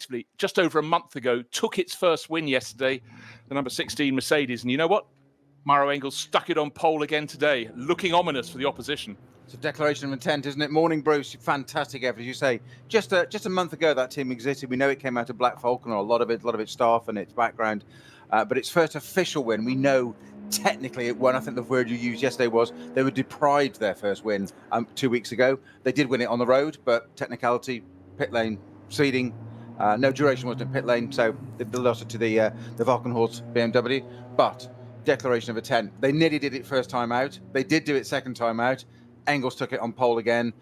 effectively just over a month ago, took its first win yesterday, the number 16 Mercedes. And you know what? Maro Engel stuck it on pole again today, looking ominous for the opposition. It's a declaration of intent, isn't it? Morning, Bruce. Fantastic effort, as you say. Just a month ago, that team existed. We know it came out of Black Falcon, or a lot of its staff and its background. But its first official win, we know technically it won. I think the word you used yesterday was they were deprived their first win 2 weeks ago. They did win it on the road, but technicality, pit lane, seeding, no duration wasn't in pit lane, so they lost it to the Valkenhorst BMW. But declaration of intent. They nearly did it first time out. They did do it second time out. Engels took it on pole again.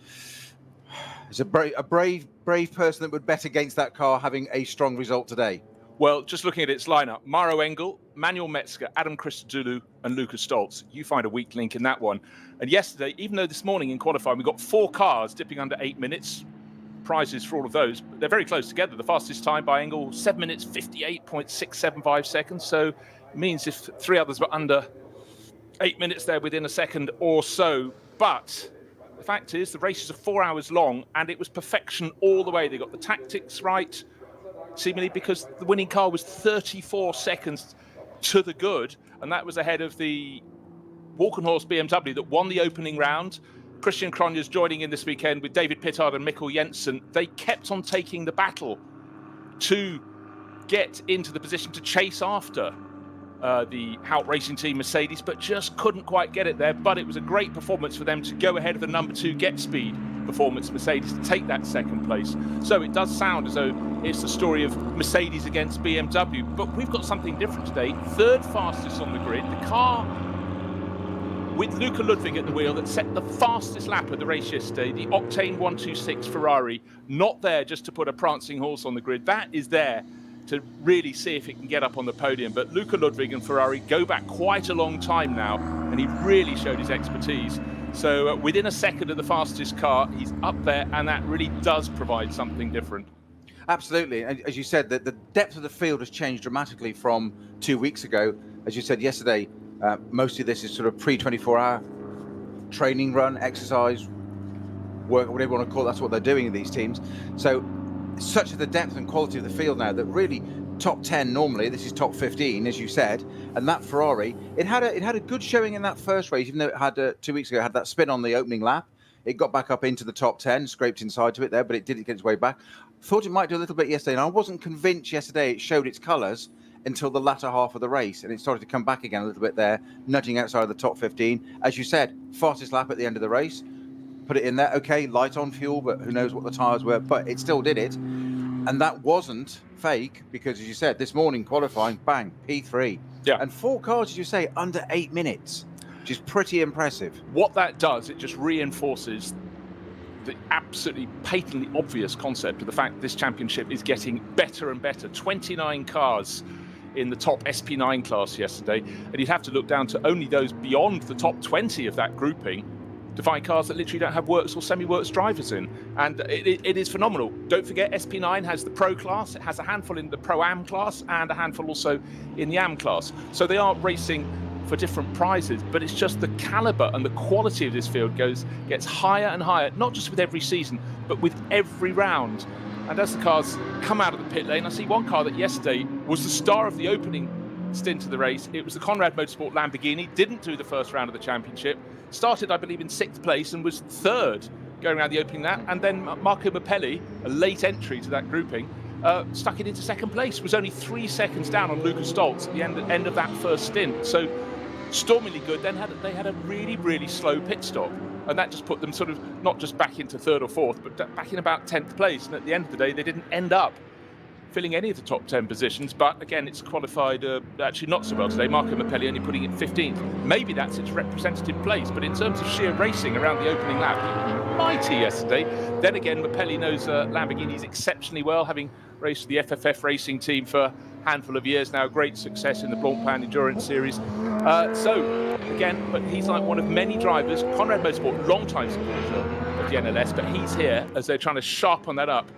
It's a brave person that would bet against that car having a strong result today. Well, just looking at its lineup, Maro Engel, Manuel Metzger, Adam Christodoulou, and Lucas Stoltz. You find a weak link in that one. And yesterday, even though this morning in qualifying, we got 4 cars dipping under 8 minutes, prizes for all of those, but they're very close together. The fastest time by Engel, 7 minutes, 58.675 seconds. So it means if 3 others were under 8 minutes, they're within a second or so. But the fact is, the races are 4 hours long, and it was perfection all the way. They got the tactics right, seemingly because the winning car was 34 seconds to the good, and that was ahead of the Walkenhorst BMW that won the opening round. Christian Cronjes joining in this weekend with David Pittard and Mikkel Jensen. They kept on taking the battle to get into the position to chase after the Hout Racing Team Mercedes, but just couldn't quite get it there. But it was a great performance for them to go ahead of the number 2 Get Speed Performance Mercedes to take that second place. So it does sound as though it's the story of Mercedes against BMW, but we've got something different today. 3rd fastest on the grid, the car with Luca Ludwig at the wheel that set the fastest lap of the race yesterday, the Octane 126 Ferrari, not there just to put a prancing horse on the grid. That is there to really see if it can get up on the podium. But Luca Ludwig and Ferrari go back quite a long time now, and he really showed his expertise. So within a second of the fastest car, he's up there, and that really does provide something different. Absolutely. And as you said, the depth of the field has changed dramatically from 2 weeks ago. As you said yesterday, most of this is sort of pre-24-hour training run, exercise, work, whatever you want to call it. That's what they're doing in these teams. So such is the depth and quality of the field now that really top 10 normally, this is top 15, as you said, and that Ferrari, it had a good showing in that first race, even though it had 2 weeks ago, it had that spin on the opening lap. It got back up into the top 10, scraped inside to it there, but it didn't get its way back. Thought it might do a little bit yesterday, and I wasn't convinced yesterday it showed its colours until the latter half of the race, and it started to come back again a little bit there, nudging outside of the top 15. As you said, fastest lap at the end of the race, put it in there. Okay, light on fuel, but who knows what the tyres were, but it still did it. And that wasn't fake, because as you said, this morning qualifying, bang, P3. Yeah. And 4 cars, as you say, under 8 minutes, which is pretty impressive. What that does, it just reinforces the absolutely patently obvious concept of the fact this championship is getting better and better. 29 cars in the top SP9 class yesterday, and you'd have to look down to only those beyond the top 20 of that grouping to find cars that literally don't have works or semi-works drivers in. And it is phenomenal. Don't forget, SP9 has the Pro class, it has a handful in the Pro-Am class, and a handful also in the Am class. So they are racing for different prizes, but it's just the caliber and the quality of this field gets higher and higher, not just with every season, but with every round. And as the cars come out of the pit lane, I see one car that yesterday was the star of the opening stint of the race. It was the Conrad Motorsport Lamborghini, didn't do the first round of the championship, started, I believe, in 6th place and was 3rd going around the opening lap. And then Marco Mappelli, a late entry to that grouping, stuck it into 2nd place, was only 3 seconds down on Lucas Stoltz at the end of that first stint. So stormily good. Then they had a really, really slow pit stop, and that just put them sort of not just back into 3rd or 4th, but back in about 10th place. And at the end of the day, they didn't end up filling any of the top 10 positions, but again, it's qualified actually not so well today. Marco Mappelli only putting it 15th. Maybe that's its representative place, but in terms of sheer racing around the opening lap, mighty yesterday. Then again, Mappelli knows Lamborghinis exceptionally well, having raced the FFF racing team for a handful of years now. Great success in the Blancpain Endurance Series. So again, but he's like one of many drivers. Conrad Motorsport, long-time supporter of the NLS, but he's here as they're trying to sharpen that up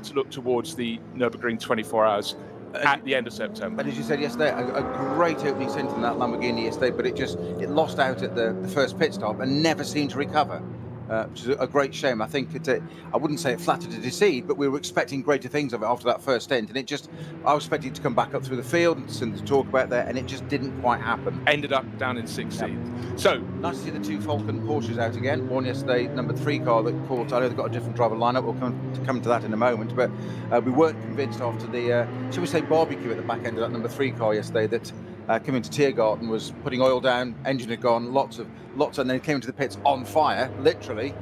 to look towards the Nürburgring 24 hours at the end of September. And as you said yesterday, a great opening stint in that Lamborghini yesterday, but it lost out at the first pit stop and never seemed to recover. which is a great shame. I think I wouldn't say it flattered to deceive, but we were expecting greater things of it after that first stint, and I was expecting it to come back up through the field and to talk about there, and it just didn't quite happen. Ended up down in 16th. Yep. So nice to see the two Falcon Porsches out again. One yesterday, number 3 car that caught. I know they've got a different driver lineup. We'll come to that in a moment, but we weren't convinced after the, shall we say, barbecue at the back end of that number 3 car yesterday that came into Tiergarten, was putting oil down, engine had gone, lots, and then came into the pits on fire, literally.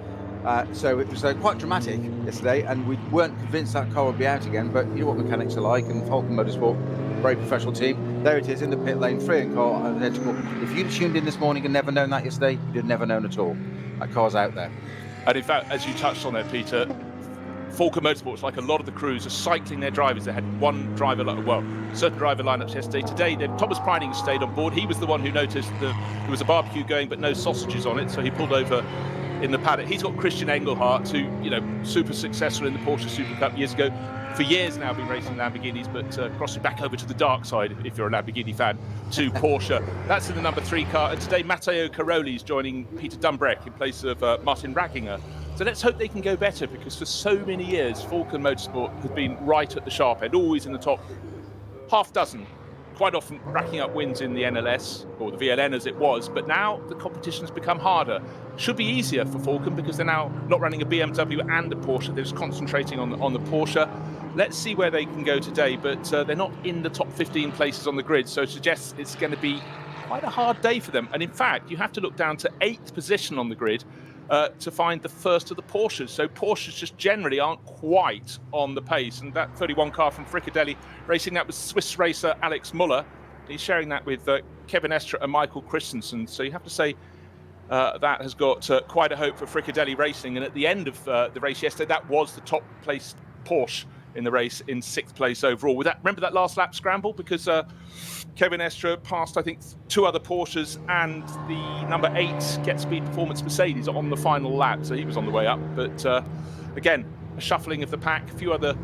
So it was quite dramatic yesterday, and we weren't convinced that car would be out again. But you know what mechanics are like, and Falcon Motorsport, very professional team. There it is in the pit lane, free and car identical. If you'd tuned in this morning and never known that yesterday, you'd have never known at all. That car's out there. And in fact, as you touched on there, Peter, Falcon Motorsports, like a lot of the crews, are cycling their drivers. They had one driver, certain driver lineups yesterday. Today, Thomas Preining stayed on board. He was the one who noticed there was a barbecue going, but no sausages on it, so he pulled over in the paddock. He's got Christian Engelhardt, who, super successful in the Porsche Super Cup years ago. For years now, been racing Lamborghinis, but crossing back over to the dark side, if you're a Lamborghini fan, to Porsche. That's in the number 3 car. And today, Matteo Caroli is joining Peter Dumbrek in place of Martin Ragginger. So let's hope they can go better, because for so many years, Falcon Motorsport has been right at the sharp end, always in the top half dozen, quite often racking up wins in the NLS, or the VLN as it was. But now the competition has become harder. Should be easier for Falcon, because they're now not running a BMW and a Porsche. They're just concentrating on the Porsche. Let's see where they can go today, but they're not in the top 15 places on the grid, so it suggests it's going to be quite a hard day for them. And in fact, you have to look down to 8th position on the grid to find the first of the Porsches. So Porsches just generally aren't quite on the pace. And that 31 car from Fricadelli Racing, that was Swiss racer Alex Muller. He's sharing that with Kevin Estre and Michael Christensen. So you have to say that has got quite a hope for Fricadelli Racing. And at the end of the race yesterday, that was the top placed Porsche in the race, in 6th place overall. Remember that last lap scramble? Because Kevin Estre passed, I think, 2 other Porsches and the number 8 Get Speed Performance Mercedes on the final lap, so he was on the way up. But again, a shuffling of the pack. A few other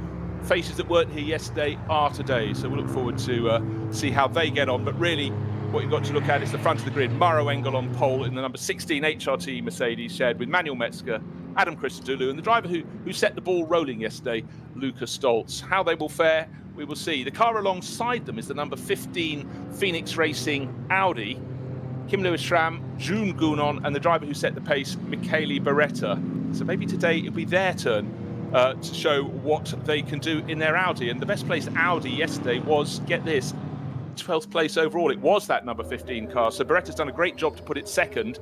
faces that weren't here yesterday are today, so we'll look forward to see how they get on. But really, what you've got to look at is the front of the grid. Mauro Engel on pole in the number 16 HRT Mercedes, shared with Manuel Metzger, Adam Christodoulou, and the driver who set the ball rolling yesterday, Luca Stoltz. How they will fare, we will see. The car alongside them is the number 15 Phoenix Racing Audi, Kim Lewis Schramm, June Gounon, and the driver who set the pace, Michele Beretta. So maybe today it'll be their turn to show what they can do in their Audi. And the best placed Audi yesterday was, get this, 12th place overall. It was that number 15 car. So Beretta's done a great job to put it second.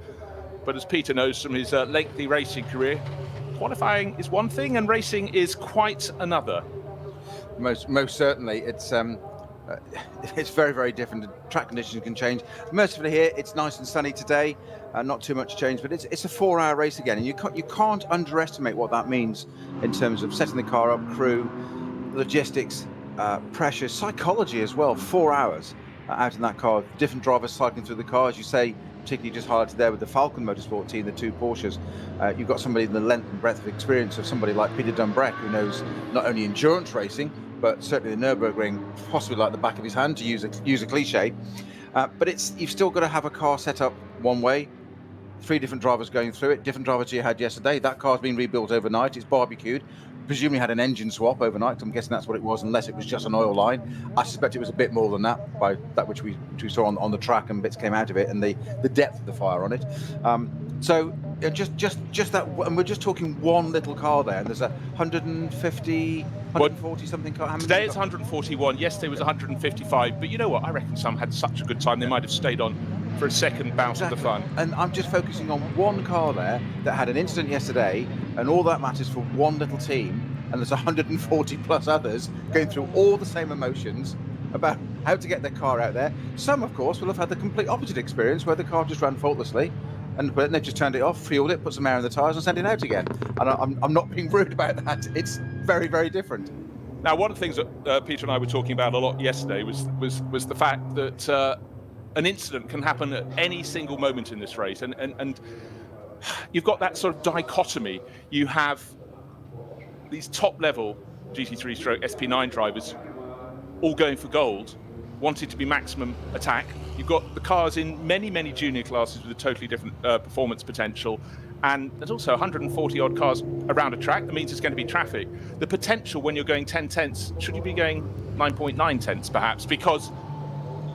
But as Peter knows from his lengthy racing career, qualifying is one thing and racing is quite another. Most certainly. It's very, very different. The track conditions can change. Mercifully here, it's nice and sunny today. Not too much change, but it's a 4-hour race again. And you can't underestimate what that means in terms of setting the car up, crew, logistics, pressure, psychology as well. 4 hours out in that car. Different drivers cycling through the car, as you say, particularly just highlighted there with the Falcon Motorsport team, the 2 Porsches. You've got somebody in the length and breadth of experience of somebody like Peter Dumbrek, who knows not only endurance racing, but certainly the Nürburgring, possibly like the back of his hand, to use a cliche. But you've still got to have a car set up one way, 3 different drivers going through it, different drivers you had yesterday. That car's been rebuilt overnight, it's barbecued, presumably had an engine swap overnight. I'm guessing that's what it was, unless it was just an oil line. I suspect it was a bit more than that, by that which we saw on the track, and bits came out of it, and the depth of the fire on it. So just that, and we're just talking one little car there, and there's 140 something car. Today it's 141. Yesterday was 155. But you know what? I reckon some had such a good time they might have stayed on for a second bout of the fun. And I'm just focusing on one car there that had an incident yesterday, and all that matters for one little team, and there's 140 plus others going through all the same emotions about how to get their car out there. Some, of course, will have had the complete opposite experience, where the car just ran faultlessly, and they've just turned it off, fueled it, put some air in the tyres, and sent it out again. And I'm not being rude about that. It's very, very different. Now, one of the things that Peter and I were talking about a lot yesterday was the fact that an incident can happen at any single moment in this race, and you've got that sort of dichotomy. You have these top-level GT3 SP9 drivers all going for gold, wanting to be maximum attack. You've got the cars in many, many junior classes with a totally different performance potential, and there's also 140 odd cars around a track. That means there's going to be traffic. The potential when you're going 10 tenths, should you be going 9.9 tenths perhaps? Because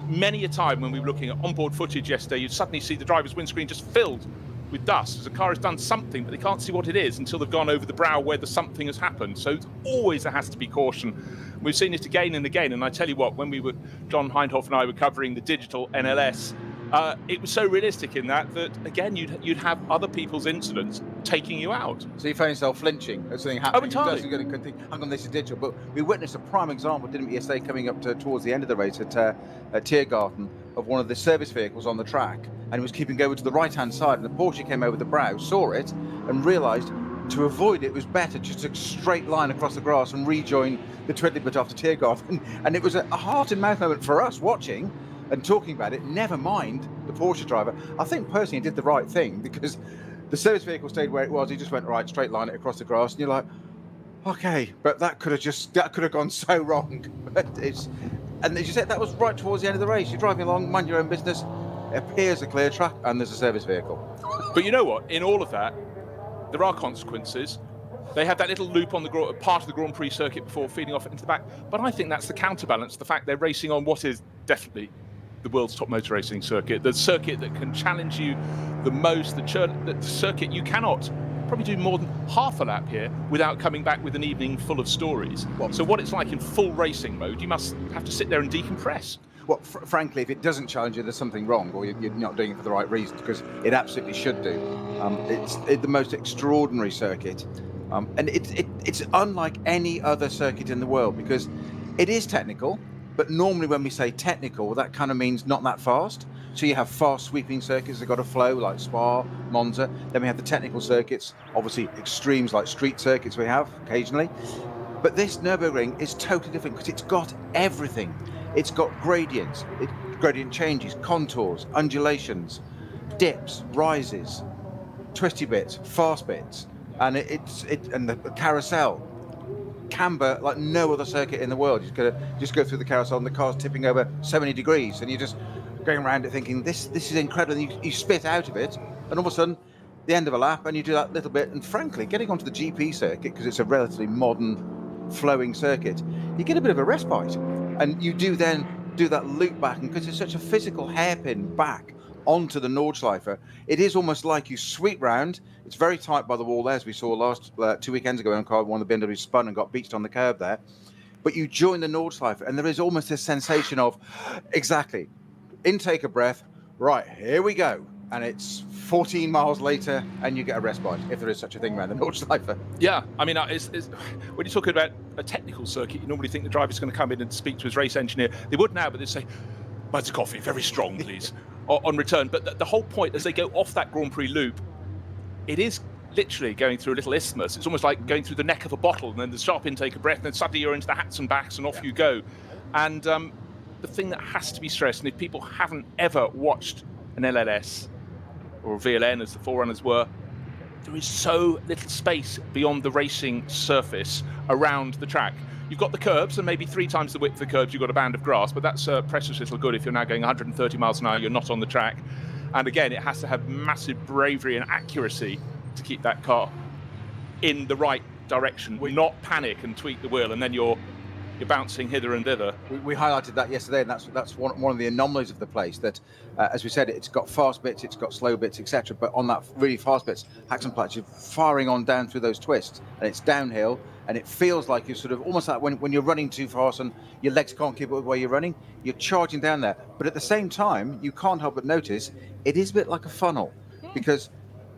many a time when we were looking at onboard footage yesterday, you'd suddenly see the driver's windscreen just filled with dust as a car has done something, but they can't see what it is until they've gone over the brow where the something has happened. So always there has to be caution. We've seen it again and again. And I tell you what, when John Hindhoff and I were covering the digital NLS, it was so realistic in that again, you'd have other people's incidents taking you out. So you find yourself flinching as something happening. Entirely. You're going to think, hang on, this is digital. But we witnessed a prime example, didn't we, yesterday, coming up towards the end of the race at Tiergarten, of one of the service vehicles on the track, and it was keeping over to the right-hand side, and the Porsche came over the brow, saw it, and realised to avoid it was better just a straight line across the grass and rejoin the twiddly bit after Tiergarten. And it was a heart-in-mouth moment for us watching and talking about it, never mind the Porsche driver. I think personally he did the right thing, because the service vehicle stayed where it was. He just went right, straight line it across the grass, and you're like, okay, but that could have gone so wrong. But and as you said, that was right towards the end of the race. You're driving along, mind your own business. It appears a clear track, and there's a service vehicle. But you know what? In all of that, there are consequences. They had that little loop on the part of the Grand Prix circuit before feeding off into the back. But I think that's the counterbalance, the fact they're racing on what is definitely the world's top motor racing circuit, the circuit that can challenge you the most, the circuit you cannot probably do more than half a lap here without coming back with an evening full of stories. So what it's like in full racing mode, you must have to sit there and decompress. Well, frankly, if it doesn't challenge you, there's something wrong, or you're not doing it for the right reasons, because it absolutely should do. It's the most extraordinary circuit, and it's unlike any other circuit in the world, because it is technical, but normally when we say technical, that kind of means not that fast. So you have fast sweeping circuits that got to flow, like Spa, Monza. Then we have the technical circuits, obviously extremes like street circuits we have occasionally. But this Nürburgring is totally different, because it's got everything. It's got gradients, gradient changes, contours, undulations, dips, rises, twisty bits, fast bits, and and the carousel. Camber like no other circuit in the world. You just go through the carousel and the car's tipping over so many degrees, and you're just going around it thinking this is incredible. And you spit out of it, and all of a sudden, the end of a lap, and you do that little bit. And frankly, getting onto the GP circuit, because it's a relatively modern, flowing circuit, you get a bit of a respite, and you do then do that loop back, and because it's such a physical hairpin back onto the Nordschleife, it is almost like you sweep round. It's very tight by the wall there, as we saw last 2 weekends ago when one of the BMWs spun and got beached on the curb there. But you join the Nordschleife, and there is almost this sensation of, exactly, intake of breath, right, here we go. And it's 14 miles later, and you get a respite, if there is such a thing around the Nordschleife. Yeah, I mean, when you're talking about a technical circuit, you normally think the driver's going to come in and speak to his race engineer. They would now, but they'd say, "Buds of coffee, very strong, please," on return. But the whole point, as they go off that Grand Prix loop, it is literally going through a little isthmus. It's almost like going through the neck of a bottle, and then the sharp intake of breath, and then suddenly you're into the hats and backs, and off you go. And the thing that has to be stressed, and if people haven't ever watched an LLS or a VLN, as the Forerunners were, there is so little space beyond the racing surface around the track. You've got the curbs, and maybe 3 times the width of the curbs, you've got a band of grass, but that's precious little good if you're now going 130 miles an hour, you're not on the track. And again, it has to have massive bravery and accuracy to keep that car in the right direction, not panic and tweak the wheel, and then you're bouncing hither and thither. We highlighted that yesterday, and that's one of the anomalies of the place, that as we said, it's got fast bits, it's got slow bits, etc. But on that really fast bits, Haxenplatz, you're firing on down through those twists, and it's downhill, and it feels like you're sort of almost like when you're running too fast and your legs can't keep up with where you're running, you're charging down there. But at the same time, you can't help but notice it is a bit like a funnel, because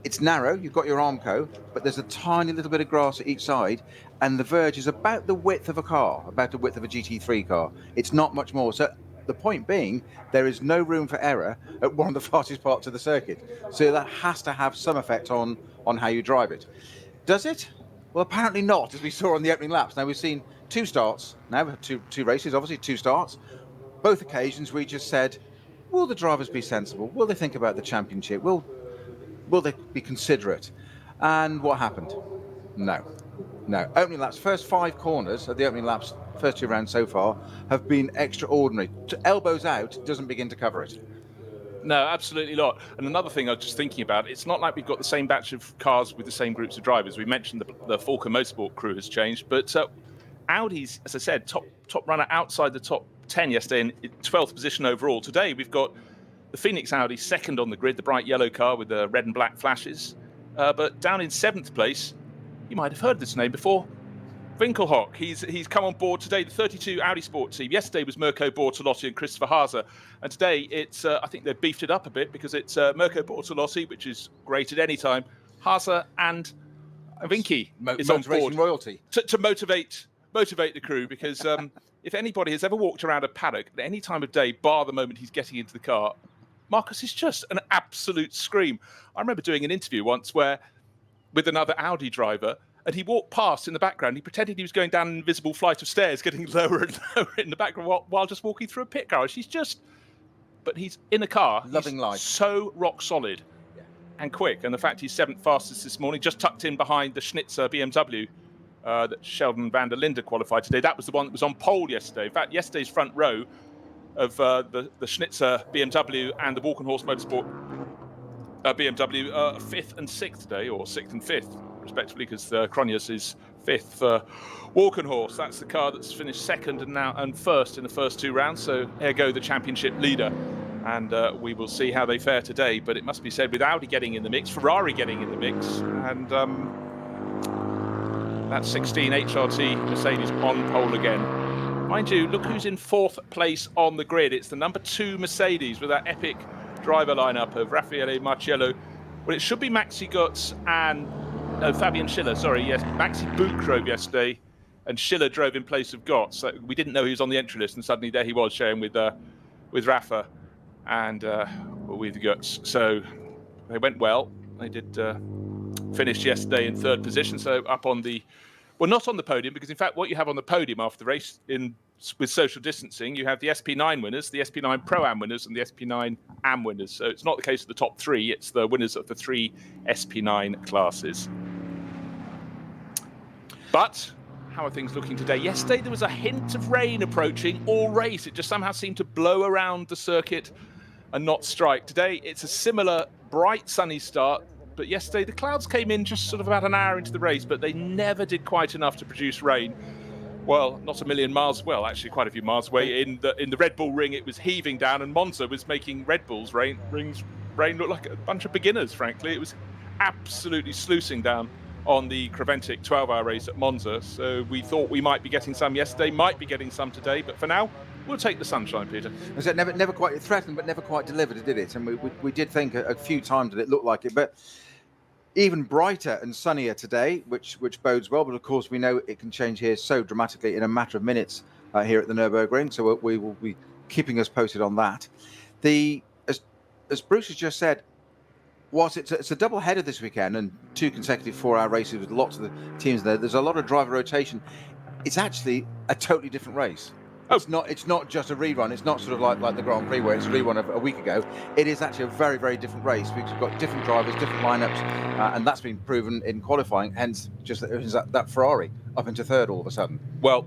it's narrow, you've got your Armco, but there's a tiny little bit of grass at each side, and the verge is about the width of a car, about the width of a GT3 car. It's not much more. So the point being, there is no room for error at one of the fastest parts of the circuit. So that has to have some effect on how you drive it. Does it? Well, apparently not, as we saw on the opening laps. Now, we've seen 2 starts. Now we have two races, obviously 2 starts. Both occasions we just said, will the drivers be sensible? Will they think about the championship? Will they be considerate? And what happened? No. Opening laps, first 5 corners of the opening laps, first 2 rounds so far, have been extraordinary. Elbows out doesn't begin to cover it. No, absolutely not. And another thing I was just thinking about, it's not like we've got the same batch of cars with the same groups of drivers. We mentioned the Falcon Motorsport crew has changed, but Audi's, as I said, top runner outside the top 10 yesterday in 12th position overall. Today we've got the Phoenix Audi second on the grid, the bright yellow car with the red and black flashes. But down in 7th place, you might have heard this name before, Winkelhock. He's come on board today, the 32 Audi Sport team. Yesterday was Mirko Bortolotti and Christopher Haase. And today it's, I think they've beefed it up a bit because it's Mirko Bortolotti, which is great at any time. Haase and Vinky is on board royalty. to motivate the crew, because if anybody has ever walked around a paddock at any time of day, bar the moment he's getting into the car, Marcus is just an absolute scream. I remember doing an interview once with another Audi driver, and he walked past in the background. He pretended he was going down an invisible flight of stairs, getting lower and lower in the background while just walking through a pit garage. But he's in a car. Loving life. So rock solid and quick. And the fact he's 7th fastest this morning, just tucked in behind the Schnitzer BMW that Sheldon van der Linde qualified today. That was the one that was on pole yesterday. In fact, yesterday's front row of the Schnitzer BMW and the Walkenhorst Motorsport BMW 5th and 6th today, or 6th and 5th, respectively, because Cronjes is 5th for Walkenhorst. That's the car that's finished 2nd and 1st in the first 2 rounds. So ergo the championship leader. And we will see how they fare today. But it must be said, with Audi getting in the mix, Ferrari getting in the mix, and that 16 HRT Mercedes on pole again. Mind you, look who's in 4th place on the grid. It's the number 2 Mercedes with that epic driver lineup of Raffaele Marciello. Well, it should be Maxi Götz and Fabian Schiller. Sorry, yes, Maxi Buch drove yesterday, and Schiller drove in place of Götz. So we didn't know he was on the entry list, and suddenly there he was sharing with Rafa and with Götz. So they went well. They did finish yesterday in 3rd position, so up on the, well, not on the podium, because in fact what you have on the podium after the race with social distancing, you have the SP9 winners, the SP9 Pro-Am winners, and the SP9 Am winners. So it's not the case of the top 3, it's the winners of the 3 SP9 classes. But how are things looking today? Yesterday there was a hint of rain approaching all race. It just somehow seemed to blow around the circuit and not strike. Today it's a similar bright sunny start, but yesterday the clouds came in just sort of about an hour into the race, but they never did quite enough to produce rain. Well, not a million miles, well, actually quite a few miles away. In the Red Bull Ring, it was heaving down, and Monza was making Red Bull's rain look like a bunch of beginners, frankly. It was absolutely sluicing down on the Creventic 12-hour race at Monza. So we thought we might be getting some yesterday, might be getting some today, but for now, we'll take the sunshine, Peter. Was it never quite threatened, but never quite delivered, did it? And we did think a few times that it looked like it, but even brighter and sunnier today, which bodes well. But of course, we know it can change here so dramatically in a matter of minutes here at the Nürburgring. So we will be keeping us posted on that. As Bruce has just said, whilst it's a double header this weekend and 2 consecutive 4-hour races with lots of the teams there, there's a lot of driver rotation. It's actually a totally different race. It's not just a rerun. It's not sort of like the Grand Prix where it's a rerun of a week ago. It is actually a very, very different race. We've got different drivers, different lineups, and that's been proven in qualifying. Hence, just that Ferrari up into 3rd all of a sudden. Well,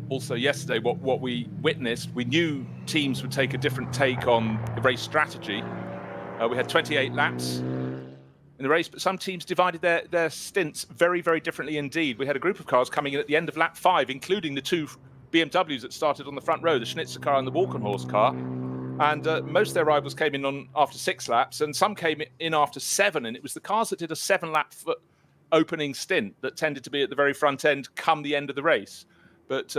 also yesterday, what we witnessed, we knew teams would take a different take on the race strategy. We had 28 laps in the race, but some teams divided their stints very, very differently indeed. We had a group of cars coming in at the end of lap 5, including the 2 BMWs that started on the front row, the Schnitzer car and the Walkenhorst car. And most of their rivals came in on after 6 laps, and some came in after 7. And it was the cars that did a 7-lap opening stint that tended to be at the very front end come the end of the race. But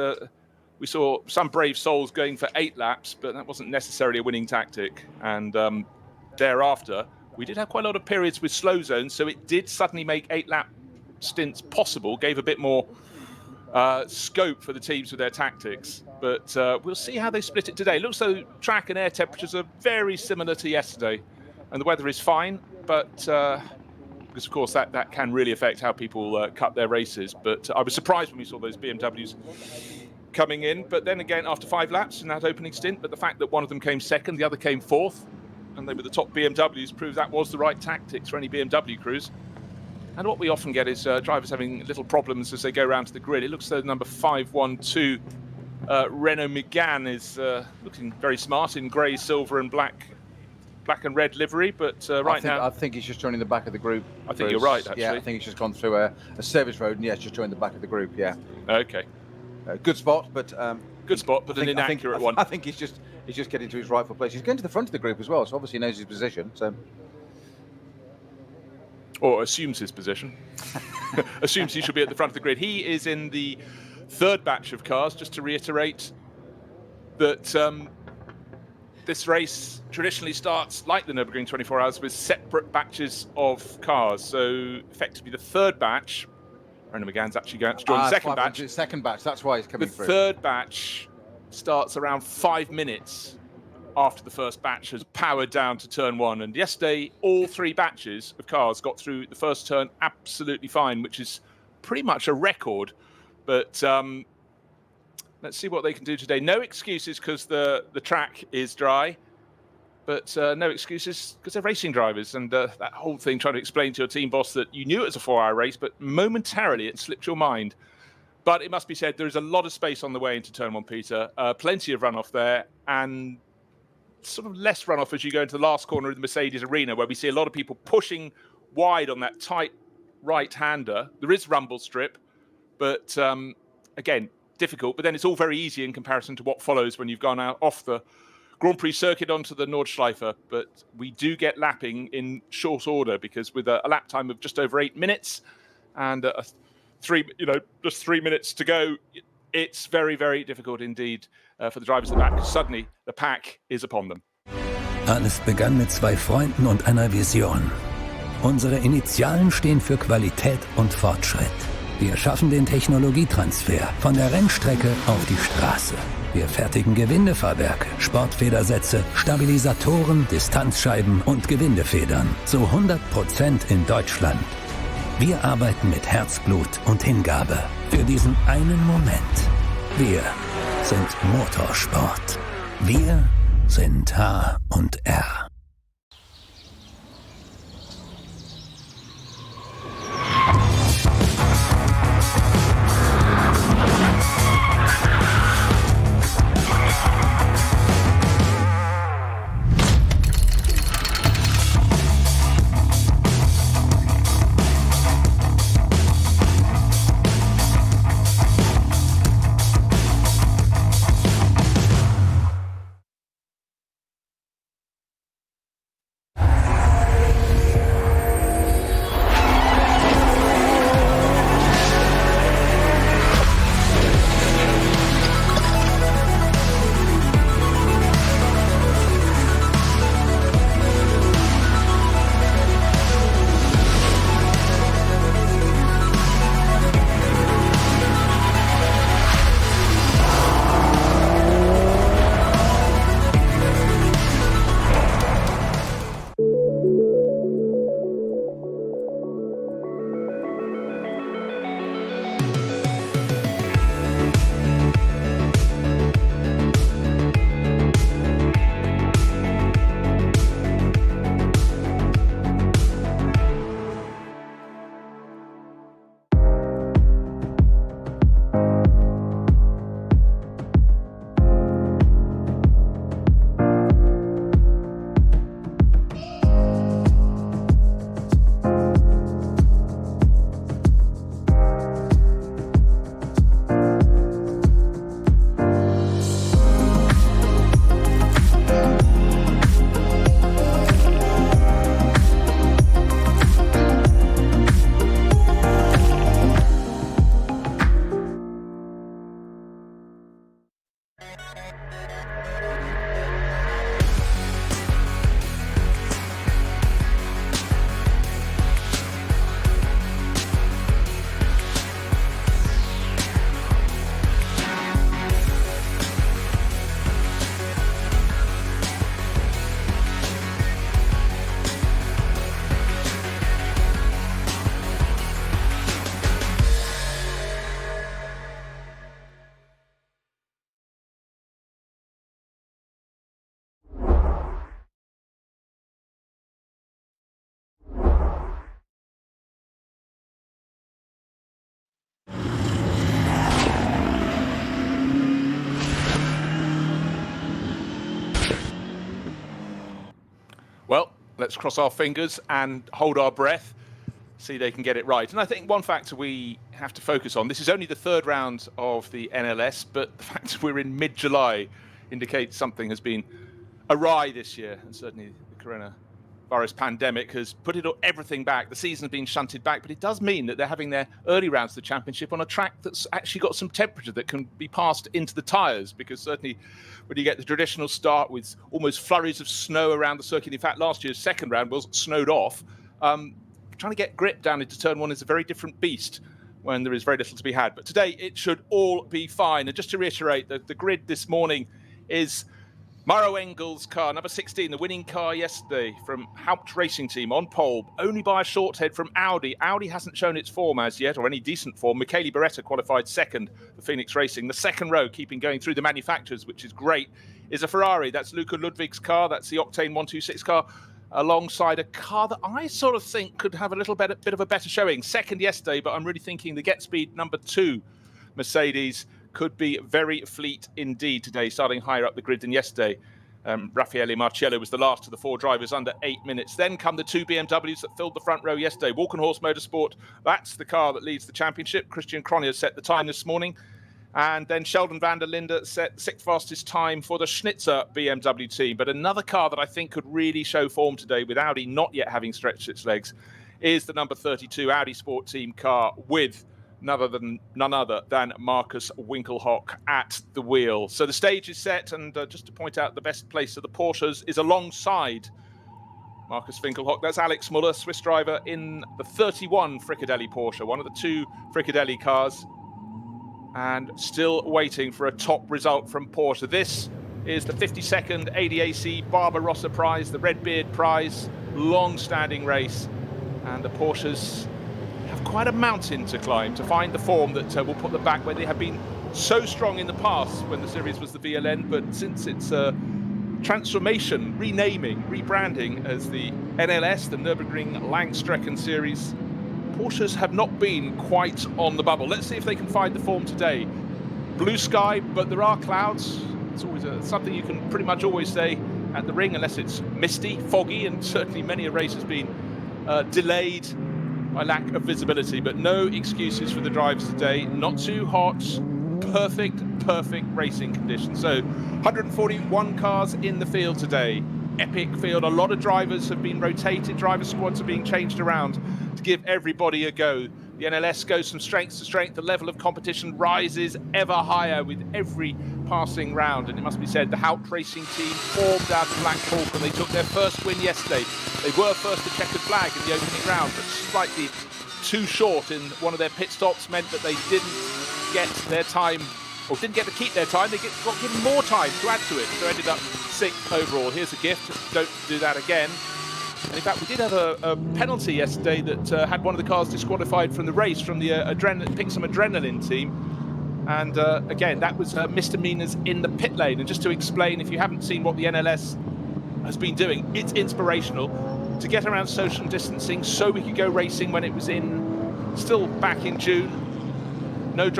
we saw some brave souls going for 8 laps, but that wasn't necessarily a winning tactic. And thereafter, we did have quite a lot of periods with slow zones, so it did suddenly make 8-lap stints possible, gave a bit more scope for the teams with their tactics. But we'll see how they split it today. It looks though track and air temperatures are very similar to yesterday, and the weather is fine, but because of course that can really affect how people cut their races. But I was surprised when we saw those BMWs coming in, but then again after 5 laps in that opening stint, but the fact that one of them came 2nd, the other came 4th, and they were the top BMWs, proved that was the right tactics for any BMW crews. And what we often get is drivers having little problems as they go around to the grid. It looks though number 512 Renault Megane is looking very smart in grey, silver and black black and red livery, but I think he's just joining the back of the group. I think you're right, actually. Yeah, I think he's just gone through a service road, and yeah, just joined the back of the group. Yeah. Okay. Good spot, but good spot, but an inaccurate one. I think he's just getting to his rightful place. He's getting to the front of the group as well, so obviously he knows his position. So, or assumes his position. Assumes he should be at the front of the grid. He is in the third batch of cars. Just to reiterate that this race traditionally starts, like the Nürburgring 24 Hours, with separate batches of cars. So effectively, the third batch. Brendan McGann's actually going to join the second batch. Second batch, that's why he's coming through. The third batch starts around 5 minutes after the first batch has powered down to turn 1. And yesterday, all 3 batches of cars got through the first turn absolutely fine, which is pretty much a record. But let's see what they can do today. No excuses because the track is dry. But no excuses because they're racing drivers. And that whole thing, trying to explain to your team boss that you knew it was a 4-hour race, but momentarily it slipped your mind. But it must be said, there is a lot of space on the way into turn 1, Peter. Plenty of runoff there, and sort of less runoff as you go into the last corner of the Mercedes arena, where we see a lot of people pushing wide on that tight right-hander. There is rumble strip, but again, difficult. But then it's all very easy in comparison to what follows when you've gone out off the Grand Prix circuit onto the Nordschleife, but we do get lapping in short order because with a lap time of just over 8 minutes and just 3 minutes to go, it's very, very difficult indeed for the drivers at the back. Suddenly, the pack is upon them. Alles begann mit 2 Freunden und einer Vision. Unsere Initialen stehen für Qualität und Fortschritt. Wir schaffen den Technologietransfer von der Rennstrecke auf die Straße. Wir fertigen Gewindefahrwerke, Sportfedersätze, Stabilisatoren, Distanzscheiben und Gewindefedern zu 100% in Deutschland. Wir arbeiten mit Herzblut und Hingabe für diesen einen Moment. Wir sind Motorsport. Wir sind H&R. Well, let's cross our fingers and hold our breath, see they can get it right. And I think one factor we have to focus on, this is only the third round of the NLS, but the fact that we're in mid-July indicates something has been awry this year. And certainly the coronavirus pandemic has put everything back. The season has been shunted back, but it does mean that they're having their early rounds of the championship on a track that's actually got some temperature that can be passed into the tyres, because certainly when you get the traditional start with almost flurries of snow around the circuit, in fact, last year's second round was snowed off, trying to get grip down into turn one is a very different beast when there is very little to be had. But today it should all be fine. And just to reiterate, the grid this morning is Maro Engel's car, number 16, the winning car yesterday from Haupt Racing Team, on pole, only by a short head from Audi. Audi hasn't shown its form as yet, or any decent form. Michele Beretta qualified second for Phoenix Racing. The second row, keeping going through the manufacturers, which is great, is a Ferrari. That's Luca Ludwig's car. That's the Octane 126 car, alongside a car that I sort of think could have a bit of a better showing. Second yesterday, but I'm really thinking the Get Speed number 2 Mercedes could be very fleet indeed today, starting higher up the grid than yesterday. Raffaele Marciello was the last of the 4 drivers under 8 minutes. Then come the 2 BMWs that filled the front row yesterday. Walkenhorst Motorsport, that's the car that leads the championship. Christian Cronier set the time this morning. And then Sheldon van der Linde set 6th fastest time for the Schnitzer BMW team. But another car that I think could really show form today, with Audi not yet having stretched its legs, is the number 32 Audi Sport Team car with none other than Markus Winkelhock at the wheel. So the stage is set, and just to point out, the best place of the Porsches is alongside Markus Winkelhock. That's Alex Muller, Swiss driver, in the 31 Fricadelli Porsche, one of the 2 Fricadelli cars. And still waiting for a top result from Porsche. This is the 52nd ADAC Barbarossa Prize, the Redbeard Prize, long-standing race. And the Porsches have quite a mountain to climb to find the form that will put them back where they have been so strong in the past when the series was the VLN. But since its transformation, renaming, rebranding as the NLS, the Nurburgring Langstrecken Series, Porsches have not been quite on the bubble. Let's see if they can find the form today. Blue sky, but there are clouds. It's always something you can pretty much always say at the ring, unless it's misty, foggy, and certainly many a race has been delayed by lack of visibility. But no excuses for the drivers today. Not too hot, perfect racing conditions. So 141 cars in the field today. Epic field. A lot of drivers have been rotated. Driver squads are being changed around to give everybody a go. The NLS goes from strength to strength. The level of competition rises ever higher with every passing round. And it must be said, the Haupt Racing Team formed out of Black Hawk, and they took their first win yesterday. They were first to checkered flag in the opening round, but slightly too short in one of their pit stops meant that they didn't get their time, or didn't get to keep their time. They got given more time to add to it, so ended up 6th overall. Here's a gift. Don't do that again. And in fact, we did have a penalty yesterday that had one of the cars disqualified from the race from the Pixum Adrenaline team. And again, that was misdemeanors in the pit lane. And just to explain, if you haven't seen what the NLS has been doing, it's inspirational to get around social distancing so we could go racing when it was still back in June. No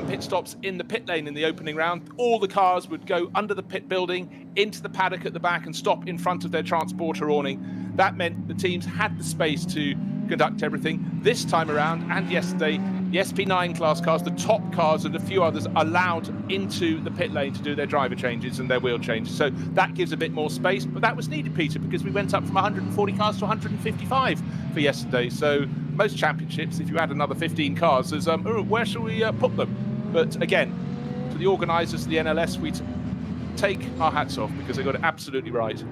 pit stops in the pit lane in the opening round. All the cars would go under the pit building, into the paddock at the back, and stop in front of their transporter awning. That meant the teams had the space to conduct everything. This time around, and yesterday, the SP9 class cars, the top cars and a few others, allowed into the pit lane to do their driver changes and their wheel changes. So that gives a bit more space, but that was needed, Peter, because we went up from 140 cars to 155 for yesterday. So most championships, if you add another 15 cars, there's where shall we put them? But again, to the organisers of the NLS, we take our hats off, because they got it absolutely right.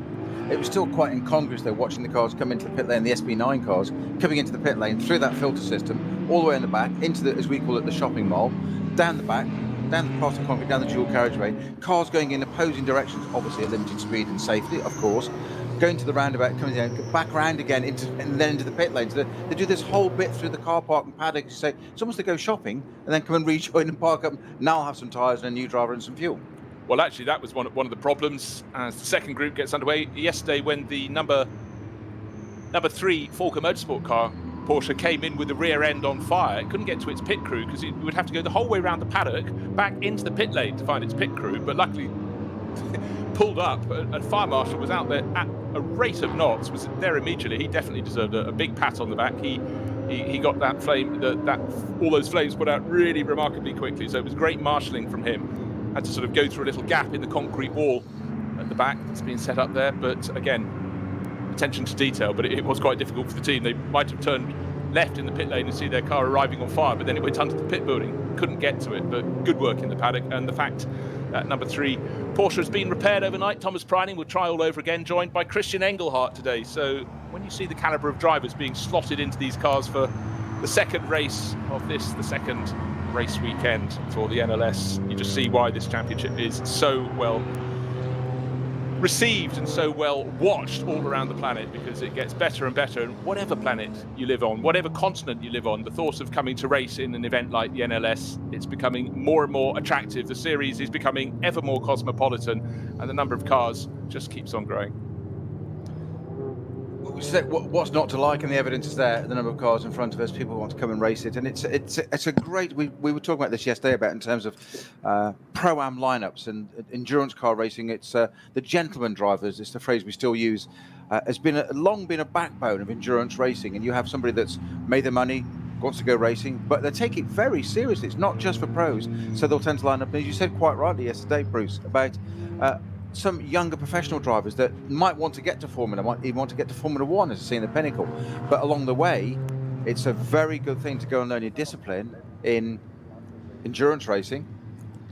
It was still quite incongruous though, watching the cars come into the pit lane, the SP9 cars coming into the pit lane through that filter system, all the way in the back, into the, as we call it, the shopping mall, down the back, down the plastic concrete, down the dual carriageway, cars going in opposing directions, obviously at limited speed and safety, of course, going to the roundabout, coming down, back round again, and then into the pit lane. So they do this whole bit through the car park and paddock. You say it's almost to go shopping and then come and rejoin and park up. Now I'll have some tyres and a new driver and some fuel. Well, actually, that was one of the problems as the second group gets underway yesterday, when the number 3 Falker Motorsport car, Porsche, came in with the rear end on fire. It couldn't get to its pit crew because it would have to go the whole way around the paddock, back into the pit lane to find its pit crew. But luckily, pulled up, and fire marshal was out there at a rate of knots, was there immediately. He definitely deserved a big pat on the back. He got that flame, all those flames put out really remarkably quickly. So it was great marshalling from him. Had to sort of go through a little gap in the concrete wall at the back that's been set up there. But again, attention to detail. But it was quite difficult for the team. They might have turned left in the pit lane and see their car arriving on fire, but then it went under the pit building. Couldn't get to it. But good work in the paddock. And the fact that number 3 Porsche has been repaired overnight. Thomas Preining will try all over again, joined by Christian Engelhardt today. So when you see the calibre of drivers being slotted into these cars for the second race of the second race weekend for the NLS, you just see why this championship is so well received and so well watched all around the planet, because it gets better and better. And whatever planet you live on, whatever continent you live on, the thought of coming to race in an event like the NLS, it's becoming more and more attractive. The series is becoming ever more cosmopolitan, and the number of cars just keeps on growing. What's not to like, and the evidence is there. The number of cars in front of us, people want to come and race it, and it's a great. We were talking about this yesterday about in terms of pro-am lineups and endurance car racing. It's the gentleman drivers. It's the phrase we still use. Has long been a backbone of endurance racing, and you have somebody that's made the money, wants to go racing, but they take it very seriously. It's not just for pros, so they'll tend to line up. And as you said quite rightly yesterday, Bruce, about some younger professional drivers that might want to get to Formula, might even want to get to Formula One, as I see in the pinnacle. But along the way, it's a very good thing to go and learn your discipline in endurance racing,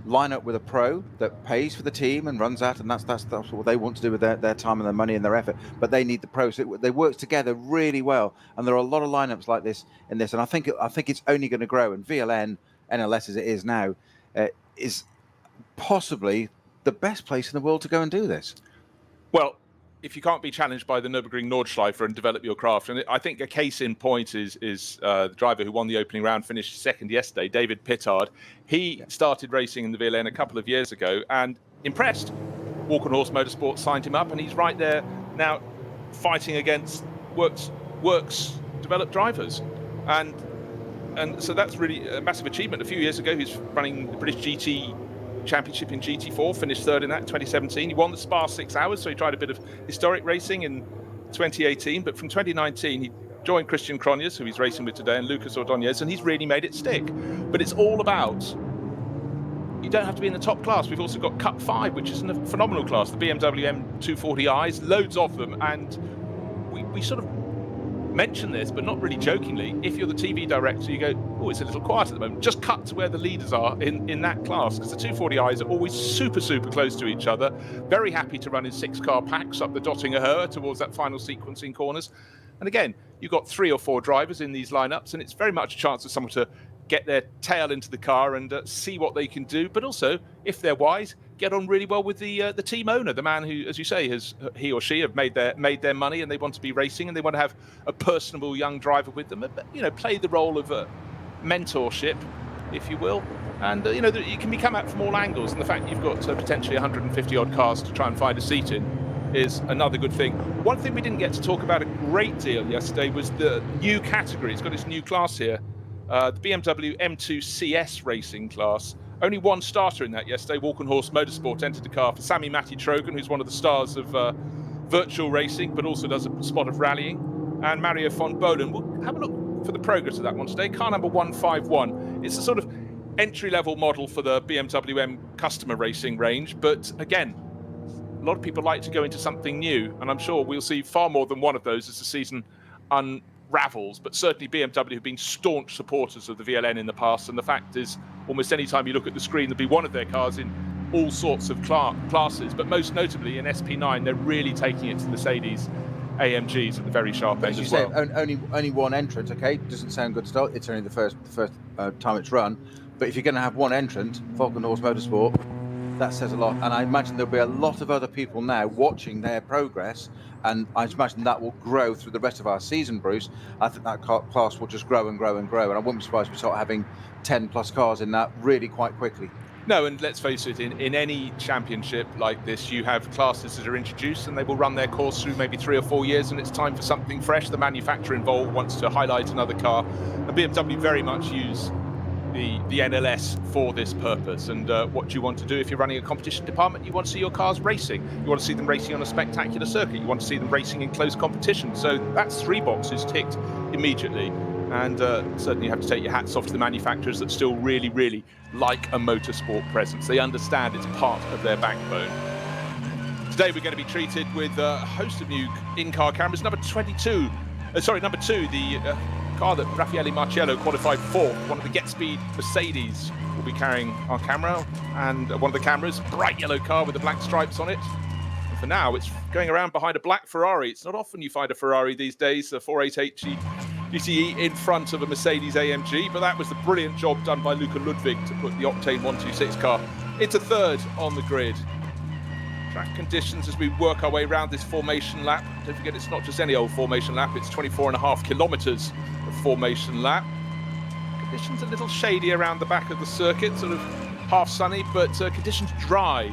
line up with a pro that pays for the team and runs that, and that's what they want to do with their time and their money and their effort. But they need the pros. So they work together really well, and there are a lot of lineups like this in this. And I think it's only going to grow. And VLN, NLS as it is now, is possibly the best place in the world to go and do this. Well, if you can't be challenged by the Nürburgring Nordschleife and develop your craft, and I think a case in point is the driver who won the opening round, finished second yesterday, David Pittard. He started racing in the VLN a couple of years ago and impressed. Walk on Horse Motorsport signed him up, and he's right there now fighting against works developed drivers. And so that's really a massive achievement. A few years ago, he's running the British GT Championship in GT4, finished third in that in 2017. He won the Spa 6 Hours, so he tried a bit of historic racing in 2018. But from 2019, he joined Christian Cronjes, who he's racing with today, and Lucas Ordonez, and he's really made it stick. But it's all about, you don't have to be in the top class. We've also got Cup 5, which is a phenomenal class, the BMW M240i's, loads of them. And we sort of mention this, but not really jokingly. If you're the TV director, you go, oh, it's a little quiet at the moment. Just cut to where the leaders are in that class, because the 240i's are always super, super close to each other. Very happy to run in 6-car packs up the Dottinger towards that final sequence in corners. And again, you've got 3 or 4 drivers in these lineups, and it's very much a chance for someone to get their tail into the car and see what they can do. But also, if they're wise, get on really well with the team owner, the man who, as you say, he or she have made their money, and they want to be racing, and they want to have a personable young driver with them. But, play the role of mentorship, if you will. And it can be come at from all angles. And the fact you've got potentially 150 odd cars to try and find a seat in is another good thing. One thing we didn't get to talk about a great deal yesterday was the new category. It's got its new class here. The BMW M2 CS racing class. Only one starter in that yesterday. Walk on Horse Motorsport entered the car for Sami Matti-Trogan, who's one of the stars of virtual racing, but also does a spot of rallying, and Mario von Bohlen. We'll have a look for the progress of that one today. Car number 151. It's a sort of entry-level model for the BMW M customer racing range, but again, a lot of people like to go into something new, and I'm sure we'll see far more than one of those as the season unravels. But certainly BMW have been staunch supporters of the VLN in the past, and the fact is, almost any time you look at the screen, there'll be one of their cars in all sorts of classes, but most notably in SP9, they're really taking it to the Mercedes AMGs at the very sharp end as well. Only one entrant, okay? Doesn't sound good to start. It's only the first time it's run. But if you're going to have one entrant, Falcon Horse Motorsport, that says a lot. And I imagine there'll be a lot of other people now watching their progress, and I imagine that will grow through the rest of our season, Bruce. I think that class will just grow and grow and grow, and I wouldn't be surprised if we start having 10 plus cars in that really quite quickly. No, and let's face it, in any championship like this, you have classes that are introduced, and they will run their course through maybe 3 or 4 years, and it's time for something fresh. The manufacturer involved wants to highlight another car, and BMW very much use the NLS for this purpose. And what do you want to do if you're running a competition department? You want to see your cars racing. You want to see them racing on a spectacular circuit. You want to see them racing in close competition. So that's 3 boxes ticked immediately. And certainly you have to take your hats off to the manufacturers that still really, really like a motorsport presence. They understand it's part of their backbone. Today we're going to be treated with a host of new in-car cameras. Number 2, the car that Raffaele Marciello qualified for, one of the Get-Speed Mercedes, will be carrying our camera, and one of the cameras, bright yellow car with the black stripes on it. And for now, it's going around behind a black Ferrari. It's not often you find a Ferrari these days, a 488 GTE in front of a Mercedes AMG, but that was the brilliant job done by Luca Ludwig to put the Octane 126 car into 3rd on the grid. Track conditions as we work our way around this formation lap. Don't forget, it's not just any old formation lap, it's 24.5 kilometers of formation lap. Conditions a little shady around the back of the circuit, sort of half sunny, but conditions dry.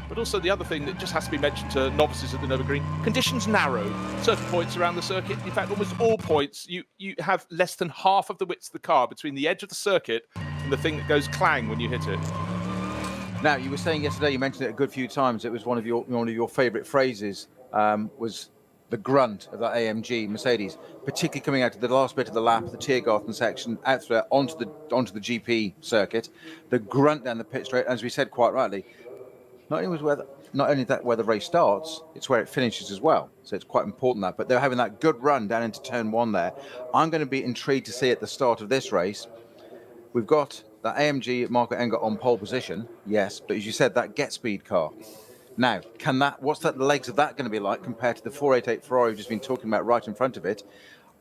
But also the other thing that just has to be mentioned to novices at the Nürburgring, conditions narrow. Certain points around the circuit, in fact almost all points, you have less than half of the width of the car between the edge of the circuit and the thing that goes clang when you hit it. Now, you were saying yesterday, you mentioned it a good few times, it was one of your favourite phrases, was the grunt of that AMG Mercedes, particularly coming out to the last bit of the lap, the Tiergarten section, out there onto the GP circuit, the grunt down the pit straight, as we said quite rightly. Not only that where the race starts, it's where it finishes as well. So it's quite important that. But they're having that good run down into turn 1 there. I'm going to be intrigued to see at the start of this race. We've got that AMG Marco Engel on pole position, yes, but as you said, that Get-Speed car. Now, what's the legs of that going to be like compared to the 488 Ferrari we've just been talking about right in front of it?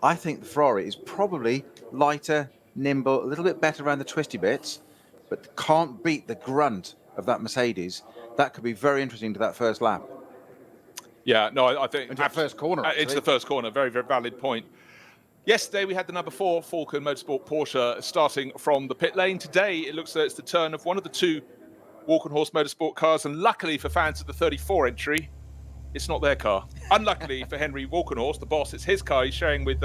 I think the Ferrari is probably lighter, nimble, a little bit better around the twisty bits, but can't beat the grunt of that Mercedes. That could be very interesting to that first lap. Yeah, no, I think... Into that first corner, actually. Into the first corner, very, very valid point. Yesterday, we had the number 4 Falcon Motorsport Porsche starting from the pit lane. Today, it looks like it's the turn of one of the 2 Walkenhorst Motorsport cars, and luckily for fans of the 34 entry, it's not their car. Unluckily for Henry Walkenhorst, the boss, it's his car. He's sharing with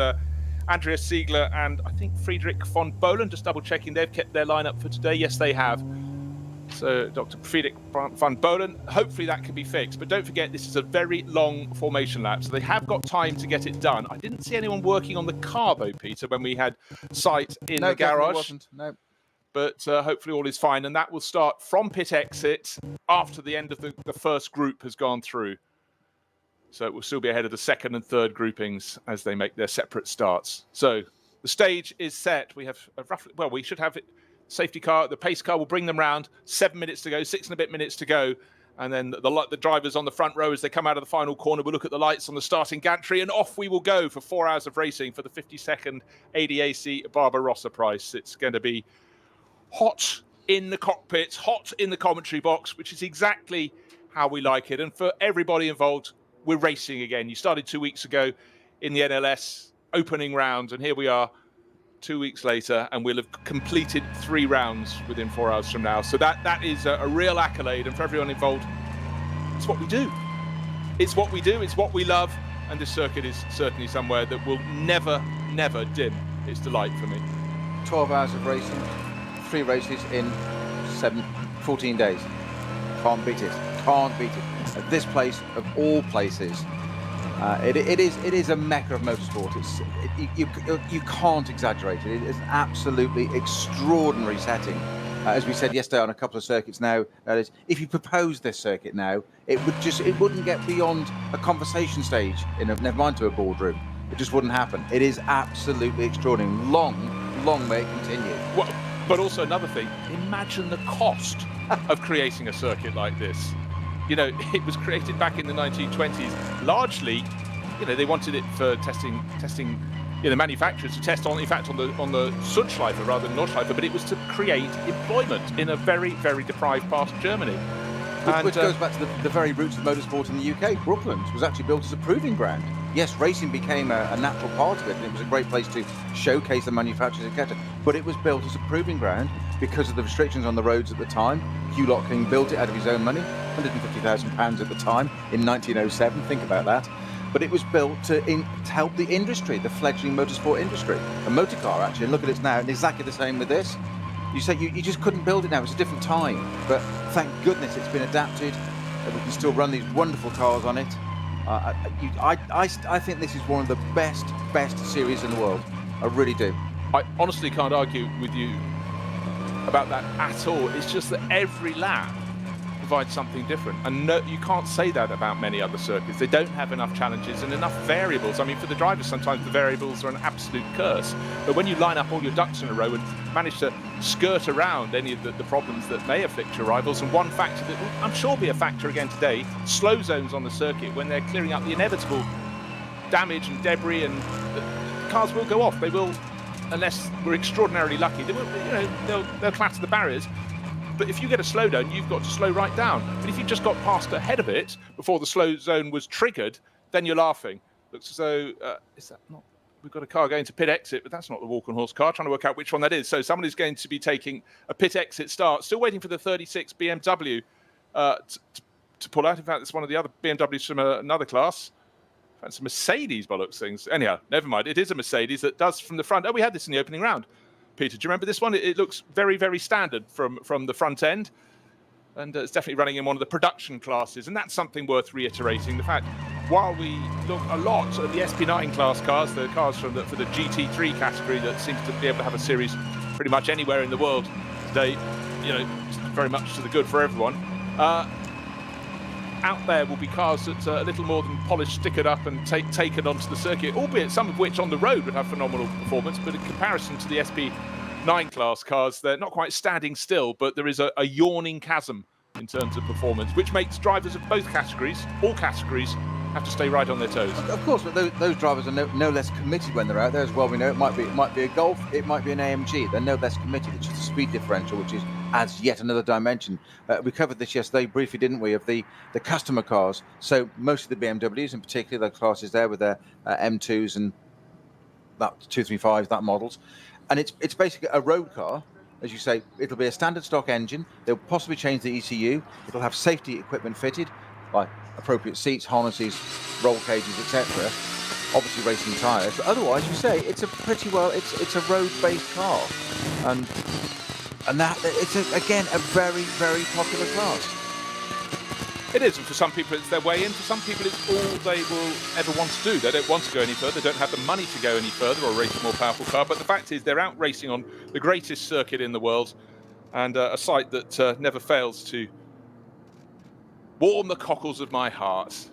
Andreas Ziegler and I think Friedrich von Bohlen, just double-checking they've kept their lineup for today. Yes, they have. So Dr. Friedrich van Bohlen, hopefully that can be fixed. But don't forget, this is a very long formation lap, so they have got time to get it done. I didn't see anyone working on the car, though, Peter, when we had sight in the garage. No. But hopefully all is fine. And that will start from pit exit after the end of the first group has gone through. So it will still be ahead of the 2nd and 3rd groupings as they make their separate starts. So the stage is set. We have we should have it. Safety car, the pace car will bring them round. 7 minutes to go, 6 and a bit minutes to go. And then the drivers on the front row, as they come out of the final corner, will look at the lights on the starting gantry, and off we will go for 4 hours of racing for the 52nd ADAC Barbarossa Prize. It's going to be hot in the cockpit, hot in the commentary box, which is exactly how we like it. And for everybody involved, we're racing again. You started 2 weeks ago in the NLS opening round, and here we are 2 weeks later, and we'll have completed 3 rounds within 4 hours from now. So that is a real accolade, and for everyone involved, it's what we do. It's what we do, it's what we love, and this circuit is certainly somewhere that will never, never dim its delight for me. 12 hours of racing, 3 races in 14 days. Can't beat it. Can't beat it. At this place, of all places, it is a mecca of motorsport. You can't exaggerate it. It is an absolutely extraordinary setting. As we said yesterday on a couple of circuits now, that is, if you propose this circuit now, it wouldn't get beyond a conversation stage, never mind to a boardroom. It just wouldn't happen. It is absolutely extraordinary. Long may it continue. Well, but also another thing, imagine the cost of creating a circuit like this. You know, it was created back in the 1920s. Largely, you know, they wanted it for testing. You know, manufacturers to test on, in fact, on the Sundschleife rather than Nordschleife, but it was to create employment in a very, very deprived part of Germany. Which goes back to the very roots of motorsport in the UK. Brooklands was actually built as a proving ground. Yes, racing became a natural part of it, and it was a great place to showcase the manufacturers, etc. But it was built as a proving ground because of the restrictions on the roads at the time. Hugh Lockling built it out of his own money, £150,000 at the time in 1907. Think about that. But it was built to help the industry, the fledgling motorsport industry. A motor car, actually, and look at it now, and exactly the same with this. you say you just couldn't build it now. It's a different time, but thank goodness it's been adapted, and we can still run these wonderful cars on it. I think this is one of the best series in the world. I really do. I honestly can't argue with you about that at all. It's just that every lap provides something different, and no, you can't say that about many other circuits. They don't have enough challenges and enough variables. I mean, for the drivers, sometimes the variables are an absolute curse, but when you line up all your ducks in a row and manage to skirt around any of the problems that may afflict your rivals, and one factor that will, I'm sure, will be a factor again today, slow zones on the circuit when they're clearing up the inevitable damage and debris, and the cars will go off. They will, unless we're extraordinarily lucky. They will, they'll clatter the barriers. But if you get a slowdown, you've got to slow right down. But if you just got past ahead of it before the slow zone was triggered, then you're laughing. Looks as though, is that not? We've got a car going to pit exit, but that's not the walk on horse car. Trying to work out which one that is. So someone is going to be taking a pit exit start. Still waiting for the 36 BMW to pull out. In fact, it's one of the other BMWs from another class. In fact, it's a Mercedes by looks things. Anyhow, never mind. It is a Mercedes that does from the front. Oh, we had this in the opening round. Peter, do you remember this one? It looks very, very standard from the front end. And it's definitely running in one of the production classes. And that's something worth reiterating. The fact, while we look a lot at the SP9 class cars, the cars for the GT3 category that seems to be able to have a series pretty much anywhere in the world today, very much to the good for everyone. Out there will be cars that are a little more than polished, stickered up and taken onto the circuit, albeit some of which on the road would have phenomenal performance, but in comparison to the SP9 class cars, they're not quite standing still, but there is a yawning chasm in terms of performance, which makes drivers of both categories, all categories, have to stay right on their toes. Of course, but those drivers are no less committed when they're out there as well. We know it might be a Golf, it might be an AMG. They're no less committed. It's just a speed differential, which adds yet another dimension. We covered this yesterday briefly, didn't we, of the customer cars. So most of the BMWs, in particular, the classes there with their M2s and that 235s, that models, and it's basically a road car. As you say, it'll be a standard stock engine. They'll possibly change the ECU. It'll have safety equipment fitted, like appropriate seats, harnesses, roll cages, etc. Obviously racing tyres. But otherwise, you say it's a road-based car, and that it's again a very, very popular class. It is, and for some people it's their way in. For some people it's all they will ever want to do. They don't want to go any further. They don't have the money to go any further or race a more powerful car. But the fact is they're out racing on the greatest circuit in the world, and a sight that never fails to warm the cockles of my heart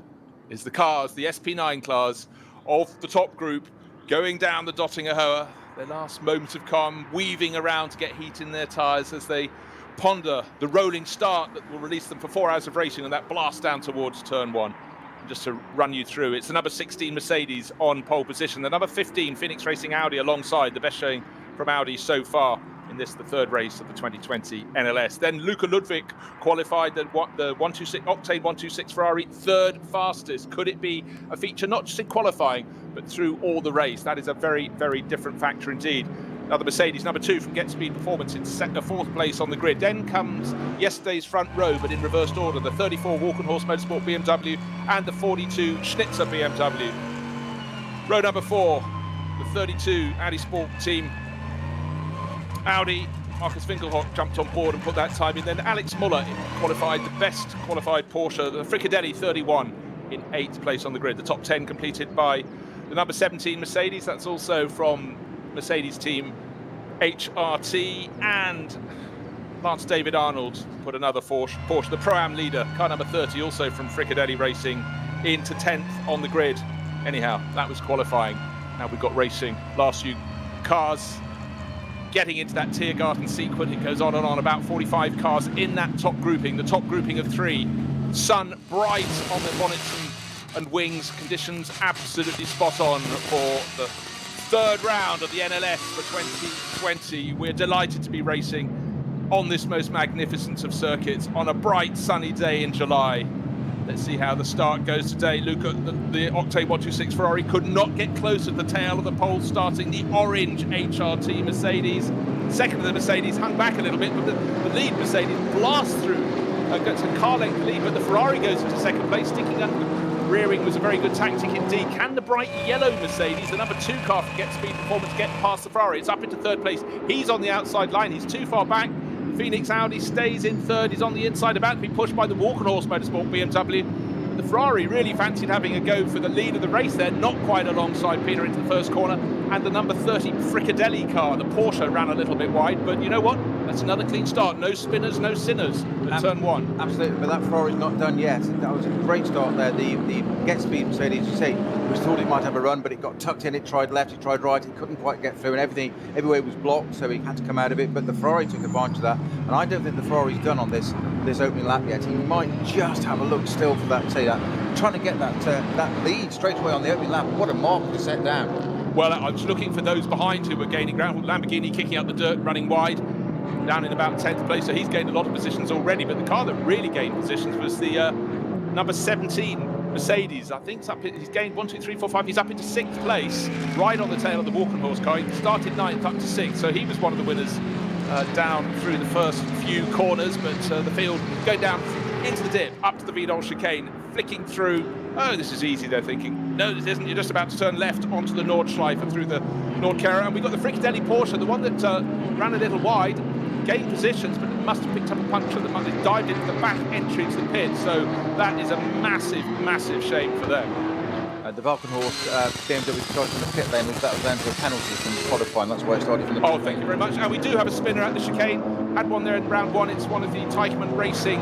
is the cars, the SP9 class of the top group, going down the Dottinger Hoa, their last moment of calm, weaving around to get heat in their tyres as they ponder the rolling start that will release them for 4 hours of racing and that blast down towards turn one. And just to run you through, it's the number 16 Mercedes on pole position, the number 15 Phoenix Racing Audi alongside, the best showing from Audi so far in this, the third race of the 2020 NLS. Then Luca Ludwig qualified the 126 Octane 126 Ferrari, third fastest. Could it be a feature not just in qualifying but through all the race? That is a very, very different factor indeed. Another Mercedes, number 2 from Get Speed Performance, in fourth place on the grid. Then comes yesterday's front row, but in reversed order, the 34 Walk and Horse Motorsport BMW and the 42 Schnitzer BMW. Row number 4, the 32 Audi Sport Team Audi. Markus Winkelhock jumped on board and put that time in. Then Alex Muller qualified, the best qualified Porsche, the Fricadelli 31 in 8th place on the grid. The top 10 completed by the number 17 Mercedes. That's also from Mercedes team HRT, and Lance David Arnold put another Porsche, the Pro-Am leader, car number 30, also from Fricadelli Racing, into 10th on the grid. Anyhow, that was qualifying. Now we've got racing. Last few cars getting into that Tiergarten sequence. It goes on and on, about 45 cars in that top grouping, the top grouping of 3. Sun bright on the bonnets and wings, conditions absolutely spot on for the third round of the NLS for 2020. We're delighted to be racing on this most magnificent of circuits on a bright sunny day in July. Let's see how the start goes today. Luca, the Octane 126 Ferrari could not get close at the tail of the pole, starting the orange HRT Mercedes. Second of the Mercedes hung back a little bit, but the lead Mercedes blasts through, gets a car length lead, but the Ferrari goes into second place, sticking rearing was a very good tactic indeed. Can the bright yellow Mercedes, the number 2 car from Get Speed Performance, get past the Ferrari? It's up into 3rd place. He's on the outside line. He's too far back. Phoenix Audi stays in 3rd. He's on the inside, about to be pushed by the Walkenhorst Motorsport BMW. The Ferrari really fancied having a go for the lead of the race there, not quite alongside Peter into the first corner. And the number 30 Fricadelli car, the Porsche, ran a little bit wide. But you know what? That's another clean start. No spinners, no sinners at turn 1. Absolutely, but that Ferrari's not done yet. That was a great start there. The Get Speed Mercedes, you say, we thought it might have a run, but it got tucked in. It tried left, it tried right, it couldn't quite get through, and everywhere was blocked, so he had to come out of it. But the Ferrari took advantage of that, and I don't think the Ferrari's done on this opening lap yet. He might just have a look still for that, trying to get that lead straight away on the opening lap. What a mark to set down. Well, I was looking for those behind who were gaining ground. Lamborghini kicking up the dirt, running wide, down in about 10th place, so he's gained a lot of positions already. But the car that really gained positions was the number 17 Mercedes. I think he's gained 1, 2, 3, 4, 5. He's up into 6th place, right on the tail of the Walkenhorst car. He started 9th up to 6th, so he was one of the winners down through the first few corners. But the field going down into the dip, up to the Vidal chicane, flicking through. Oh, this is easy, they're thinking. No, this isn't. You're just about to turn left onto the Nordschleife through the Nordkera. And we've got the Fricadelli Porsche, the one that ran a little wide, gained positions, but it must have picked up a puncture. The Monday dived into the back entry to the pit. So that is a massive, massive shame for them. The Valkenhorst BMW started from the pit lane. That was down to a penalty from qualifying. That's why it started from the pit lane. Thank you very much. And we do have a spinner at the chicane. Had one there in round 1. It's one of the Teichmann Racing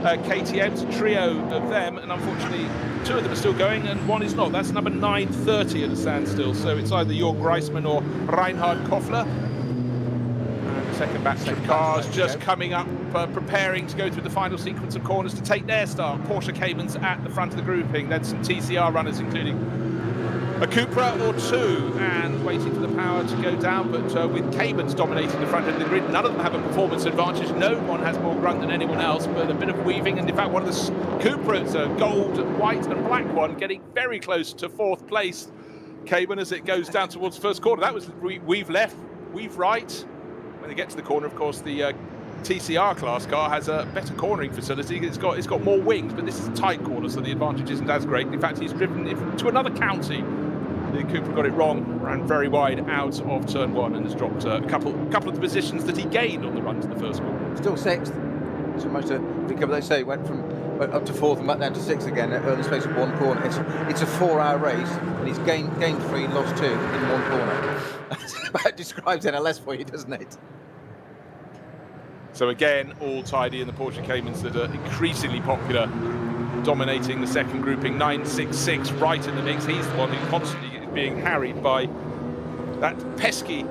KTMs, a trio of them, and unfortunately 2 of them are still going and 1 is not. That's number 930 at a standstill, so it's either Jörg Greismann or Reinhard Koffler. And the second batch of cars just coming up, preparing to go through the final sequence of corners to take their start. Porsche Caymans at the front of the grouping, then some TCR runners including a Cupra or 2, and waiting for the power to go down, but with Caymans dominating the front end of the grid, none of them have a performance advantage. No one has more grunt than anyone else, but a bit of weaving, and in fact one of the Cupras, a gold, white and black one, getting very close to 4th place. Cayman as it goes down towards the first corner. That was weave left, weave right. When they get to the corner, of course, the TCR class car has a better cornering facility. It's got more wings, but this is a tight corner, so the advantage isn't as great. In fact, he's driven to another county. The Cooper got it wrong, ran very wide out of turn 1 and has dropped a couple of the positions that he gained on the run to the first corner. Still 6th. It's almost they say went up to 4th and back down to 6th again at the space of 1 corner. It's a 4-hour race, and he's gained 3, lost 2 in 1 corner. That describes NLS for you, doesn't it? So again, all tidy in the Porsche Caymans that are increasingly popular, dominating the second grouping. 966 right in the mix. He's the one who constantly being harried by that pesky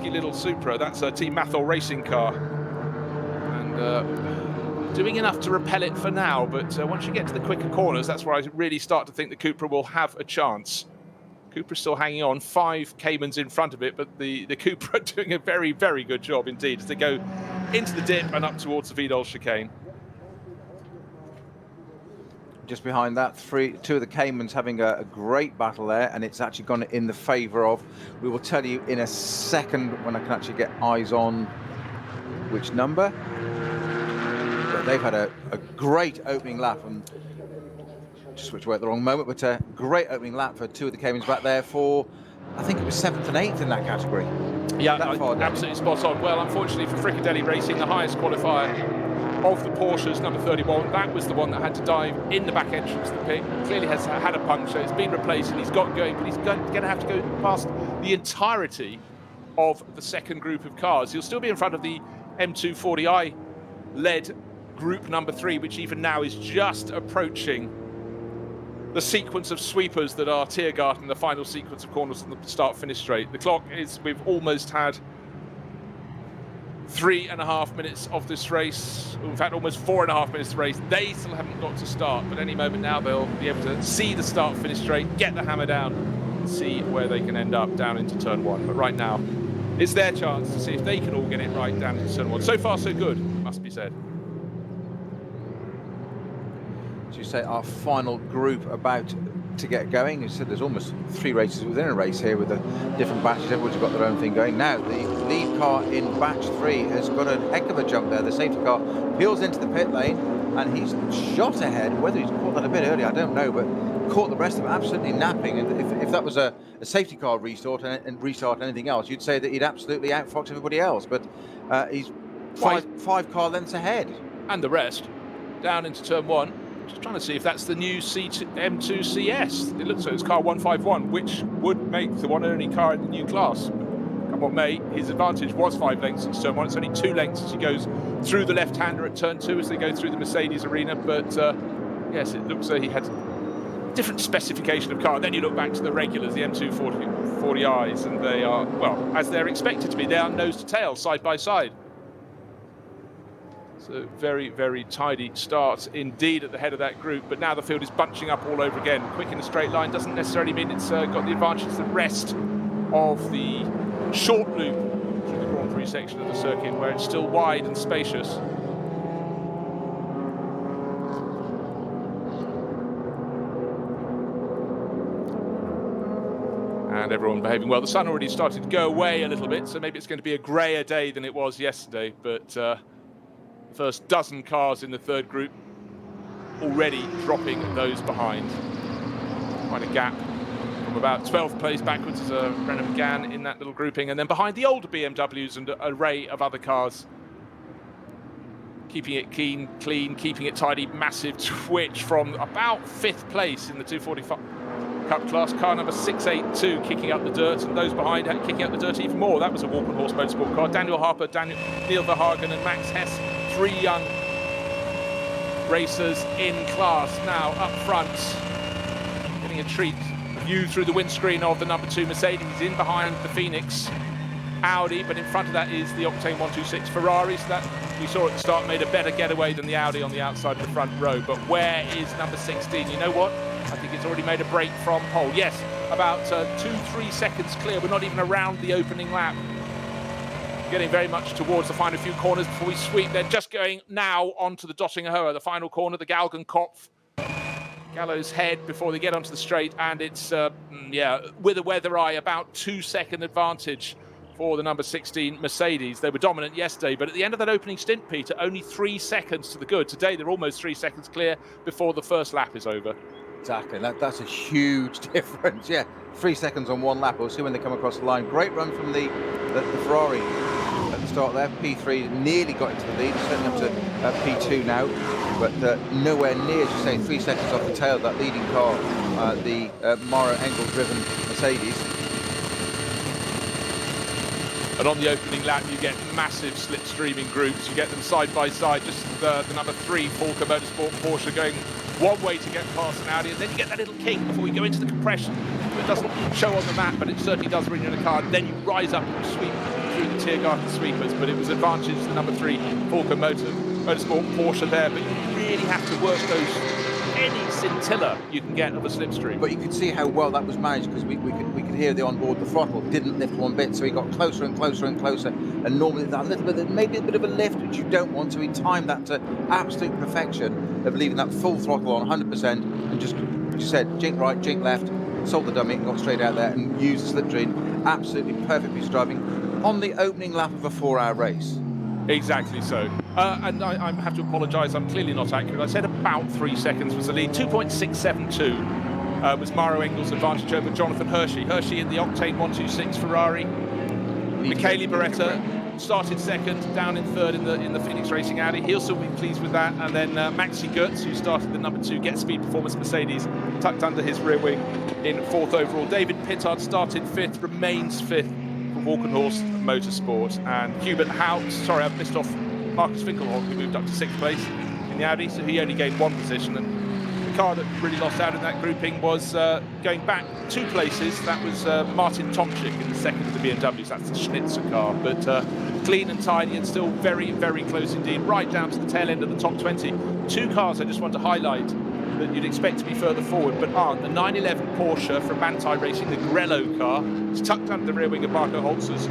little Supra. That's a Team Mathol racing car, and doing enough to repel it for now, but once you get to the quicker corners, that's where I really start to think the Cupra will have a chance. Cupra's still hanging on, 5 Caymans in front of it, but the Cupra doing a very, very good job indeed as they go into the dip and up towards the Vidal chicane. Just behind that, 2 of the Caymans having a great battle there, and it's actually gone in the favour of, we will tell you in a second when I can actually get eyes on which number. But they've had a great opening lap, and just switched away at the wrong moment, but a great opening lap for 2 of the Caymans back there for, I think it was 7th and 8th in that category. Yeah, absolutely spot on. Well, unfortunately for Fricadelli Racing, the highest qualifier of the Porsches, number 31, that was the one that had to dive in the back entrance of the pit. Clearly has had a puncture. It's been replaced and he's got going, but he's going to have to go past the entirety of the second group of cars. He'll still be in front of the M240i led group number 3, which even now is just approaching the sequence of sweepers that are Tiergarten, the final sequence of corners on the start-finish straight. The clock is, we've almost had 3.5 minutes of this race. In fact, almost 4.5 minutes of the race. They still haven't got to start, but any moment now they'll be able to see the start-finish straight, get the hammer down, and see where they can end up down into turn 1. But right now, it's their chance to see if they can all get it right down into turn 1. So far, so good, must be said. As you say, our final group about to get going. You said there's almost 3 races within a race here with the different batches. Everyone's got their own thing going. Now, the lead car in batch 3 has got a heck of a jump there. The safety car peels into the pit lane, and he's shot ahead. Whether he's caught that a bit early, I don't know, but caught the rest of them absolutely napping. And if that was a safety car restart and restart anything else, you'd say that he'd absolutely outfoxed everybody else. But he's five car lengths ahead. And the rest down into turn one. Just trying to see if that's the new M2 CS. It looks like it's car 151, which would make the one and only car in the new class. Come what may, his advantage was 5 lengths in turn one. It's only 2 lengths as he goes through the left-hander at turn 2 as they go through the Mercedes arena. But yes, it looks like he had different specification of car. And then you look back to the regulars, the M2 40Is, and they are, well, as they're expected to be. They are nose to tail, side by side. So very, very tidy start indeed at the head of that group. But now the field is bunching up all over again. Quick in a straight line doesn't necessarily mean it's got the advantage of the rest of the short loop through the Grand Prix section of the circuit, where it's still wide and spacious. And everyone behaving well. The sun already started to go away a little bit, so maybe it's going to be a greyer day than it was yesterday. But first dozen cars in the third group already dropping those behind. Quite a gap from about 12th place backwards as Brennan began in that little grouping, and then behind the older BMWs and an array of other cars. Keeping it clean, keeping it tidy. Massive twitch from about 5th place in the 245 Cup class. Car number 682 kicking up the dirt, and those behind kicking up the dirt even more. That was a Walken Horse Motorsport car. Daniel Harper, Neil Verhagen and Max Hess, 3 young racers in class now up front, getting a treat, a view through the windscreen of the number 2 Mercedes. In behind the Phoenix Audi, but in front of that is the Octane 126 Ferrari. So that we saw at the start made a better getaway than the Audi on the outside of the front row. But where is number 16? You know what? I think it's already made a break from pole. Yes, about 2-3 seconds clear. We're not even around the opening lap. Getting very much towards the final few corners before we sweep. They're just going now onto the Dottingerhohe, the final corner, the Galgenkopf. Gallows Head before they get onto the straight, and it's, with a weather eye, about 2-second advantage for the number 16 Mercedes. They were dominant yesterday, but at the end of that opening stint, Peter, only 3 seconds to the good. Today, they're almost 3 seconds clear before the first lap is over. Exactly, that's a huge difference. Yeah, 3 seconds on one lap. We'll see when they come across the line. Great run from the Ferrari at the start there. P3 nearly got into the lead, setting up to P2 now, but nowhere near, as you say, 3 seconds off the tail of that leading car, the Mara Engel-driven Mercedes. And on the opening lap, you get massive slipstreaming groups. You get them side by side. Just the number 3 Falker Motorsport Porsche going one way to get past an Audi, and then you get that little kick before you go into the compression. It doesn't show on the map, but it certainly does when you're in a car. And then you rise up and sweep through the Tiergarten sweepers. But it was advantage to the number 3 Falker Motorsport Porsche there. But you really have to work any scintilla you can get of a slipstream. But you could see how well that was managed, because we could hear the onboard, the throttle didn't lift one bit, so he got closer and closer and closer. And normally that little bit, maybe a bit of a lift, which you don't want, so he timed that to absolute perfection of leaving that full throttle on 100%, and just, as you said, jink right, jink left, sold the dummy and got straight out there and used the slipstream absolutely perfect piece of driving on the opening lap of a 4-hour race. Exactly so. And I have to apologise, I'm clearly not accurate. I said about 3 seconds was the lead. 2.672 was Maro Engel's advantage over Jonathan Hershey. Hershey in the Octane 126 Ferrari. Michele Beretta started second, down in third in the Phoenix Racing Audi. He'll still be pleased with that. And then Maxi Goetz, who started the number 2 Get Speed Performance Mercedes, tucked under his rear wing in 4th overall. David Pittard started 5th, remains 5th. Walken Horse Motorsport, and Hubert Hout, sorry, I've missed off Marcus Finkelhoff, who moved up to 6th place in the Audi, so he only gained 1 position. And the car that really lost out in that grouping was going back 2 places. That was Martin Tomczyk in the 2nd of the BMWs. That's the Schnitzer car, but clean and tidy and still very, very close indeed, right down to the tail end of the top 20. 2 cars I just want to highlight that you'd expect to be further forward, but aren't. The 911 Porsche from Manthey Racing, the Grello car, is tucked under the rear wing of Marco Holz's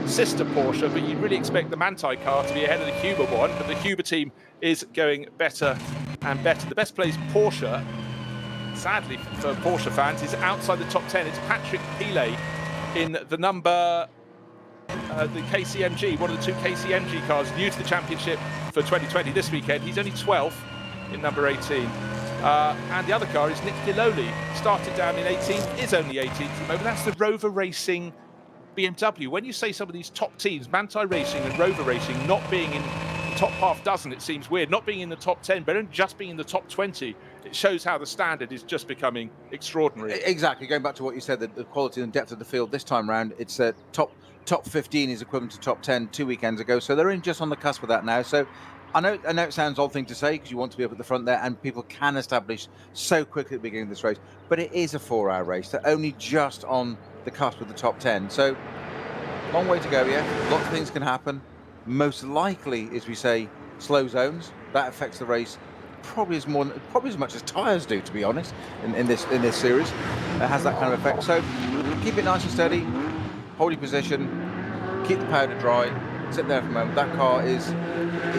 sister Porsche, but you'd really expect the Manthey car to be ahead of the Huber one, but the Huber team is going better and better. The best placed Porsche, sadly for Porsche fans, is outside the top 10. It's Patrick Pilet in the number, the KCMG, one of the 2 KCMG cars, new to the championship for 2020 this weekend. He's only 12th in number 18. And the other car is Nick Giloli. Started down in 18th, is only 18th at the moment. That's the Rover Racing BMW. When you say some of these top teams, Manthey Racing and Rover Racing, not being in the top half dozen, it seems weird. Not being in the top 10, but only just being in the top 20, it shows how the standard is just becoming extraordinary. Exactly. Going back to what you said, the quality and depth of the field this time round, it's top 15 is equivalent to top 10 2 weekends ago. So they're in just on the cusp of that now. So I know it sounds odd thing to say because you want to be up at the front there, and people can establish so quickly at the beginning of this race. But it is a 4-hour race. They're only just on the cusp of the top 10. So long way to go, yeah. Lots of things can happen. Most likely, as we say, slow zones. That affects the race probably as much as tyres do, to be honest, in this series. It has that kind of effect. So keep it nice and steady, hold your position, keep the powder dry, sit there for a moment. That car it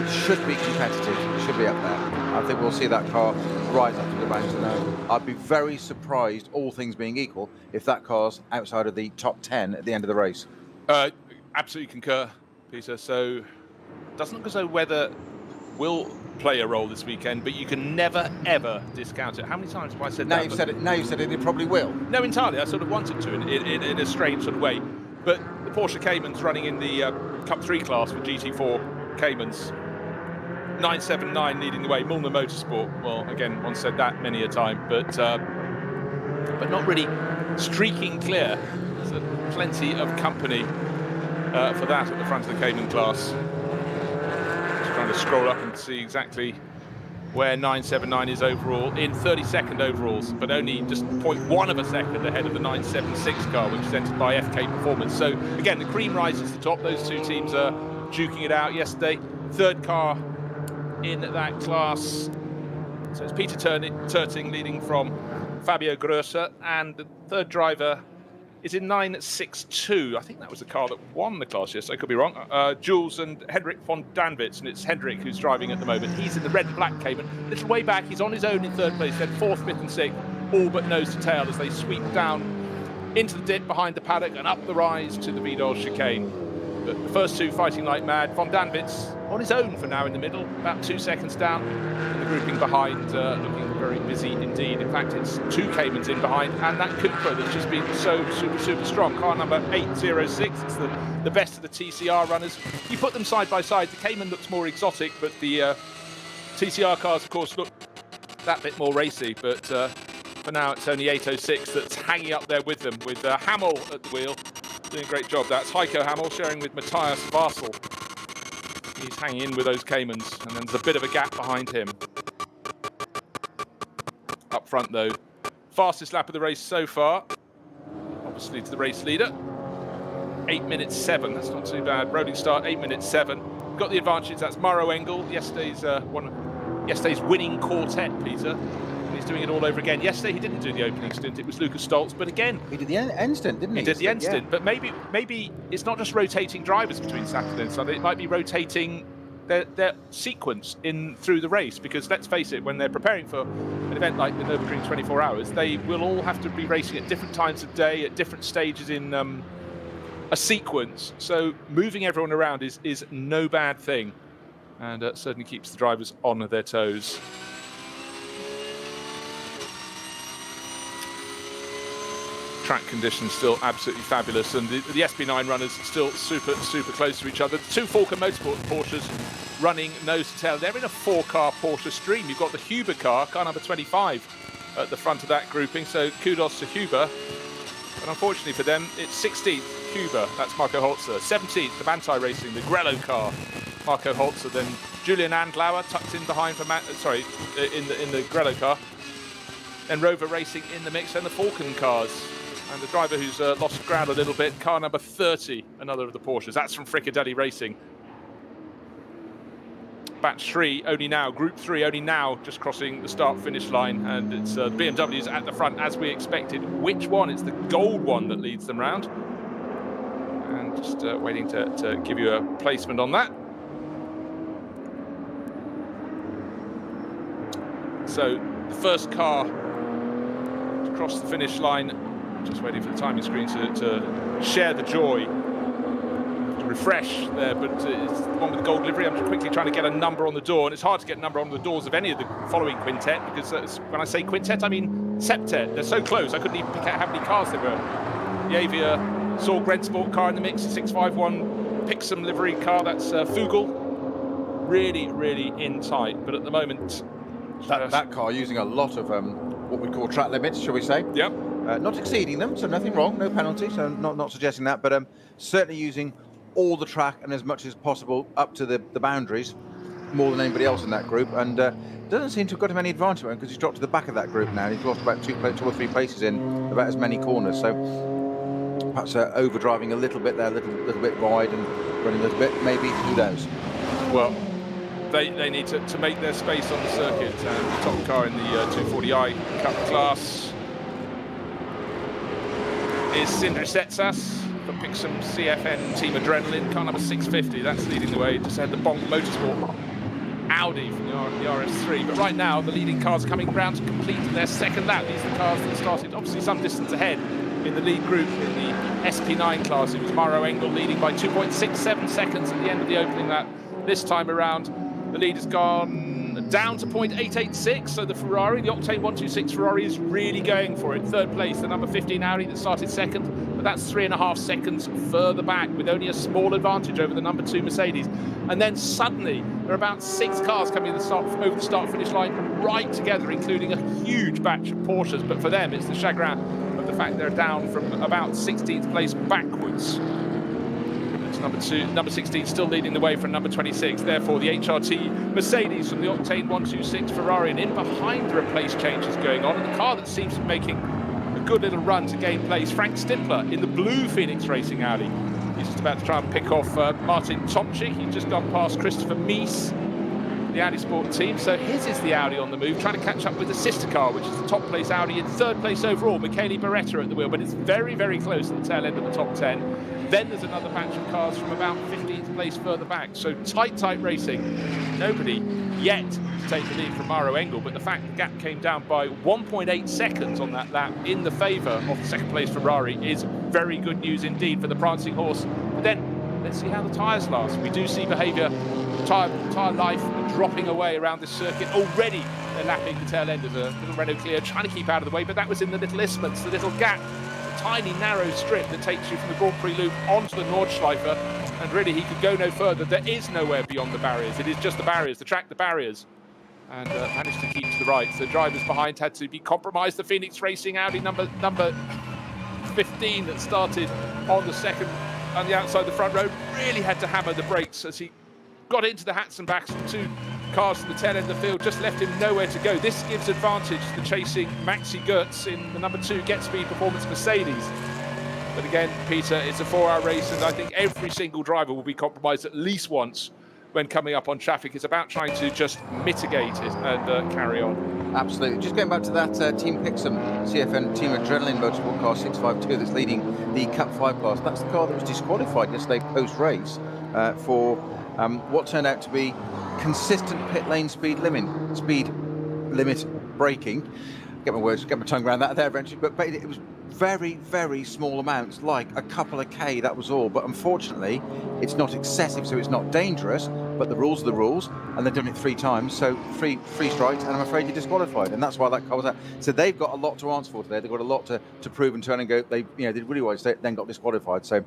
should be competitive. It should be up there. I think we'll see that car rise up to the ranks. And I'd be very surprised, all things being equal, if that car's outside of the top 10 at the end of the race. Absolutely concur, Peter. So it doesn't look as though weather will play a role this weekend, but you can never, ever discount it. How many times have I said that? Now you've said it probably will. No, entirely. I sort of wanted to in a strange sort of way. But the Porsche Caymans running in the Cup 3 class for GT4 Caymans. 979 leading the way. Mulner Motorsport, well, again, one said that many a time, but not really streaking clear. There's plenty of company for that at the front of the Cayman class. Just trying to scroll up and see exactly where 979 is overall in 32nd overalls, but only just 0.1 of a second ahead of the 976 car, which is entered by FK Performance. So again, the cream rises to the top. Those two teams are duking it out yesterday. Third car in that class. So it's Peter Terting leading from Fabio Grosser, and the third driver is in 962. I think that was the car that won the class yesterday. I could be wrong. Jules and Hendrik von Danwitz, and it's Hendrik who's driving at the moment. He's in the red and black Cayman. A little way back, he's on his own in third place, then fourth, fifth and sixth, all but nose to tail as they sweep down into the dip behind the paddock and up the rise to the Vidal chicane. But the first two fighting like mad. Von Danwitz on his own for now in the middle, about 2 seconds down. And the grouping behind looking very busy indeed. In fact, it's two Caymans in behind, and that Cupra that's just been so super strong. Car number 806, it's the best of the TCR runners. You put them side by side, the Cayman looks more exotic, but the TCR cars, of course, look that bit more racy. But for now, it's only 806 that's hanging up there with them, with Hamill at the wheel. Doing a great job. That's Heiko Hamill sharing with Matthias Varsel. He's hanging in with those Caymans, and then there's a bit of a gap behind him. Up front, though. Fastest lap of the race so far. Obviously to the race leader. 8 minutes 7. That's not too bad. Rolling start, 8 minutes 7. Got the advantage. That's Maro Engel, yesterday's winning quartet, Peter. He's doing it all over again. Yesterday he didn't do the opening stint, it was Lucas Stoltz, but again... He did the end stint, didn't he? He did the end stint, but maybe it's not just rotating drivers between Saturday and Sunday, it might be rotating their sequence in through the race, because let's face it, when they're preparing for an event like the Nürburgring 24 Hours, they will all have to be racing at different times of day, at different stages in a sequence, so moving everyone around is no bad thing, and certainly keeps the drivers on their toes. Track conditions still absolutely fabulous, and the SP9 runners still super close to each other. The two Falcon Motorsport Porsches running nose to tail. They're in a 4-car Porsche stream. You've got the Huber car number 25 at the front of that grouping, so kudos to Huber. But unfortunately for them, it's 16th Huber, that's Marco Holzer. 17th, the Manthey Racing, the Grello car, Marco Holzer. Then Julian Andlauer tucked in behind for in the Grello car. Then Rover Racing in the mix, and the Falcon cars. And the driver who's lost ground a little bit, car number 30, another of the Porsches. That's from Fricadelli Racing. Batch 3 only now, Group 3 only now, just crossing the start-finish line. And it's BMW's at the front, as we expected. Which one? It's the gold one that leads them round. And just waiting to give you a placement on that. So the first car to cross the finish line. Just waiting for the timing screen to share the joy refresh there, but it's the one with the gold livery. I'm just quickly trying to get a number on the door, and it's hard to get a number on the doors of any of the following quintet, because when I say quintet, I mean septet. They're so close, I couldn't even pick out how many cars there were. The Avia Saw Grensport car in the mix, 651 Pixum livery car, that's Fugel. Really, really in tight, but at the moment... That car using a lot of what we call track limits, shall we say? Yep. Not exceeding them, so nothing wrong, no penalty, so not suggesting that, but certainly using all the track and as much as possible up to the boundaries, more than anybody else in that group, and doesn't seem to have got him any advantage because he's dropped to the back of that group now. He's lost about two or three places in about as many corners, so perhaps overdriving a little bit there, a little bit wide and running a little bit, maybe, who knows? Well, they need to make their space on the circuit, and the top car in the 240i Cup class is Sindri Setsas for Pixum CFN Team Adrenaline, car number 650. That's leading the way. Just had the Bonk Motorsport Audi from the RS3. But right now, the leading cars are coming round to complete their second lap. These are the cars that started obviously some distance ahead in the lead group in the SP9 class. It was Maro Engel leading by 2.67 seconds at the end of the opening lap. This time around, the lead has gone down to 0.886, so the Ferrari, the Octane 126 Ferrari, is really going for it. Third place, the number 15 Audi that started second, but that's 3.5 seconds further back with only a small advantage over the number 2 Mercedes. And then suddenly, there are about 6 cars coming over the start-finish line right together, including a huge batch of Porsches, but for them, it's the chagrin of the fact they're down from about 16th place backwards. Number 16 still leading the way from number 26. Therefore, the HRT Mercedes from the Octane 126 Ferrari, and in behind there are place changes going on. And the car that seems to be making a good little run to gain place, Frank Stippler in the blue Phoenix Racing Audi. He's just about to try and pick off Martin Tomczyk. He's just gone past Christopher Mies, the Audi Sport team. So his is the Audi on the move, trying to catch up with the sister car, which is the top place Audi in third place overall. Michele Beretta at the wheel, but it's very, very close at the tail end of the top 10. Then there's another batch of cars from about 15th place further back. So tight racing. Nobody yet to take the lead from Maro Engel, but the fact the gap came down by 1.8 seconds on that lap in the favour of the second place Ferrari is very good news indeed for the prancing horse. But then let's see how the tyres last. We do see behaviour, tyre life dropping away around this circuit. Already they're lapping the tail end of the little Renault Clio, trying to keep out of the way, but that was in the little isthmus, the little gap, the tiny narrow strip that takes you from the Grand Prix loop onto the Nordschleife, and really he could go no further. There is nowhere beyond the barriers. It is just the barriers, the track, the barriers, and managed to keep to the right. So the drivers behind had to be compromised. The Phoenix Racing Audi number 15 that started on the second on the outside of the front row really had to hammer the brakes as he got into the hats and backs of 2 cars to the tail end of the field, just left him nowhere to go. This gives advantage to the chasing Maxi Goetz in the number 2 Get Speed Performance Mercedes. But again, Peter, it's a 4-hour race, and I think every single driver will be compromised at least once when coming up on traffic. It's about trying to just mitigate it and carry on. Absolutely. Just going back to that Team Pixum CFN Team Adrenaline Motorsport car 652 that's leading the Cup 5 class. That's the car that was disqualified yesterday post-race for what turned out to be consistent pit lane speed limit braking. Get my tongue around that there eventually, but it was very, very small amounts, like a couple of K, that was all. But unfortunately, it's not excessive, so it's not dangerous, but the rules are the rules, and they've done it 3 times, so three strikes, and I'm afraid you're disqualified, and that's why that car was out. So they've got a lot to answer for today. They've got a lot to prove and turn and go. They did really well, then got disqualified. So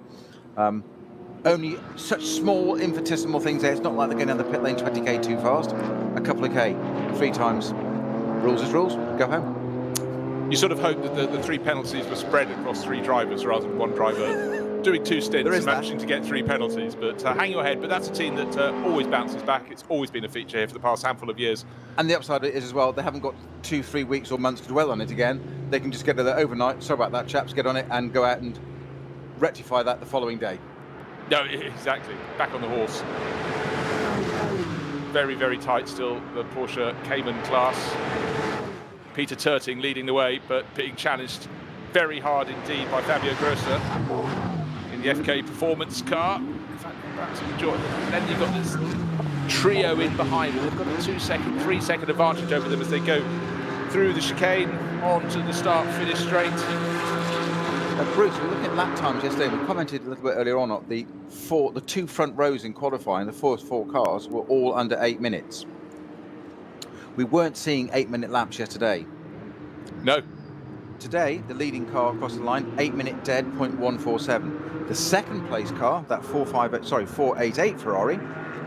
only such small infinitesimal things there. It's not like they're going down the pit lane 20k too fast. A couple of K, 3 times. Rules is rules. Go home. You sort of hope that the 3 penalties were spread across 3 drivers rather than one driver doing 2 stints and managing to get 3 penalties. But hang your head. But that's a team that always bounces back. It's always been a feature here for the past handful of years. And the upside is as well, they haven't got 2-3 weeks or months to dwell on it again. They can just get it overnight. Sorry about that, chaps. Get on it and go out and rectify that the following day. No, exactly. Back on the horse. Very, very tight still, the Porsche Cayman class. Peter Turting leading the way, but being challenged very hard indeed by Fabio Grosser in the FK Performance car. In fact, perhaps enjoy. Then you've got this trio in behind them. They've got a 2-second, 3-second advantage over them as they go through the chicane onto the start-finish straight. Bruce, we were looking at lap times yesterday. We commented a little bit earlier on that the two front rows in qualifying, the first 4 cars, were all under 8 minutes. We weren't seeing 8-minute laps yesterday. No. Today, the leading car across the line, 8-minute dead, 0.147. The second place car, that 488 Ferrari,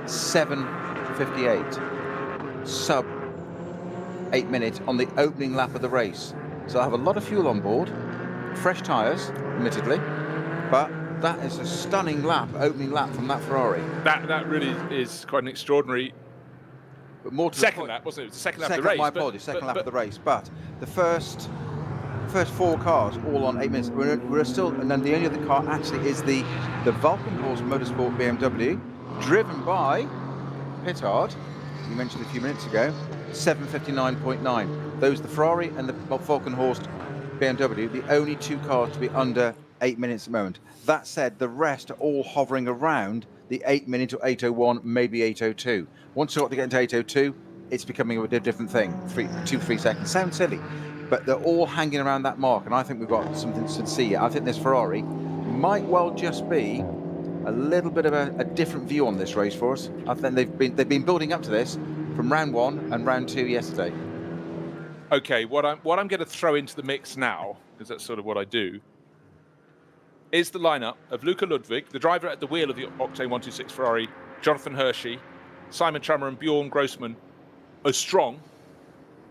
7:58. Sub 8 minutes on the opening lap of the race. So I have a lot of fuel on board, fresh tyres, admittedly, but that is a stunning opening lap from that Ferrari. That really is quite an extraordinary. But more to second lap, wasn't it? Second lap of the race. My apologies, second lap of the race. But the first 4 cars all on 8 minutes. We're still, and then the only other car actually is the Valkenhorst Motorsport BMW, driven by Pittard. You mentioned a few minutes ago, 7:59.9. Those, the Ferrari and the Valkenhorst BMW, the only 2 cars to be under 8 minutes at the moment. That said, the rest are all hovering around the 8 minute or 8:01, maybe 8:02. Once you got to get into 8:02, it's becoming a different thing. 3 seconds. Sounds silly, but they're all hanging around that mark, and I think we've got something to see. I think this Ferrari might well just be a little bit of a different view on this race for us. I think they've been building up to this from round 1 and round 2 yesterday. Okay, what I'm going to throw into the mix now, because that's sort of what I do, is the lineup of Luca Ludwig, the driver at the wheel of the Octane 126 Ferrari, Jonathan Hershey, Simon Trummer and Bjorn Grossman, as strong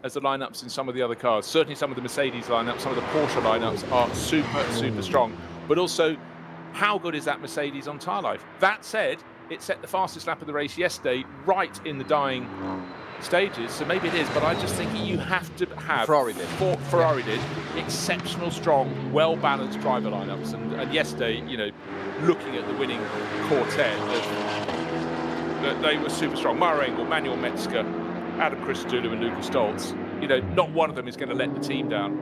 as the lineups in some of the other cars. Certainly some of the Mercedes lineups, some of the Porsche lineups are super, super strong. But also, how good is that Mercedes on tyre life? That said, it set the fastest lap of the race yesterday, right in the dying stages, so maybe it is, but I just think you have to have Ferrari did exceptional, strong, well-balanced driver lineups, and yesterday, looking at the winning quartet, they were super strong. Mara Engel, Manuel Metzger, Adam Christodoulou and Luca Stoltz. Not one of them is going to let the team down,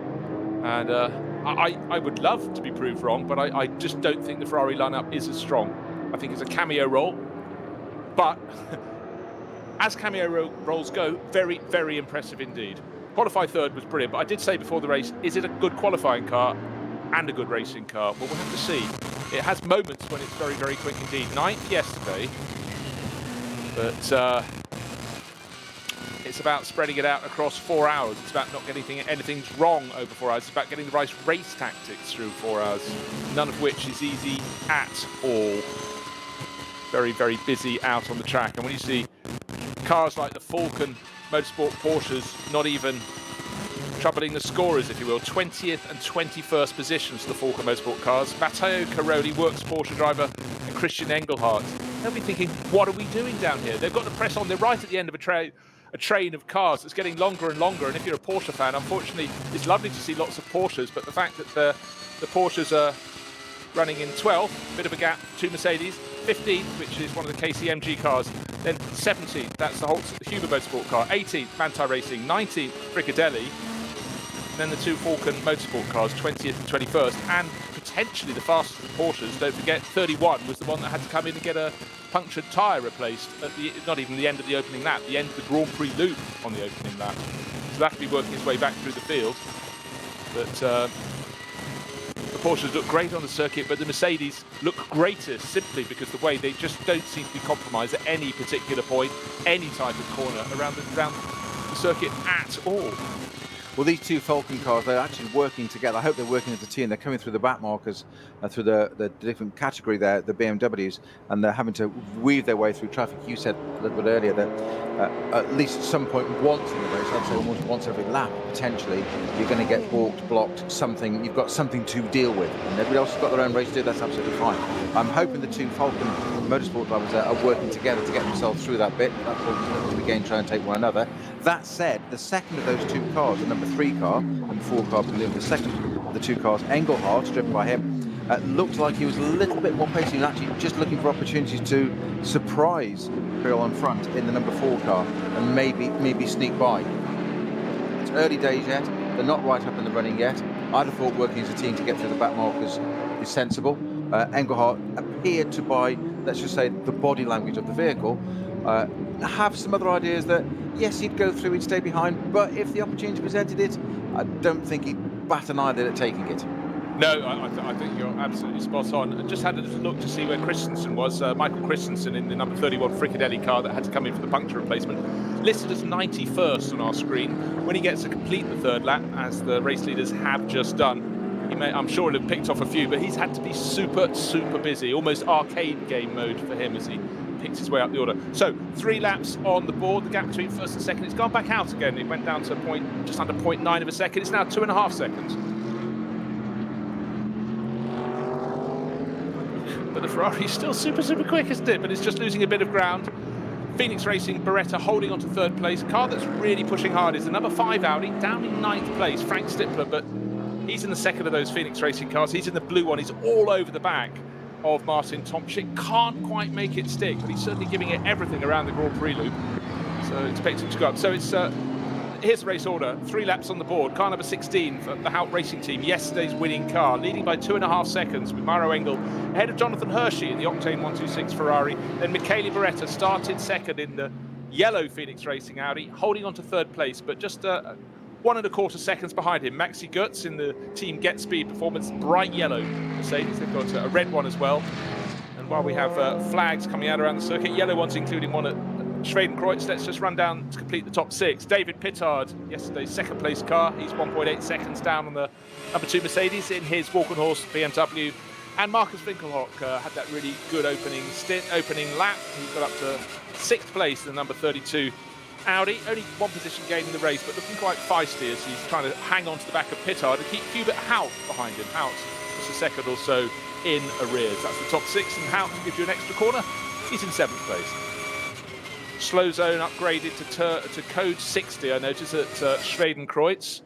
and I would love to be proved wrong, but I just don't think the Ferrari lineup is as strong. I think it's a cameo role, but as cameo roles go, very, very impressive indeed. Qualified third was brilliant, but I did say before the race, is it a good qualifying car and a good racing car? Well, we'll have to see. It has moments when it's very, very quick indeed. 9th yesterday, but it's about spreading it out across 4 hours. It's about not getting anything wrong over 4 hours. It's about getting the right race tactics through 4 hours, none of which is easy at all. Very, very busy out on the track. And when you see cars like the Falcon Motorsport Porsches not even troubling the scorers, if you will, 20th and 21st positions for the Falcon Motorsport cars. Matteo Caroli, Works Porsche driver, and Christian Engelhardt. They'll be thinking, what are we doing down here? They've got to press on. They're right at the end of a train of cars that's getting longer and longer. And if you're a Porsche fan, unfortunately, it's lovely to see lots of Porsches, but the fact that the Porsches are running in 12th, bit of a gap, 2 Mercedes, 15th, which is one of the KCMG cars, then 17th, that's the Huber Motorsport car, 18th, Manti Racing, 19th, Bricadelli, and then the 2 Falcon Motorsport cars, 20th and 21st, and potentially the fastest of the Porsches. Don't forget, 31 was the one that had to come in and get a punctured tyre replaced at not even the end of the opening lap, the end of the Grand Prix loop on the opening lap. So that'll be working its way back through the field. But the Porsches look great on the circuit, but the Mercedes look greater simply because the way they just don't seem to be compromised at any particular point, any type of corner around the circuit at all. Well, these 2 Falcon cars, they're actually working together. I hope they're working as a team. They're coming through the back markers, through the different category there, the BMWs, and they're having to weave their way through traffic. You said a little bit earlier that at least at some point once in the race, I'd say almost once every lap, potentially, you're going to get balked, blocked, something. You've got something to deal with. And everybody else has got their own race to do. That's absolutely fine. I'm hoping the 2 Falcon Motorsport drivers are working together to get themselves through that bit. That's what we're going to again try and take one another. That said, the second of those 2 cars, the number 3 car and 4 car, the second of the 2 cars, Engelhardt, driven by him, looked like he was a little bit more pacey. He was actually just looking for opportunities to surprise Cyril on front in the number 4 car and maybe sneak by. It's early days yet. They're not right up in the running yet. I'd have thought working as a team to get through the back markers is sensible. Engelhardt appeared to, by, let's just say, the body language of the vehicle, have some other ideas that, yes, he'd go through, he'd stay behind, but if the opportunity presented it, I don't think he'd bat an eyelid at taking it. No, I think you're absolutely spot on. I just had a little look to see where Christensen was. Michael Christensen in the number 31 Fricadelli car that had to come in for the puncture replacement. Listed as 91st on our screen. When he gets to complete the third lap, as the race leaders have just done, I'm sure he'll have picked off a few, but he's had to be super, super busy. Almost arcade game mode for him as he picks his way up the order. So 3 laps on the board. The gap between first and second, it's gone back out again. It went down to just under 0.9 of a second. It's now 2.5 seconds. But the Ferrari's still super, super quick, isn't it? But it's just losing a bit of ground. Phoenix Racing, Beretta holding on to third place. A car that's really pushing hard is the number 5 Audi, down in 9th place, Frank Stippler, but he's in the second of those Phoenix Racing cars. He's in the blue one. He's all over the back of Martin Tomczyk. Can't quite make it stick, but he's certainly giving it everything around the Grand Prix loop. So expect him to go up. So it's here's the race order. 3 laps on the board. Car number 16 for the Hout Racing Team, yesterday's winning car, leading by 2.5 seconds with Mauro Engel ahead of Jonathan Hershey in the Octane 126 Ferrari. Then Michele Beretta started second in the yellow Phoenix Racing Audi, holding on to third place, but just 1.25 seconds behind him. Maxi Götz in the Team Get Speed Performance, bright yellow Mercedes. They've got a red one as well. And while we have flags coming out around the circuit, yellow ones including one at Schwedenkreuz, let's just run down to complete the top 6. David Pittard, yesterday's second place car. He's 1.8 seconds down on the number 2 Mercedes in his Walkenhorst BMW. And Marcus Winkelhock had that really good opening lap. He got up to 6th place in the number 32 Audi. Only 1 position gain in the race, but looking quite feisty as he's trying to hang on to the back of Pittard and keep Hubert Hout behind him. Hout just a second or so in arrears. That's the top 6, and Hout gives you an extra corner. He's in 7th place. Slow zone upgraded to code 60, I noticed, at Schwedenkreuz.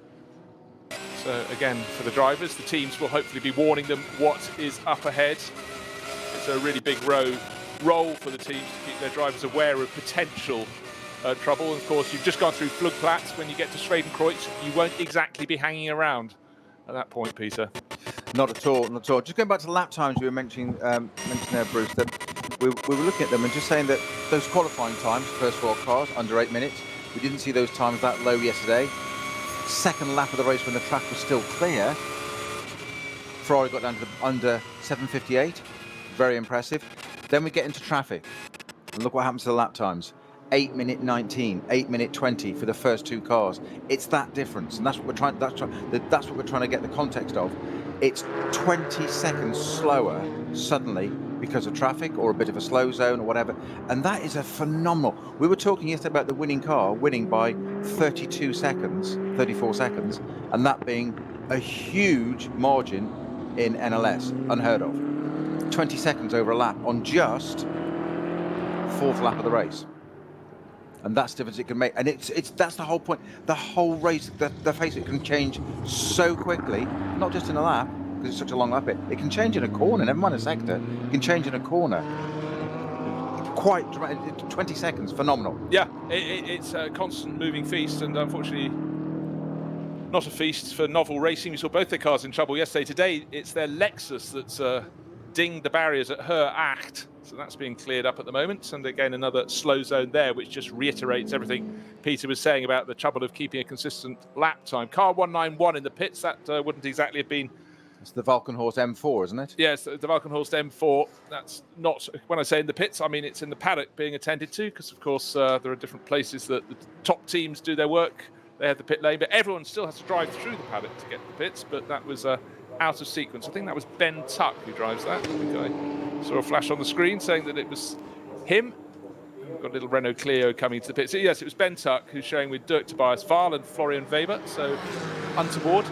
So again, for the drivers, the teams will hopefully be warning them what is up ahead. It's a really big role for the teams to keep their drivers aware of potential trouble. And of course, you've just gone through Flugplatz. When you get to Schwedenkreuz, you won't exactly be hanging around at that point, Peter. Not at all, not at all. Just going back to the lap times we were mentioning there, Bruce, that we were looking at them and just saying that those qualifying times, first 4 cars, under 8 minutes, we didn't see those times that low yesterday. Second lap of the race when the track was still clear, Ferrari got down to under 7:58, very impressive. Then we get into traffic, and look what happens to the lap times. 8:19, 8:20 for the first 2 cars. It's that difference, and that's what we're trying. That's what we're trying to get the context of. It's 20 seconds slower suddenly because of traffic or a bit of a slow zone or whatever, and that is a phenomenal. We were talking yesterday about the winning car winning by 32 seconds, 34 seconds, and that being a huge margin in NLS, unheard of. 20 seconds over a lap on just 4th lap of the race. And that's the difference it can make. And that's the whole point. The whole race, the face, it can change so quickly, not just in a lap, because it's such a long lap. It can change in a corner, never mind a sector. It can change in a corner. Quite dramatic. 20 seconds, phenomenal. Yeah, it's a constant moving feast, and unfortunately not a feast for Novel Racing. We saw both their cars in trouble yesterday. Today, it's their Lexus that's dinged the barriers at Her Acht. So that's being cleared up at the moment. And again, another slow zone there, which just reiterates everything Peter was saying about the trouble of keeping a consistent lap time. Car 191 in the pits, that wouldn't exactly have been... It's the Valkenhorst M4, isn't it? Yes, the Valkenhorst M4. That's not, when I say in the pits, I mean it's in the paddock being attended to, because of course there are different places that the top teams do their work. They have the pit lane, but everyone still has to drive through the paddock to get to the pits, but that was out of sequence. I think that was Ben Tuck who drives that. I think I saw a flash on the screen saying that it was him. We've got a little Renault Clio coming to the pits. So yes, it was Ben Tuck who's showing with Dirk Tobias Fahl and Florian Weber, so untoward.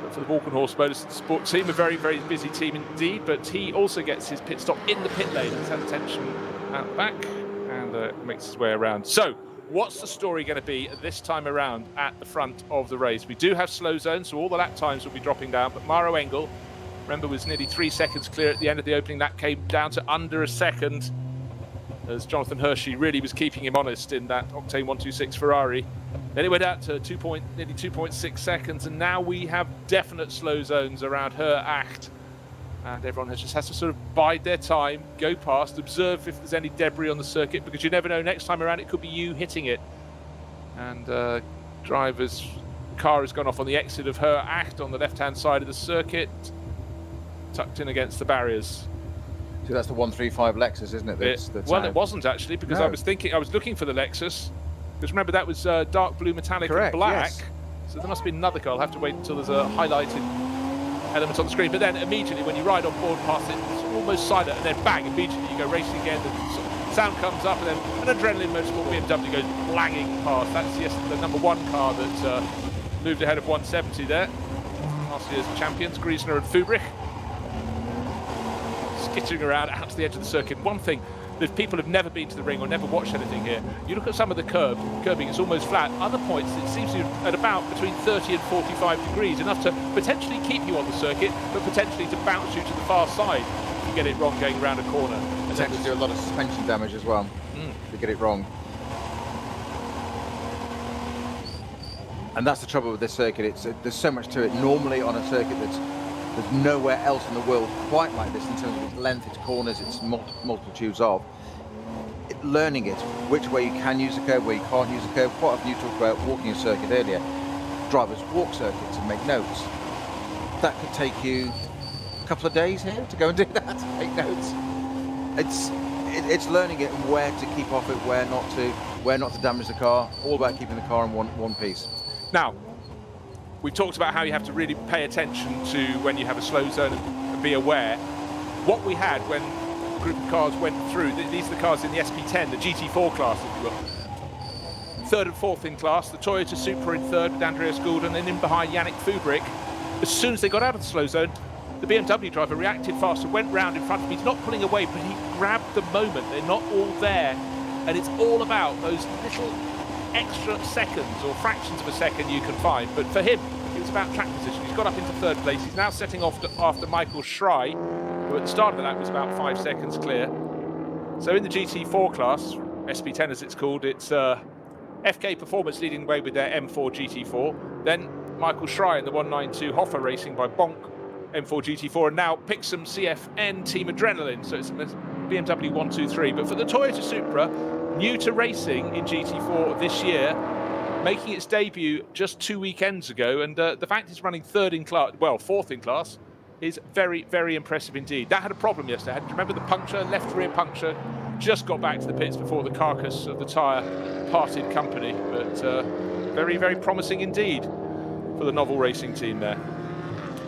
But for the Walkenhorst Motorsport team, a very, very busy team indeed, but he also gets his pit stop in the pit lane. He's had attention out the back and makes his way around. So what's the story going to be this time around at the front of the race? We do have slow zones, so all the lap times will be dropping down, but Mauro Engel, remember, was nearly 3 seconds clear at the end of the opening. That came down to under a second as Jonathan Hershey really was keeping him honest in that Octane 126 Ferrari. Then it went out to nearly 2.6 seconds, and now we have definite slow zones around Her Acht. And everyone just has to sort of bide their time, go past, observe if there's any debris on the circuit, because you never know, next time around it could be you hitting it. And drivers car has gone off on the exit of her act on the left-hand side of the circuit, tucked in against the barriers. So that's the 135 Lexus, isn't it? Well, it wasn't actually, because No. I was looking for the Lexus. Because remember, that was dark blue metallic Correct, and black. yes. So there must be another car. I'll have to wait until there's a highlighted element on the screen. But then immediately when you ride on board past it, it's almost silent, and then bang, immediately you go racing again. The sound comes up, and then an Adrenaline Motorsport BMW goes blanging past. That's the number 1 car that moved ahead of 170 there. Last year's champions, Griesner and Fubrich. Skittering around out to the edge of the circuit. One thing, if people have never been to the ring or never watched anything here, you look at some of the curbing, it's almost flat. Other points, it seems to be at about between 30 and 45 degrees, enough to potentially keep you on the circuit, but potentially to bounce you to the far side if you get it wrong going around a corner. And Tend to do a lot of suspension damage as well if you get it wrong. And that's the trouble with this circuit. There's so much to it. Normally on a circuit there's nowhere else in the world quite like this in terms of its length, its corners, its multitudes of. Learning it, which way you can use the curve, where you can't use the curve. Quite often you talked about walking a circuit earlier. Drivers walk circuits and make notes. That could take you a couple of days here to go and do that, make notes. It's learning it and where to keep off it, where not to damage the car. All about keeping the car in one piece. Now, we've talked about how you have to really pay attention to when you have a slow zone and be aware. What we had when a group of cars went through, these are the cars in the SP10, the GT4 class, if you will. 3rd and 4th in class, the Toyota Supra in 3rd with Andreas Goulden, and in behind Yannick Fubrich. As soon as they got out of the slow zone, the BMW driver reacted fast and went round in front of me. He's not pulling away, but he grabbed the moment. They're not all there. And it's all about those little extra seconds or fractions of a second you can find. But for him, it was about track position. He's got up into 3rd place. He's now setting off after Michael Schrei, who at the start of the lap was about 5 seconds clear. So in the GT4 class, SP10 as it's called, it's FK Performance leading the way with their M4 GT4. Then Michael Schrei in the 192 Hoffer Racing by Bonk M4 GT4, and now Pixum CFN Team Adrenaline. So it's BMW 123. But for the Toyota Supra, new to racing in GT4 this year, making its debut just 2 weekends ago, and the fact it's running 4th in class, is very, very impressive indeed. That had a problem yesterday. Remember the puncture, left rear puncture, just got back to the pits before the carcass of the tyre parted company. But very, very promising indeed for the novel racing team there.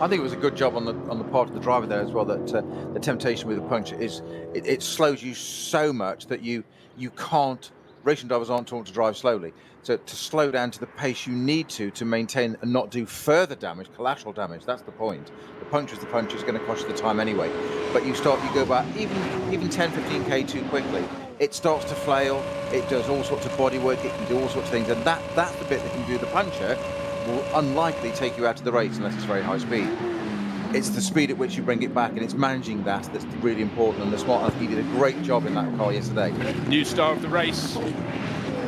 I think it was a good job on the part of the driver there as well, that the temptation with the puncture is it slows you so much that you can't, racing drivers aren't taught to drive slowly. So to slow down to the pace you need to maintain and not do further damage, collateral damage, that's the point. The puncture is going to cost you the time anyway. But you go back even 10, 15k too quickly, it starts to flail, it does all sorts of body work, it can do all sorts of things, and that's the bit that can do the puncture will unlikely take you out of the race unless it's very high speed. It's the speed at which you bring it back, and it's managing that's really important. And the smart enough, he did a great job in that car yesterday. New star of the race,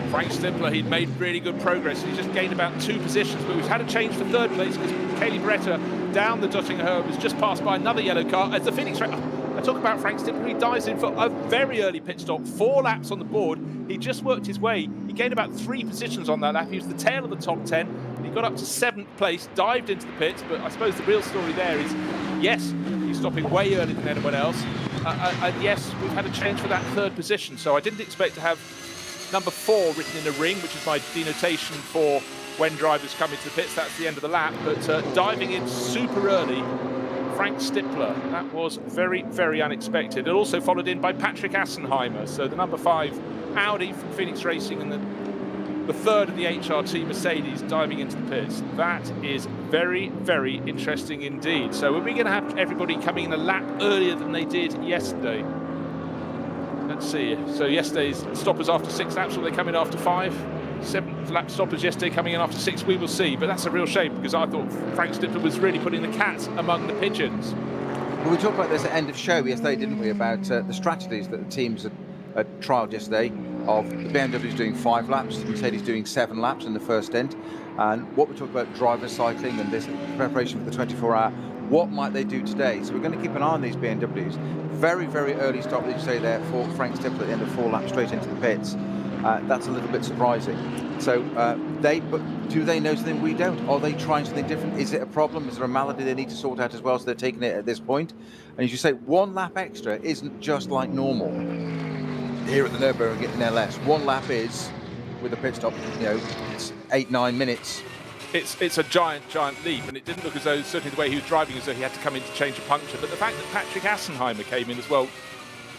Frank Stimpler. He'd made really good progress. He just gained about 2 positions, but we've had a change for 3rd place because Kaylee Beretta down the Duttinger was just passed by another yellow car as the Phoenix race. I talk about Frank Stimpler. He dives in for a very early pit stop, 4 laps on the board. He just worked his way. He gained about 3 positions on that lap. He was the tail of the top 10. He got up to 7th place, dived into the pits, but I suppose the real story there is, yes, he's stopping way earlier than anyone else. And yes, we've had a change for that 3rd position. So I didn't expect to have number 4 written in a ring, which is my denotation for when drivers come into the pits. That's the end of the lap. But diving in super early, Frank Stimpler. That was very, very unexpected. And also followed in by Patrick Assenheimer. So the number 5 Audi from Phoenix Racing and the 3rd of the HRT Mercedes diving into the pits. That is very, very interesting indeed. So are we going to have everybody coming in a lap earlier than they did yesterday? Let's see. So yesterday's stoppers after 6 laps, will they come in after 5? 7th lap stoppers yesterday coming in after 6, we will see. But that's a real shame because I thought Frank Stimpler was really putting the cat among the pigeons. Well, we talked about this at end of show yesterday, didn't we, about the strategies that the teams had trialled yesterday, of the BMW's doing 5 laps, the Mercedes doing 7 laps in the first stint. And what we talked about driver cycling and this preparation for the 24-hour, what might they do today? So we're going to keep an eye on these BMWs. Very, very early stop, as you say there, for Frank Stimpler at the end of 4 laps straight into the pits. That's a little bit surprising. So But do they know something we don't? Are they trying something different? Is it a problem? Is there a malady they need to sort out as well? So they're taking it at this point. And as you say, one lap extra isn't just like normal. Here at the Nürburgring in NLS, one lap is, with a pit stop, it's 8-9 minutes. It's a giant leap, and it didn't look as though, certainly the way he was driving, as though he had to come in to change a puncture. But the fact that Patrick Assenheimer came in as well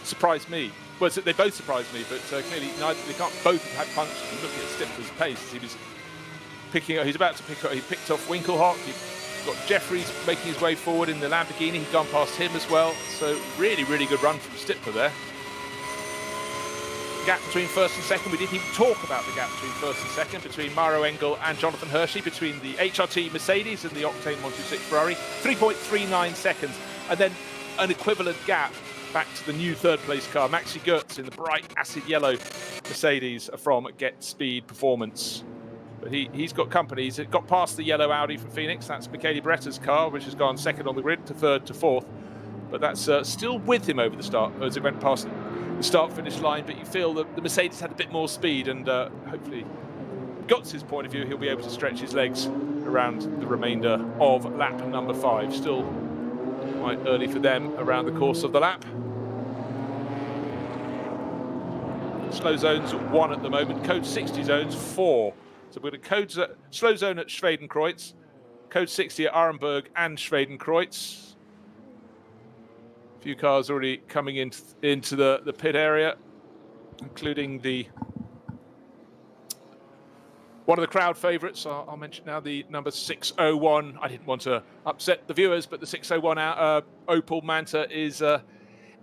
surprised me. Well, they both surprised me, but clearly they can't both have had punctures. And looking at Stifler's pace, he was picking up. He's about to pick up. He picked off Winkelhock. You've got Jeffries making his way forward in the Lamborghini. He'd gone past him as well. So really good run from Stifler there. Gap between first and second. We didn't even talk about the gap between first and second, between Maro Engel and Jonathan Hershey, between the HRT Mercedes and the Octane 126 Ferrari. 3.39 seconds, and then an equivalent gap back to the new third place car, Maxi Goetz in the bright acid yellow Mercedes from Get Speed Performance. But he's got company. He's got past the yellow Audi from Phoenix. That's Michele Beretta's car, which has gone second on the grid to third to fourth. But that's still with him over the start as it went past the start-finish line. But you feel that the Mercedes had a bit more speed, and hopefully, Goetz's point of view, he'll be able to stretch his legs around the remainder of lap number 5. Still quite early for them around the course of the lap. Slow zones 1 at the moment, code 60 zones 4. So we've got a slow zone at Schwedenkreuz, code 60 at Arenberg and Schwedenkreuz. A few cars already coming into the pit area, including one of the crowd favourites. I'll mention now the number 601. I didn't want to upset the viewers, but the 601 Opel Manta is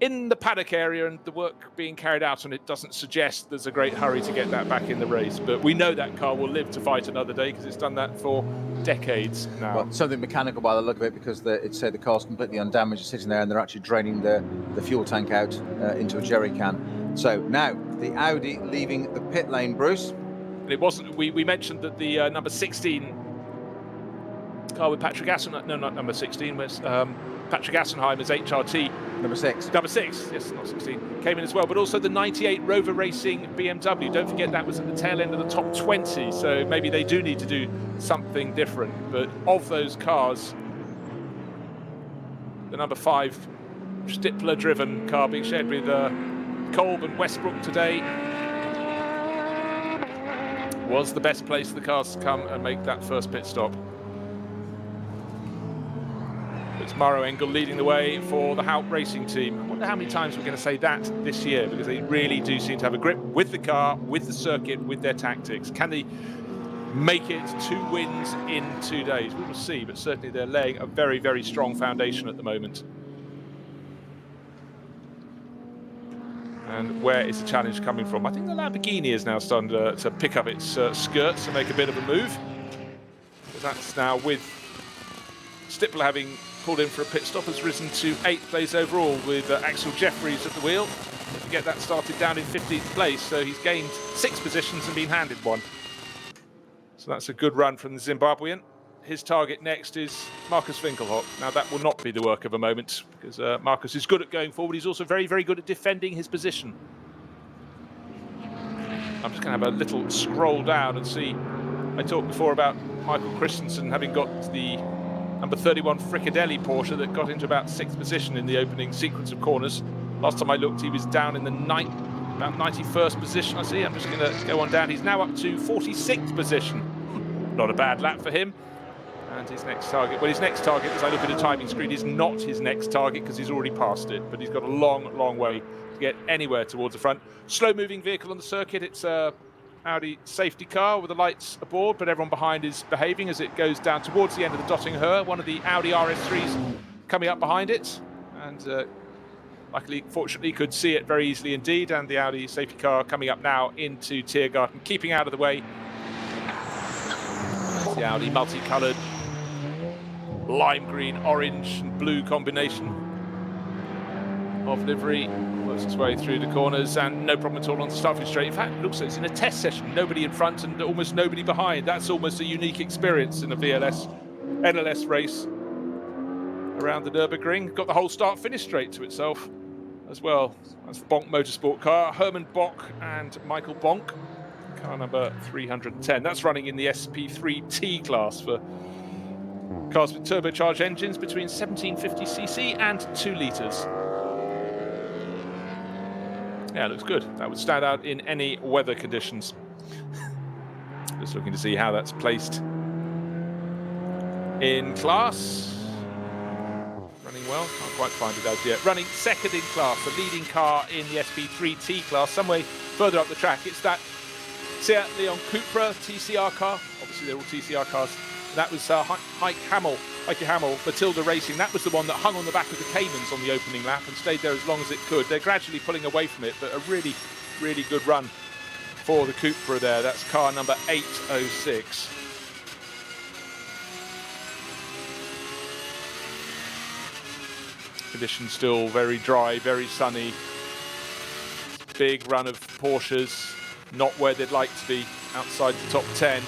in the paddock area, and the work being carried out on it doesn't suggest there's a great hurry to get that back in the race. But we know that car will live to fight another day because it's done that for decades now. Well, something mechanical by the look of it, because the car's completely undamaged, sitting there, and they're actually draining the fuel tank out into a jerry can. So now the Audi leaving the pit lane, Bruce. It wasn't. We mentioned that the number 16 car with Patrick Assenheimer. No, not number 16. Was Patrick Assenheimer's HRT. Number 6. Number 6, yes, not 16. Came in as well, but also the 98 Rover Racing BMW. Don't forget that was at the tail end of the top 20, so maybe they do need to do something different. But of those cars, the number 5 Stifler-driven car being shared with Kolb and Westbrook today was the best place for the cars to come and make that first pit stop. It's Maro Engel leading the way for the Haupt Racing team. I wonder how many times we're going to say that this year, because they really do seem to have a grip with the car, with the circuit, with their tactics. Can they make it 2 wins in 2 days? We will see, but certainly they're laying a very strong foundation at the moment. And where is the challenge coming from? I think the Lamborghini is now starting to pick up its skirts and make a bit of a move. But that's now with Stifler having pulled in for a pit stop, has risen to 8th place overall with Axel Jeffries at the wheel. To get that started down in 15th place, so he's gained 6 positions and been handed 1. So that's a good run from the Zimbabwean. His target next is Markus Winkelhock. Now that will not be the work of a moment, because Markus is good at going forward. He's also very good at defending his position. I'm just going to have a little scroll down and see. I talked before about Michael Christensen having got the number 31 Fricadelli Porsche that got into about 6th position in the opening sequence of corners. Last time I looked, he was down in the about 91st position. I see. I'm just going to go on down. He's now up to 46th position. Not a bad lap for him. And his next target, as I look at the timing screen, is not his next target because he's already passed it. But he's got a long way to get anywhere towards the front. Slow-moving vehicle on the circuit. It's a Audi safety car with the lights aboard, but everyone behind is behaving as it goes down towards the end of the Dottingher. One of the Audi RS3s coming up behind it, and fortunately, could see it very easily indeed. And the Audi safety car coming up now into Tiergarten, keeping out of the way. It's the Audi multicoloured lime green, orange and blue combination of livery. Works its way through the corners and no problem at all on the start straight. In fact, it looks like it's in a test session. Nobody in front and almost nobody behind. That's almost a unique experience in a NLS race around the Nürburgring. Got the whole start-finish straight to itself as well. That's the Bonk Motorsport car. Herman Bock and Michael Bonk car number 310. That's running in the SP3T class for cars with turbocharged engines between 1750cc and 2 litres. Yeah, it looks good. That would stand out in any weather conditions. Just looking to see how that's placed in class. Running well, can't quite find it as yet. Running second in class, the leading car in the SP3T class, some way further up the track. It's that Seat Leon Cupra TCR car. Obviously, they're all TCR cars. That was Heike Hamill, Matilda Racing. That was the one that hung on the back of the Caymans on the opening lap and stayed there as long as it could. They're gradually pulling away from it, but a really, really good run for the Cupra there. That's car number 806. Conditions still very dry, very sunny. Big run of Porsches, not where they'd like to be, outside the top 10.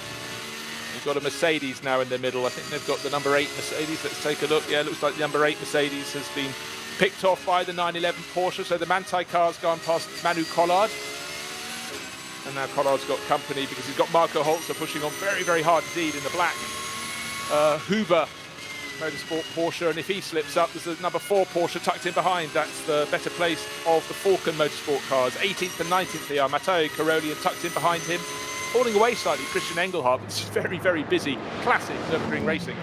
We've got a Mercedes now in the middle. I think they've got the number 8 Mercedes. Let's take a look. Yeah, it looks like the number 8 Mercedes has been picked off by the 911 Porsche. So the Manthey car's gone past Manu Collard. And now Collard's got company because he's got Marco Holzer pushing on very, very hard indeed in the black Huber Motorsport Porsche. And if he slips up, there's a number 4 Porsche tucked in behind. That's the better place of the Falcon Motorsport cars. 18th and 19th they are. Matteo Carolian tucked in behind him. Falling away slightly, Christian Engelhardt. It's very, very busy. Classic Nürburgring racing.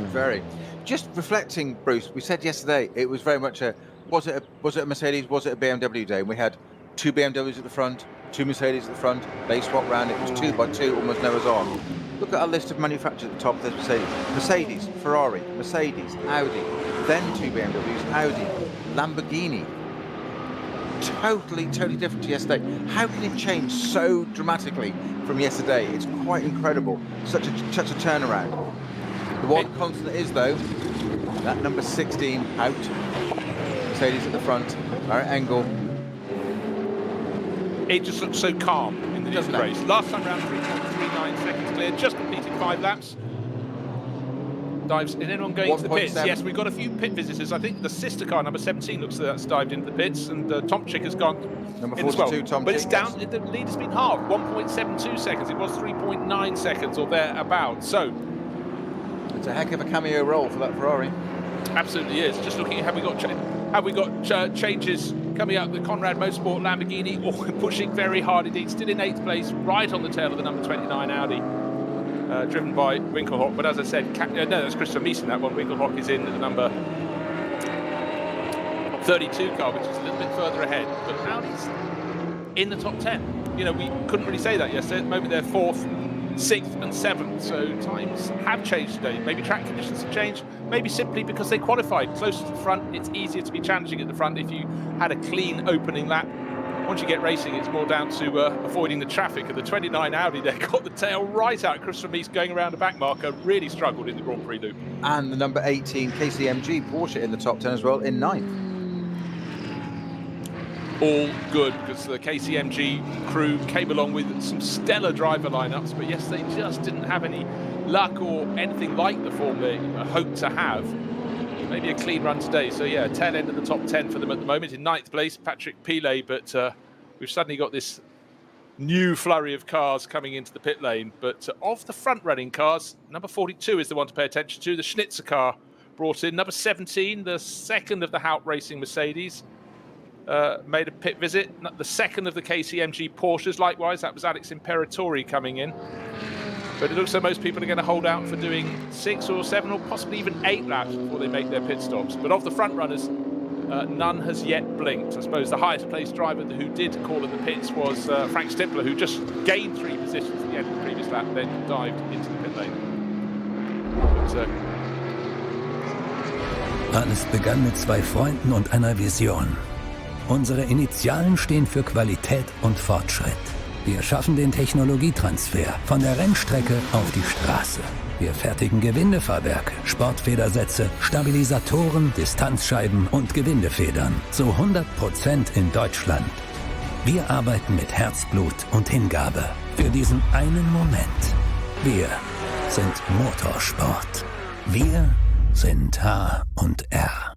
Very. Just reflecting, Bruce, we said yesterday it was very much was it a Mercedes, was it a BMW day? And we had 2 BMWs at the front, 2 Mercedes at the front. They swapped round. It was 2 by 2, almost Noah's Ark. Look at our list of manufacturers at the top. There's Mercedes, Ferrari, Mercedes, Audi, then 2 BMWs, Audi, Lamborghini. Totally different to yesterday. How can it change so dramatically from yesterday? It's quite incredible. Such a turnaround. The one constant is, though, that number 16 out. Mercedes at the front. Barrett Engel. It just looks so calm in the race. Last time round, 3.39 seconds clear. Just completed 5 laps. Dives in. Anyone going into the pits? 7. Yes, we've got a few pit visitors. I think the sister car, number 17, looks like that's dived into the pits, and Tomczyk has gone Number in 42, as well. Tomczyk. But it's down. The lead has been halved. 1.72 seconds. It was 3.9 seconds or thereabouts. So it's a heck of a cameo role for that Ferrari. Absolutely is. Just looking at have we got changes coming out. The Conrad Motorsport Lamborghini pushing very hard indeed. Still in 8th place, right on the tail of the number 29 Audi. Driven by Winkelhock, but as I said, no, that's Christopher Meeson, that one. Winkelhock is in at the number 32 car, which is a little bit further ahead. But Audi's in the top 10. You know, we couldn't really say that yesterday. At the moment, they're 4th, 6th and 7th, so times have changed today. Maybe track conditions have changed, maybe simply because they qualified closer to the front. It's easier to be challenging at the front if you had a clean opening lap. Once you get racing, it's more down to avoiding the traffic. And the 29 Audi there got the tail right out. Christopher Mees going around the back marker really struggled in the Grand Prix loop. And the number 18 KCMG Porsche in the top 10 as well, in 9th. All good, because the KCMG crew came along with some stellar driver lineups, but yes, they just didn't have any luck or anything like the form they hoped to have. Maybe a clean run today. So yeah, tail end of the top 10 for them at the moment. In 9th place, Patrick Pilet, but we've suddenly got this new flurry of cars coming into the pit lane. But of the front-running cars, number 42 is the one to pay attention to. The Schnitzer car brought in. Number 17, the second of the Haupt Racing Mercedes, made a pit visit. The second of the KCMG Porsches, likewise. That was Alex Imperatori coming in. But it looks like most people are going to hold out for doing 6 or 7 or possibly even 8 laps before they make their pit stops. But of the front runners, none has yet blinked. I suppose the highest placed driver who did call in the pits was Frank Stippler, who just gained 3 positions at the end of the previous lap, then dived into the pit lane. But, Alles begann mit 2 Freunden und einer Vision. Unsere Initialen stehen für Qualität und Fortschritt. Wir schaffen den Technologietransfer von der Rennstrecke auf die Straße. Wir fertigen Gewindefahrwerke, Sportfedersätze, Stabilisatoren, Distanzscheiben und Gewindefedern zu 100% in Deutschland. Wir arbeiten mit Herzblut und Hingabe für diesen einen Moment. Wir sind Motorsport. Wir sind H&R.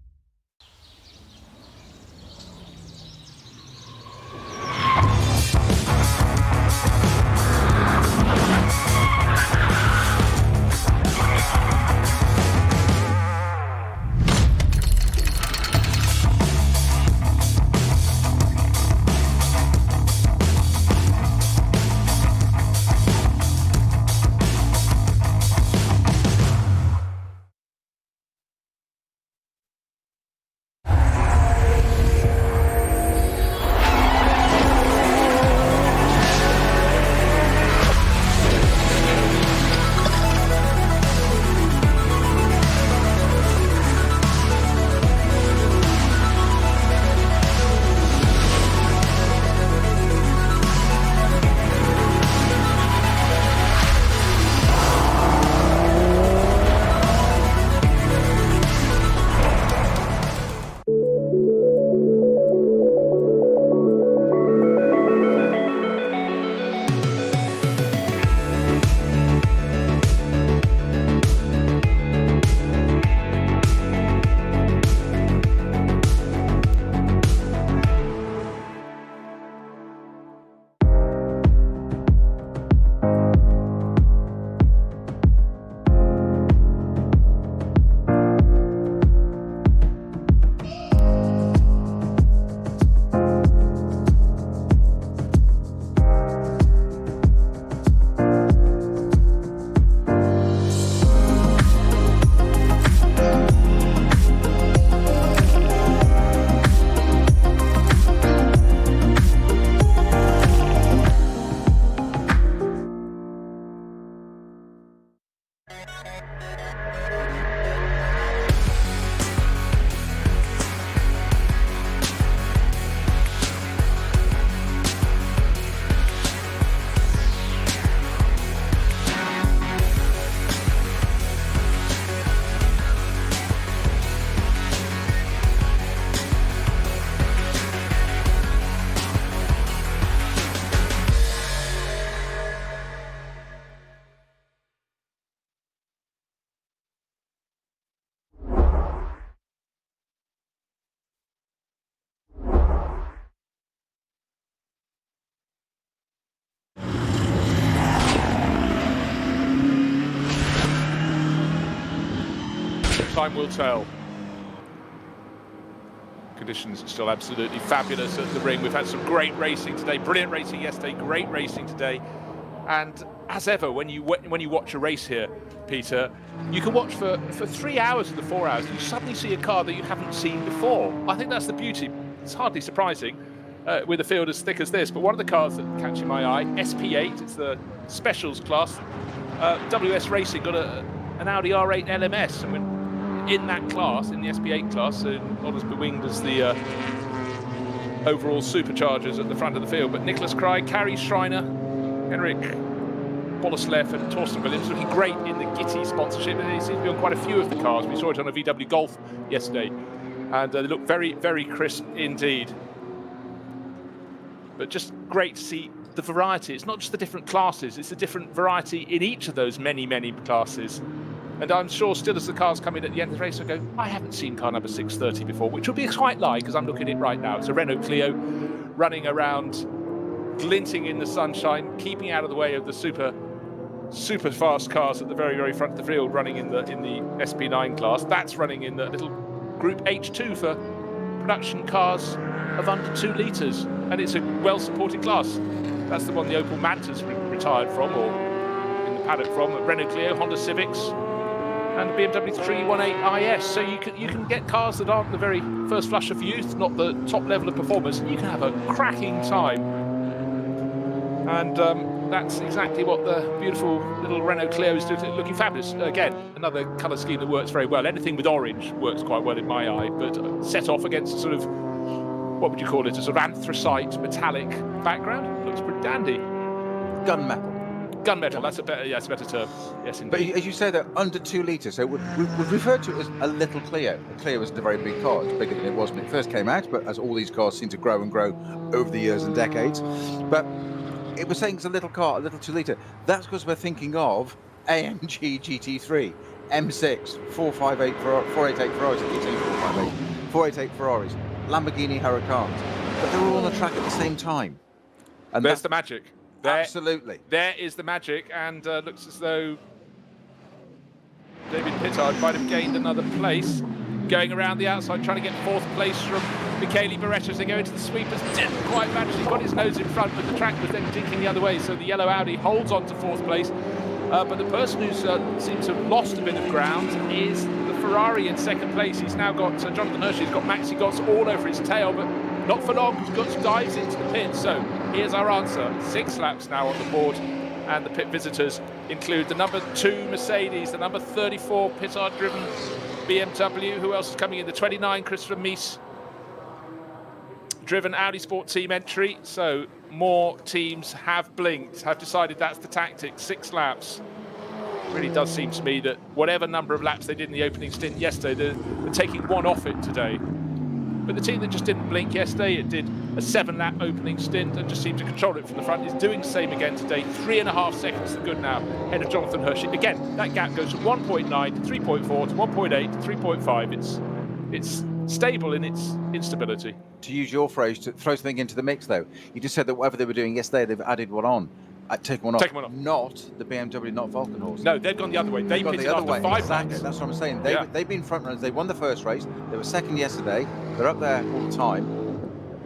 time will tell. Conditions are still absolutely fabulous at the ring. We've had some great racing today, brilliant racing yesterday, great racing today. And as ever, when you watch a race here, Peter, you can watch for 3 hours of the 4 hours, and you suddenly see a car that you haven't seen before. I think that's the beauty. It's hardly surprising with a field as thick as this, but one of the cars that catching my eye, SP8, it's the specials class. WS Racing got an Audi R8 LMS, and when in that class, in the SP8 class, so not as bewinged as the overall superchargers at the front of the field, but Nicholas Craig, Carrie Schreiner, Henrik Boleslev and Torsten Williams looking great in the Gitti sponsorship. They seem to be on quite a few of the cars. We saw it on a VW Golf yesterday, and they look very, very crisp indeed. But just great to see the variety. It's not just the different classes, it's the different variety in each of those many, many classes. And I'm sure still as the cars come in at the end of the race, I go, I haven't seen car number 630 before, which would be quite like, because I'm looking at it right now. It's a Renault Clio running around, glinting in the sunshine, keeping out of the way of the super fast cars at the very, very front of the field, running in the SP9 class. That's running in the little Group H2 for production cars of under 2 litres, and it's a well-supported class. That's the one the Opel Manta's retired from, or in the paddock from, the Renault Clio, Honda Civics, and the BMW 318 IS. So you can get cars that aren't the very first flush of youth, not the top level of performance, and you can have a cracking time. And that's exactly what the beautiful little Renault Clio is doing, looking fabulous. Again, another colour scheme that works very well. Anything with orange works quite well in my eye, but set off against a sort of, what would you call it, a sort of anthracite metallic background. Looks pretty dandy. Gunmetal. Gunmetal, that's a better term. Yes, indeed. But as you say, they're under 2 litres, so we've referred to it as a little Clio. The Clio isn't a very big car. It's bigger than it was when it first came out, but as all these cars seem to grow and grow over the years and decades. But it was saying it's a little car, a little 2 litre. That's because we're thinking of AMG GT3, M6, 488 Ferraris, 488 Ferraris, Lamborghini Huracans. But they're all on the track at the same time. And there's the magic. Absolutely. There is the magic, and looks as though David Pittard might have gained another place. Going around the outside, trying to get 4th place from Michele Beretta as they go into the sweepers. Didn't quite manage. He got his nose in front, but the track was then jinking the other way. So the yellow Audi holds on to 4th place. But the person who seems to have lost a bit of ground is the Ferrari in 2nd place. He's now got Jonathan Hershey's got Maxi Gotts all over his tail, but not for long. Gotts dives into the pit. So here's our answer. 6 laps now on the board. And the pit visitors include the number 2 Mercedes, the number 34 Pittard-driven BMW. Who else is coming in? The 29 Christopher Mies driven Audi Sport Team entry. So more teams have blinked, have decided that's the tactic. 6 laps. It really does seem to me that whatever number of laps they did in the opening stint yesterday, they're taking one off it today. But the team that just didn't blink yesterday, it did a 7-lap opening stint and just seemed to control it from the front, is doing the same again today. 3.5 seconds to good now, ahead of Jonathan Hershey. Again, that gap goes from 1.9 to 3.4 to 1.8 to 3.5. It's stable in its instability. To use your phrase, to throw something into the mix, though, you just said that whatever they were doing yesterday, they've added one on. Taken one off. Not the BMW, not Vulcan horse. No, they've gone the other way. They've gone the other way. 5 exactly. laps. That's what I'm saying. They've been front runners. They won the first race. They were 2nd yesterday. They're up there all the time.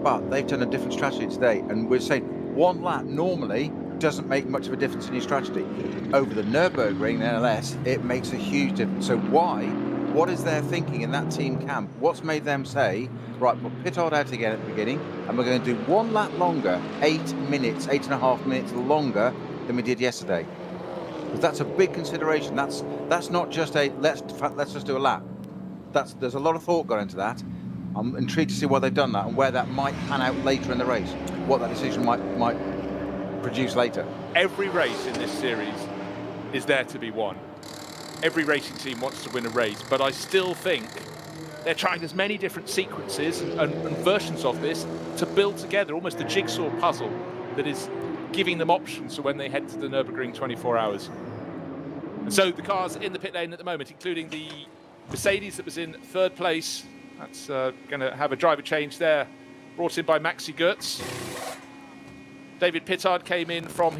But they've done a different strategy today. And we're saying 1 lap normally doesn't make much of a difference in your strategy. Over the Nurburgring NLS, it makes a huge difference. So why? What is their thinking in that team camp? What's made them say, right, put Pittard out again at the beginning, and we're going to do 1 lap longer, 8.5 minutes longer than we did yesterday? Because that's a big consideration. That's not just a let's just do a lap. There's a lot of thought gone into that. I'm intrigued to see why they've done that and where that might pan out later in the race. What that decision might produce later. Every race in this series is there to be won. Every racing team wants to win a race, but I still think they're trying as many different sequences and versions of this to build together almost a jigsaw puzzle that is giving them options for when they head to the Nürburgring 24 hours. And so the cars in the pit lane at the moment, including the Mercedes that was in 3rd place, that's going to have a driver change there, brought in by Maxi Gotts. David Pittard came in from,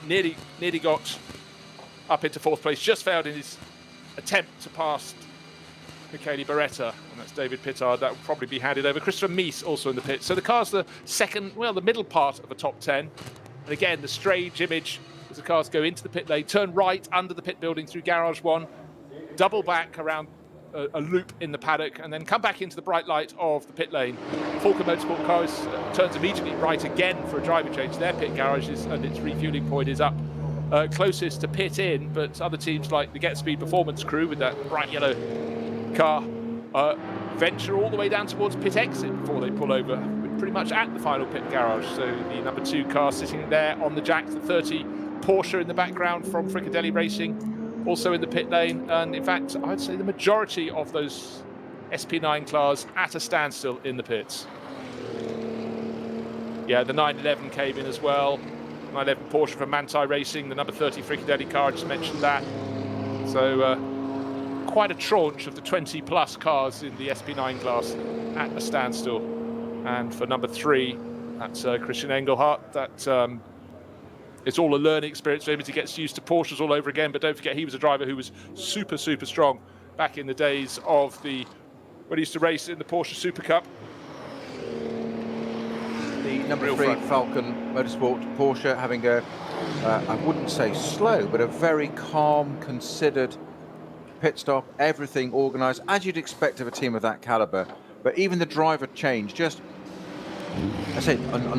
nearly got up into 4th place, just failed in his attempt to pass Michele Beretta, and that's David Pittard. That will probably be handed over. Christopher Mies also in the pit. So the car's the the middle part of a top 10. And again, the strange image as the cars go into the pit lane, turn right under the pit building through Garage 1, double back around a loop in the paddock, and then come back into the bright light of the pit lane. Falcon Motorsport cars turns immediately right again for a driving change. Their pit garage and its refueling point is up closest to pit in, but other teams like the Get Speed Performance crew with that bright yellow car venture all the way down towards pit exit before they pull over, pretty much at the final pit garage. So the number 2 car sitting there on the jack, the 30 Porsche in the background from Fricadelli Racing, also in the pit lane. And in fact, I'd say the majority of those SP9 cars at a standstill in the pits. Yeah, the 911 came in as well. 911 Porsche from Manthey Racing, the number 30 Fricadelli car, I just mentioned that. So quite a tranche of the 20 plus cars in the SP9 class at a standstill. And for number 3, that's Christian Engelhardt. That it's all a learning experience for him as he gets used to Porsches all over again. But don't forget, he was a driver who was super, super strong back in the days of when he used to race in the Porsche Super Cup. The number 3 Falcon Motorsport Porsche having I wouldn't say slow, but a very calm, considered pit stop, everything organised, as you'd expect of a team of that calibre. But even the driver change, I'm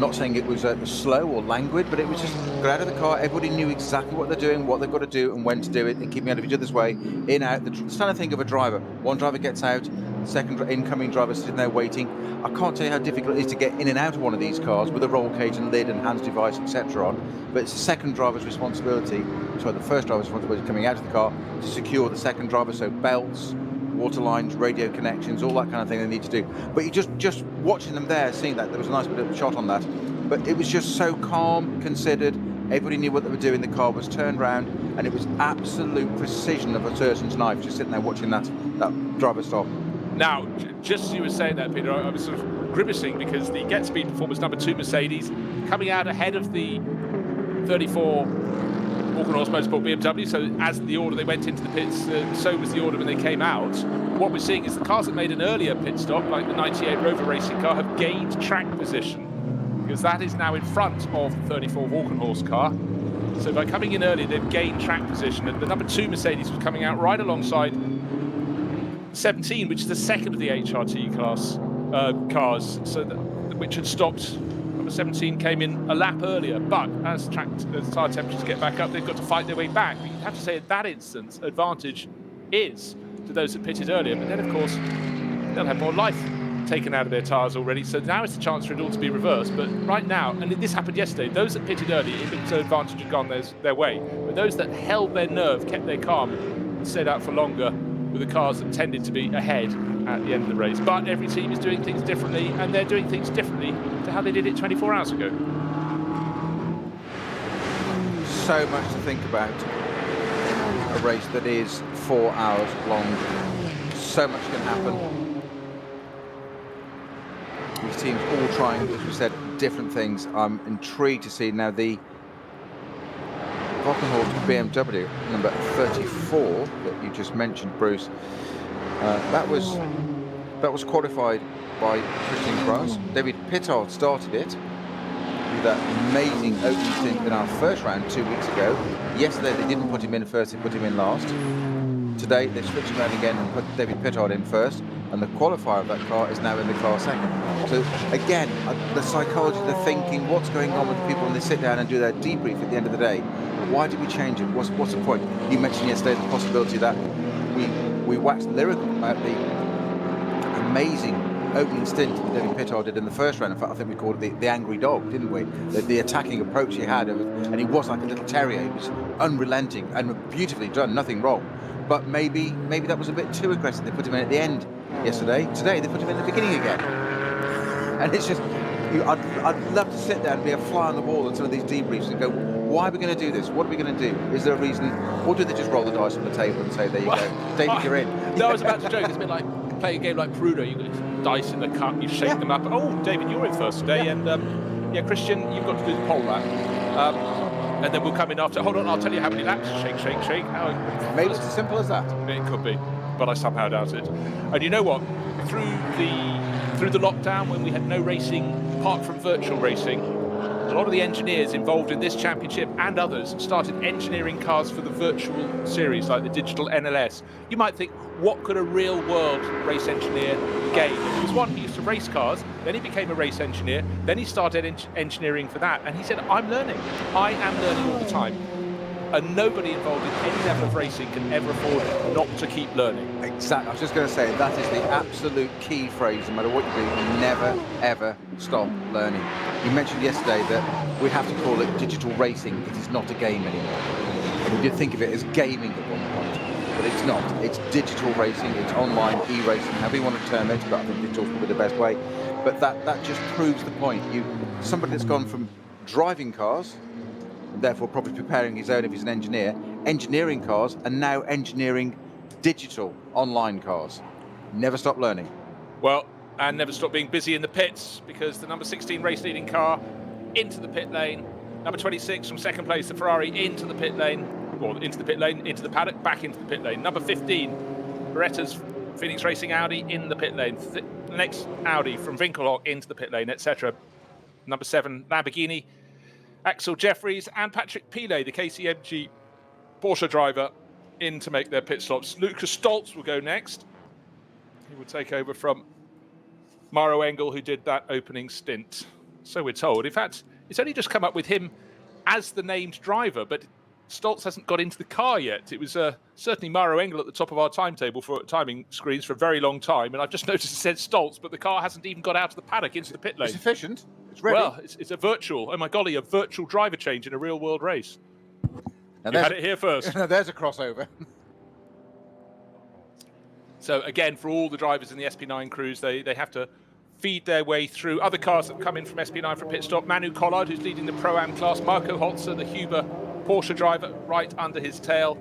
not saying it was slow or languid, but it was just got out of the car. Everybody knew exactly what they're doing, what they've got to do, and when to do it, and keeping out of each other's way, in, out. The standard thing of a driver. One driver gets out, the second incoming driver sitting there waiting. I can't tell you how difficult it is to get in and out of one of these cars with a roll cage and lid and hands device, etc. on. But it's the second driver's responsibility, the first driver's responsibility coming out of the car to secure the second driver, so belts, water lines, radio connections, all that kind of thing they need to do. But you just watching them there, seeing that, there was a nice bit of a shot on that. But it was just so calm, considered. Everybody knew what they were doing. The car was turned round, and it was absolute precision of a surgeon's knife, just sitting there watching that driver stop. Now, just as you were saying that, Peter, I was sort of grimacing because the Get Speed Performance number 2 Mercedes coming out ahead of the 34 Walker-Norris Motorsport BMW. So as the order they went into the pits, so was the order when they came out. What we're seeing is the cars that made an earlier pit stop, like the 98 Rover Racing car, have gained track position, because that is now in front of the 34 Walker-Norris car. So by coming in early, they've gained track position. And the number 2 Mercedes was coming out right alongside 17, which is the second of the HRT class cars, which had stopped. Number 17 came in a lap earlier, but as tire temperatures get back up, they've got to fight their way back. But you'd have to say, at that instance, advantage is to those that pitted earlier. But then, of course, they'll have more life taken out of their tyres already. So now it's a chance for it all to be reversed. But right now, and this happened yesterday, those that pitted early, its advantage had gone their way. But those that held their nerve, kept their calm, and stayed out for longer, with the cars that tended to be ahead at the end of the race. But every team is doing things differently, and they're doing things differently to how they did it 24 hours ago. So much to think about. A race that is 4 hours long. So much can happen. These teams all trying, as we said, different things. I'm intrigued to see now the Walker-Norris BMW number 34 that you just mentioned, Bruce. That was qualified by Christian Kras. David Pittard started it with that amazing opening stint in our first round 2 weeks ago. Yesterday they didn't put him in first, they put him in last. Today they switched around again and put David Pittard in first, and the qualifier of that car is now in the car second. So again, the psychology, the thinking, what's going on with the people when they sit down and do their debrief at the end of the day. Why did we change it? What's the point? You mentioned yesterday the possibility that we waxed lyrical about the amazing opening stint that David Pittard did in the first round. In fact, I think we called it the angry dog, didn't we? The attacking approach he had, and he was like a little terrier. He was unrelenting and beautifully done, nothing wrong. But maybe that was a bit too aggressive. They put him in at the end yesterday. Today they put him in at the beginning again. And it's just, I'd love to sit there and be a fly on the wall in some of these debriefs and go, why are we going to do this? What are we going to do? Is there a reason? Or do they just roll the dice on the table and say, there you go, David, you're in? No, I was about to joke. It's a bit like playing a game like Prudo. You've got dice in the cup, you shake them up. Oh, David, you're in first today. And Christian, you've got to do the pole lap. And then we'll come in after. Hold on, I'll tell you how many laps. Shake, shake, shake. Maybe it's as simple as that. It could be. but I somehow doubt it. And you know what? Through the lockdown, when we had no racing apart from virtual racing, a lot of the engineers involved in this championship and others started engineering cars for the virtual series, like the digital NLS. You might think, what could a real world race engineer gain? There was one who used to race cars, then he became a race engineer, then he started engineering for that, and he said, I'm learning. I am learning all the time. And nobody involved in any level of racing can ever afford not to keep learning. Exactly. I was just going to say, that is the absolute key phrase. No matter what you do, you never, ever stop learning. You mentioned yesterday that we have to call it digital racing. It is not a game anymore. We did think of it as gaming at one point, but it's not. It's digital racing. It's online, e-racing, however you want to term it, but I think digital's probably the best way. But that just proves the point. Somebody that's gone from driving cars, and therefore probably preparing his own if he's an engineer, engineering cars, and now engineering digital online cars. Never stop learning. Well, and never stop being busy in the pits, because the number 16 race leading car into the pit lane, number 26 from second place, the Ferrari into the pit lane, into the paddock, back into the pit lane. Number 15, Beretta's Phoenix Racing Audi in the pit lane. The next Audi from Winkelhock into the pit lane, etc. Number 7, Lamborghini, Axel Jeffries and Patrick Pilet, the KCMG Porsche driver, in to make their pit stops. Lucas Stoltz will go next. He will take over from Maro Engel, who did that opening stint. So we're told. In fact, it's only just come up with him as the named driver, but Stoltz hasn't got into the car yet. It was certainly Maro Engel at the top of our timetable for timing screens for a very long time, and I've just noticed it said Stoltz, but the car hasn't even got out of the paddock into the pit lane. It's efficient. It's ready. Well, it's a virtual, oh my golly, a virtual driver change in a real world race. You had it here first. There's a crossover. So again, for all the drivers in the SP9 crews, they have to feed their way through other cars that come in from SP9 for pit stop. Manu Collard, who's leading the Pro-Am class. Marco Holzer, the Huber Porsche driver, right under his tail.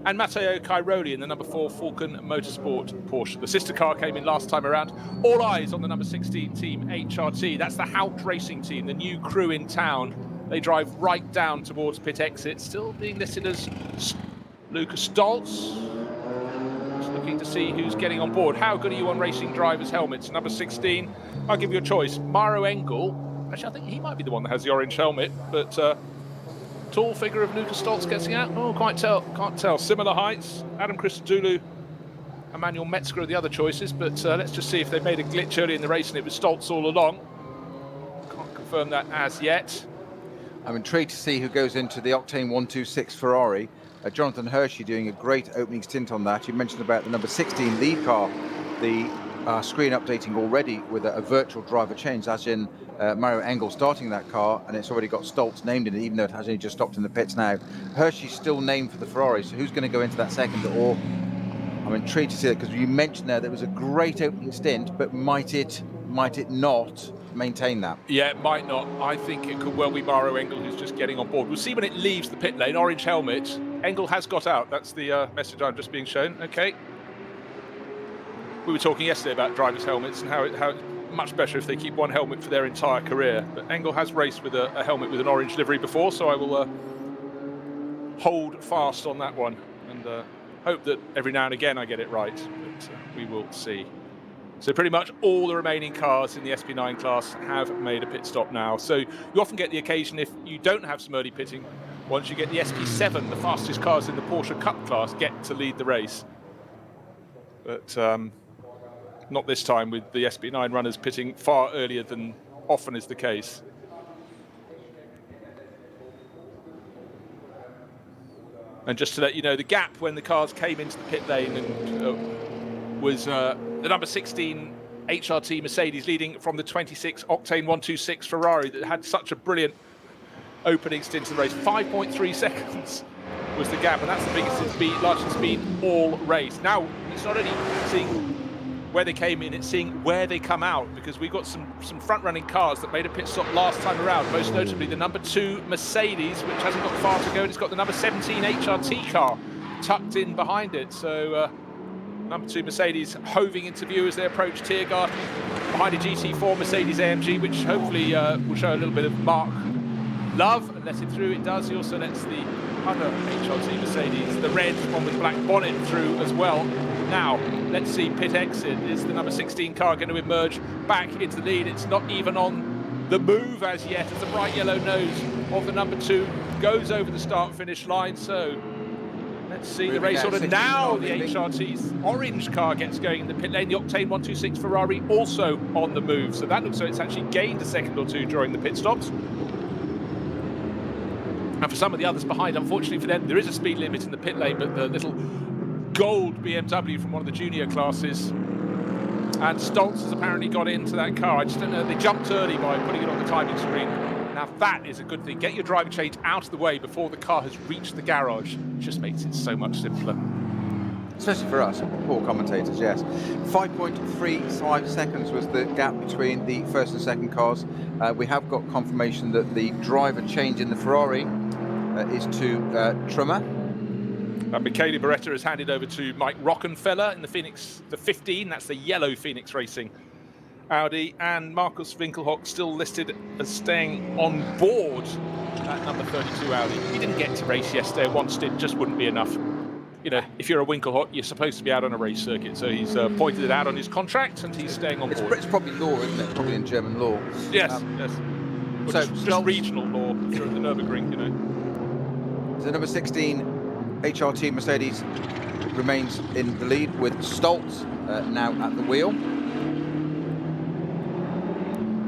And Matteo Cairoli in the number 4 Falcon Motorsport Porsche. The sister car came in last time around. All eyes on the number 16 team, HRT. That's the Hout Racing team, the new crew in town. They drive right down towards pit exit, still being listed as Lucas Stoltz. Just looking to see who's getting on board. How good are you on racing drivers' helmets? Number 16, I'll give you a choice. Maro Engel. Actually, I think he might be the one that has the orange helmet, but tall figure of Lucas Stoltz getting out. Oh, can't tell. Similar heights. Adam Christodoulou, Emmanuel Metzger are the other choices, but let's just see if they made a glitch early in the race and it was Stoltz all along. Can't confirm that as yet. I'm intrigued to see who goes into the Octane 126 Ferrari. Jonathan Hershey doing a great opening stint on that. You mentioned about the number 16 lead car, the screen updating already with a virtual driver change, as in Mario Engel starting that car, and it's already got Stoltz named in it, even though it has only just stopped in the pits now. Hershey's still named for the Ferrari, so who's going to go into that second? Or I'm intrigued to see that, because you mentioned there was a great opening stint, but might it not maintain that? Yeah, it might not. I think it could well be Maro Engel who's just getting on board. We'll see when it leaves the pit lane. Orange helmet. Engel has got out. That's the message I'm just being shown. Okay. We were talking yesterday about drivers' helmets and how it's much better if they keep one helmet for their entire career. But Engel has raced with a helmet with an orange livery before, so I will hold fast on that one and hope that every now and again I get it right. But we will see. So pretty much all the remaining cars in the SP9 class have made a pit stop now. So you often get the occasion, if you don't have some early pitting, once you get the SP7, the fastest cars in the Porsche Cup class get to lead the race. But not this time, with the SP9 runners pitting far earlier than often is the case. And just to let you know, the gap when the cars came into the pit lane and was the number 16 HRT Mercedes leading from the 26 Octane 126 Ferrari that had such a brilliant opening stint in the race. 5.3 seconds was the gap, and that's the biggest it's been, largest it's been all race. Now, it's not only seeing where they came in, it's seeing where they come out, because we've got some front-running cars that made a pit stop last time around, most notably the number 2 Mercedes, which hasn't got far to go, and it's got the number 17 HRT car tucked in behind it. So number 2 Mercedes hoving into view as they approach Tiergarten behind a GT4 Mercedes AMG, which hopefully will show a little bit of Mark love and let it through. It does. He also lets the other HRT Mercedes, the red one with black bonnet through as well. Now, let's see pit exit. Is the number 16 car going to emerge back into the lead? It's not even on the move as yet, as the bright yellow nose of the number 2 goes over the start-finish line. So let's see the race order. Now the HRT's orange car gets going in the pit lane. The Octane 126 Ferrari also on the move. So that looks like it's actually gained a second or two during the pit stops. And for some of the others behind, unfortunately for them, there is a speed limit in the pit lane, but the little gold BMW from one of the junior classes, and Stoltz has apparently got into that car. I just don't know, they jumped early by putting it on the timing screen. Now that is a good thing. Get your driver change out of the way before the car has reached the garage. It just makes it so much simpler. Especially for us, poor commentators, yes. 5.35 seconds was the gap between the first and second cars. We have got confirmation that the driver change in the Ferrari is to Trummer. Michele Beretta has handed over to Mike Rockenfeller in the Phoenix, the 15. That's the yellow Phoenix Racing Audi. And Markus Winkelhock still listed as staying on board at number 32 Audi. He didn't get to race yesterday. One stint just wouldn't be enough. You know, if you're a Winkelhock, you're supposed to be out on a race circuit. So he's pointed it out on his contract, and he's staying on board. It's probably law, isn't it? Probably in German law. Yes, yes. So just regional law through the Nürburgring, you know. The number 16 HRT Mercedes remains in the lead with Stoltz now at the wheel.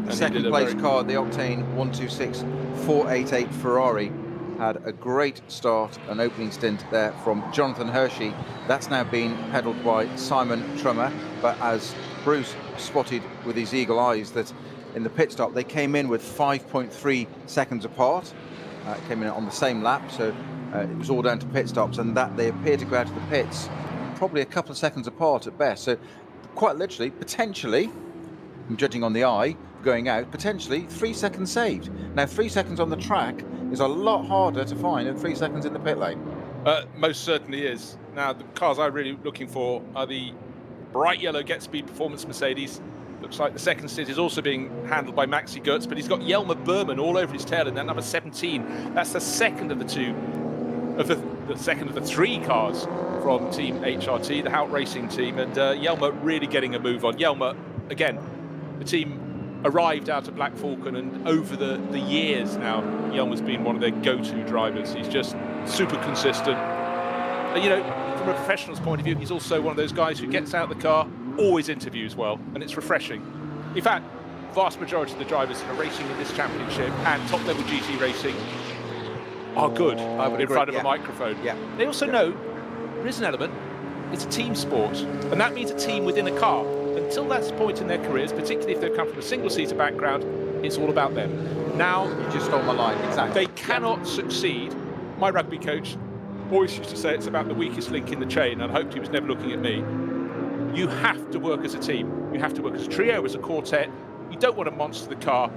The second place car, the Octane 126 488 Ferrari, had a great start, an opening stint there from Jonathan Hershey. That's now been pedalled by Simon Trummer, but as Bruce spotted with his eagle eyes, that in the pit stop they came in with 5.3 seconds apart. Came in on the same lap, so it was all down to pit stops, and that they appear to go out of the pits probably a couple of seconds apart at best. So quite literally, potentially, I'm judging on the eye, going out, potentially 3 seconds saved. Now 3 seconds on the track is a lot harder to find than 3 seconds in the pit lane. Most certainly is. Now the cars I'm really looking for are the bright yellow Get Speed Performance Mercedes. Looks like the second stint is also being handled by Maxi Goetz, but he's got Jelmer Berman all over his tail in that number 17. That's the second of the second of the 3 cars from Team HRT, the Hout Racing team, and Jelmer really getting a move on. Jelmer, again, the team arrived out of Black Falcon, and over the years now, Jelmer's been one of their go-to drivers. He's just super consistent. And, you know, from a professional's point of view, he's also one of those guys who gets out of the car, always interviews well, and it's refreshing. In fact, vast majority of the drivers that are racing in this championship and top-level GT racing are good in front of a microphone. Yeah. They also know there is an element, it's a team sport, and that means a team within a car. Until that point in their careers, particularly if they've come from a single-seater background, it's all about them. Now, you just stole my line, exactly. They cannot succeed. My rugby coach always used to say it's about the weakest link in the chain, and I hoped he was never looking at me. You have to work as a team. You have to work as a trio, as a quartet. You don't want to monster the car,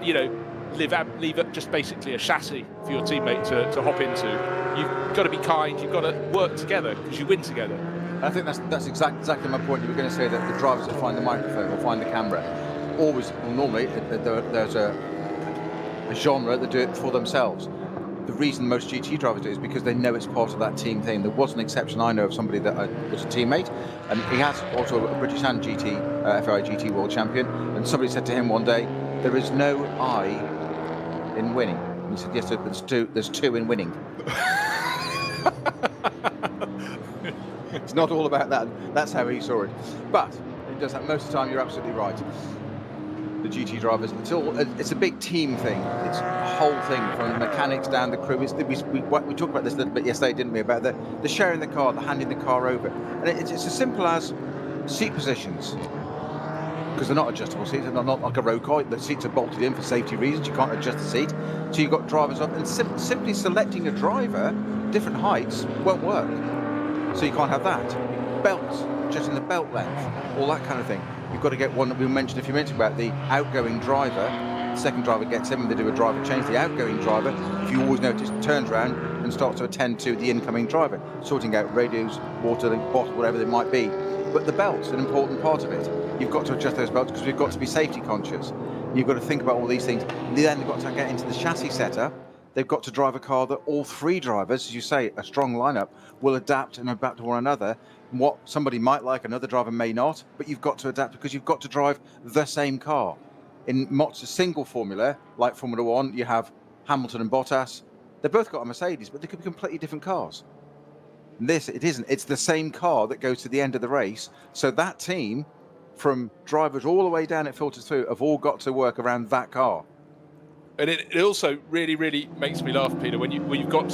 you know, leave just basically a chassis for your teammate to hop into. You've got to be kind. You've got to work together because you win together. I think that's exactly my point. You were going to say that the drivers that find the microphone or find the camera, normally there's a genre that do it for themselves. The reason most GT drivers do it is because they know it's part of that team thing. There was an exception I know of somebody that was a teammate, and he has also a British and FIA GT World Champion, and somebody said to him one day, there is no I in winning. And he said, yes, there's two in winning. It's not all about that. That's how he saw it. But it does that most of the time. You're absolutely right. The GT drivers, it's a big team thing. It's a whole thing from the mechanics down the crew. We talked about this a little bit yesterday, didn't we? About the sharing the car, the handing the car over. And it's as simple as seat positions. Because they're not adjustable seats. They're not like a row car. The seats are bolted in for safety reasons. You can't adjust the seat. So you've got drivers up. And simply selecting a driver, different heights, won't work. So you can't have that. Belts, just in the belt length, all that kind of thing. You've got to get one that we mentioned a few minutes ago about the outgoing driver. The second driver gets in when they do a driver change. The outgoing driver, if you always notice, turns around and starts to attend to the incoming driver, sorting out radios, water, bottle, whatever they might be. But the belt's an important part of it. You've got to adjust those belts because we've got to be safety conscious. You've got to think about all these things. And then you've got to get into the chassis setter. they've got to drive a car that all three drivers, as you say, a strong lineup, will adapt and adapt to one another. And what somebody might like, another driver may not, but you've got to adapt because you've got to drive the same car. In a single formula, like Formula One, you have Hamilton and Bottas. They've both got a Mercedes, but they could be completely different cars. This, it isn't. It's the same car that goes to the end of the race. So that team, from drivers all the way down, it filters through, have all got to work around that car. And it also really, really makes me laugh, Peter, when you've got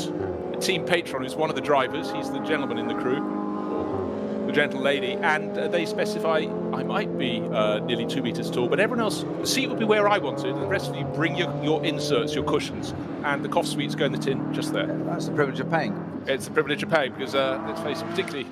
a team patron who's one of the drivers. He's the gentleman in the crew, or the gentle lady, and they specify, I might be nearly 2 meters tall, but everyone else, the seat would be where I want it, and the rest of you bring your inserts, your cushions, and the cough suites go in the tin just there. That's the privilege of paying. It's the privilege of paying, because let's face it, particularly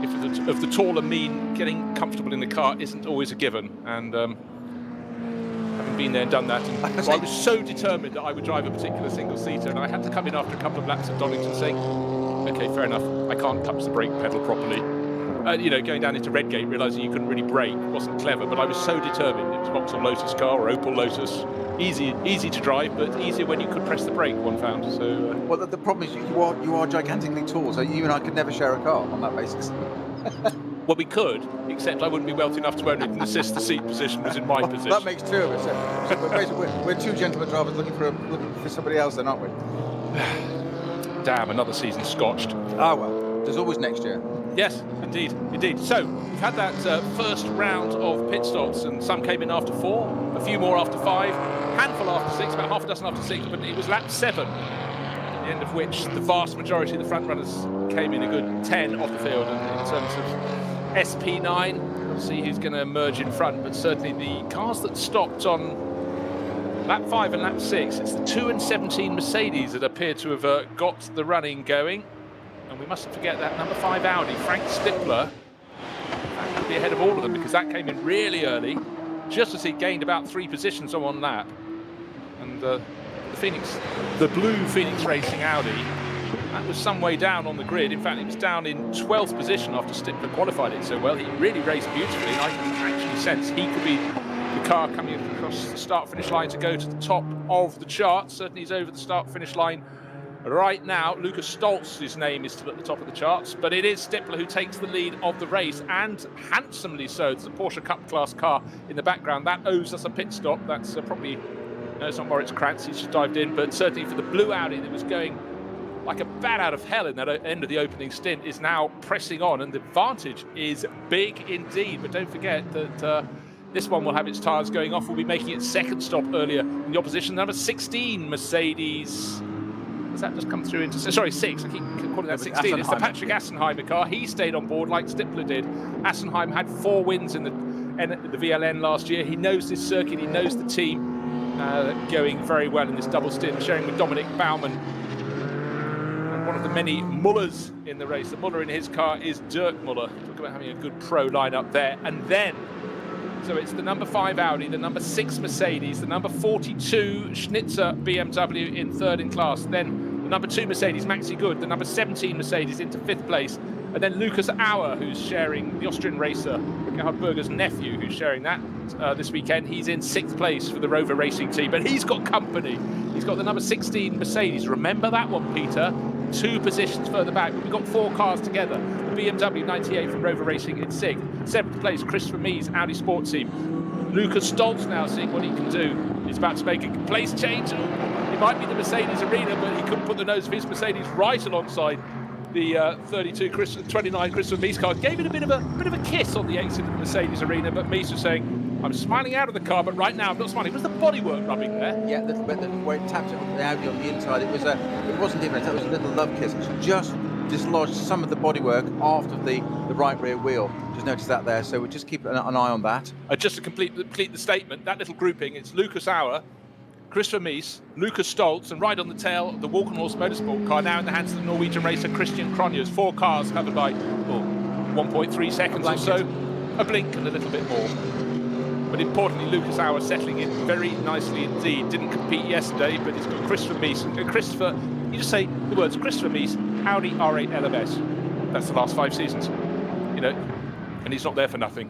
if of the tall and mean, getting comfortable in the car isn't always a given. And having been there and done that, and I was so determined that I would drive a particular single-seater, and I had to come in after a couple of laps at Donington saying, okay, fair enough, I can't touch the brake pedal properly. Going down into Redgate, realising you couldn't really brake, wasn't clever, but I was so determined. It was Vauxhall Lotus car or Opel Lotus. Easy to drive, but easier when you could press the brake, one found. So well, the problem is you are gigantically tall, so you and I could never share a car on that basis. Well, we could, except I wouldn't be wealthy enough to own it and assist the seat position was in my position. That makes two of us. So we're two gentlemen drivers looking for somebody else then, aren't we? Damn, another season scotched. Ah, well, there's always next year. Yes, indeed. So, we've had that first round of pit stops, and some came in after 4, a few more after 5, handful after 6, about half a dozen after 6, but it was lap 7, at the end of which the vast majority of the front runners came in a good 10 off the field. And in terms of SP9, we'll see who's going to emerge in front, but certainly the cars that stopped on lap 5 and lap 6, it's the 2 and 17 Mercedes that appear to have got the running going. And we mustn't forget that number 5 Audi, Frank Stippler, that could be ahead of all of them because that came in really early, just as he gained about 3 positions on one lap. And the blue Phoenix Racing Audi, that was some way down on the grid. In fact, it was down in 12th position after Stippler qualified it so well. He really raced beautifully, and I can actually sense he could be the car coming across the start-finish line to go to the top of the chart. Certainly he's over the start-finish line right now. Lucas Stoltz's name is still at the top of the charts, but it is Stippler who takes the lead of the race, and handsomely so. There's a Porsche Cup class car in the background. That owes us a pit stop. That's probably, no, it's not Moritz Krantz, he's just dived in, but certainly for the blue Audi that was going like a bat out of hell in that end of the opening stint is now pressing on, and the advantage is big indeed. But don't forget that this one will have its tyres going off. We'll be making its second stop earlier in the opposition. Number 16 Mercedes. Does that just come through into... Sorry, 6. I keep calling that 16. It's the Patrick Assenheimer car. He stayed on board like Stippler did. Assenheim had 4 wins in the VLN last year. He knows this circuit. He knows the team going very well in this double stint, sharing with Dominic Baumann. And one of the many Mullers in the race. The Muller in his car is Dirk Muller. Talk about having a good pro lineup there. And then... So it's the number 5 Audi, the number 6 Mercedes, the number 42 Schnitzer BMW in 3rd in class, then the number 2 Mercedes, Maxi Good, the number 17 Mercedes into 5th place, and then Lucas Auer, who's sharing the Austrian racer, Gerhard Berger's nephew, who's sharing that this weekend. He's in 6th place for the Rover Racing team, but he's got company. He's got the number 16 Mercedes. Remember that one, Peter? 2 positions further back, but we've got 4 cars together. The BMW 98 from Rover Racing in 6th. 7th place, Christopher Mees, Audi Sport Team. Lucas Stoltz now seeing what he can do. He's about to make a place change. It might be the Mercedes arena, but he couldn't put the nose of his Mercedes right alongside the 29 Christopher Mees car. Gave it a bit of a kiss on the exit of the Mercedes arena, but Mees was saying, I'm smiling out of the car, but right now I'm not smiling. Was the bodywork rubbing there? Yeah, a little bit. Where it tapped it on the Audi on the inside, it wasn't even it was a little love kiss. It was just dislodged some of the bodywork after the right rear wheel. Just noticed that there, so we just keep an eye on that. Just to complete the statement, that little grouping, it's Lucas Auer, Christopher Mees, Lucas Stoltz, and right on the tail, the Walkenhorst Motorsport car, now in the hands of the Norwegian racer Christian Cronjes. 4 cars covered by 1.3 seconds or so. A blink and a little bit more. But importantly, Lucas Auer settling in very nicely indeed. Didn't compete yesterday, but he's got Christopher Mees. Christopher, you just say the words Christopher Mees, Audi R8 LMS. That's the last 5 seasons, and he's not there for nothing.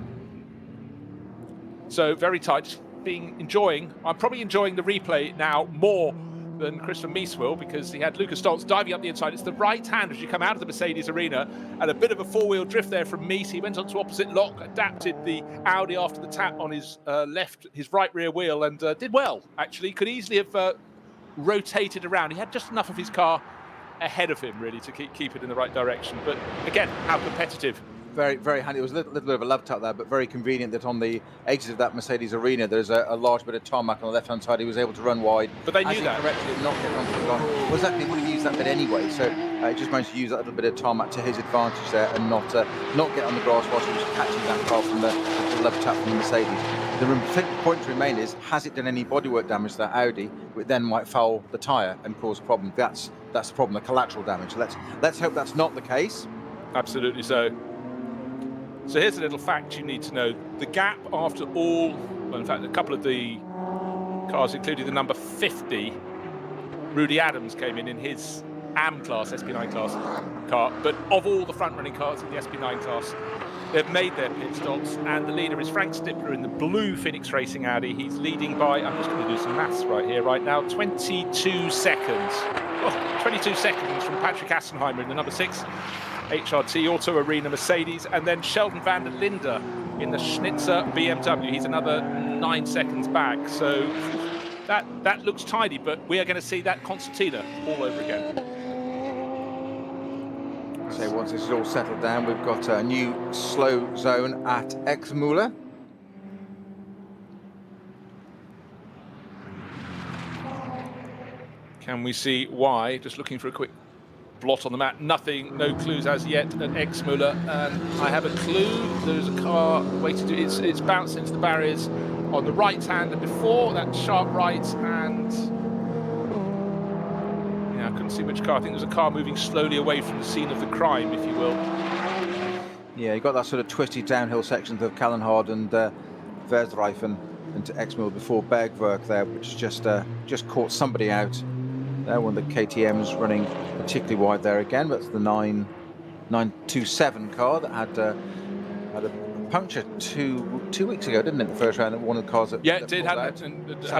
So very tight. I'm probably enjoying the replay now more than Christian Mies will, because he had Lucas Stoltz diving up the inside. It's the right hand as you come out of the Mercedes arena, and a bit of a four-wheel drift there from Mies. He went on to opposite lock, adapted the Audi after the tap on his his right rear wheel, and did well, actually. Could easily have rotated around. He had just enough of his car ahead of him, really, to keep it in the right direction. But again, how competitive. Very, very handy. It was a little bit of a love tap there, but very convenient that on the exit of that Mercedes arena, there's a large bit of tarmac on the left-hand side. He was able to run wide. But they knew that. Correctly, not get onto the line. Well, exactly, he would have used that bit anyway. So he just managed to use that little bit of tarmac to his advantage there and not get on the grass whilst he was catching that car from the love tap from the Mercedes. The point to remain is, has it done any bodywork damage to that Audi, which then might foul the tyre and cause a problem? That's the problem, the collateral damage. Let's hope that's not the case. Absolutely so. So here's a little fact you need to know. The gap after all, well, in fact, a couple of the cars, including the number 50, Rudy Adams came in his AM class, SP9 class car. But of all the front-running cars in the SP9 class, they've made their pit stops, and the leader is Frank Stippler in the blue Phoenix Racing Audi. He's leading by, I'm just going to do some maths right here, right now, 22 seconds. Oh, 22 seconds from Patrick Assenheimer in the number 6. HRT Auto Arena Mercedes, and then Sheldon van der Linde in the Schnitzer BMW. He's another 9 seconds back. So that looks tidy, but we are going to see that concertina all over again. So once this is all settled down, we've got a new slow zone at Exmüller. Can we see why? Just looking for a quick blot on the map. Nothing, no clues as yet at Exmüller. I have a clue. There's a car waiting to. It's bounced into the barriers on the right hand, and before that sharp right, and yeah, I couldn't see which car. I think there's a car moving slowly away from the scene of the crime, if you will. Yeah, you got that sort of twisty downhill section of Kallenhard and Versreifen into Exmüller before Bergwerk there, which just caught somebody out. There, one of the KTMs running particularly wide there again, but it's the 927 car that had a puncture two weeks ago, didn't it? The first round, one of the cars that it did had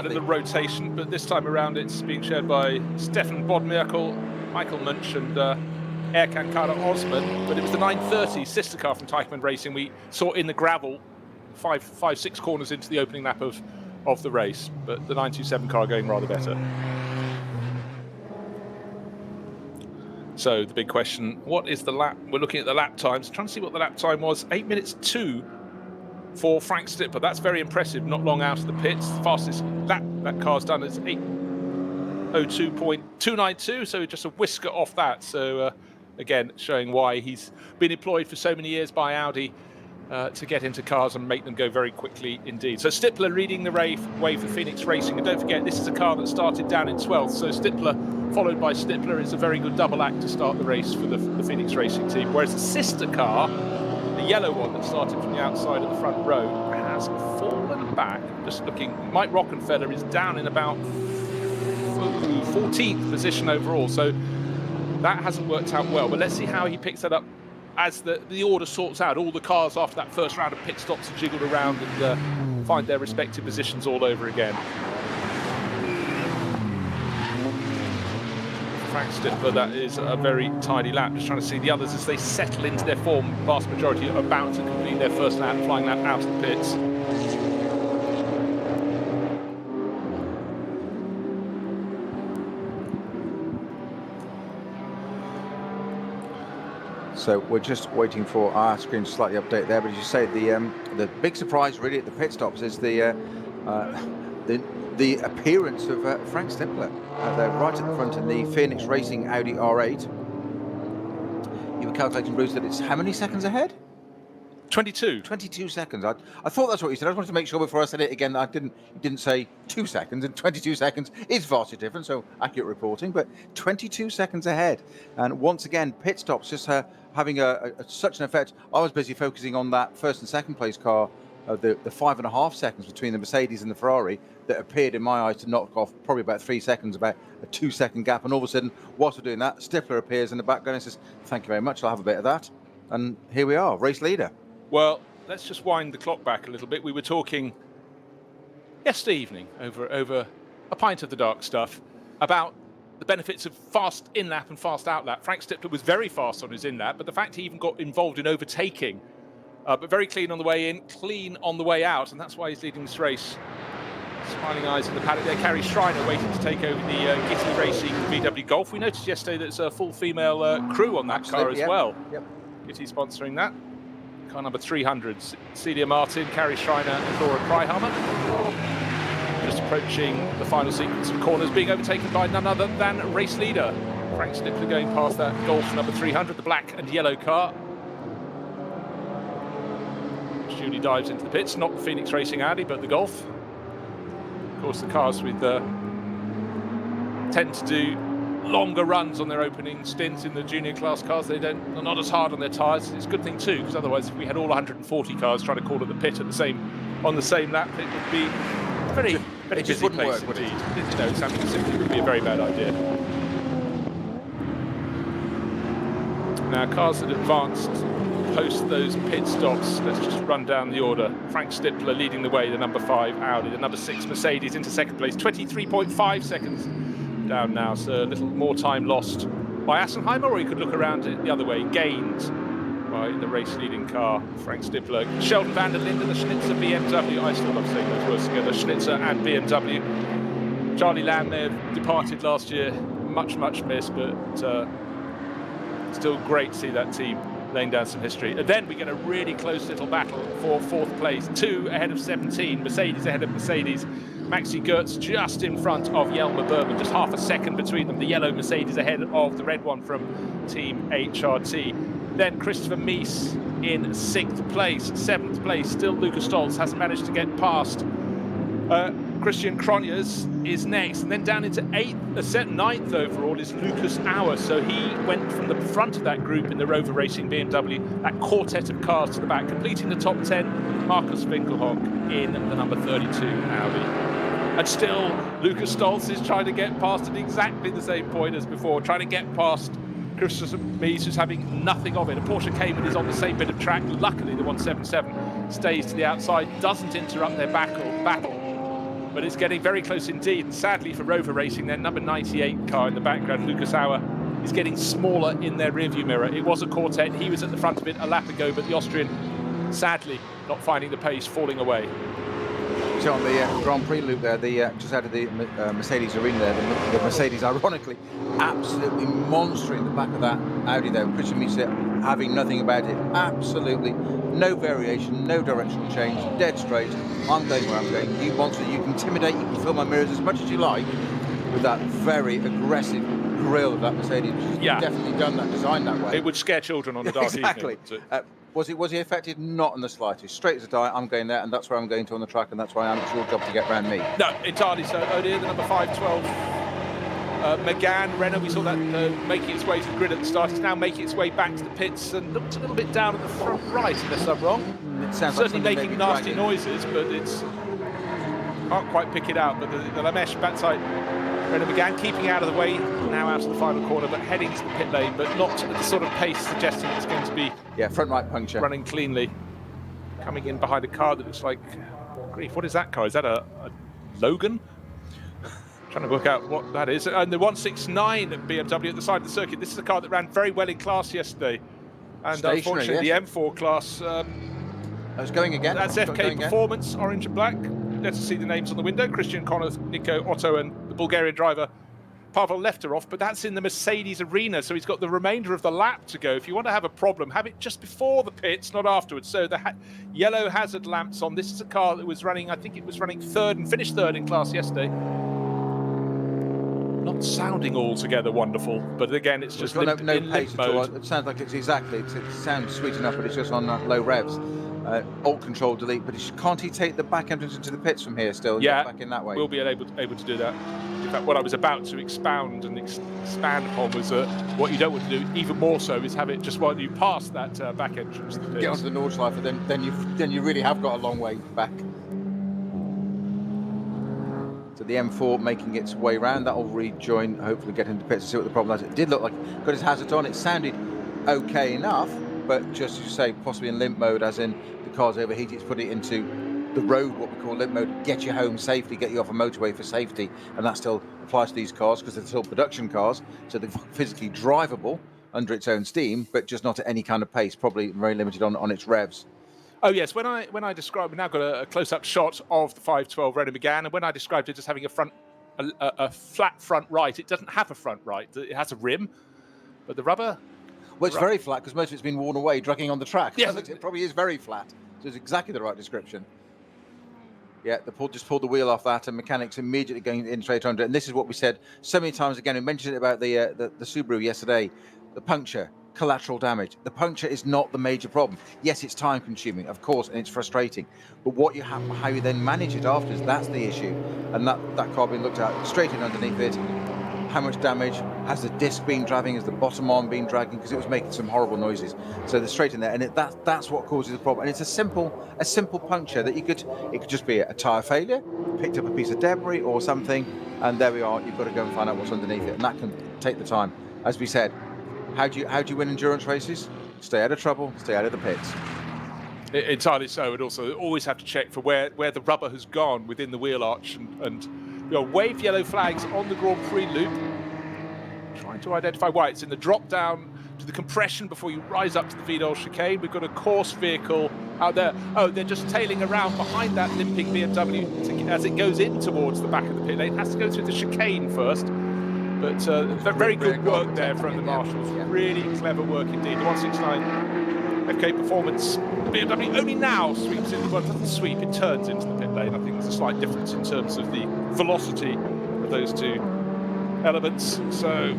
the rotation, but this time around it's being shared by Stefan Bodmerkel, Michael Munch, and Erkan Kara Osman. But it was the 930 sister car from Teichmann Racing we saw in the gravel, 6 corners into the opening lap of the race. But the 927 car going rather better. So the big question, what is the lap? We're looking at the lap times, trying to see what the lap time was. 8 minutes 2 for Frank Stippler. That's very impressive, not long out of the pits. The fastest lap that car's done is 8:02.292, so just a whisker off that. So again, showing why he's been employed for so many years by Audi to get into cars and make them go very quickly indeed. So Stippler leading the way for Phoenix Racing. And don't forget, this is a car that started down in 12th. So Stippler, followed by Stippler, is a very good double act to start the race for the Phoenix Racing team. Whereas the sister car, the yellow one that started from the outside of the front row, has fallen back. Just looking, Mike Rockenfeller is down in about 14th position overall. So that hasn't worked out well. But let's see how he picks that up as the order sorts out. All the cars after that first round of pit stops are jiggled around and find their respective positions all over again. Frank Stippler, that is a very tidy lap. Just trying to see the others as they settle into their form. Vast majority are about to complete their first lap, flying lap out of the pits. So we're just waiting for our screen to slightly update there. But as you say, the big surprise really at the pit stops is the appearance of Frank Stippler. They're right at the front in the Phoenix Racing Audi R8. You were calculating, Bruce, that it's how many seconds ahead? 22 seconds. I thought that's what you said. I just wanted to make sure before I said it again that you didn't say 2 seconds, and 22 seconds is vastly different, so accurate reporting, but 22 seconds ahead. And once again, pit stops just having such an effect. I was busy focusing on that first and second place car, the 5.5 seconds between the Mercedes and the Ferrari that appeared in my eyes to knock off probably about 3 seconds, about a 2 second gap. And all of a sudden, whilst we're doing that, Stippler appears in the background and says, "Thank you very much, I'll have a bit of that." And here we are, race leader. Well, let's just wind the clock back a little bit. We were talking yesterday evening over a pint of the dark stuff, about the benefits of fast in-lap and fast out-lap. Frank Stippler was very fast on his in-lap, but the fact he even got involved in overtaking, but very clean on the way in, clean on the way out, and that's why he's leading this race. Smiling eyes in the paddock there. Carrie Schreiner waiting to take over the Gitley Racing VW Golf. We noticed yesterday that it's a full female crew on that car as well. Yep. Gitley sponsoring that. Car number 300, Celia Martin, Carrie Schreiner and Laura Kryhammer. Just approaching the final sequence of corners, being overtaken by none other than race leader Frank Stippler going past that Golf number 300, the black and yellow car. Julie dives into the pits, not the Phoenix Racing Audi, but the Golf. Of course, the cars with tend to do longer runs on their opening stints in the junior class cars. They're not as hard on their tyres. It's a good thing too, because otherwise, if we had all 140 cars trying to call at the pit on the same lap, it would be very busy place indeed. You know, something simply would be a very bad idea. Now, cars that advanced post those pit stops, let's just run down the order. Frank Stippler leading the way, the number 5 Audi, the number 6 Mercedes into second place, 23.5 seconds down now, so a little more time lost by Assenheimer, or you could look around it the other way, gained by the race leading car, Frank Stippler. Sheldon van der Linden, the Schnitzer BMW, I still love saying those words together, Schnitzer and BMW. Charlie Lamb may have departed last year, much missed, but still great to see that team laying down some history. And then we get a really close little battle for 4th place. 2 ahead of 17, Mercedes ahead of Mercedes. Maxi Goertz just in front of Jelmer Berman, just half a second between them. The yellow Mercedes ahead of the red one from Team HRT. Then Christopher Mies in 6th place. 7th place, still Lucas Stoltz hasn't managed to get past. Christian Cronjes is next, and then down into 9th overall is Lucas Auer. So he went from the front of that group in the Rover Racing BMW, that quartet of cars to the back, completing the top 10. Marcus Winkelhock in the number 32 Audi. And still, Lucas Stoltz is trying to get past at exactly the same point as before, trying to get past Christopher Mies, who's having nothing of it. A Porsche Cayman is on the same bit of track. Luckily, the 177 stays to the outside, doesn't interrupt their battle. But it's getting very close indeed. And sadly for Rover Racing, their number 98 car in the background, Lucas Auer, is getting smaller in their rearview mirror. It was a quartet. He was at the front of it a lap ago, but the Austrian, sadly, not finding the pace, falling away. So on the Grand Prix loop there, just out of the Mercedes arena there, the Mercedes, ironically, absolutely monstering the back of that Audi there. Christian Mies having nothing about it. Absolutely no variation, no directional change, dead straight. I'm going where I'm going. You monster, you can intimidate, you can fill my mirrors as much as you like with that very aggressive grille of that Mercedes. Yeah. Definitely done that, designed that way. It would scare children on a dark exactly. evening. Was he affected? Not in the slightest. Straight as a die, I'm going there, and that's where I'm going to on the track, and that's why it's your job to get round me. No, entirely so. Oh dear, the number 512 McGann, Renault, we saw that making its way to the grid at the start. It's now making its way back to the pits and looked a little bit down at the front right, unless I'm wrong. It sounds certainly like making nasty noises, but it's can't quite pick it out. But the Lameche backside, Renault McGann keeping out of the way, now out of the final corner, but heading to the pit lane, but not at the sort of pace suggesting it's going to be front right puncture, running cleanly. Coming in behind a car that looks like, grief, what is that car? Is that a Logan? Trying to work out what that is. And the 169 BMW at the side of the circuit. This is a car that ran very well in class yesterday. And unfortunately, the M4 class... that's going again. That's FK Performance, orange and black. Let's see the names on the window. Christian Konov, Nico Otto, and the Bulgarian driver, Pavel Lefterov. But that's in the Mercedes arena, so he's got the remainder of the lap to go. If you want to have a problem, have it just before the pits, not afterwards. So the yellow hazard lamps on. This is a car that was running, I think it was running third and finished third in class yesterday. Not sounding altogether wonderful, but again, it's just no pace at all. It sounds like it sounds sweet enough, but it's just on low revs. Alt Control Delete, but can't he take the back entrance into the pits from here still? Yeah, get back in that way. We'll be able to do that. In fact, what I was about to expound and expand upon was what you don't want to do, even more so, is have it just while you pass that back entrance. Get onto the Nordschleife, then you really have got a long way back. So the M4 making its way round, that will rejoin, hopefully get into pits to see what the problem is. It did look like got his hazard on. It sounded okay enough, but just as you say, possibly in limp mode, as in the car's overheated. It's put it into the road, what we call limp mode, get you home safely, get you off a motorway for safety, and that still applies to these cars because they're still production cars, so they're physically drivable under its own steam, but just not at any kind of pace, probably very limited on its revs. Oh yes, when I describe, we've now got a close-up shot of the 512 Renault Megane, and when I described it as having a flat front right, it doesn't have a front right. It has a rim, but the rubber. Well, it's very flat because most of it's been worn away, dragging on the track. Yes, it probably is very flat. So it's exactly the right description. Yeah, just pulled the wheel off that, and mechanics immediately going in straight under it. And this is what we said so many times again. We mentioned it about the Subaru yesterday. The puncture, collateral damage. The puncture is not the major problem. Yes, it's time consuming, of course, and it's frustrating. But how you then manage it afterwards, that's the issue. And that car being looked at straight in underneath it. How much damage? Has the disc been dragging? Has the bottom arm been dragging? Because it was making some horrible noises. So they're straight in there, and that's what causes the problem. And it's a simple puncture that it could just be a tyre failure, picked up a piece of debris or something, and there we are. You've got to go and find out what's underneath it, and that can take the time. As we said, how do you win endurance races? Stay out of trouble, stay out of the pits. Entirely so, and also always have to check for where the rubber has gone within the wheel arch, and wave yellow flags on the Grand Prix loop, trying to identify why. It's in the drop down to the compression before you rise up to the VLN chicane. We've got a course vehicle out there. Oh, they're just tailing around behind that limping BMW as it goes in towards the back of the pit lane. It has to go through the chicane first. But very good work there from the marshals. Yeah. Really clever work indeed. The 169 FK Performance BMW only now sweeps in. Well, it doesn't sweep, it turns into the pit lane. I think there's a slight difference in terms of the velocity of those two elements. So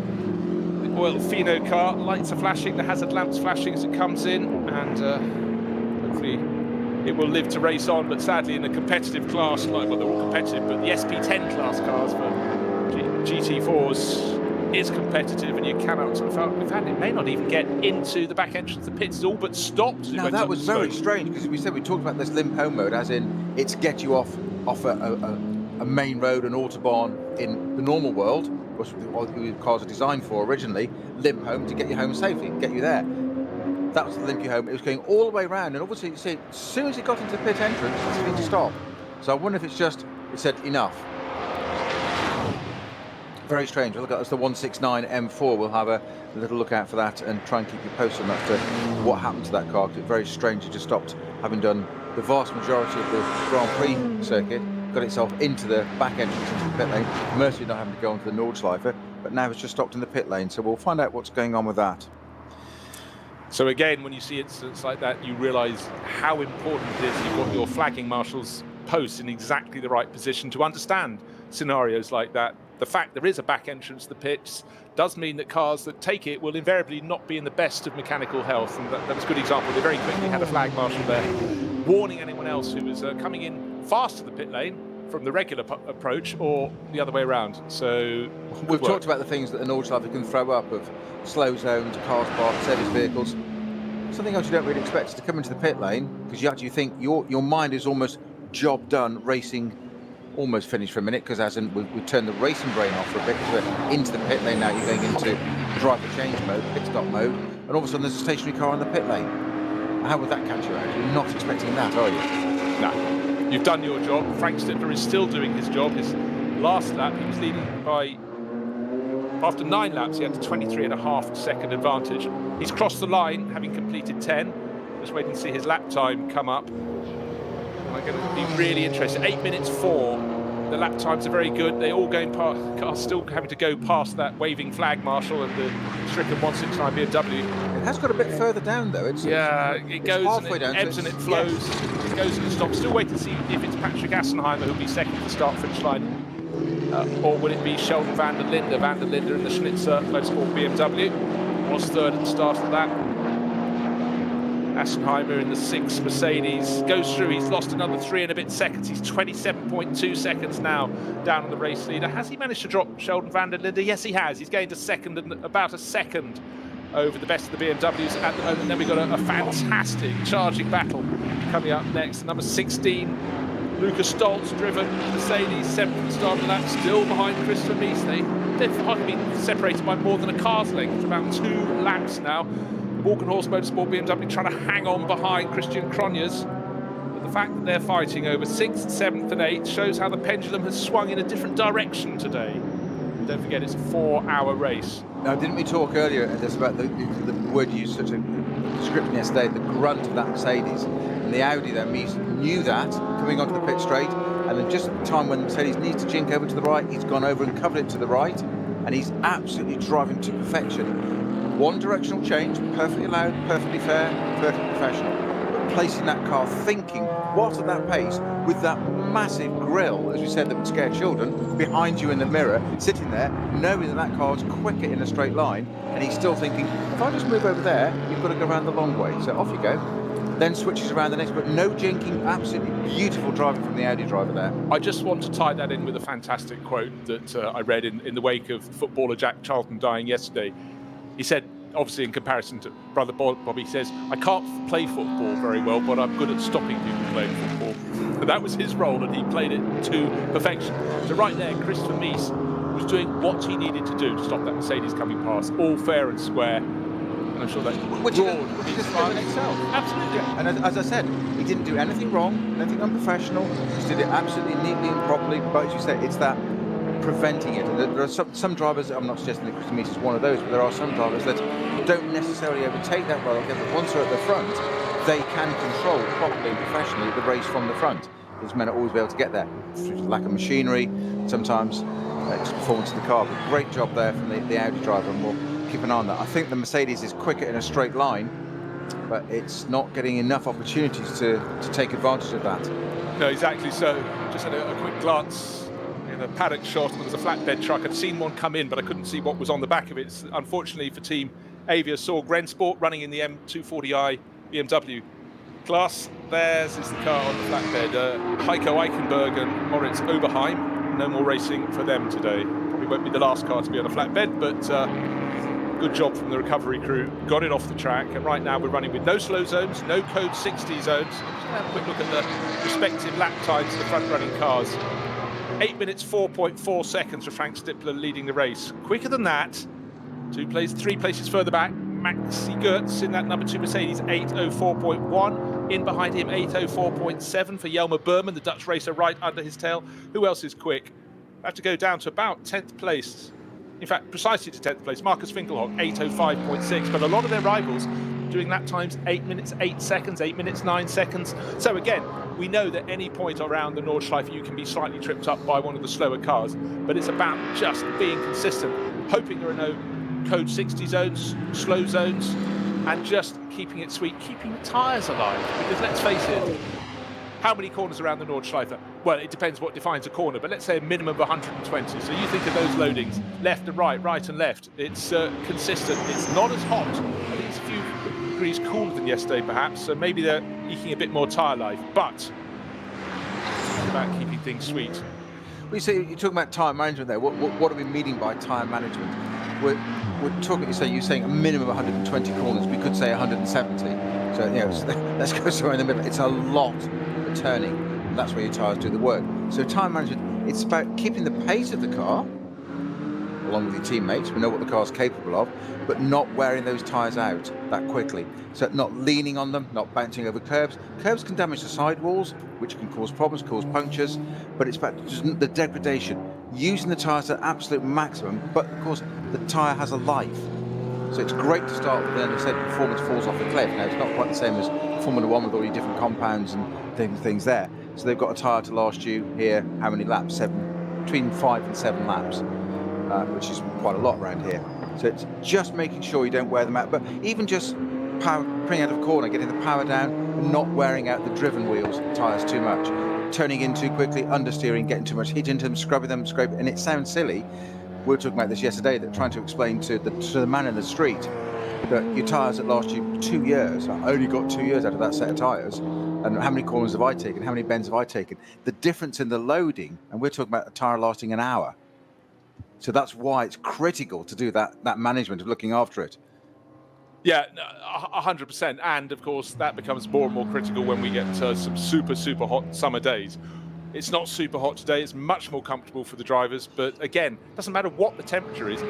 the oil Fino car, lights are flashing, the hazard lamps flashing as it comes in, and hopefully it will live to race on. But sadly, in a competitive class, well, they're all competitive, but the SP10 class cars for GT4s is competitive, and you cannot. In fact, it may not even get into the back entrance of the pits. It's all but stopped. Now that was very strange, because we talked about this limp home mode, as in it's get you off a main road, an autobahn in the normal world, what the cars are designed for originally. Limp home to get you home safely, get you there. That was the limp you home. It was going all the way around, and obviously, you see, as soon as it got into the pit entrance, it needed to stop. So I wonder if it said enough. Very strange. Look at us, the 169 M4. We'll have a little look out for that and try and keep you posted on that to what happened to that car. It's very strange. It just stopped, having done the vast majority of the Grand Prix circuit, got itself into the back entrance into the pit lane, mercifully not having to go onto the Nordschleife, but now it's just stopped in the pit lane. So we'll find out what's going on with that. So again, when you see incidents like that, you realise how important it is you've got your flagging marshals posts in exactly the right position to understand scenarios like that. The fact there is a back entrance to the pits does mean that cars that take it will invariably not be in the best of mechanical health, and that was a good example. They very quickly had a flag marshal there warning anyone else who was coming in fast to the pit lane from the regular approach or the other way around. So we've talked about the things that the Nordschleife can throw up of slow zones, cars parked, service vehicles. Something else you don't really expect is to come into the pit lane, because you actually think your mind is almost job done, racing almost finished for a minute, because as in we turned the racing brain off for a bit, into the pit lane. Now you're going into driver change mode, pit stop mode, and all of a sudden there's a stationary car in the pit lane. How would that catch you out? You're not expecting that, are you? No. You've done your job. Frank Stittler is still doing his job. His last lap, he was leading by, after 9 laps, he had a 23.5 second advantage. He's crossed the line, having completed 10. Just waiting to see his lap time come up. I'm going to be really interested. 8 minutes 4. The lap times are very good. They're all going past, cars still having to go past that waving flag marshal and the stricken 169 BMW. It has got a bit further down though. It goes and it ebbs and it flows. Yes. It goes and it stops. Still waiting to see if it's Patrick Assenheimer who'll be second to the start-finish line, or will it be Sheldon van der Linde? Van der Linde in the Schnitzer Motorsport BMW was third at the start of that. Assenheimer in the 6 Mercedes goes through. He's lost another 3 and a bit seconds. He's 27.2 seconds now down on the race leader. Has he managed to drop Sheldon van der Linde? Yes, he has. He's gained a second and about a second over the best of the BMWs at the moment. And then we've got a fantastic charging battle coming up next. Number 16, Lucas Stoltz, driven Mercedes, 7th at the start of the lap, still behind Christopher Mies. They've hardly been separated by more than a car's length for about 2 laps now. Walkenhorst Motorsport BMW trying to hang on behind Christian Cronjes. the fact that they're fighting over 6th, 7th and 8th shows how the pendulum has swung in a different direction today. Don't forget, it's a 4-hour race. Now, didn't we talk earlier about the word you used, such a description yesterday, the grunt of that Mercedes? And the Audi then knew that coming onto the pit straight, and then just at the time when Mercedes needs to jink over to the right, he's gone over and covered it to the right, and he's absolutely driving to perfection. One directional change, perfectly allowed, perfectly fair, perfectly professional. But placing that car, thinking, what at that pace, with that massive grille, as we said, that would scare children, behind you in the mirror, sitting there, knowing that that car's quicker in a straight line, and he's still thinking, if I just move over there, you've got to go around the long way. So off you go. Then switches around the next, but no jinking, absolutely beautiful driving from the Audi driver there. I just want to tie that in with a fantastic quote that I read in the wake of footballer Jack Charlton dying yesterday. He said, obviously in comparison to brother Bobby, says, I can't play football very well, but I'm good at stopping people playing football. And that was his role, and he played it to perfection. So right there, Christopher Mies was doing what he needed to do to stop that Mercedes coming past, all fair and square. And I'm sure that which is fine in itself. Absolutely. Yeah. And as I said, he didn't do anything wrong, anything unprofessional. He just did it absolutely neatly and properly. But as you said, it's that preventing it. And there are some drivers, I'm not suggesting that Christian Mies is one of those, but there are some drivers that don't necessarily overtake that well. Again, but once they're at the front, they can control properly and professionally the race from the front. It's may not always be able to get there through the lack of machinery, sometimes just performance of the car. But great job there from the Audi driver, and we'll keep an eye on that. I think the Mercedes is quicker in a straight line, but it's not getting enough opportunities to take advantage of that. No, exactly. So just had a quick glance in a paddock shot, and there was a flatbed truck. I'd seen one come in, but I couldn't see what was on the back of it. Unfortunately for Team Avia, saw Grensport running in the M240i BMW class. Theirs is the car on the flatbed. Heiko Eichenberg and Moritz Oberheim. No more racing for them today. Probably won't be the last car to be on a flatbed, but good job from the recovery crew. Got it off the track, and right now we're running with no slow zones, no code 60 zones. I'm just going to have a quick look at the respective lap times of the front-running cars. 8 minutes 4.4 seconds for Frank Stippler leading the race. Quicker than that, 3 places further back, Maxi Goetz in that number 2 Mercedes, 8:04.1. In behind him, 8:04.7 for Jelmer Berman, the Dutch racer, right under his tail. Who else is quick? I have to go down to about 10th place. In fact, precisely to 10th place, Marcus Finkelhock, 8:05.6. But a lot of their rivals doing lap times 8 minutes 8 seconds, 8 minutes 9 seconds. So again, we know that any point around the Nordschleife you can be slightly tripped up by one of the slower cars, but it's about just being consistent, hoping there are no code 60 zones, slow zones, and just keeping it sweet, keeping the tyres alive. Because let's face it, how many corners around the Nordschleife? Well, it depends what defines a corner, but let's say a minimum of 120. So you think of those loadings, left and right, right and left. It's consistent. It's not as hot. I think it's a few degrees cooler than yesterday, perhaps. So maybe they're eking a bit more tyre life. But it's about keeping things sweet. Well, you say you're talking about tyre management there. What are we meaning by tyre management? We're talking. You're saying a minimum of 120 corners. We could say 170. So let's go somewhere in the middle. It's a lot of turning. And that's where your tyres do the work. So tyre management, it's about keeping the pace of the car, along with your teammates. We know what the car's capable of, but not wearing those tyres out that quickly. So not leaning on them, not bouncing over curbs. Curbs can damage the sidewalls, which can cause problems, cause punctures, but it's about just the degradation. Using the tyres at absolute maximum, but of course the tyre has a life. So it's great to start with, then as I said, performance falls off a cliff. Now it's not quite the same as Formula One with all your different compounds and things there. So they've got a tyre to last you here, how many laps? Between 5 and 7 laps, which is quite a lot around here. So it's just making sure you don't wear them out, but even just putting out of a corner, getting the power down, and not wearing out the driven wheels, tyres too much. Turning in too quickly, understeering, getting too much heat into them, scrubbing them, scraping, and it sounds silly. We were talking about this yesterday, that trying to explain to the man in the street that your tyres that last you 2 years, I only got 2 years out of that set of tyres, and how many corners have I taken, how many bends have I taken? The difference in the loading, and we're talking about a tyre lasting an hour. So that's why it's critical to do that management of looking after it. Yeah, 100%. And of course, that becomes more and more critical when we get to some super, super hot summer days. It's not super hot today. It's much more comfortable for the drivers. But again, it doesn't matter what the temperature is.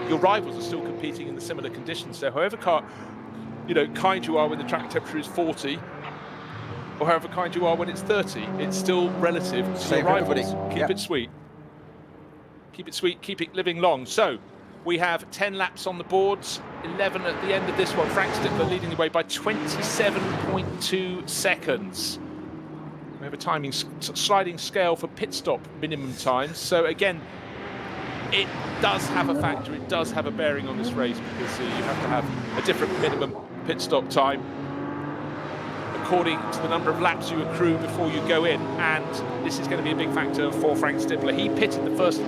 Your rivals are still competing in the similar conditions. So however kind you are when the track temperature is 40, or however kind you are when it's 30. It's still relative to Same your for everybody. rivals. Keep Yep. it sweet. Keep it sweet, keep it living long. So we have 10 laps on the boards, 11 at the end of this one. Frank Stippler leading the way by 27.2 seconds. We have a timing sliding scale for pit stop minimum times. So again, it does have a factor, it does have a bearing on this race, because you have to have a different minimum pit stop time according to the number of laps you accrue before you go in, and this is going to be a big factor for Frank Stippler. He pitted the first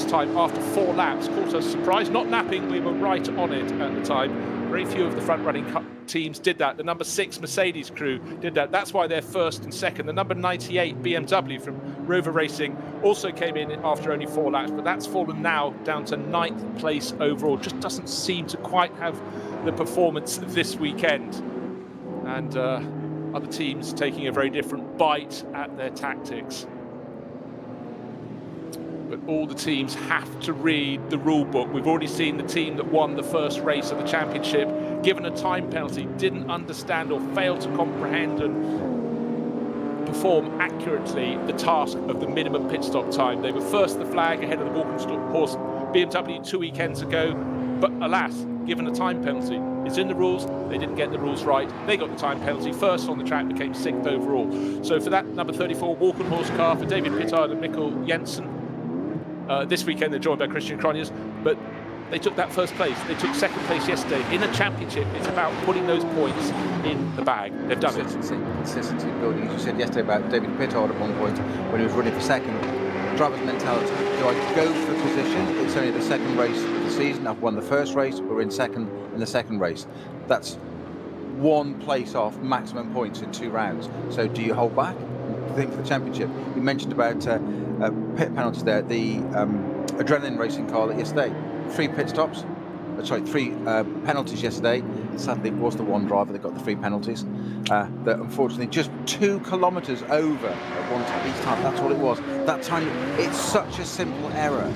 time after 4 laps, caught us surprised, not napping, we were right on it at the time. Very few of the front-running teams did that. The number 6 Mercedes crew did that. That's why they're first and second. The number 98 BMW from Rover Racing also came in after only 4 laps, but that's fallen now down to 9th place overall. Just doesn't seem to quite have the performance this weekend. And other teams taking a very different bite at their tactics. But all the teams have to read the rule book. We've already seen the team that won the first race of the championship, given a time penalty, didn't understand or failed to comprehend and perform accurately the task of the minimum pit stop time. They were first the flag ahead of the Walkenhorst BMW 2 weekends ago, but alas, given a time penalty. It's in the rules, they didn't get the rules right, they got the time penalty, first on the track, became 6th overall. So for that number 34 Walkenhorst car, for David Pittard and Mikkel Jensen, this weekend they're joined by Christian Cronjes, but they took that first place. They took 2nd place yesterday. In a championship, it's about putting those points in the bag. They've done it. Consistency building. As you said yesterday about David Pittard at one point when he was running for 2nd. Driver's mentality. Do I go for position? It's only the 2nd race of the season. I've won the first race. We're in 2nd in the 2nd race. That's 1 place off maximum points in 2 rounds. So do you hold back? Think for the championship. You mentioned about pit penalties there. The adrenaline racing car yesterday. 3 pit stops. 3 penalties yesterday. Sadly, it was the one driver that got the 3 penalties. That unfortunately just 2 kilometres over at one time each time. That's all it was. That tiny. It's such a simple error,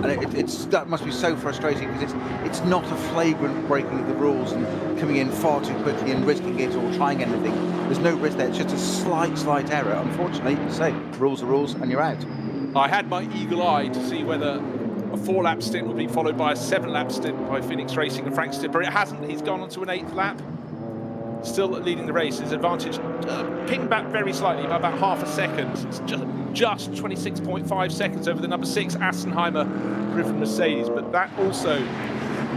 and that must be so frustrating, because it's not a flagrant breaking of the rules and coming in far too quickly and risking it or trying anything. There's no risk there. It's just a slight error. Unfortunately, say rules are rules, and you're out. I had my eagle eye to see whether a 4-lap stint would be followed by a 7-lap stint by Phoenix Racing and Frank Stippler. It hasn't. He's gone on to an 8th lap. Still leading the race. His advantage pinged back very slightly by about half a second. It's just 26.5 seconds over the number 6 Assenheimer driven Mercedes. But that also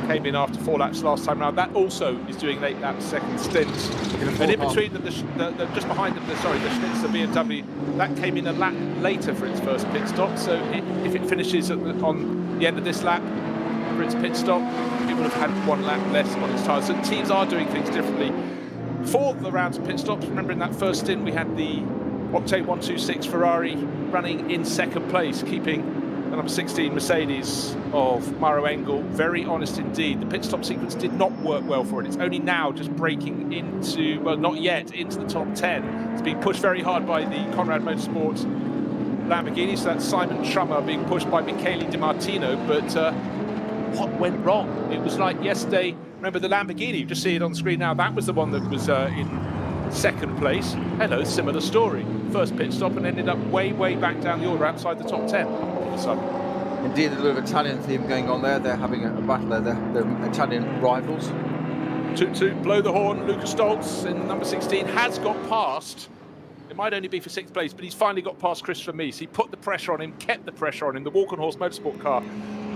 came in after 4 laps last time round. That also is doing an 8-lap second stint. And in between them, just behind them, the Schnitzer BMW, that came in a lap later for its first pit stop. So if it finishes on the end of this lap for its pit stop, it would have had 1 lap less on its tyres. So teams are doing things differently. For the rounds of pit stops, remember in that first stint we had the Octane 126 Ferrari running in 2nd place, keeping the number 16 Mercedes of Maro Engel very honest indeed. The pit stop sequence did not work well for it. It's only now just breaking into, well, not yet, into the top 10. It's being pushed very hard by the Conrad Motorsport Lamborghini, so that's Simon Trummer being pushed by Michele Di Martino, but what went wrong? It was like yesterday, remember the Lamborghini, you just see it on the screen now, that was the one that was in 2nd place. Hello, similar story. First pit stop and ended up way back down the order outside the top 10 all of a sudden. Indeed, a little bit of Italian theme going on there. They're having a battle there, they're Italian rivals. Toot, blow the horn. Lucas Stoltz in number 16 has got past. It might only be for 6th place, but he's finally got past Christopher Mies. He put the pressure on him, kept the pressure on him. The Walkenhorst Motorsport car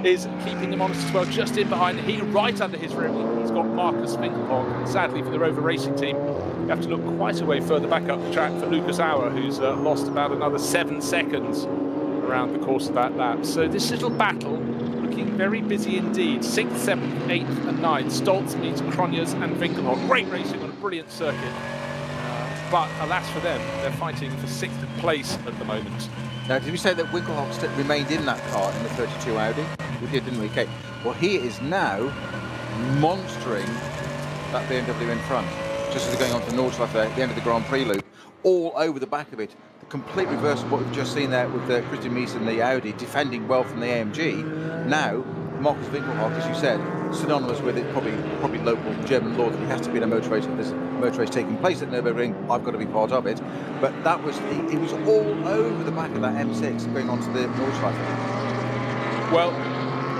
is keeping them honest as well, just in behind the heat, right under his rear wheel. He's got Marcus Finkelhoff. Sadly for the Rover Racing team, you have to look quite a way further back up the track for Lucas Auer, who's lost about another 7 seconds around the course of that lap. So this little battle looking very busy indeed. 6th, 7th, 8th and 9th. Stoltz meets Cronjes and Winkelhoff. Great racing on a brilliant circuit. But alas for them, they're fighting for 6th place at the moment. Now, did we say that Winkelhoff remained in that car in the 32 Audi? We did, didn't we, Kate? Well, he is now monstering that BMW in front. Just as they're going on to the Nordschleife there, at the end of the Grand Prix loop, all over the back of it. The complete reverse of what we've just seen there with Christian Mies and the Audi defending well from the AMG. Now, Markus Winkelhock, as you said, synonymous with it, probably local German law that he has to be in a motor race. If there's a motor race taking place at Nürburgring, I've got to be part of it. But that was, he was all over the back of that M6 going on to the Nordschleife. Well,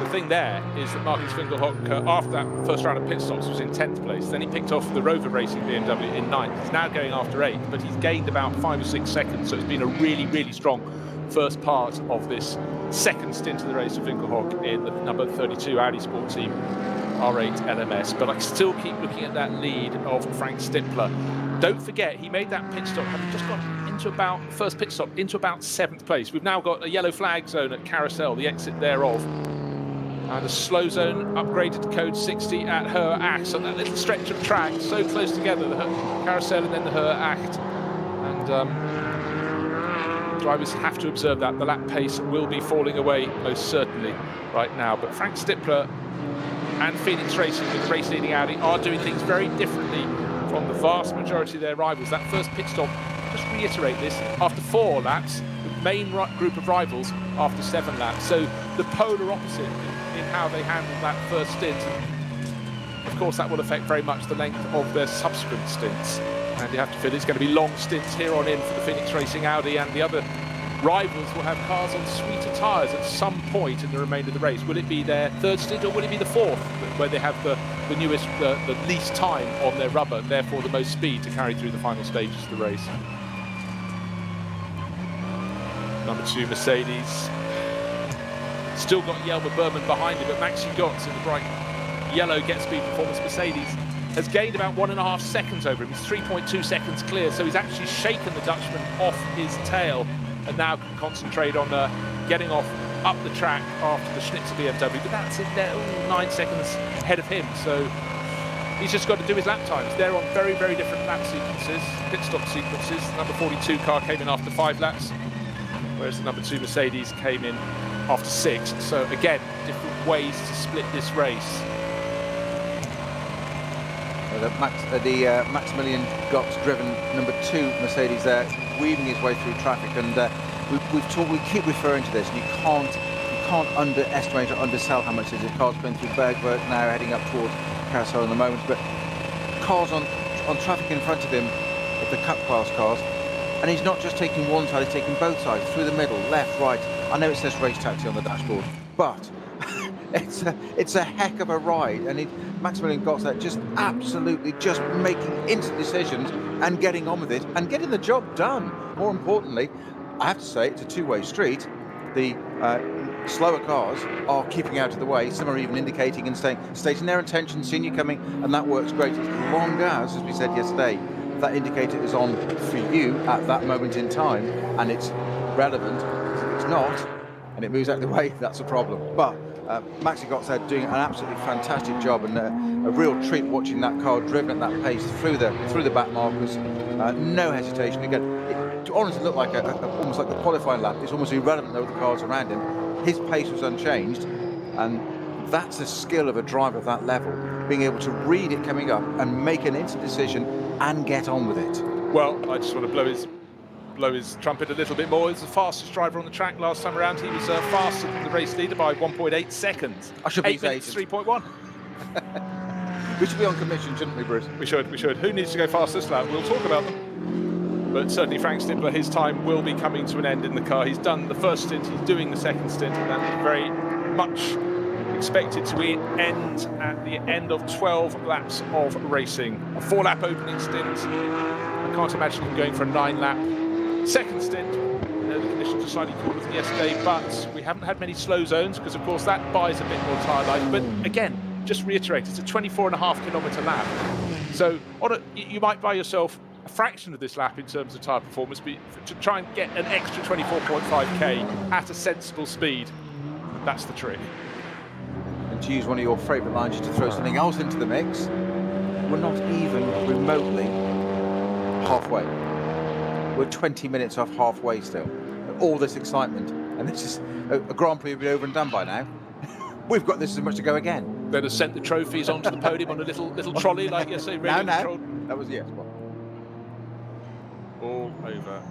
the thing there is that Markus Winkelhock, after that first round of pit stops, was in 10th place. Then he picked off the Rover Racing BMW in 9th. He's now going after 8th, but he's gained about 5 or 6 seconds. So it's been a really, really strong first part of this second stint of the race of Winkelhock in the number 32 Audi Sport Team R8 LMS. But I still keep looking at that lead of Frank Stippler. Don't forget, he made that pit stop, having just got into about, first pit stop, into about 7th place. We've now got a yellow flag zone at Carousel, the exit thereof. And a slow zone upgraded to code 60 at Her Acht. So that little stretch of track, so close together, the Carousel and then the Her Acht. And drivers have to observe that. The lap pace will be falling away, most certainly, right now. But Frank Stippler and Phoenix Racing with the race-leading Audi are doing things very differently from the vast majority of their rivals. That first pit stop, just reiterate this, after 4 laps, the main group of rivals after 7 laps. So the polar opposite in how they handled that first stint. And of course, that will affect very much the length of their subsequent stints. And you have to feel it's going to be long stints here on in for the Phoenix Racing Audi, and the other rivals will have cars on sweeter tyres at some point in the remainder of the race. Will it be their 3rd stint or will it be the 4th, where they have the newest, the least time on their rubber, therefore the most speed to carry through the final stages of the race? Number 2 Mercedes. Still got Jelmer Berman behind him, but Maxi Götz in the bright yellow Get Speed Performance Mercedes has gained about 1.5 seconds over him. He's 3.2 seconds clear, so he's actually shaken the Dutchman off his tail and now can concentrate on getting off up the track after the Schnitzer BMW. But that's in there, 9 seconds ahead of him, so he's just got to do his lap times. They're on very, very different lap sequences, pit stop sequences. The number 42 car came in after 5 laps, whereas the number 2 Mercedes came in after 6. So again, different ways to split this race. Maximilian Götz driven number 2 Mercedes there, weaving his way through traffic, and we keep referring to this. You can't underestimate or undersell how much this is. Cars going through Bergwerk now, heading up towards Carousel in a moment, but cars on traffic in front of him, of the Cup class cars, and he's not just taking one side, he's taking both sides, through the middle, left, right. I know it says race taxi on the dashboard, but it's a heck of a ride, and Maximilian Götz there just absolutely just making instant decisions and getting on with it and getting the job done. More importantly, I have to say, it's a two-way street. The slower cars are keeping out of the way. Some are even indicating and stating their intention, seeing you coming, and that works great as long as we said yesterday, that indicator is on for you at that moment in time, and it's relevant. If it's not, and it moves out of the way, that's a problem. But Maxi Götz there doing an absolutely fantastic job, and a real treat watching that car driven at that pace through the back markers. No hesitation. Again, it honestly looked like almost like the qualifying lap. It's almost irrelevant though, the cars around him. His pace was unchanged, and that's the skill of a driver of that level, being able to read it coming up and make an instant decision and get on with it. Well, I just want to blow his trumpet a little bit more. He was the fastest driver on the track last time around. He was faster than the race leader by 1.8 seconds. I should be 8 minutes, 3.1. We should be on commission, shouldn't we, Bruce? We should. Who needs to go fast this lap? We'll talk about them. But certainly Frank Stippler, his time will be coming to an end in the car. He's done the first stint, he's doing the second stint, and that is very much expected to end at the end of 12 laps of racing. A 4-lap opening stint. I can't imagine him going for a 9-lap second stint. The conditions are slightly cooler than yesterday, but we haven't had many slow zones because, of course, that buys a bit more tyre life. But again, just reiterate, it's a 24.5 kilometre lap. So you might buy yourself a fraction of this lap in terms of tyre performance, but to try and get an extra 24.5k at a sensible speed, that's the trick. And to use one of your favourite lines, to throw something else into the mix, we're not even remotely halfway. We're 20 minutes off halfway still. All this excitement, and this is a Grand Prix will be over and done by now. We've got this as much to go again. They'd have sent the trophies onto the podium on a little trolley like yesterday. No. That was yes. What? All over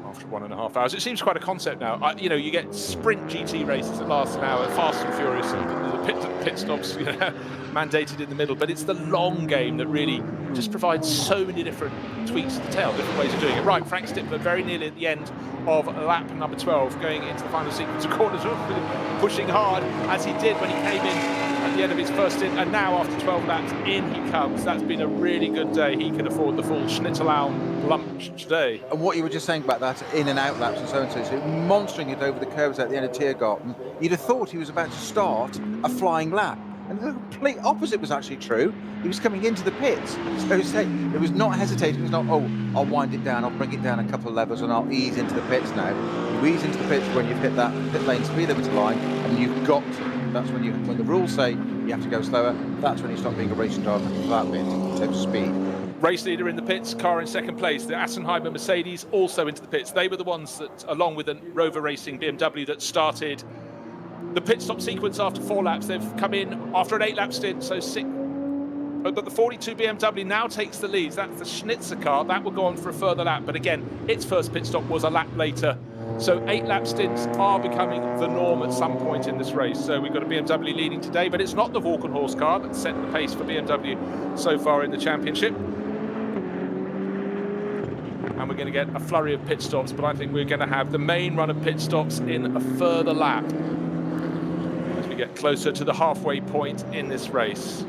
after 1.5 hours. It seems quite a concept now. You know, you get sprint GT races that last an hour, fast and furious, and the pit stops, you know, mandated in the middle. But it's the long game that really just provides so many different tweaks to the tail, different ways of doing it. Right, Frank Stippler very nearly at the end of lap number 12, going into the final sequence of corners, pushing hard as he did when he came in at the end of his first stint, and now after 12 laps, in he comes. That's been a really good day. He can afford the full Schnitzelau lunch today. And what you were just saying about that in and out laps and so monstering it over the curves at the end of Tiergarten, you'd have thought he was about to start a flying lap. And the complete opposite was actually true. He was coming into the pits. So it was not hesitating. It was not, oh, I'll wind it down, I'll bring it down a couple of levels and I'll ease into the pits now. You ease into the pits when you've hit that pit lane speed limiter line, and you've got to. That's when the rules say you have to go slower, that's when you stop being a racing driver for that bit in terms of speed. Race leader in the pits, car in second place. The Assenheimer Mercedes also into the pits. They were the ones that, along with the Rover Racing BMW, that started the pit stop sequence after 4 laps. They've come in after an 8-lap stint, so 6. But the 42 BMW now takes the lead. That's the Schnitzer car. That will go on for a further lap. But again, its first pit stop was a lap later. So 8-lap stints are becoming the norm at some point in this race. So we've got a BMW leading today, but it's not the Walkenhorst car that set the pace for BMW so far in the championship. And we're going to get a flurry of pit stops, but I think we're going to have the main run of pit stops in a further lap as we get closer to the halfway point in this race.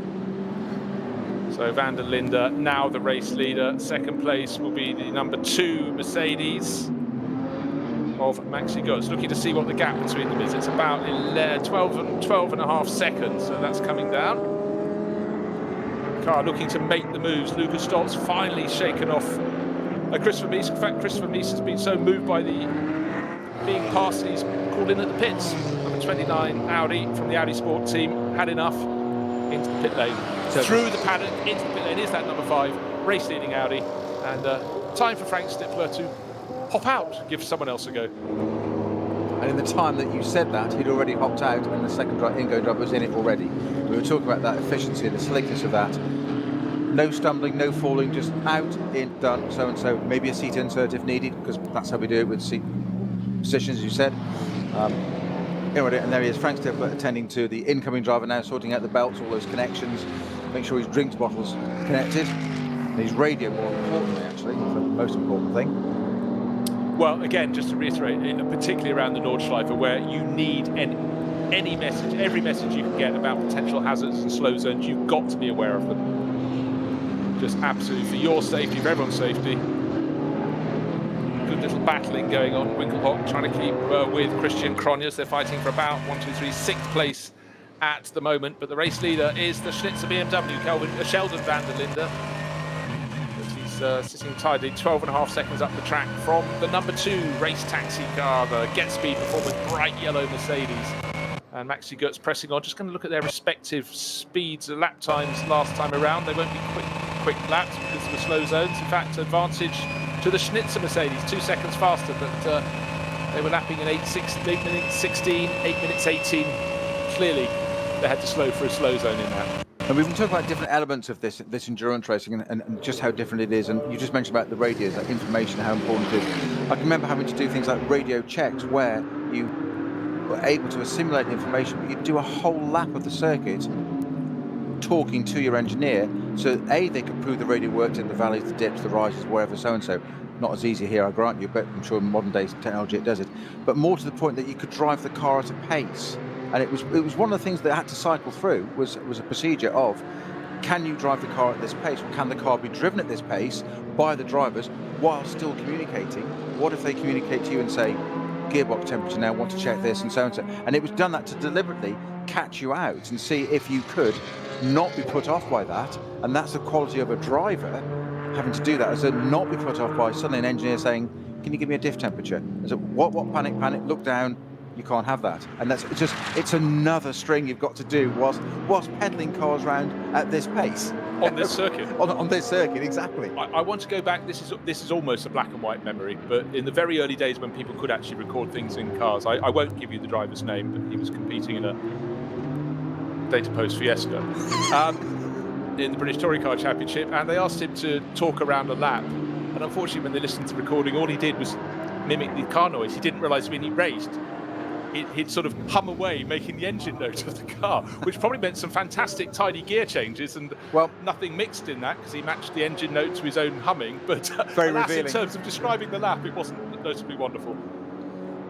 So Van der Linde, now the race leader. Second place will be the number 2 Mercedes of Maxi Götz. Looking to see what the gap between them is. It's about 12 and a half seconds, so that's coming down. Car looking to make the moves. Lucas Stoltz finally shaken off Christopher Mies. In fact, Christopher Mies has been so moved by the being passed, he's called in at the pits. Number 29 Audi from the Audi Sport team had enough, into the pit lane. So through the paddock, into the pit lane is that number 5, race leading Audi. And time for Frank Stippler to hop out, give someone else a go. And in the time that you said that, he'd already hopped out and the second ingo driver was in it already. We were talking about that efficiency and the slickness of that. No stumbling, no falling, just out, in, done, so and so. Maybe a seat insert if needed, because that's how we do it with seat positions, as you said. And there he is, Frank Stippler, attending to the incoming driver now, sorting out the belts, all those connections, make sure his drinks bottle's connected. And his radio, more importantly, actually, the most important thing. Well, again, just to reiterate, particularly around the Nordschleife, where you need any message, every message you can get about potential hazards and slow zones, you've got to be aware of them. Just absolutely for your safety, for everyone's safety. Good little battling going on. Winkelhock trying to keep with Christian Cronjes. They're fighting for about 6th place at the moment. But the race leader is the Schnitzer BMW, Sheldon van der Linde. Sitting tidily 12.5 seconds up the track from the number 2 race taxi car, the Get Speed performance bright yellow Mercedes. And Maxi Götz pressing on. Just going to look at their respective speeds, lap times last time around. They won't be quick laps because of the slow zones. In fact, advantage to the Schnitzer Mercedes, 2 seconds faster, but they were lapping in 8 minutes 16, 8 minutes 18. Clearly, they had to slow for a slow zone in that. And we've been talking about different elements of this endurance racing and just how different it is. And you just mentioned about the radios, that information, how important it is. I can remember having to do things like radio checks where you were able to assimilate information, but you'd do a whole lap of the circuit talking to your engineer, so A, they could prove the radio worked in the valleys, the dips, the rises, wherever, so and so. Not as easy here, I grant you, but I'm sure in modern day technology it does it. But more to the point that you could drive the car at a pace. And it was one of the things that had to cycle through was a procedure of, can you drive the car at this pace? Or can the car be driven at this pace by the drivers while still communicating? What if they communicate to you and say, gearbox temperature now, want to check this, and so and so. And it was done that to deliberately catch you out and see if you could not be put off by that. And that's the quality of a driver, having to do that, as a not be put off by suddenly an engineer saying, can you give me a diff temperature? As a what panic, look down. You can't have that, and it's another string you've got to do whilst pedaling cars around at this pace on this circuit. on this circuit, exactly. I want to go back. This is almost a black and white memory, but in the very early days when people could actually record things in cars, I won't give you the driver's name, but he was competing in a Data Post Fiesta in the British Touring Car Championship, and they asked him to talk around a lap, and unfortunately when they listened to the recording, all he did was mimic the car noise. He didn't realise when he raced, he'd sort of hum away, making the engine note of the car, which probably meant some fantastic tidy gear changes and nothing mixed in that because he matched the engine note to his own humming. But very alas, revealing. in terms of describing the lap, it wasn't noticeably wonderful.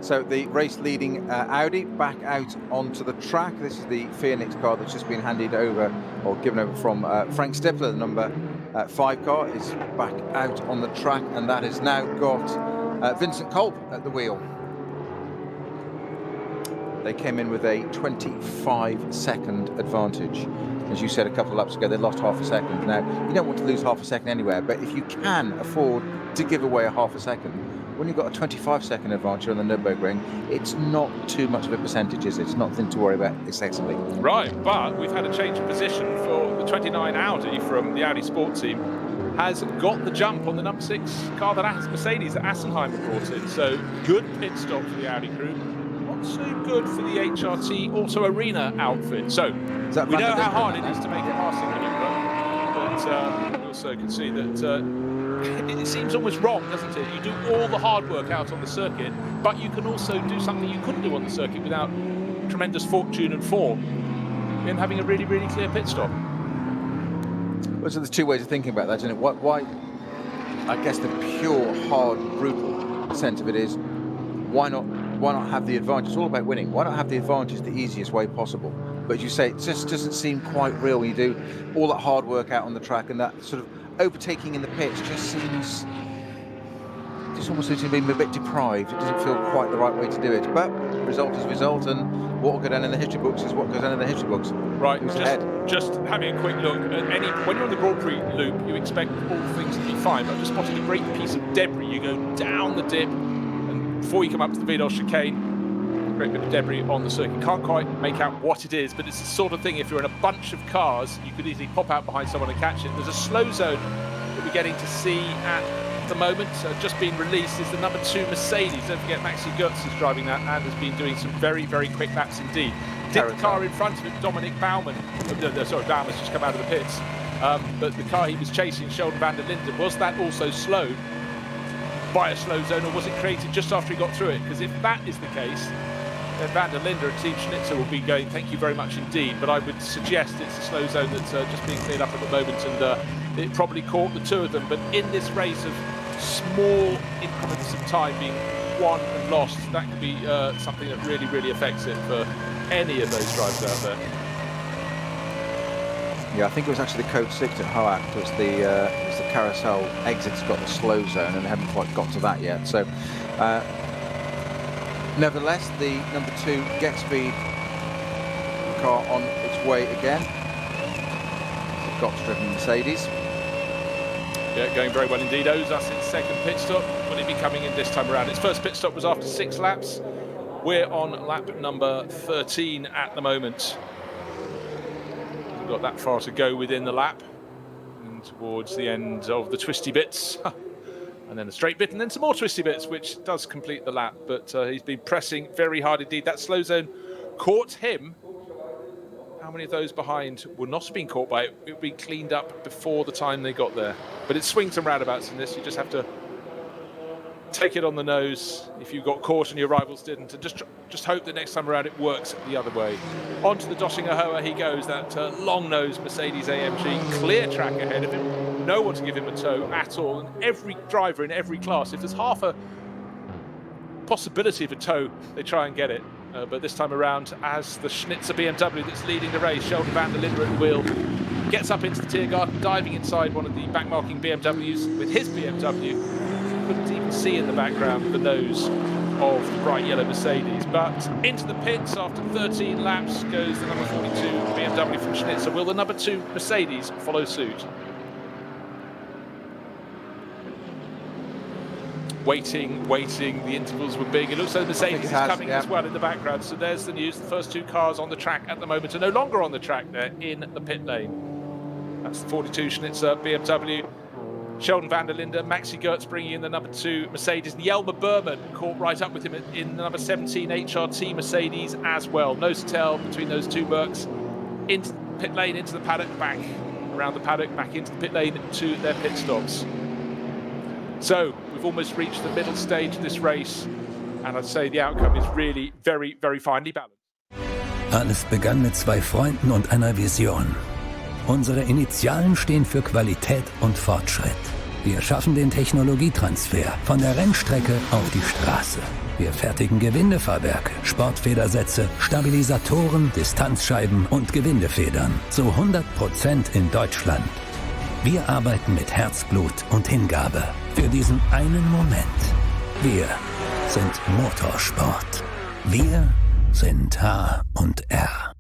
So the race-leading Audi back out onto the track. This is the Phoenix car that's just been handed over or given over from Frank Stippler. The number 5 car is back out on the track, and that has now got Vincent Kolb at the wheel. They came in with a 25-second advantage. As you said a couple of laps ago, they lost half a second. Now, you don't want to lose half a second anywhere, but if you can afford to give away a half a second, when you've got a 25-second advantage on the Nürburgring, it's not too much of a percentage, is it? It's nothing to worry about excessively. Right, but we've had a change of position for the 29 Audi from the Audi Sport team. Has got the jump on the number 6 car that Mercedes that Assenheimer brought in. So good pit stop for the Audi crew. Not so good for the HRT Auto Arena outfit. So we know how hard it is to make a passing maneuver, but we also can see that it seems almost wrong, doesn't it? You do all the hard work out on the circuit, but you can also do something you couldn't do on the circuit without tremendous fortune and form in having a really, really clear pit stop. Well, so there's two ways of thinking about that, isn't it? Why? I guess the pure, hard, brutal sense of it is, why not have the advantage? It's all about winning. Why not have the advantage the easiest way possible? But as you say, it just doesn't seem quite real when you do all that hard work out on the track, and that sort of overtaking in the pits just almost seems to be a bit deprived. It doesn't feel quite the right way to do it. But result is result, and what will go down in the history books is what goes down in the history books. Right, just having a quick look at when you're on the Grand Prix loop, you expect all things to be fine. But I've just spotted a great piece of debris. You go down the dip, and before you come up to the VLN chicane, a great bit of debris on the circuit. Can't quite make out what it is, but it's the sort of thing, if you're in a bunch of cars, you could easily pop out behind someone and catch it. There's a slow zone that we're getting to see at the moment, just being released, is the number 2 Mercedes. Don't forget Maxi Götz is driving that and has been doing some very, very quick laps indeed. Did the car in front of him, Dominic Baumann, Bauman's just come out of the pits, but the car he was chasing, Sheldon van der Linden, was that also slowed by a slow zone, or was it created just after he got through it? Because if that is the case, then van der Linde and Team Schnitzer will be going, thank you very much indeed, but I would suggest it's a slow zone that's just being cleared up at the moment, and it probably caught the 2 of them. But in this race of small increments of time being won and lost, that could be something that really, really affects it for any of those drivers out there. Yeah, I think it was actually the Code 6 at Hoak. It was the carousel exit's got the slow zone, and they haven't quite got to that yet. So, nevertheless, the number 2 Get Speed car on its way again. The Gotts-driven Mercedes. Yeah, going very well indeed. Owes us its second pit stop. Will it be coming in this time around? Its first pit stop was after 6 laps. We're on lap number 13 at the moment. We've got that far to go within the lap, and towards the end of the twisty bits, and then a straight bit, and then some more twisty bits, which does complete the lap. But he's been pressing very hard indeed. That slow zone caught him. How many of those behind will not have been caught by it? It would be cleaned up before the time they got there. But it swings and roundabouts in this. You just have to take it on the nose if you got caught and your rivals didn't, and just hope that next time around it works the other way. Onto the Döttinger Höhe he goes, that long-nosed Mercedes AMG, clear track ahead of him, no one to give him a tow at all, and every driver in every class, if there's half a possibility of a tow, they try and get it. But this time around, as the Schnitzer BMW that's leading the race, Sheldon van der Linde at the wheel, gets up into the Tiergarten, diving inside one of the backmarking BMWs with his BMW. Couldn't even see in the background the nose of the bright yellow Mercedes. But into the pits after 13 laps goes the number 42 BMW from Schnitzer. Will the number 2 Mercedes follow suit? Waiting, the intervals were big. It looks like Mercedes is coming as well in the background. So there's the news. The first 2 cars on the track at the moment are no longer on the track there in the pit lane. That's the 42 Schnitzer BMW. Sheldon van der Linde, Maxi Götz bringing in the number 2 Mercedes. And Jelmer Berman caught right up with him in the number 17 HRT Mercedes as well. Nose to tail between those 2 Mercs. Into the pit lane, into the paddock, back around the paddock, back into the pit lane to their pit stops. So we've almost reached the middle stage of this race, and I'd say the outcome is really very, very finely balanced. Alles begann mit zwei Freunden und einer Vision. Unsere Initialen stehen für Qualität und Fortschritt. Wir schaffen den Technologietransfer von der Rennstrecke auf die Straße. Wir fertigen Gewindefahrwerke, Sportfedersätze, Stabilisatoren, Distanzscheiben und Gewindefedern zu 100% in Deutschland. Wir arbeiten mit Herzblut und Hingabe für diesen einen Moment. Wir sind Motorsport. Wir sind H&R.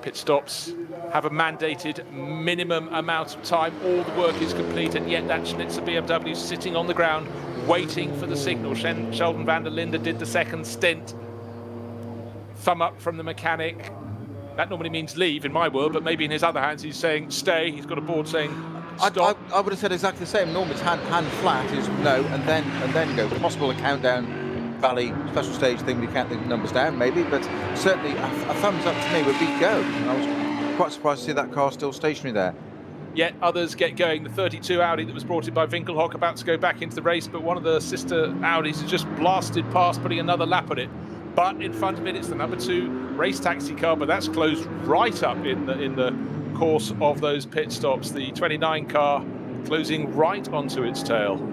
Pit stops have a mandated minimum amount of time. All the work is complete, and yet that Schnitzer BMW sitting on the ground waiting for the signal. Sheldon van der Linde did the second stint. Thumb up from the mechanic. That normally means leave in my world, but maybe in his other hands he's saying stay. He's got a board saying stop. I would have said exactly the same. Normally it's hand flat is no, and then go. Possible a countdown valley special stage thing. We count the numbers down maybe, but certainly a thumbs up to me would be go. And I was quite surprised to see that car still stationary there. Yet others get going. The 32 Audi that was brought in by Winkelhock about to go back into the race, but one of the sister Audis has just blasted past, putting another lap on it. But in front of it, it's the number 2 race taxi car, but that's closed right up in the course of those pit stops. The 29 car closing right onto its tail.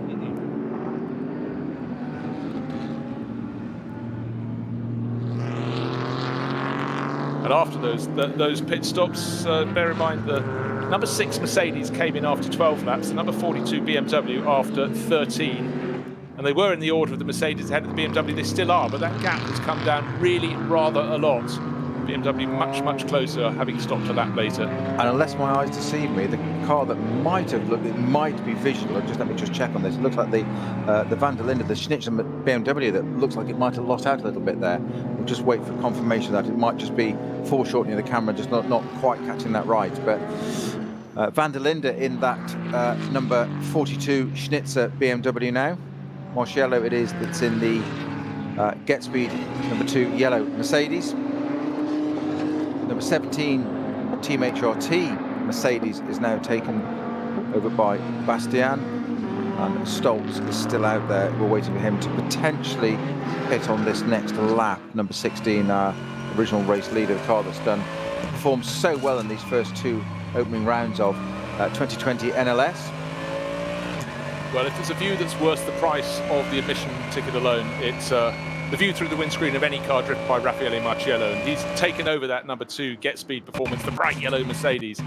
And after those pit stops, bear in mind the number 6 Mercedes came in after 12 laps, the number 42 BMW after 13. And they were in the order of the Mercedes ahead of the BMW. They still are, but that gap has come down really rather a lot. BMW much closer, having stopped a lap later. And unless my eyes deceive me, the car that might have looked, it might be visual. Let me just check on this. It looks like the van der Linde, the Schnitzer BMW, that looks like it might have lost out a little bit there. We'll just wait for confirmation that it might just be foreshortening the camera, just not quite catching that right. But Van der Linde in that number 42 Schnitzer BMW now. Marciello it is that's in the Get Speed number 2 yellow Mercedes. Number 17 Team HRT Mercedes is now taken over by Bastian, and Stoltz is still out there. We're waiting for him to potentially hit on this next lap. Number 16, original race leader, the car that's performed so well in these first 2 opening rounds of 2020 NLS. Well, if there's a view that's worth the price of the admission ticket alone, it's the view through the windscreen of any car driven by Raffaele Marciello, and he's taken over that number 2 Get Speed performance, the bright yellow Mercedes,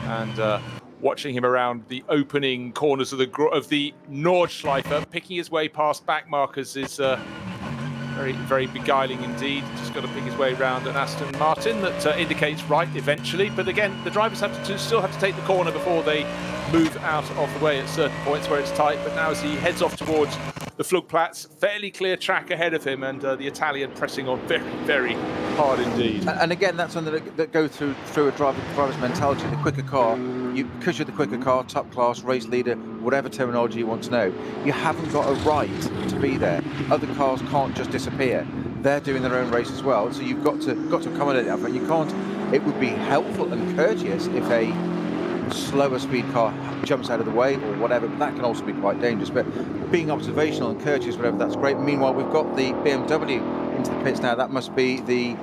and watching him around the opening corners of the Nordschleife, picking his way past back markers is very, very beguiling indeed. Just got to pick his way around an Aston Martin that indicates right eventually. But again, the drivers still have to take the corner before they move out of the way at certain points where it's tight. But now as he heads off towards the Flugplatz, fairly clear track ahead of him, and the Italian pressing on very, very hard indeed. And again, that's something that go through a driver's mentality. The quicker car, because you're the quicker car, top class, race leader, whatever terminology you want to know, you haven't got a right to be there. Other cars can't just disappear. They're doing their own race as well, so you've got to accommodate that. But you can't. It would be helpful and courteous if a slower speed car jumps out of the way or whatever, but that can also be quite dangerous. But being observational and courteous, whatever, that's great. Meanwhile, we've got the BMW into the pits now. That must be the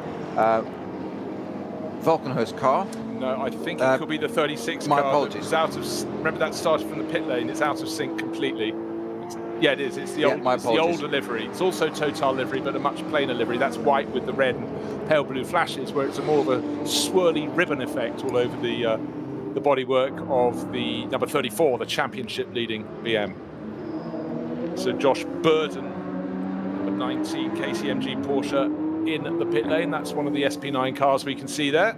Valkenhurst car. No, I think it could be the 36 my car. apologies. It's out of, remember that started from the pit lane. It's out of sync completely. Yeah, it is. It's the older livery. It's also Total livery, but a much plainer livery. That's white with the red and pale blue flashes, where it's a more of a swirly ribbon effect all over the bodywork of the number 34, the championship leading BM. So Josh Burden, number 19 KCMG Porsche in the pit lane. That's one of the SP9 cars we can see there.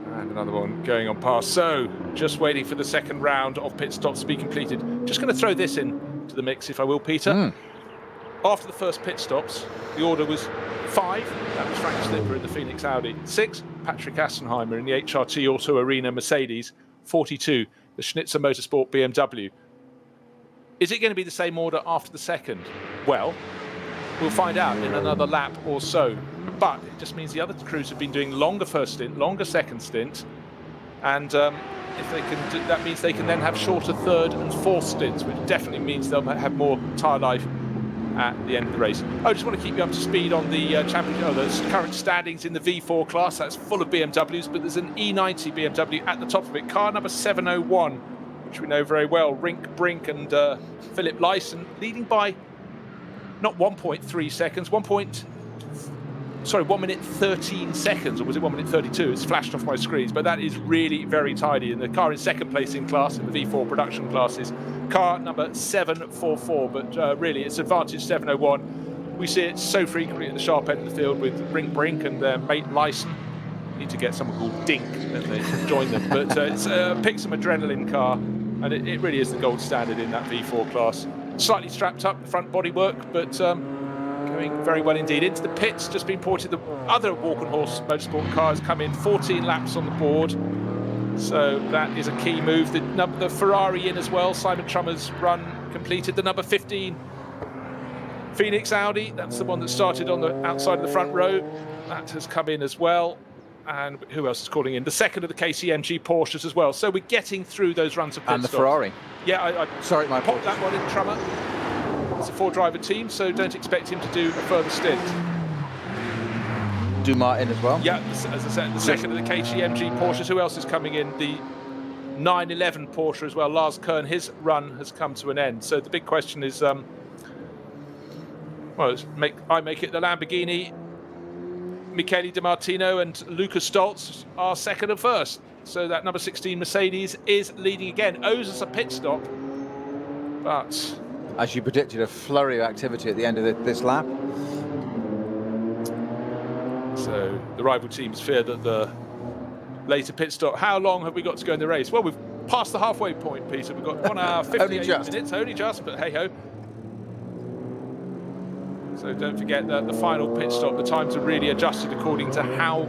And another one going on past. So just waiting for the second round of pit stops to be completed. Just going to throw this in to the mix, if I will, Peter. After the first pit stops, the order was 5, that was Frank Slipper in the Phoenix Audi. 6, Patrick Assenheimer in the HRT Auto Arena Mercedes. 42, the Schnitzer Motorsport BMW. Is it going to be the same order after the second? Well, we'll find out in another lap or so. But it just means the other crews have been doing longer first stint, longer second stint, and if they can do, that means they can then have shorter third and fourth stints, which definitely means they'll have more tyre life at the end of the race. I just want to keep you up to speed on the the current standings in the V4 class. That's full of BMWs, but there's an E90 BMW at the top of it. Car number 701, which we know very well. Rink Brink and Philip Lyson leading by not 1.3 seconds, 1 minute 13 seconds, or was it 1 minute 32? It's flashed off my screens, but that is really very tidy. And the car in second place in class, in the V4 production class, is car number 744, but really it's Advantage 701. We see it so frequently at the sharp end of the field with Rink Brink and their mate Lyson. Need to get someone called Dink and they join them, but it's a Pixum adrenaline car, and it really is the gold standard in that V4 class. Slightly strapped up, the front bodywork, but going very well indeed. Into the pits, just been ported. The other Walkenhorst Motorsport cars come in, 14 laps on the board. So that is a key move. The Ferrari in as well. Simon Trummer's run completed. The number 15 Phoenix Audi, that's the one that started on the outside of the front row. That has come in as well. And who else is calling in? The second of the KCMG Porsches as well. So we're getting through those runs of pit and the stops. Ferrari. Yeah, sorry, my popped that one in, Trummer. It's a 4-driver team, so don't expect him to do a further stint. Martin as well. Yeah, as I said, the second of the KCMG Porsches. Who else is coming in? The 911 Porsche as well. Lars Kern, his run has come to an end. So the big question is, I make it the Lamborghini. Michele Di Martino and Lucas Stoltz are second and first. So that number 16 Mercedes is leading again. Owes us a pit stop, but as you predicted, a flurry of activity at the end of this lap. So the rival teams fear that the later pit stop. How long have we got to go in the race? Well, we've passed the halfway point, Peter. We've got 1 hour 58 minutes. Only just, but hey ho. So don't forget that the final pit stop, the times are really adjusted according to how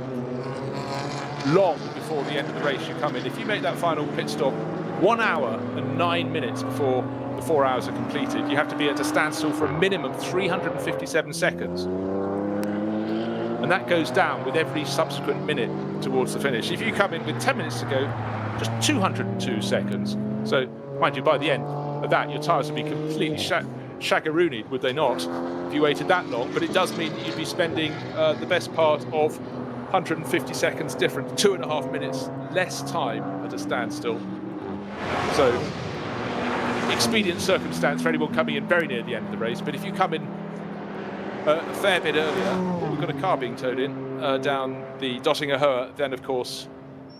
long before the end of the race you come in. If you make that final pit stop 1 hour and 9 minutes before the 4 hours are completed, you have to be at a standstill for a minimum 357 seconds. And that goes down with every subsequent minute towards the finish. If you come in with 10 minutes to go, just 202 seconds. So, mind you, by the end of that, your tyres would be completely shagaroonied, would they not, if you waited that long? But it does mean that you'd be spending the best part of 150 seconds different, 2.5 minutes less time at a standstill. So, expedient circumstance for anyone coming in very near the end of the race. But if you come in a fair bit earlier, we've got a car being towed in down the Dottinger Höhe, then of course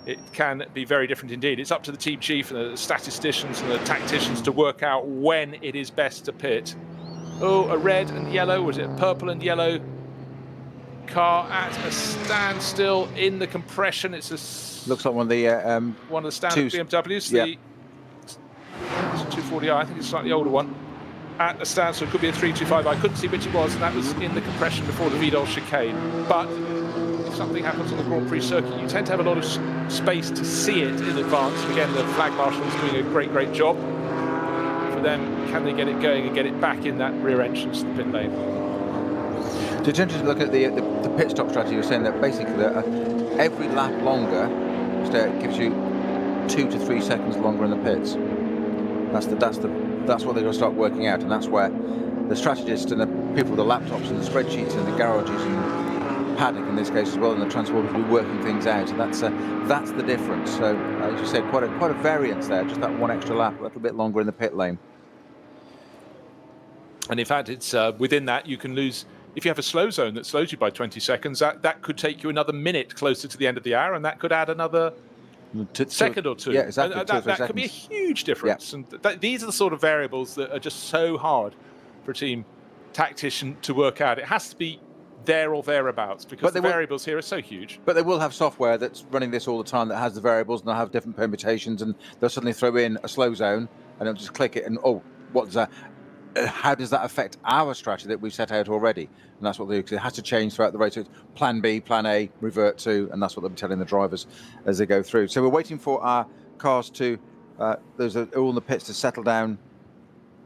it can be very different indeed. It's up to the team chief and the statisticians and the tacticians to work out when it is best to pit. Oh, a red and yellow, was it purple and yellow car at a standstill in the compression? It's a looks like one of the standard BMWs. Yeah. The 240i, I think it's a slightly older one. At a standstill, it could be a 325. I couldn't see which it was, and that was in the compression before the Vidal chicane. But if something happens on the Grand Prix circuit, you tend to have a lot of space to see it in advance. Again, the flag marshal is doing a great job. For them, can they get it going and get it back in that rear entrance to the pit lane? So it's interesting to look at the pit stop strategy. You're saying that basically every lap longer gives you 2 to 3 seconds longer in the pits. That's what they're going to start working out, and that's where the strategists and the people with the laptops and the spreadsheets and the garages and paddock in this case as well, and the transporters will be working things out. And that's the difference. So as you said, quite a variance there. Just that one extra lap, a little bit longer in the pit lane. And in fact, it's within that you can lose. If you have a slow zone that slows you by 20 seconds, that could take you another minute closer to the end of the hour, and that could add another second or two. Yeah, exactly. That could be a huge difference. Yeah. And these are the sort of variables that are just so hard for a team tactician to work out. It has to be there or thereabouts, because the variables here are so huge. But they will have software that's running this all the time that has the variables, and they'll have different permutations, and they'll suddenly throw in a slow zone, and they'll just click it, and what does that? How does that affect our strategy that we've set out already? And that's what they do, because it has to change throughout the race. So it's plan B, plan A, revert to, and that's what they'll be telling the drivers as they go through. So we're waiting for our cars to, those are all in the pits, to settle down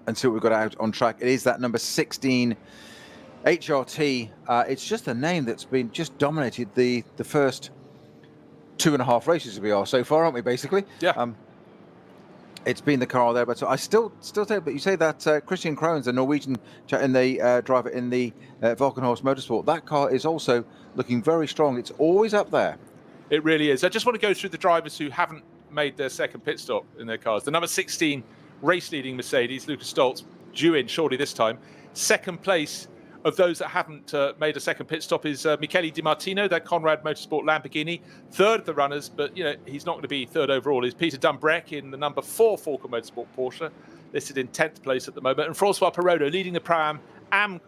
and see what we've got out on track. It is that number 16 HRT. It's just a name that's been just dominated the first 2.5 races we are so far, aren't we, basically? Yeah. It's been the car there, but so I still say. But you say that Christian Krones, the Norwegian in the driver in the Valkenhorst Motorsport, that car is also looking very strong. It's always up there. It really is. I just want to go through the drivers who haven't made their second pit stop in their cars. The number 16 race-leading Mercedes, Lucas Stoltz, due in shortly this time. Second place of those that haven't made a second pit stop is Michele Di Martino, that Conrad Motorsport Lamborghini. Third of the runners, but he's not going to be third overall, is Peter Dumbreck in the number 4 Falken Motorsport Porsche, listed in 10th place at the moment. And Francois Perrodo, leading the Pro-Am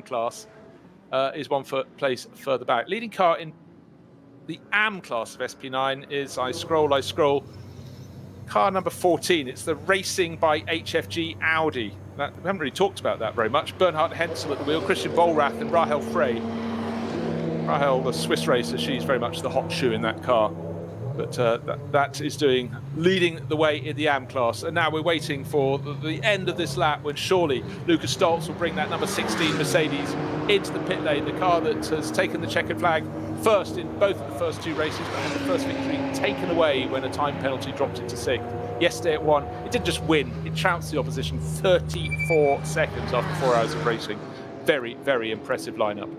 class, is one place further back. Leading car in the Am class of SP9 is, I scroll, car number 14. It's the Racing by HFG Audi. We haven't really talked about that very much. Bernhard Hensel at the wheel, Christian Bollrath and Rahel Frey. Rahel, the Swiss racer, she's very much the hot shoe in that car. But that is leading the way in the Am class. And now we're waiting for the end of this lap, when surely Lucas Stoltz will bring that number 16 Mercedes into the pit lane, the car that has taken the checkered flag first in both of the first 2 races, but had the first victory taken away when a time penalty dropped it to 6th. Yesterday it won. It didn't just win, it trounced the opposition 34 seconds after 4 hours of racing. Very, very impressive lineup.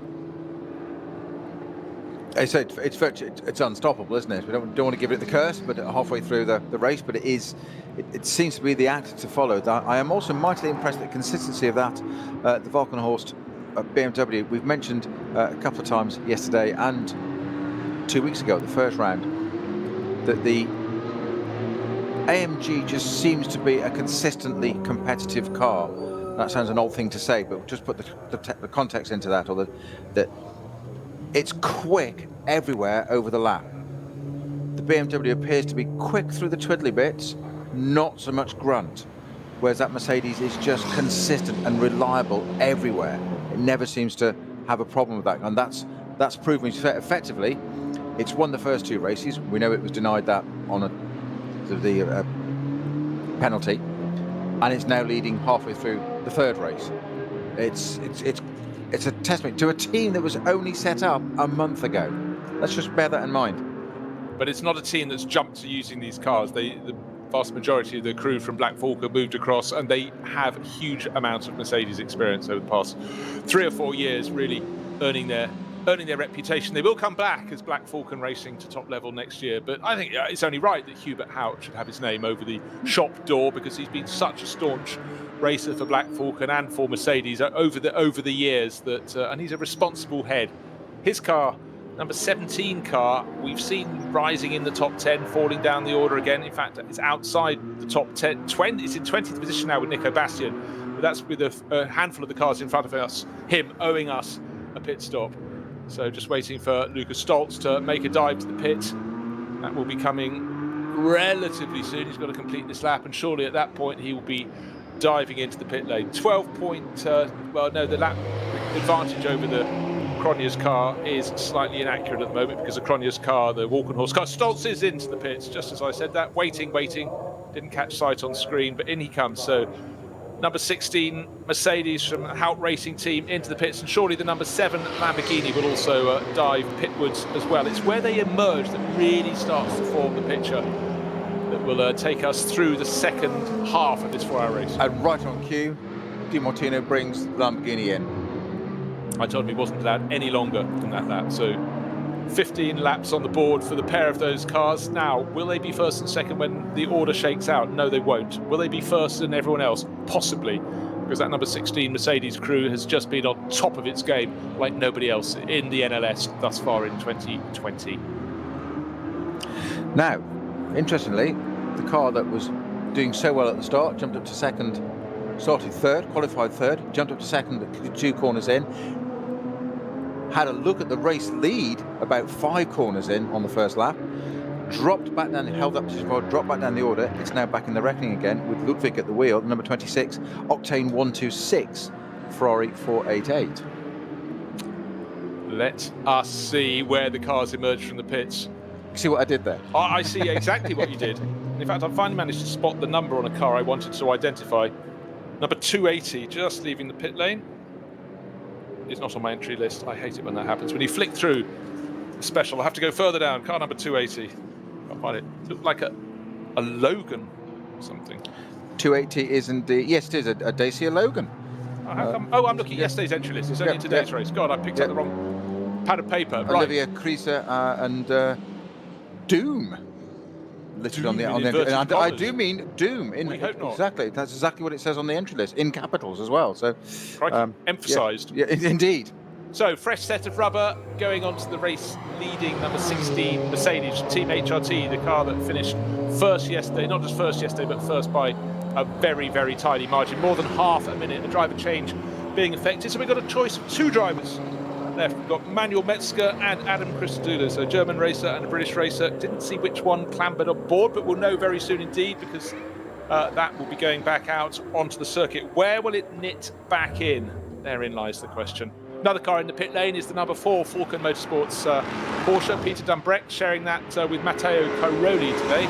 It's unstoppable, isn't it? We don't want to give it the curse, but halfway through the race, but it seems to be the act to follow. I am also mightily impressed at the consistency of that, the Valkenhorst BMW. We've mentioned a couple of times yesterday and 2 weeks ago at the first round that the AMG just seems to be a consistently competitive car. That sounds an old thing to say, but just put the context into that, or that it's quick everywhere over the lap. The BMW appears to be quick through the twiddly bits, not so much grunt, whereas that Mercedes is just consistent and reliable everywhere. It never seems to have a problem with that, and that's proven effectively It's won the first 2 races. We know it was denied that on the penalty, and it's now leading halfway through the 3rd race. It's a testament to a team that was only set up a month ago. Let's just bear that in mind. But it's not a team that's jumped to using these cars. The vast majority of the crew from Black Falcon moved across, and they have huge amounts of Mercedes experience over the past 3 or 4 years, really earning their reputation. They will come back as Black Falcon Racing to top level next year, but I think it's only right that Hubert Hout should have his name over the shop door, because he's been such a staunch racer for Black Falcon and for Mercedes over the years, that and he's a responsible head. His car, number 17 car, we've seen rising in the top 10, falling down the order again. In fact, it's outside the top 10. It's in 20th position now with Nico Bastian, but that's with a handful of the cars in front of us, him owing us a pit stop. So just waiting for Lucas Stoltz to make a dive to the pit. That will be coming relatively soon. He's got to complete this lap, and surely at that point he will be diving into the pit lane. the lap advantage over the Cronje's car is slightly inaccurate at the moment, because the Cronje's car, the Walkenhorst car, Stoltz is into the pits, just as I said that. Waiting, didn't catch sight on screen, but in he comes. So number 16 Mercedes from Hout Racing Team into the pits, and surely the number 7 Lamborghini will also dive pitwards as well. It's where they emerge that really starts to form the picture that will take us through the second half of this 4-hour race. And right on cue, Di Martino brings the Lamborghini in. I told him he wasn't allowed any longer than that lap. So 15 laps on the board for the pair of those cars. Now, will they be first and second when the order shakes out? No, they won't. Will they be first than everyone else? Possibly, because that number 16 Mercedes crew has just been on top of its game like nobody else in the NLS thus far in 2020. Now, interestingly, the car that was doing so well at the start jumped up to second, started 3rd, qualified 3rd, jumped up to second at 2 corners in, had a look at the race lead about 5 corners in on the first lap, dropped back down, held that position forward, dropped back down the order. It's now back in the reckoning again with Ludwig at the wheel, number 26, Octane 126, Ferrari 488. Let us see where the cars emerge from the pits. See what I did there? I see exactly what you did. In fact, I finally managed to spot the number on a car I wanted to identify. Number 280, just leaving the pit lane. It's not on my entry list. I hate it when that happens. When you flick through the special, I'll have to go further down. Car number 280. Can't find it. Looked like a Logan or something. 280 is indeed, yes, it is a Dacia Logan. How come? I'm looking at yesterday's entry list. It's only today's race. God, I picked up the wrong pad of paper. Olivia Creaser and Doom. Listed on the entry, and I do mean Doom. We hope not. Exactly, that's exactly what it says on the entry list, in capitals as well. So, emphasised. Yeah, indeed. So, fresh set of rubber going on to the race, leading number 16 Mercedes Team HRT, the car that finished first yesterday. Not just first yesterday, but first by a very, very tiny margin, more than half a minute. A driver change being effected. So we've got a choice of 2 drivers left. We've got Manuel Metzger and Adam Christodoulou, so a German racer and a British racer. Didn't see which one clambered on board, but we'll know very soon indeed, because that will be going back out onto the circuit. Where will it knit back in? Therein lies the question. Another car in the pit lane is the number 4 Falcon Motorsports Porsche. Peter Dumbrecht sharing that with Matteo Cairoli today.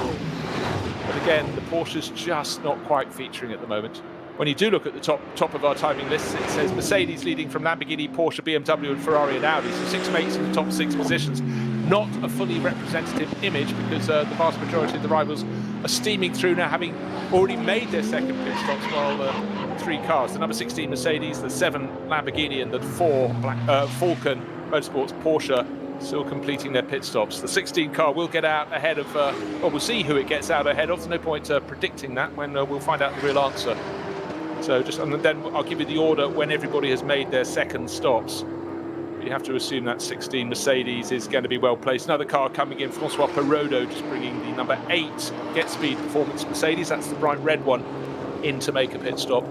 But again, the Porsche's just not quite featuring at the moment. When you do look at the top of our timing list, it says Mercedes leading from Lamborghini, Porsche, BMW and Ferrari and Audi. So 6 mates in the top 6 positions. Not a fully representative image, because the vast majority of the rivals are steaming through now, having already made their second pit stops, while 3 cars, the number 16 Mercedes, the 7 Lamborghini and the 4 Falcon Motorsports Porsche, still completing their pit stops. The 16 car will get out ahead of, we'll see who it gets out ahead of. There's no point predicting that when we'll find out the real answer. So and then I'll give you the order when everybody has made their second stops. You have to assume that 16 Mercedes is going to be well placed. Another car coming in, Francois Perrodo, just bringing the number 8 Get Speed Performance Mercedes. That's the bright red one, in to make a pit stop.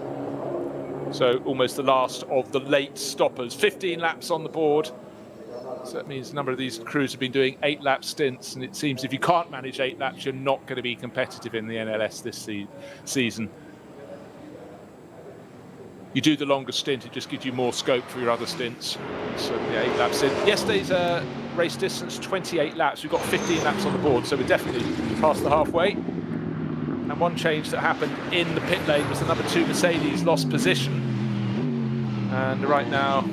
So almost the last of the late stoppers. 15 laps on the board. So that means a number of these crews have been doing 8-lap stints, and it seems if you can't manage 8 laps, you're not going to be competitive in the NLS this season. You do the longer stint, it just gives you more scope for your other stints. So, 8 laps in. Yesterday's race distance, 28 laps. We've got 15 laps on the board, so we're definitely past the halfway. And one change that happened in the pit lane was the number 2 Mercedes lost position. And right now,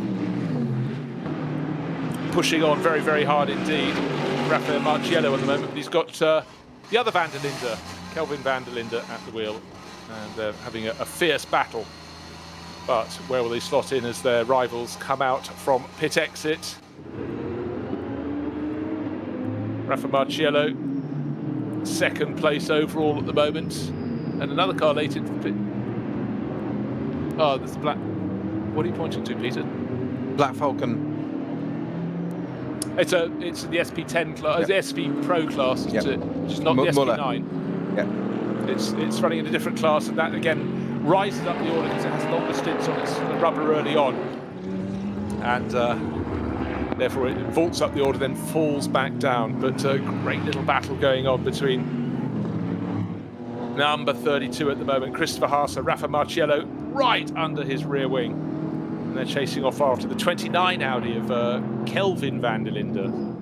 pushing on very, very hard indeed. Rafael Marciello at the moment, but he's got the other van der Linde, Kelvin van der Linde, at the wheel, and they're having a fierce battle. But where will they slot in as their rivals come out from pit exit? Rafa Marciello, second place overall at the moment, and another car late into the pit. Oh, there's the black. What are you pointing to, Peter? Black Falcon. It's the SP10 class, the SP Pro class, isn't it? It's not the SP9. Yeah. It's running in a different class, and that again rises up the order because it has longer stints on its rubber early on, and therefore it vaults up the order, then falls back down. But a great little battle going on between number 32 at the moment, Christopher Haase, Rafa Marciello, right under his rear wing. And they're chasing off after the 29 Audi of Kelvin van der Linde.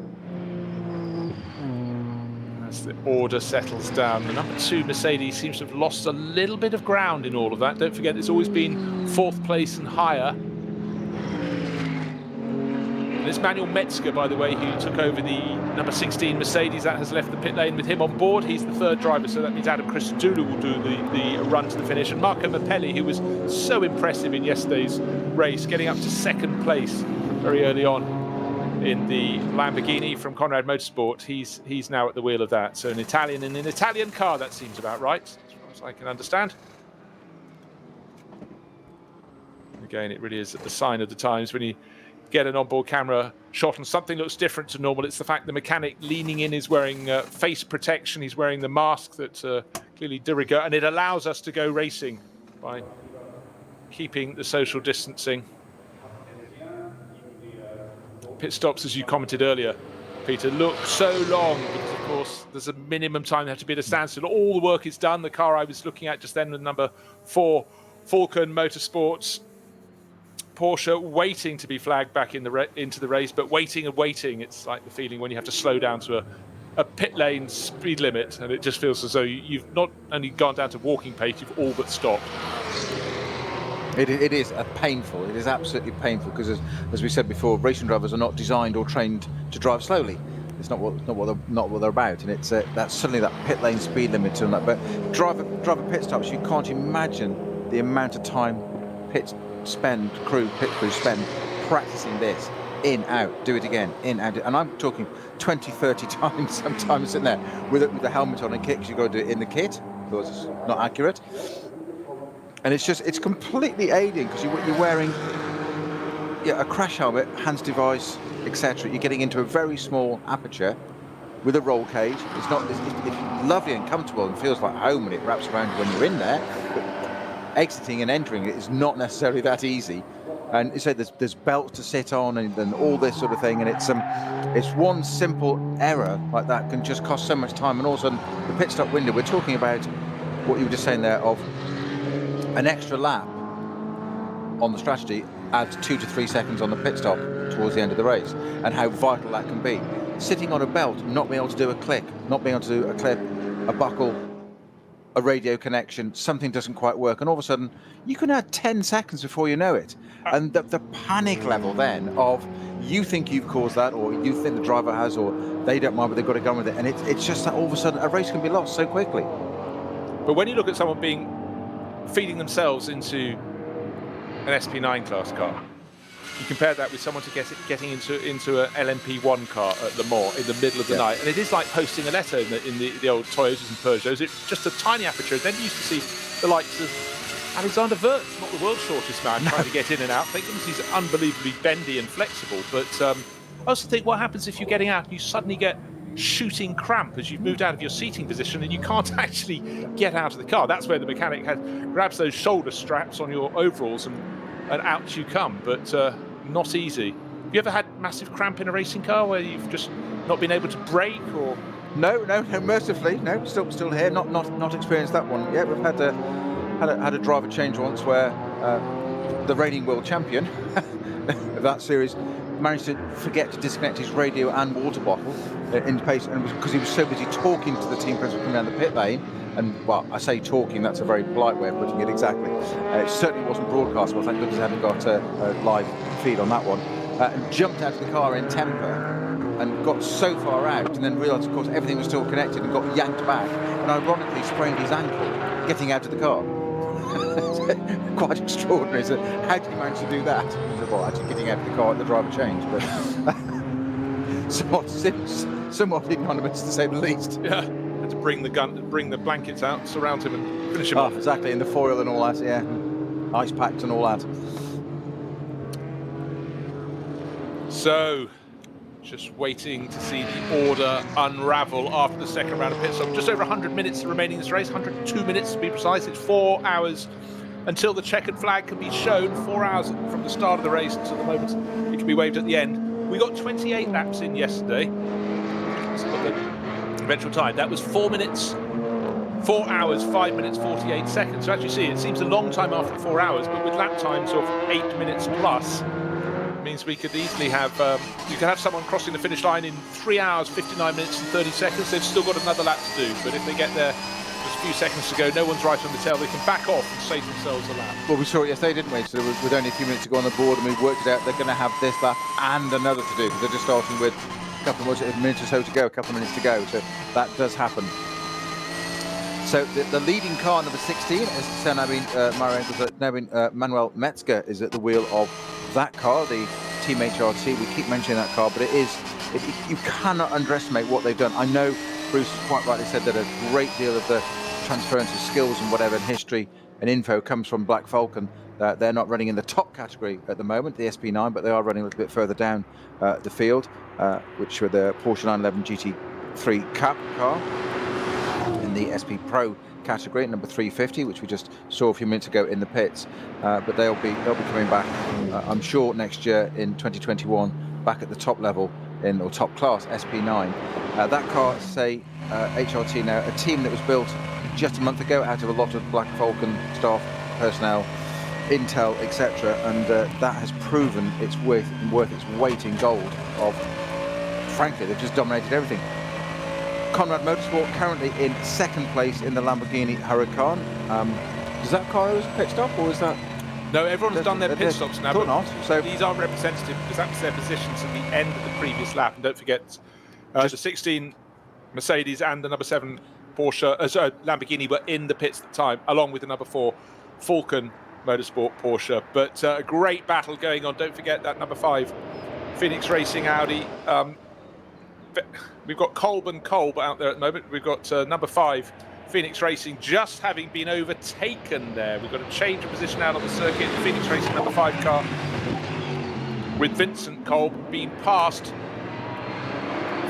As the order settles down, the number 2 Mercedes seems to have lost a little bit of ground in all of that. Don't forget, it's always been 4th place and higher. And it's Manuel Metzger, by the way, who took over the number 16 Mercedes. That has left the pit lane with him on board. He's the 3rd driver, so that means Adam Christodoulou will do the run to the finish. And Marco Mappelli, who was so impressive in yesterday's race, getting up to 2nd place very early on in the Lamborghini from Conrad Motorsport. He's now at the wheel of that. So an Italian car, that seems about right, as far as I can understand. Again, it really is a sign of the times when you get an onboard camera shot and something looks different to normal. It's the fact the mechanic leaning in is wearing face protection. He's wearing the mask that clearly de rigueur, and it allows us to go racing by keeping the social distancing. Pit stops, as you commented earlier, Peter, look so long because, of course, there's a minimum time they have to be at a standstill. All the work is done. The car I was looking at just then, the number 4 Falcon Motorsports Porsche, waiting to be flagged back into the race, but waiting and waiting. It's like the feeling when you have to slow down to a pit lane speed limit, and it just feels as though you've not only gone down to walking pace, you've all but stopped. It is painful. It is absolutely painful because, as we said before, racing drivers are not designed or trained to drive slowly. It's not what they're about, and it's that's suddenly that pit lane speed limit and that. But driver pit stops, you can't imagine the amount of time pit crew spend practicing this, in, out, do it again, in, out. And I'm talking 20, 30 times sometimes sitting there with the helmet on and kit, because you've got to do it in the kit, because it's not accurate. And it's completely alien, because you're wearing a crash helmet, hands device, etc. You're getting into a very small aperture with a roll cage. It's lovely and comfortable and feels like home when it wraps around you when you're in there. But exiting and entering it is not necessarily that easy, and you say there's belts to sit on and all this sort of thing, and it's one simple error like that can just cost so much time. And also the pit stop window, we're talking about what you were just saying there, of an extra lap on the strategy adds 2 to 3 seconds on the pit stop towards the end of the race, and how vital that can be. Sitting on a belt, not being able to do a click, not being able to do a clip, a buckle, a radio connection, something doesn't quite work, and all of a sudden you can add 10 seconds before you know it. And the panic level then of you think you've caused that, or you think the driver has, or they don't mind but they've got to go with it, and it's just that all of a sudden a race can be lost so quickly. But when you look at someone feeding themselves into an SP9 class car, you compare that with someone getting into an LMP1 car at Le Mans in the middle of the night, and it is like posting a letter in the old Toyotas and Peugeots. It's just a tiny aperture. Then you used to see the likes of Alexander Wurz, not the world's shortest man, trying to get in and out. Thank goodness he's unbelievably bendy and flexible. But I also think, what happens if you're getting out and you suddenly get shooting cramp as you've moved out of your seating position and you can't actually get out of the car? That's where the mechanic grabs those shoulder straps on your overalls and out you come. But not easy. Have you ever had massive cramp in a racing car where you've just not been able to brake? Or No, mercifully, no. Still here. Not experienced that one. Yeah, we've had a driver change once where the reigning world champion of that series, managed to forget to disconnect his radio and water bottle in pace, and because he was so busy talking to the team principal coming down the pit lane. And, well, I say talking, that's a very polite way of putting it, exactly. It certainly wasn't broadcastable. Thank goodness I haven't got a live feed on that one. And jumped out of the car in temper and got so far out, and then realised, of course, everything was still connected, and got yanked back, and ironically sprained his ankle getting out of the car. Quite extraordinary. So how did he manage to do that? Well, actually getting out of the car at the driver change, but somewhat ignominious to say the least. Yeah, had to bring the blankets out, surround him, and finish him off. Exactly, and the foil and all that, yeah, ice packs and all that. So, just waiting to see the order unravel after the second round of pit stop. Just over 100 minutes remaining in this race, 102 minutes to be precise. It's 4 hours until the checkered flag can be shown, 4 hours from the start of the race until the moment it can be waved at the end. We got 28 laps in yesterday. Let's look at the eventual time. That was 4 hours, 5 minutes, 48 seconds. So as you see, it seems a long time after 4 hours, but with lap times of 8 minutes plus, means we could easily have, you could have someone crossing the finish line in 3 hours, 59 minutes and 30 seconds. They've still got another lap to do, but if they get there just a few seconds to go, no one's right on the tail, they can back off and save themselves a lap. Well, we saw it yesterday, didn't we? So with only a few minutes to go on the board, and we worked it out, they're going to have this lap and another to do, because they're just starting with a couple of minutes or so to go, a couple of minutes to go, so that does happen. So the leading car, number 16, is Manuel Metzger is at the wheel of that car, the Team HRT. We keep mentioning that car, but you cannot underestimate what they've done. I know Bruce has quite rightly said that a great deal of the transference of skills and whatever, and history and info comes from Black Falcon. They're not running in the top category at the moment, the SP9, but they are running a little bit further down the field, which were the Porsche 911 GT3 Cup car in the SP Pro category, number 350, which we just saw a few minutes ago in the pits, but they'll be coming back, I'm sure, next year in 2021, back at the top level or top class SP9. That car, say, HRT now, a team that was built just a month ago out of a lot of Black Falcon staff, personnel, intel, etc., and that has proven its worth its weight in gold. Frankly, they've just dominated everything. Conrad Motorsport currently in second place in the Lamborghini Huracan. Does that car always pit stop, or is that? No, everyone's done their pit stops now. Thought not. So these are representative because that was their positions at the end of the previous lap. And don't forget, the 16 Mercedes and the number 7 Porsche, Lamborghini were in the pits at the time, along with the number 4 Falcon Motorsport Porsche. But a great battle going on. Don't forget that number 5 Phoenix Racing Audi. We've got Kolb and Kolb out there at the moment. We've got number 5 Phoenix Racing just having been overtaken there. We've got a change of position out on the circuit. The Phoenix Racing number 5 car with Vincent Kolb being passed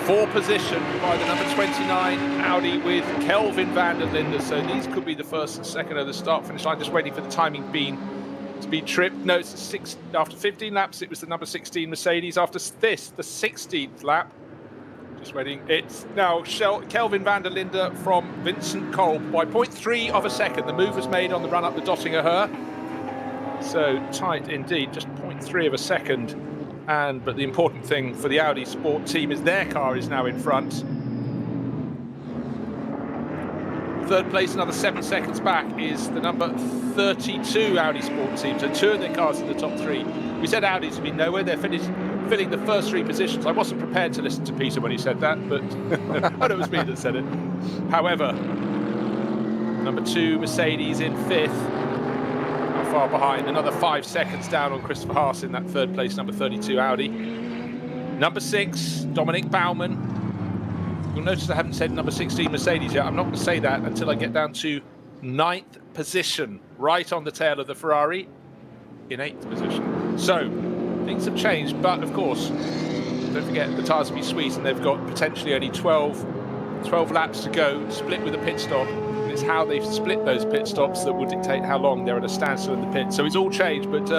for position by the number 29 Audi with Kelvin van der Linde. So these could be the first and second of the start finish line. Just waiting for the timing beam to be tripped. No, it's after 15 laps, it was the number 16 Mercedes. After this, the 16th lap. Just waiting. It's now Kelvin van der Linde from Vincent Kolb by 0.3 of a second. The move was made on the run up the Dottinger Her. So tight indeed, just 0.3 of a second. But the important thing for the Audi Sport team is their car is now in front. Third place, another 7 seconds back, is the number 32 Audi Sport team. So 2 of their cars in the top 3. We said Audis would be nowhere. They're filling the first 3 positions. I wasn't prepared to listen to Peter when he said that, but I know it was me that said it. However, number 2 Mercedes in 5th. Not far behind, another 5 seconds down on Christopher Haas in that third place, number 32 Audi. Number 6, Dominic Baumann. You'll notice I haven't said number 16 Mercedes yet. I'm not going to say that until I get down to 9th position, right on the tail of the Ferrari, in 8th position. So, things have changed, but of course, don't forget the tyres will be sweet, and they've got potentially only 12 laps to go, split with a pit stop. And it's how they've split those pit stops that will dictate how long they're at a standstill in the pit. So it's all changed, but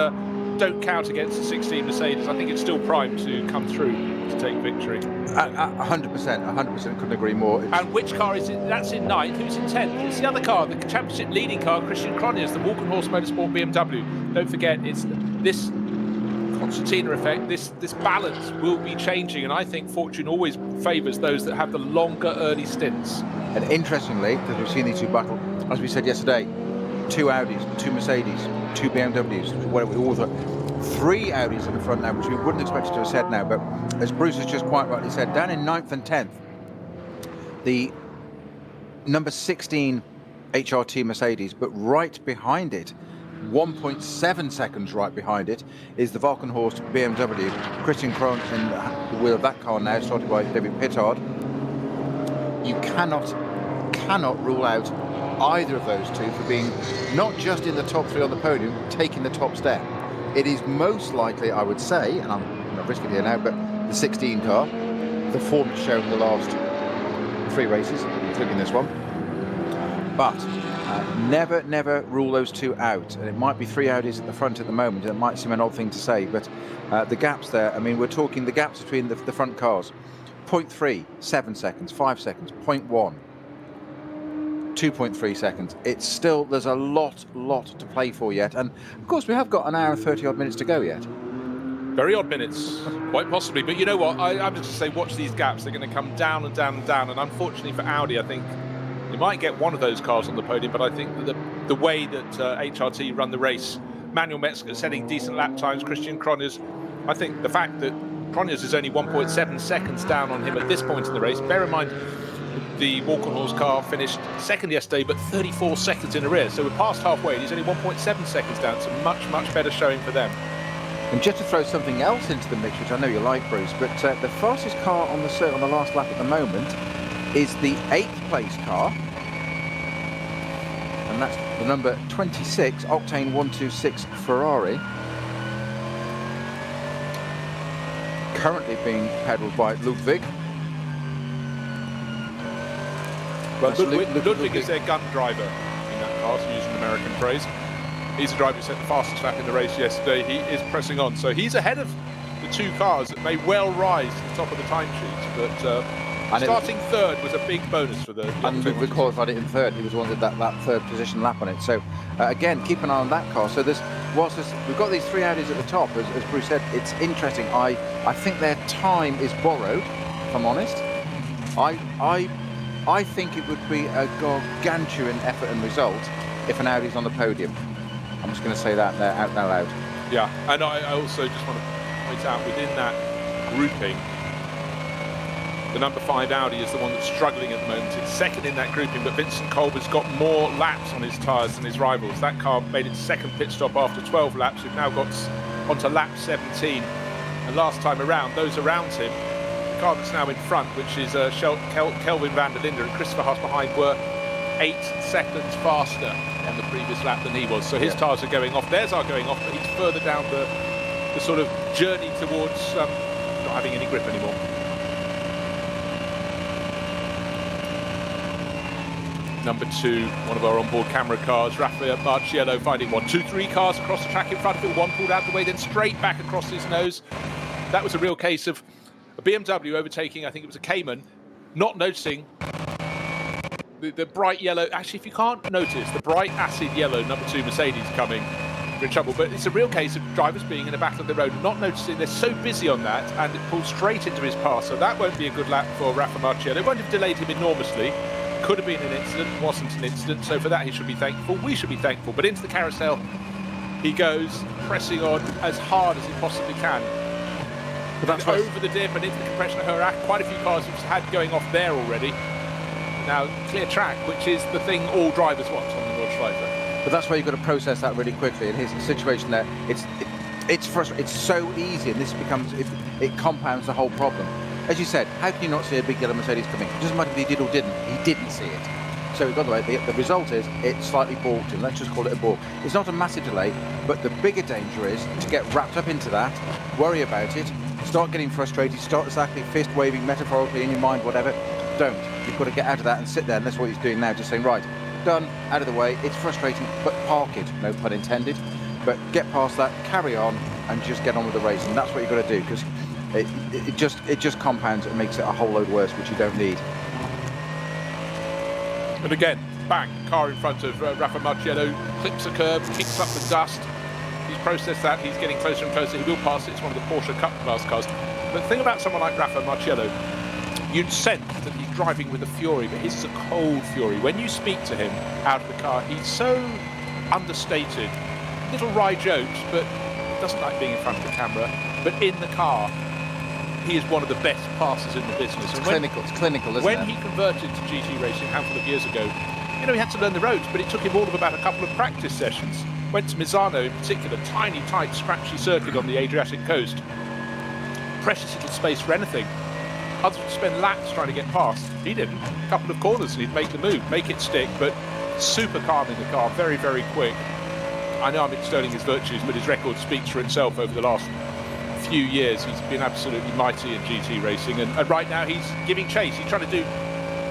don't count against the 16 Mercedes. I think it's still primed to come through to take victory. 100%, couldn't agree more. And which car is it? That's in 9th. Who's in 10th? It's the other car, the championship leading car, Christian Cronjes, the Walkenhorst Motorsport BMW. Don't forget, it's this concertina effect, this balance will be changing, and I think fortune always favours those that have the longer early stints. And interestingly, because we've seen these two battle, as we said yesterday, 2 Audis, 2 Mercedes, 2 BMWs, whatever we all thought. 3 Audis in the front now, which we wouldn't expect to have said now, but as Bruce has just quite rightly said, down in 9th and 10th, the number 16 HRT Mercedes, but right behind it, 1.7 seconds right behind it, is the Walkenhorst BMW. Christian Kron in the wheel of that car now, started by David Pittard. You cannot rule out either of those two for being not just in the top 3 on the podium, taking the top step. It is most likely, I would say, and I'm not risking it here now, but the 16 car, the form it's shown the last 3 races, including this one. But never rule those 2 out. And it might be 3 Audis at the front at the moment. It might seem an odd thing to say, but the gaps there, I mean, we're talking the gaps between the front cars. 0.3, 7 seconds, 5 seconds, 0.1. 2.3 seconds. It's still, there's a lot to play for yet. And of course, we have got an hour and 30 odd minutes to go yet. Very odd minutes, quite possibly. But you know what? I'm just to say, watch these gaps. They're going to come down and down and down. And unfortunately for Audi, I think you might get one of those cars on the podium. But I think that the way that HRT run the race, Manuel Metzger setting decent lap times, Christian Cronjes, I think the fact that Cronjes is only 1.7 seconds down on him at this point in the race. Bear in mind, the Walkenhorst car finished second yesterday, but 34 seconds in arrears. So we're past halfway, and he's only 1.7 seconds down. So much better showing for them. And just to throw something else into the mix, which I know you like, Bruce, but the fastest car on the circuit on the last lap at the moment is the 8th place car. And that's the number 26, Octane 126 Ferrari. Currently being pedalled by Ludwig. Well, Ludwig is their gun driver in that car, to use an American phrase. He's the driver who set the fastest lap in the race yesterday. He is pressing on. So he's ahead of the 2 cars that may well rise to the top of the timesheet. But starting third was a big bonus for the... And Ludwig qualified it in third. He was one with that 3rd position lap on it. So, again, keep an eye on that car. So we've got these 3 Audis at the top. As Bruce said, it's interesting. I think their time is borrowed, if I'm honest. I think it would be a gargantuan effort and result if an Audi's on the podium. I'm just going to say that there out loud. Yeah, and I also just want to point out within that grouping, the number 5 Audi is the one that's struggling at the moment. It's second in that grouping, but Vincent Kolb has got more laps on his tyres than his rivals. That car made its 2nd pit stop after 12 laps. We've now got onto lap 17. And last time around, those around him, the car that's now in front, which is Kelvin van der Linde and Christopher Haas behind, were 8 seconds faster on the previous lap than he was. So his tyres are going off. Theirs are going off, but he's further down the sort of journey towards not having any grip anymore. Number 2, one of our onboard camera cars, Rafael Marciello, finding 1, 2, 3 cars across the track in front of him. One pulled out the way, then straight back across his nose. That was a real case of a BMW overtaking, I think it was a Cayman, not noticing the bright yellow. Actually, if you can't notice the bright acid yellow number 2 Mercedes coming, you're in trouble. But it's a real case of drivers being in the back of the road and not noticing. They're so busy on that, and it pulls straight into his path. So that won't be a good lap for Rafa Marciello. It won't have delayed him enormously. Could have been an incident, wasn't an incident. So for that, he should be thankful. We should be thankful. But into the carousel he goes, pressing on as hard as he possibly can. But that's over the dip and into the compression of Herat. Quite a few cars have had going off there already. Now, clear track, which is the thing all drivers want on the Nordschleife. But that's where you've got to process that really quickly. And here's the situation there. It's frustrating. It's so easy, and this becomes, it compounds the whole problem. As you said, how can you not see a big yellow Mercedes coming? It doesn't matter if he did or didn't. He didn't see it. So, by the way, the result is it slightly balked him. Let's just call it a balk. It's not a massive delay, but the bigger danger is to get wrapped up into that, worry about it, start getting frustrated, start exactly fist waving metaphorically in your mind, whatever. Don't. You've got to get out of that and sit there, and that's what he's doing now, just saying, right, done, out of the way. It's frustrating, but park it, no pun intended. but get past that, carry on, and just get on with the race. And that's what you've got to do, because it just compounds and makes it a whole load worse, which you don't need. And again, bang, car in front of Rafa Marciello, clips a curb, kicks up the dust. He's processed that, he's getting closer and closer. He will pass it, it's one of the Porsche Cup class cars. But the thing about someone like Rafa Marciello, you'd sense that he's driving with a fury, but his is a cold fury. When you speak to him out of the car, he's so understated. Little wry jokes, but doesn't like being in front of the camera. But in the car, he is one of the best passers in the business. It's clinical, isn't it? When he converted to GT racing a handful of years ago, you know, he had to learn the ropes, but it took him all of about a couple of practice sessions. Went to Misano in particular, tiny, tight, scratchy circuit on the Adriatic coast. Precious little space for anything. Others would spend laps trying to get past. He didn't. A couple of corners and he'd make the move, make it stick, but super calm in the car, very, very quick. I know I'm extolling his virtues, but his record speaks for itself over the last few years. He's been absolutely mighty in GT racing, and right now he's giving chase. He's trying to do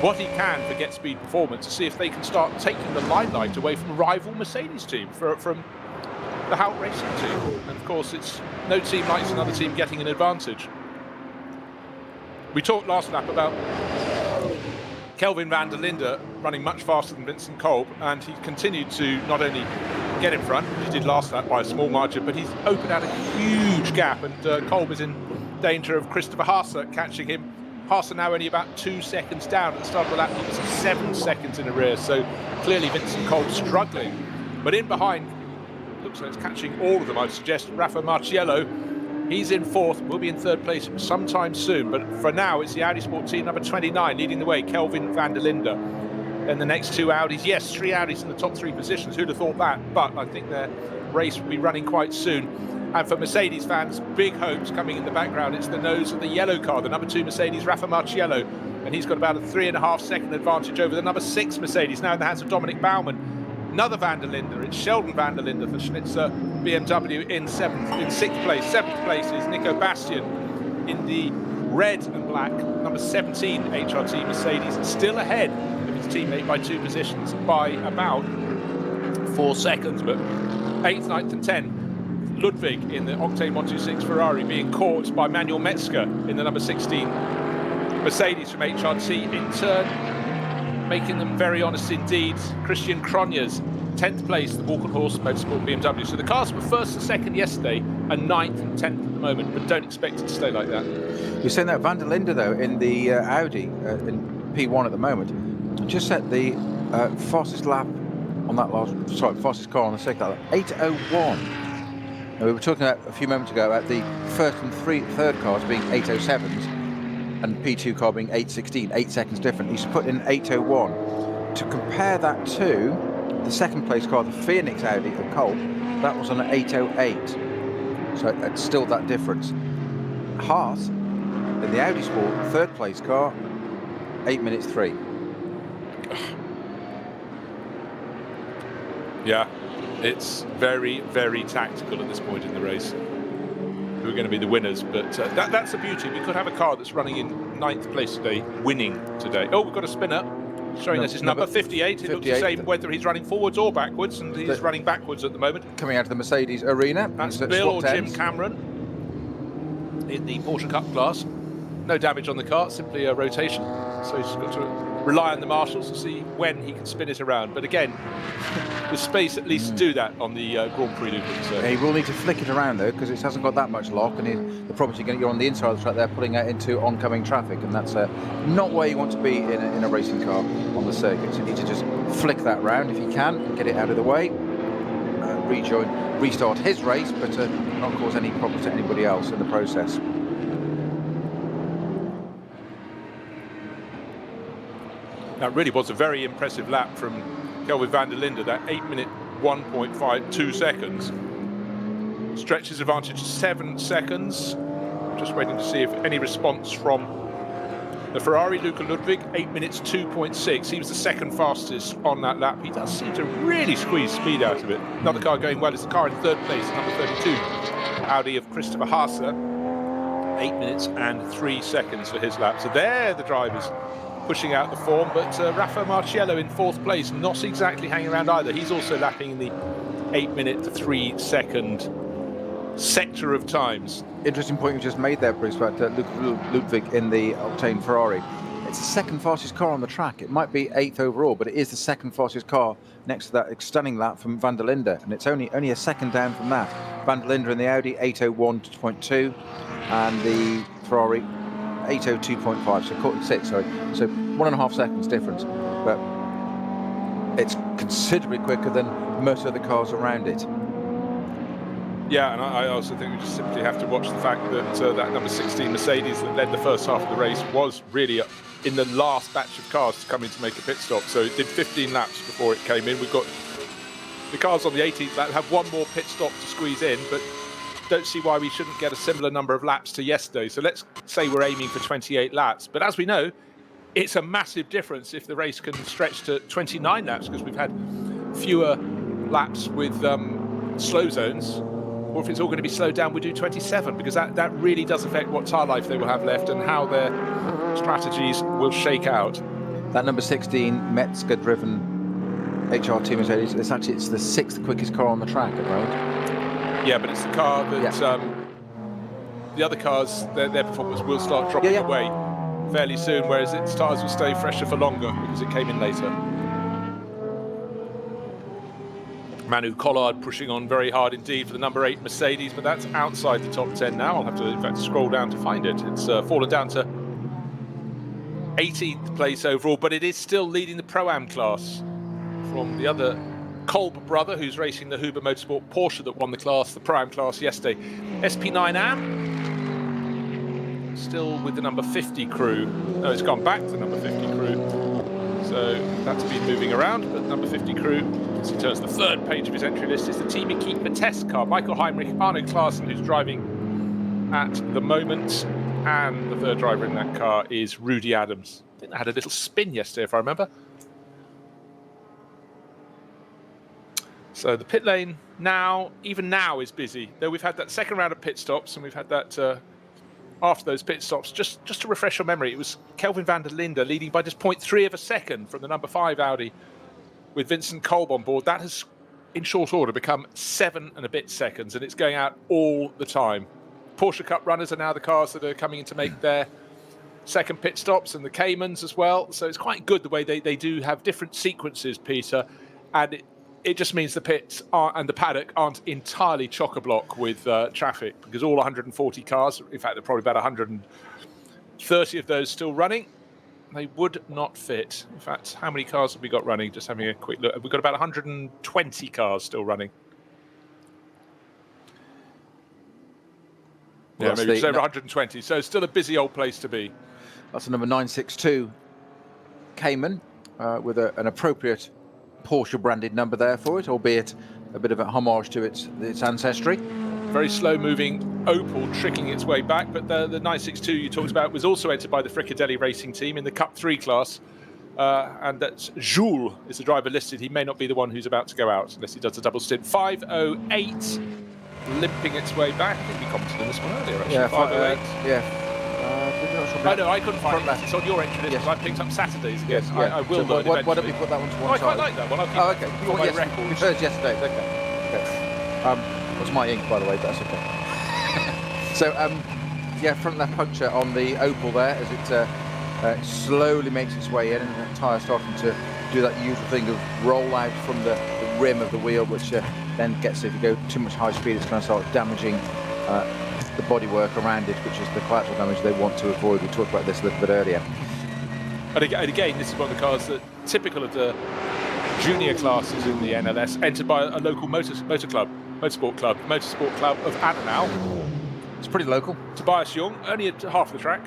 what he can for Get Speed Performance to see if they can start taking the limelight away from a rival Mercedes team, from the Hout Racing team. And of course, it's no team likes another team getting an advantage. We talked last lap about Kelvin van der Linde running much faster than Vincent Kolb, and he continued to not only get in front, which he did last lap by a small margin, but he's opened out a huge gap, and Kolb is in danger of Christopher Haase catching him. Haase now only about 2 seconds down. At the start of the lap, he was 7 seconds in arrears, so clearly Vincent Kolb struggling. But in behind, looks like it's catching all of them, I'd suggest. Rafa Marciello, he's in fourth, will be in third place sometime soon, but for now it's the Audi Sport team number 29 leading the way, Kelvin van der Linde. And the next two Audis, yes, 3 Audis in the top 3 positions, who'd have thought that? But I think their race will be running quite soon. And for Mercedes fans, big hopes coming in the background. It's the nose of the yellow car, the number 2 Mercedes, Rafa Marciello. And he's got about a 3.5 second advantage over the number 6 Mercedes, now in the hands of Dominic Baumann. Another van der Linde, it's Sheldon van der Linde for Schnitzer BMW in 6th place. 7th place is Nico Bastian in the red and black number 17 HRT Mercedes, still ahead of his teammate by 2 positions by about 4 seconds, but 8th, 9th and 10th. Ludwig in the Octane 126 Ferrari being caught by Manuel Metzger in the number 16 Mercedes from HRT, in turn making them very honest indeed. Christian Cronjes, 10th place, the Walkenhorst Motorsport BMW. So the cars were 1st and 2nd yesterday and 9th and 10th at the moment, but don't expect it to stay like that. You're saying that van der Linde, though, in the Audi in P1 at the moment, just set the fastest lap on that fastest car on the second lap, 8:01. Now, we were talking about a few moments ago about the first and third cars being 8:07s and P2 car being 8:16, 8 seconds different. He's put in 8:01. To compare that to the second place car, the Phoenix Audi of Kolb, that was on an 8:08. So it's still that difference. Haas in the Audi Sport third place car, 8 minutes 3. Yeah, it's very, very tactical at this point in the race. Who are going to be the winners? But that's the beauty. We could have a car that's running in 9th place today, winning today. Oh, we've got a spinner showing us his number 58. It looks the same whether he's running forwards or backwards, and he's running backwards at the moment. Coming out of the Mercedes arena. That's Bill or Jim Cameron in the Porsche Cup class. No damage on the car, simply a rotation. So he's got to rely on the marshals to see when he can spin it around. But again, there's space at least to do that on the Grand Prix loop. So. He will need to flick it around though, because it hasn't got that much lock, and the problem is you're on the inside of the track there, pulling out into oncoming traffic, and that's not where you want to be in a racing car on the circuit. So you need to just flick that round if you can, and get it out of the way, restart his race, but not cause any problems to anybody else in the process. That really was a very impressive lap from Kelvin van der Linde, that 8 minute 1.52 seconds. Stretches advantage 7 seconds. Just waiting to see if any response from the Ferrari. Luca Ludwig, 8 minutes 2.6. He was the second fastest on that lap. He does seem to really squeeze speed out of it. Another car going well is the car in third place, number 32, Audi of Christopher Haase. 8 minutes and 3 seconds for his lap. So there the drivers pushing out the form, but Rafa Marciello in fourth place, not exactly hanging around either. He's also lapping in the 8-minute to 3-second sector of times. Interesting point you just made there, Bruce, about Ludwig in the Octane Ferrari. It's the second fastest car on the track. It might be 8th overall, but it is the second fastest car next to that stunning lap from Van der Linde, and it's only a second down from that. Van der Linde in the Audi 801.2, and the Ferrari 802.5. So caught in 6, sorry. So 1.5 seconds difference, but it's considerably quicker than most of the cars around it. Yeah, and I also think we just simply have to watch the fact that that number 16 Mercedes that led the first half of the race was really in the last batch of cars to come in to make a pit stop. So it did 15 laps before it came in. We've got the cars on the 18th lap have one more pit stop to squeeze in, but don't see why we shouldn't get a similar number of laps to yesterday. So let's say we're aiming for 28 laps. But as we know, it's a massive difference if the race can stretch to 29 laps, because we've had fewer laps with slow zones. Or if it's all going to be slowed down, we do 27, because that really does affect what tyre life they will have left and how their strategies will shake out. That number 16 Metzger-driven HRT Mercedes, it's the 6th quickest car on the track at the moment. Yeah, but it's the car that the other cars, their performance will start dropping away fairly soon, whereas its tyres will stay fresher for longer because it came in later. Manu Collard pushing on very hard indeed for the number 8 Mercedes, but that's outside the top 10 now. I'll have to, in fact, scroll down to find it. It's fallen down to 18th place overall, but it is still leading the Pro-Am class from the other Kolb brother, who's racing the Huber Motorsport Porsche that won the class, the Pro-Am class yesterday. SP9 Am still with the number 50 crew. No, it's gone back to the number 50 crew. So that's been moving around, but number 50 crew, as he turns the third page of his entry list, is the Team Equipe test car. Michael Heinrich, Arno Klaassen, who's driving at the moment, and the third driver in that car is Rudy Adams. I think they had a little spin yesterday, if I remember. So the pit lane now, even now, is busy. Though we've had that second round of pit stops, and we've had that after those pit stops, just to refresh your memory, it was Kelvin van der Linde leading by just 0.3 of a second from the number 5 Audi with Vincent Kolb on board. That has, in short order, become 7 and a bit seconds, and it's going out all the time. Porsche Cup runners are now the cars that are coming in to make their second pit stops, and the Caymans as well. So it's quite good the way they do have different sequences, Peter, and it just means the pits and the paddock aren't entirely chock-a-block with traffic, because all 140 cars, in fact, there are probably about 130 of those still running, they would not fit. In fact, how many cars have we got running? Just having a quick look. We've got about 120 cars still running. Well, yeah, maybe just over 120. So still a busy old place to be. That's the number 962 Cayman with an appropriate Porsche branded number there for it, albeit a bit of a homage to its ancestry. Very slow moving Opel tricking its way back, but the 962 you talked about was also entered by the Fricadelli Racing Team in the Cup 3 class, and that's Jules is the driver listed. He may not be the one who's about to go out unless he does a double stint. 508 limping its way back. I think we commented on this one earlier actually. Yeah, 508. I know, I couldn't find it. It's on your entry list, because I picked up Saturdays again. Yes, yeah. I will so learn why don't we put that one to one I side? quite like that one. I'll keep okay. it on my record. We heard yesterday. Okay. That's my ink, by the way, but that's okay. So, front left puncture on the Opel there as it slowly makes its way in, and the tyre starting to do that usual thing of roll out from the rim of the wheel, which then gets, if you go too much high speed, it's going to start damaging the bodywork around it, which is the collateral damage they want to avoid. We talked about this a little bit earlier. And again, this is one of the cars that, typical of the junior classes in the NLS, entered by a local motorsport club of Adenau. It's pretty local. Tobias Jung, only at half the track.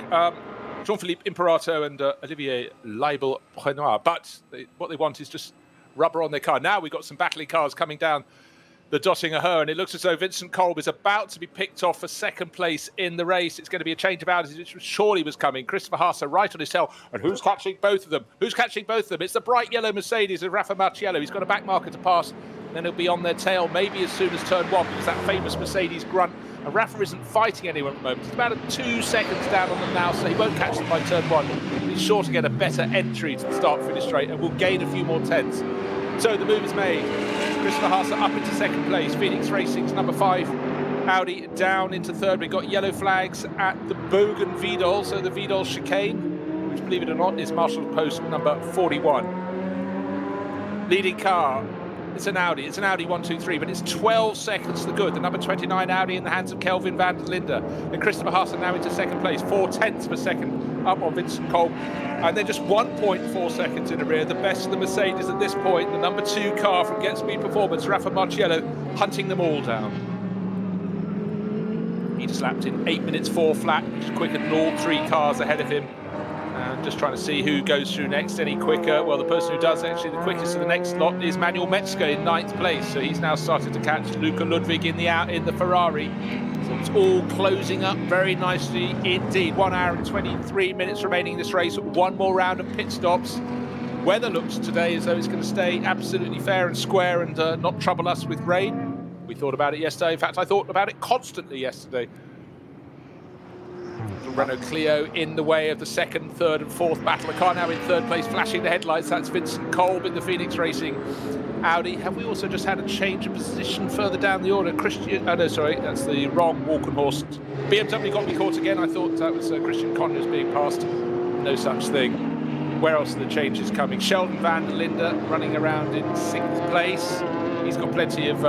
Jean-Philippe Imperato and Olivier Leibel-Prenoir. But what they want is just rubber on their car. Now we've got some battling cars coming down the Dottinger Her, and it looks as though Vincent Kolb is about to be picked off for second place in the race. It's going to be a change of attitude, which surely was coming. Christopher Haase right on his tail, and who's catching both of them? It's the bright yellow Mercedes of Rafa Marciello. He's got a back marker to pass, and then he'll be on their tail maybe as soon as turn 1, because that famous Mercedes grunt. And Rafa isn't fighting anyone at the moment. He's about 2 seconds down on them now, so he won't catch them by turn 1. He's sure to get a better entry to the start-finish straight, and will gain a few more tenths. So the move is made. Christopher Haase up into second place. Phoenix Racing's number 5 Audi down into third. We've got yellow flags at the Bogen Vidal, so the Vidal chicane, which, believe it or not, is marshal post number 41. Leading car, it's an Audi 123, but it's 12 seconds to the good. The number 29 Audi in the hands of Kelvin van der Linde. And Christopher Haase now into second place, 0.4 of a second up on Vincent Kolb. And then just 1.4 seconds in the rear, the best of the Mercedes at this point, the number 2 car from Get Speed Performance, Rafa Marciello, hunting them all down. He just lapped in 8 minutes 4 flat, which is quicker than all 3 cars ahead of him. And just trying to see who goes through next any quicker. Well, the person who does actually the quickest of the next lot is Manuel Metzger in 9th place. So he's now started to catch Luca Ludwig in the Ferrari. So it's all closing up very nicely indeed. 1 hour and 23 minutes remaining in this race. One more round of pit stops. Weather looks today as though it's going to stay absolutely fair and square and not trouble us with rain. We thought about it yesterday. In fact, I thought about it constantly yesterday. The Renault Clio in the way of the 2nd, 3rd and 4th battle. The car now in 3rd place, flashing the headlights. That's Vincent Kolb in the Phoenix Racing Audi. Have we also just had a change of position further down the order? Christian, oh no, sorry, that's the wrong Walkenhorst. BMW got me caught again. I thought that was Christian Conyers being passed. No such thing. Where else are the changes coming? Sheldon van der Linde running around in 6th place. He's got plenty of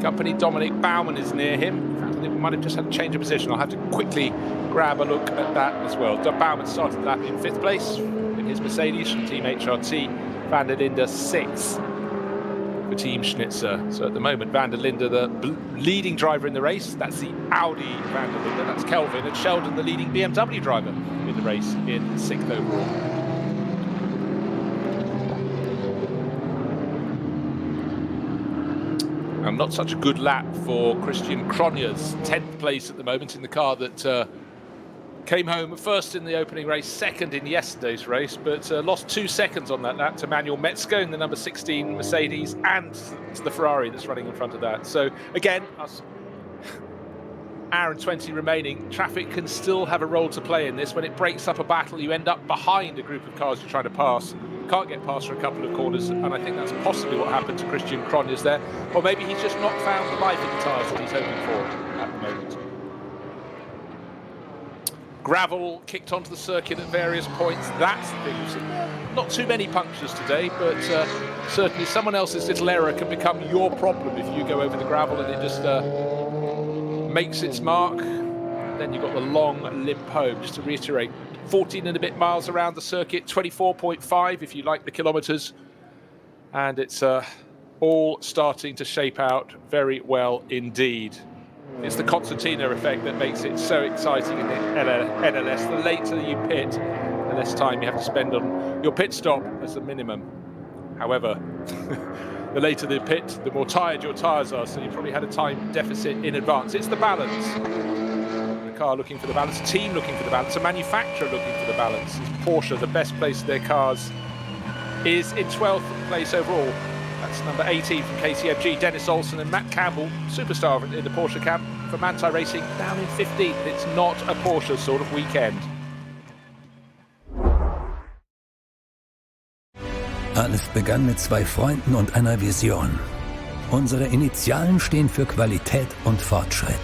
company. Dominic Baumann is near him. In fact, I think we might have just had a change of position. I'll have to quickly grab a look at that as well. Baumann started that in 5th place in his Mercedes from Team HRT. Van der Linde 6th for Team Schnitzer. So at the moment, Van der Linde, the leading driver in the race. That's the Audi Van der Linde. That's Kelvin. And Sheldon, the leading BMW driver in the race in 6th overall. And not such a good lap for Christian Cronjes, 10th place at the moment in the car that came home first in the opening race, 2nd in yesterday's race, but lost 2 seconds on that lap to Manuel Metzger in the number 16 Mercedes and to the Ferrari that's running in front of that. So again, us hour and 20 remaining. Traffic can still have a role to play in this. When it breaks up a battle, you end up behind a group of cars you're trying to pass. Can't get past for a couple of corners, and I think that's possibly what happened to Christian Cronjes there. Or maybe he's just not found the life in the tyres that he's hoping for at the moment. Gravel kicked onto the circuit at various points. That's the thing. Not too many punctures today, but certainly someone else's little error can become your problem if you go over the gravel and it just makes its mark. Then you've got the long limp home. Just to reiterate, 14 and a bit miles around the circuit, 24.5 if you like the kilometres. And it's all starting to shape out very well indeed. It's the concertina effect that makes it so exciting in the NLS. The later you pit, the less time you have to spend on your pit stop as a minimum. However, the later the pit, the more tired your tyres are, so you probably had a time deficit in advance. It's the balance. Car looking for the balance, team looking for the balance, a manufacturer looking for the balance. Porsche, the best place of their cars, is in 12th place overall. That's number 18 from KCMG, Dennis Olsen and Matt Campbell, superstar in the Porsche camp for Manthey Racing, down in 15th. It's not a Porsche sort of weekend. Alles begann mit 2 Freunden und einer Vision. Unsere Initialen stehen für Qualität und Fortschritt.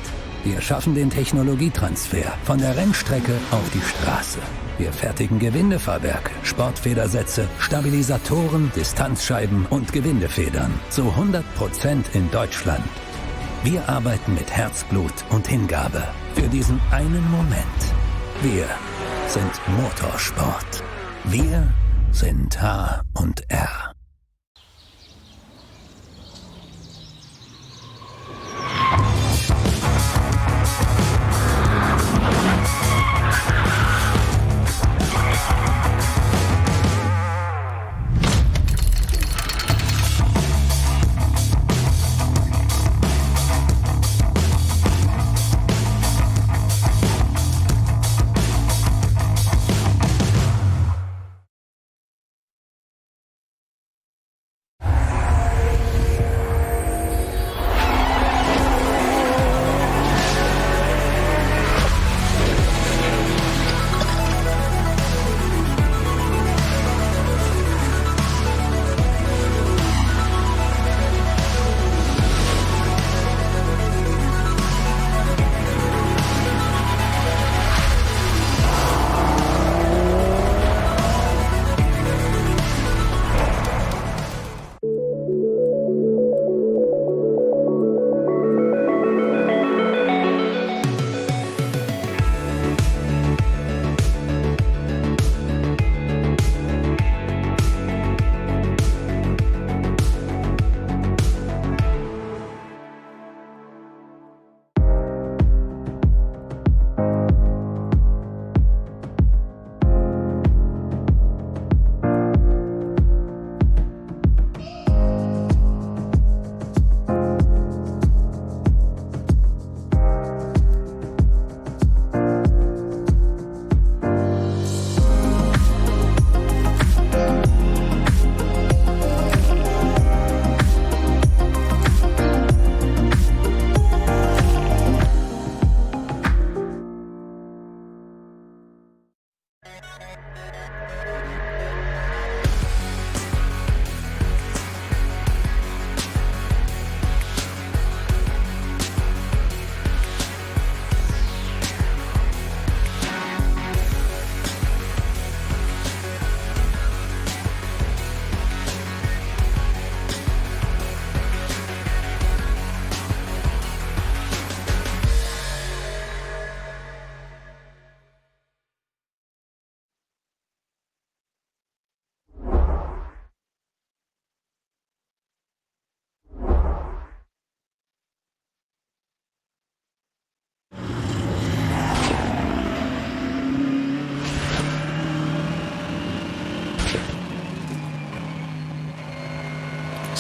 Wir schaffen den Technologietransfer von der Rennstrecke auf die Straße. Wir fertigen Gewindefahrwerke, Sportfedersätze, Stabilisatoren, Distanzscheiben und Gewindefedern zu 100% in Deutschland. Wir arbeiten mit Herzblut und Hingabe für diesen einen Moment. Wir sind Motorsport. Wir sind H&R.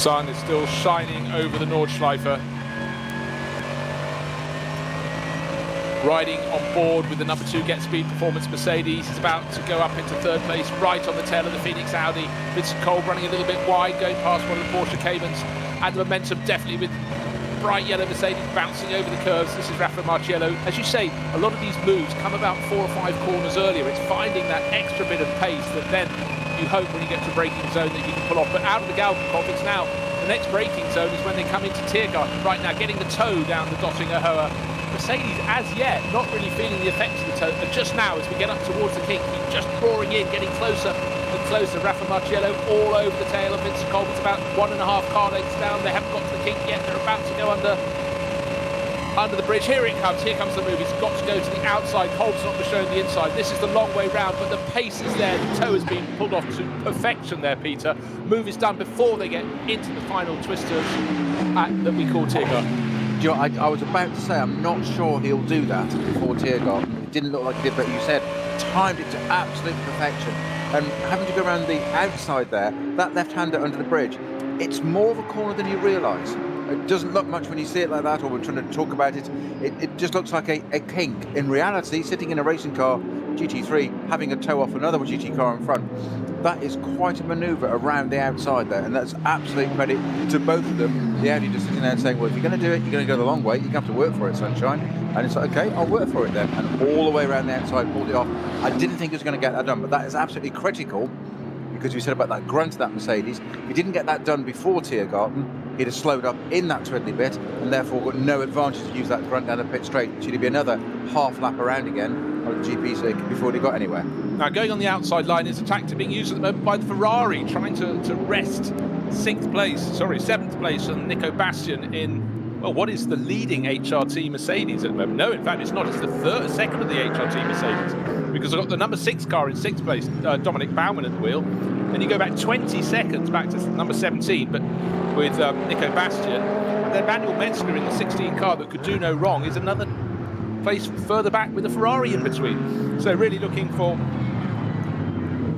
Sun is still shining over the Nordschleife. Riding on board with the number 2 Get Speed Performance Mercedes. He's about to go up into 3rd place, right on the tail of the Phoenix Audi. Vincent Kolb running a little bit wide, going past one of the Porsche Caymans. And the momentum definitely with bright yellow Mercedes bouncing over the curves. This is Rafa Marciello. As you say, a lot of these moves come about 4 or 5 corners earlier. It's finding that extra bit of pace that then you hope when you get to the braking zone that you can pull off. But out of the Galgenkopf, it's now the next braking zone is when they come into Tiergarten. Right now, getting the toe down the Dottinger Höhe. Mercedes, as yet, not really feeling the effects of the toe. And just now, as we get up towards the kink, he's just drawing in, getting closer and closer. Rafa Marciello all over the tail of Vincent Kolb. It's about 1.5 car lengths down. They haven't got to the kink yet. They're about to go under the bridge. Here it comes. Here comes the move. He's got to go to the outside. Kolb's not showing the inside. This is the long way round, but the pace is there. The toe has been pulled off to perfection there, Peter. Move is done before they get into the final twisters that we call Tiergarten. You know, I was about to say, I'm not sure he'll do that before Tiergarten. It didn't look like he did, but you said timed it to absolute perfection. And having to go around the outside there, that left-hander under the bridge, it's more of a corner than you realise. It doesn't look much when you see it like that, or we're trying to talk about it. It just looks like a kink. In reality, sitting in a racing car, GT3, having a toe off another GT car in front, that is quite a manoeuvre around the outside there, and that's absolute credit to both of them. The Audi just sitting there and saying, well, if you're going to do it, you're going to go the long way, you're going to have to work for it, sunshine. And it's like, okay, I'll work for it then. And all the way around the outside, pulled it off. I didn't think he was going to get that done, but that is absolutely critical, because we said about that grunt of that Mercedes. If he didn't get that done before Tiergarten, he'd have slowed up in that twiddly bit, and therefore got no advantage to use that grunt down the pit straight. So it'd be another half lap around again on the GP circuit before he got anywhere. Now, going on the outside line is a tactic being used at the moment by the Ferrari, trying to wrest 7th place on Nico Bastian in, well, what is the leading HRT Mercedes at the moment? No, in fact, it's not. It's the second of the HRT Mercedes, because I've got the number 6 car in 6th place, Dominic Baumann at the wheel. Then you go back 20 seconds back to number 17, but with Nico Bastian. And then Manuel Metzger in the 16 car that could do no wrong is another place further back with the Ferrari in between. So really looking for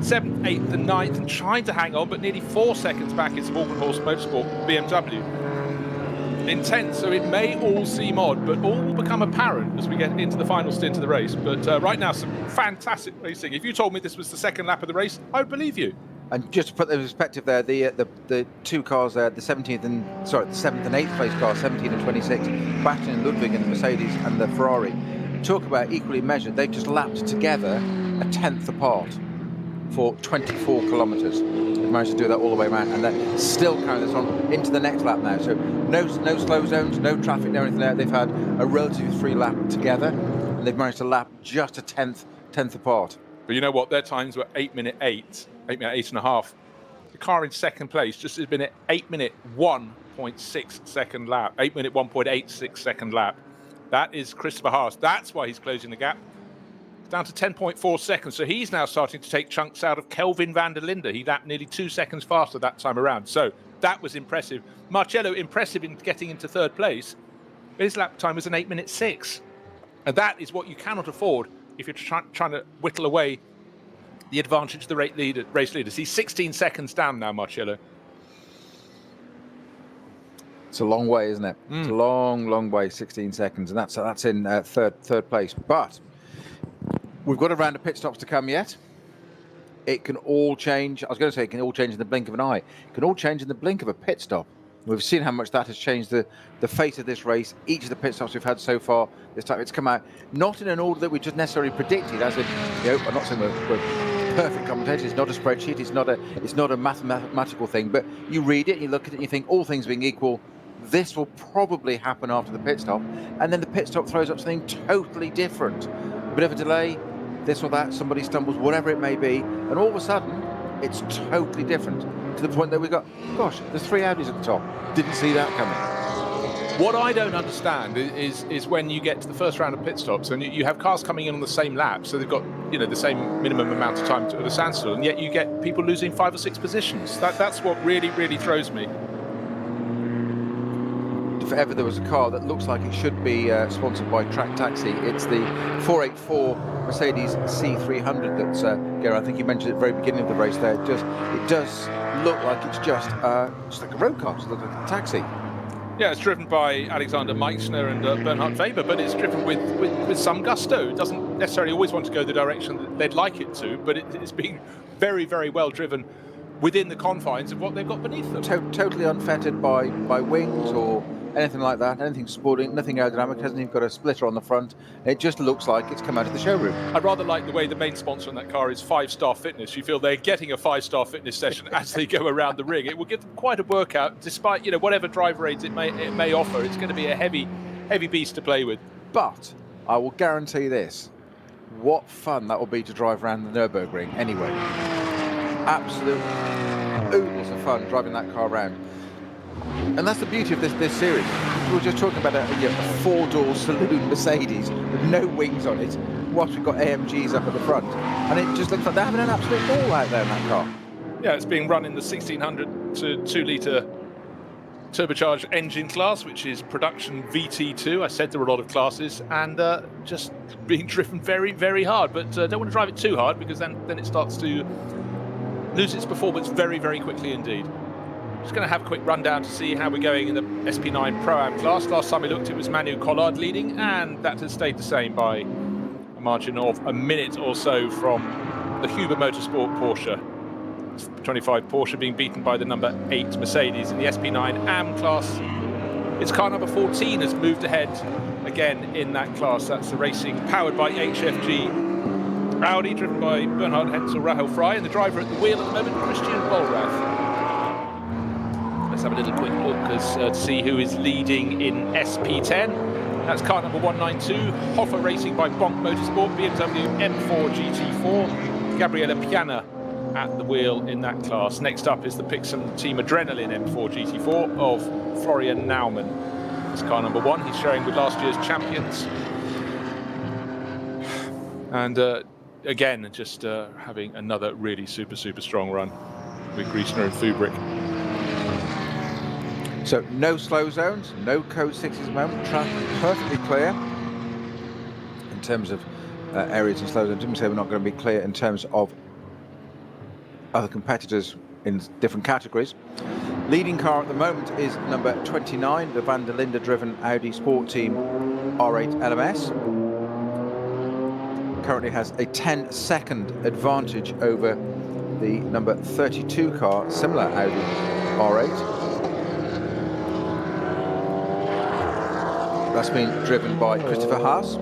7th, 8th and 9th and trying to hang on, but nearly 4 seconds back is Walkenhorst Motorsport BMW. Intense, so it may all seem odd, but all will become apparent as we get into the final stint of the race. But right now, some fantastic racing. If you told me this was the second lap of the race, I would believe you. And just to put the perspective there, the 2 cars there, the 7th and 8th place cars, 17 and 26, Bastian and Ludwig in the Mercedes and the Ferrari, talk about equally measured. They've just lapped together a 10th apart for 24 kilometres. They've managed to do that all the way around, and they're still carrying this on into the next lap now. So no slow zones, no traffic, no anything there. They've had a relatively free lap together, and they've managed to lap just a 10th apart. But you know what? Their times were 8 minute 8 and a half. The car in second place just has been at 8 minute 1.6 second lap, 8 minute 1.86 second lap. That is Christopher Haas. That's why he's closing the gap. It's down to 10.4 seconds. So he's now starting to take chunks out of Kelvin van der Linde. He lapped nearly 2 seconds faster that time around. So that was impressive. Marciello, impressive in getting into 3rd place. His lap time was an 8 minute 6. And that is what you cannot afford if you're trying to whittle away the advantage of the race leaders. He's 16 seconds down now, Marciello. It's a long way, isn't it? It's a long way, 16 seconds, and that's in third place. But we've got a round of pit stops to come yet. It can all change. I was going to say it can all change in the blink of an eye. It can all change in the blink of a pit stop. We've seen how much that has changed the fate of this race. Each of the pit stops we've had so far this time, it's come out not in an order that we just necessarily predicted. As in, I'm not saying we're perfect commentators. It's not a spreadsheet. It's not a mathematical thing. But you read it, you look at it, and you think, all things being equal, this will probably happen after the pit stop. And then the pit stop throws up something totally different. A bit of a delay, this or that, somebody stumbles, whatever it may be, and all of a sudden, it's totally different. To the point that we got, gosh, there's 3 Audis at the top. Didn't see that coming. What I don't understand is when you get to the first round of pit stops and you have cars coming in on the same lap, so they've got the same minimum amount of time to the standstill, and yet you get people losing 5 or 6 positions. That's what really throws me. if ever there was a car that looks like it should be sponsored by Track Taxi, it's the 484 Mercedes C300 that's, Gary, I think you mentioned at the very beginning of the race there. It does look like it's just like a road car, just like a taxi. Yeah, it's driven by Alexander Meixner and Bernhard Weber, but it's driven with some gusto. It doesn't necessarily always want to go the direction that they'd like it to, but it's being very, very well driven within the confines of what they've got beneath them. Totally unfettered by wings or anything like that, anything sporting, nothing aerodynamic, hasn't even got a splitter on the front. It just looks like it's come out of the showroom. I rather like the way the main sponsor on that car is 5-star Fitness. You feel they're getting a 5-star fitness session as they go around the ring. It will give them quite a workout, despite whatever driver aids it may offer. It's going to be a heavy beast to play with. But I will guarantee this: what fun that will be to drive around the Nürburgring anyway. Absolute oodles of fun driving that car around. And that's the beauty of this series. We were just talking about a 4-door saloon Mercedes with no wings on it, whilst we've got AMGs up at the front. And it just looks like they're having an absolute ball out there in that car. Yeah, it's being run in the 1600 to 2-litre turbocharged engine class, which is production VT2. I said there were a lot of classes, and just being driven very, very hard. But don't want to drive it too hard, because then it starts to lose its performance very, very quickly indeed. Just going to have a quick rundown to see how we're going in the SP9 Pro-Am class. Last time we looked, it was Manu Collard leading, and that has stayed the same by a margin of a minute or so from the Huber Motorsport Porsche. 25 Porsche being beaten by the number 8 Mercedes. In the SP9 AM class, its car number 14 has moved ahead again in that class. That's the racing powered by HFG Audi, driven by Bernhard Hensel, Rahel Frey, and the driver at the wheel at the moment, Christian Bollrath. Let's have a little quick look to see who is leading in SP10. That's car number 192, Hoffer Racing by Bonk Motorsport, BMW M4 GT4, Gabriele Piana at the wheel in that class. Next up is the Pixum Team Adrenaline M4 GT4 of Florian Naumann. That's car number 1. He's showing with last year's champions. And again, just having another really super strong run with Griesner and Fubrick. So no slow zones, no code 6s at the moment. Track perfectly clear in terms of areas and slow zones. Didn't say we're not going to be clear in terms of other competitors in different categories. Leading car at the moment is number 29, the Van der Linde driven Audi Sport Team R8 LMS. Currently has a 10-second advantage over the number 32 car, similar Audi R8. That's been driven by Christopher Haas.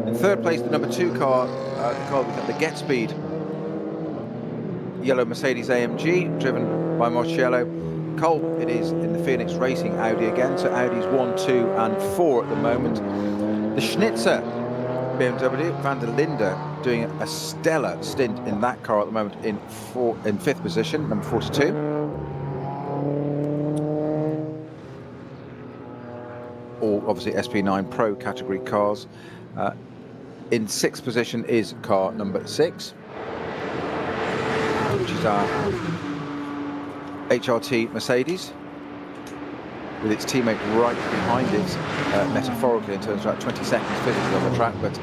In third place, the number 2 car, the car with the Get Speed yellow Mercedes AMG, driven by Marciello. Cole, it is in the Phoenix Racing Audi again, so Audi's 1, 2 and 4 at the moment. The Schnitzer BMW, Van der Linde, doing a stellar stint in that car at the moment in 5th position, number 42. All obviously SP9 Pro category cars. In 6th position is car number 6, which is our HRT Mercedes, with its teammate right behind it, metaphorically in terms of about 20 seconds physically on the track, but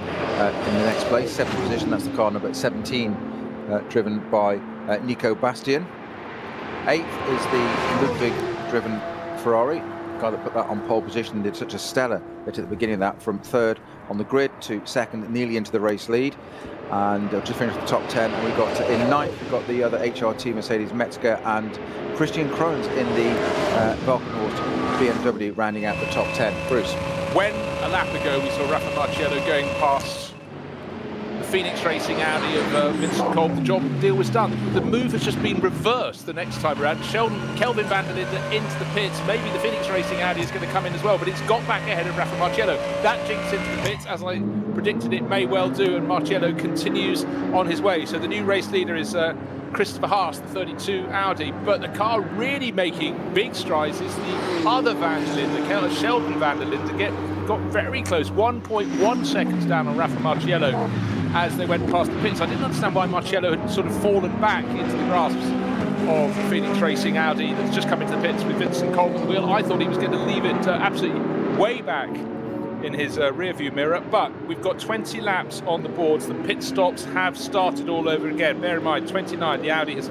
in the next place, 7th position, that's the car number 17, driven by Nico Bastian. 8th is the Ludwig-driven Ferrari, guy that put that on pole position, did such a stellar bit at the beginning of that, from 3rd on the grid to 2nd, nearly into the race lead, and just finished the top 10. And we got in 9th, we've got the other HRT Mercedes Metzger and Christian Krohns in the Valkenhorst BMW rounding out the top 10. Bruce. When a lap ago we saw Rafa Marciello going past the Phoenix Racing Audi of Vincent Kolb, the job deal was done. The move has just been reversed the next time around. Kelvin van der Linde into the pits. Maybe the Phoenix Racing Audi is going to come in as well, but it's got back ahead of Rafa Marciello. That jinx into the pits, as I predicted it may well do, and Marciello continues on his way. So the new race leader is Christopher Haas, the 32 Audi, but the car really making big strides is the other Van der Linde, Sheldon van der Linde, got very close, 1.1 seconds down on Rafa Marciello as they went past the pits. I didn't understand why Marciello had sort of fallen back into the grasps of Phoenix Racing Audi that's just come into the pits with Vincent Kolb at the wheel. I thought he was going to leave it absolutely way back in his rear view mirror, but we've got 20 laps on the boards. The pit stops have started all over again. Bear in mind, 29, the Audi has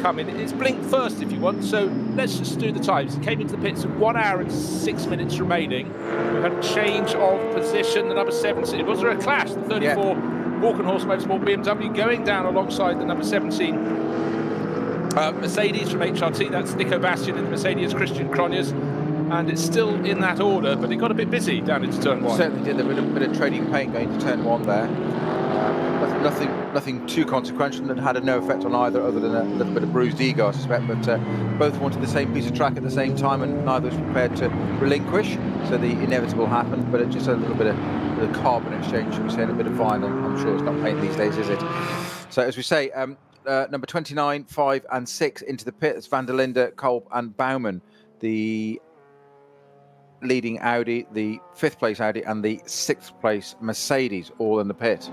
come in. It's blinked first if you want, so let's just do the times. It came into the pits with 1 hour and 6 minutes remaining. We've had a change of position. The number 17, was there a clash? The 34 Walkenhorst Motorsport BMW going down alongside the number 17 Mercedes from HRT. That's Nico Bastian in the Mercedes, Christian Cronjes. And it's still in that order, but it got a bit busy down into turn 1. Certainly did. There was a bit of trading paint going to turn 1 there. Nothing too consequential that had no effect on either, other than a little bit of bruised ego, I suspect. But both wanted the same piece of track at the same time, and neither was prepared to relinquish. So the inevitable happened, but it's just a little bit of carbon exchange, should we say, and a bit of vinyl. I'm sure it's not paint these days, is it? So as we say, number 29, 5, and 6 into the pit. It's Van der Linde, Kolb, and Baumann. The leading Audi, the 5th place Audi, and the 6th place Mercedes, all in the pit.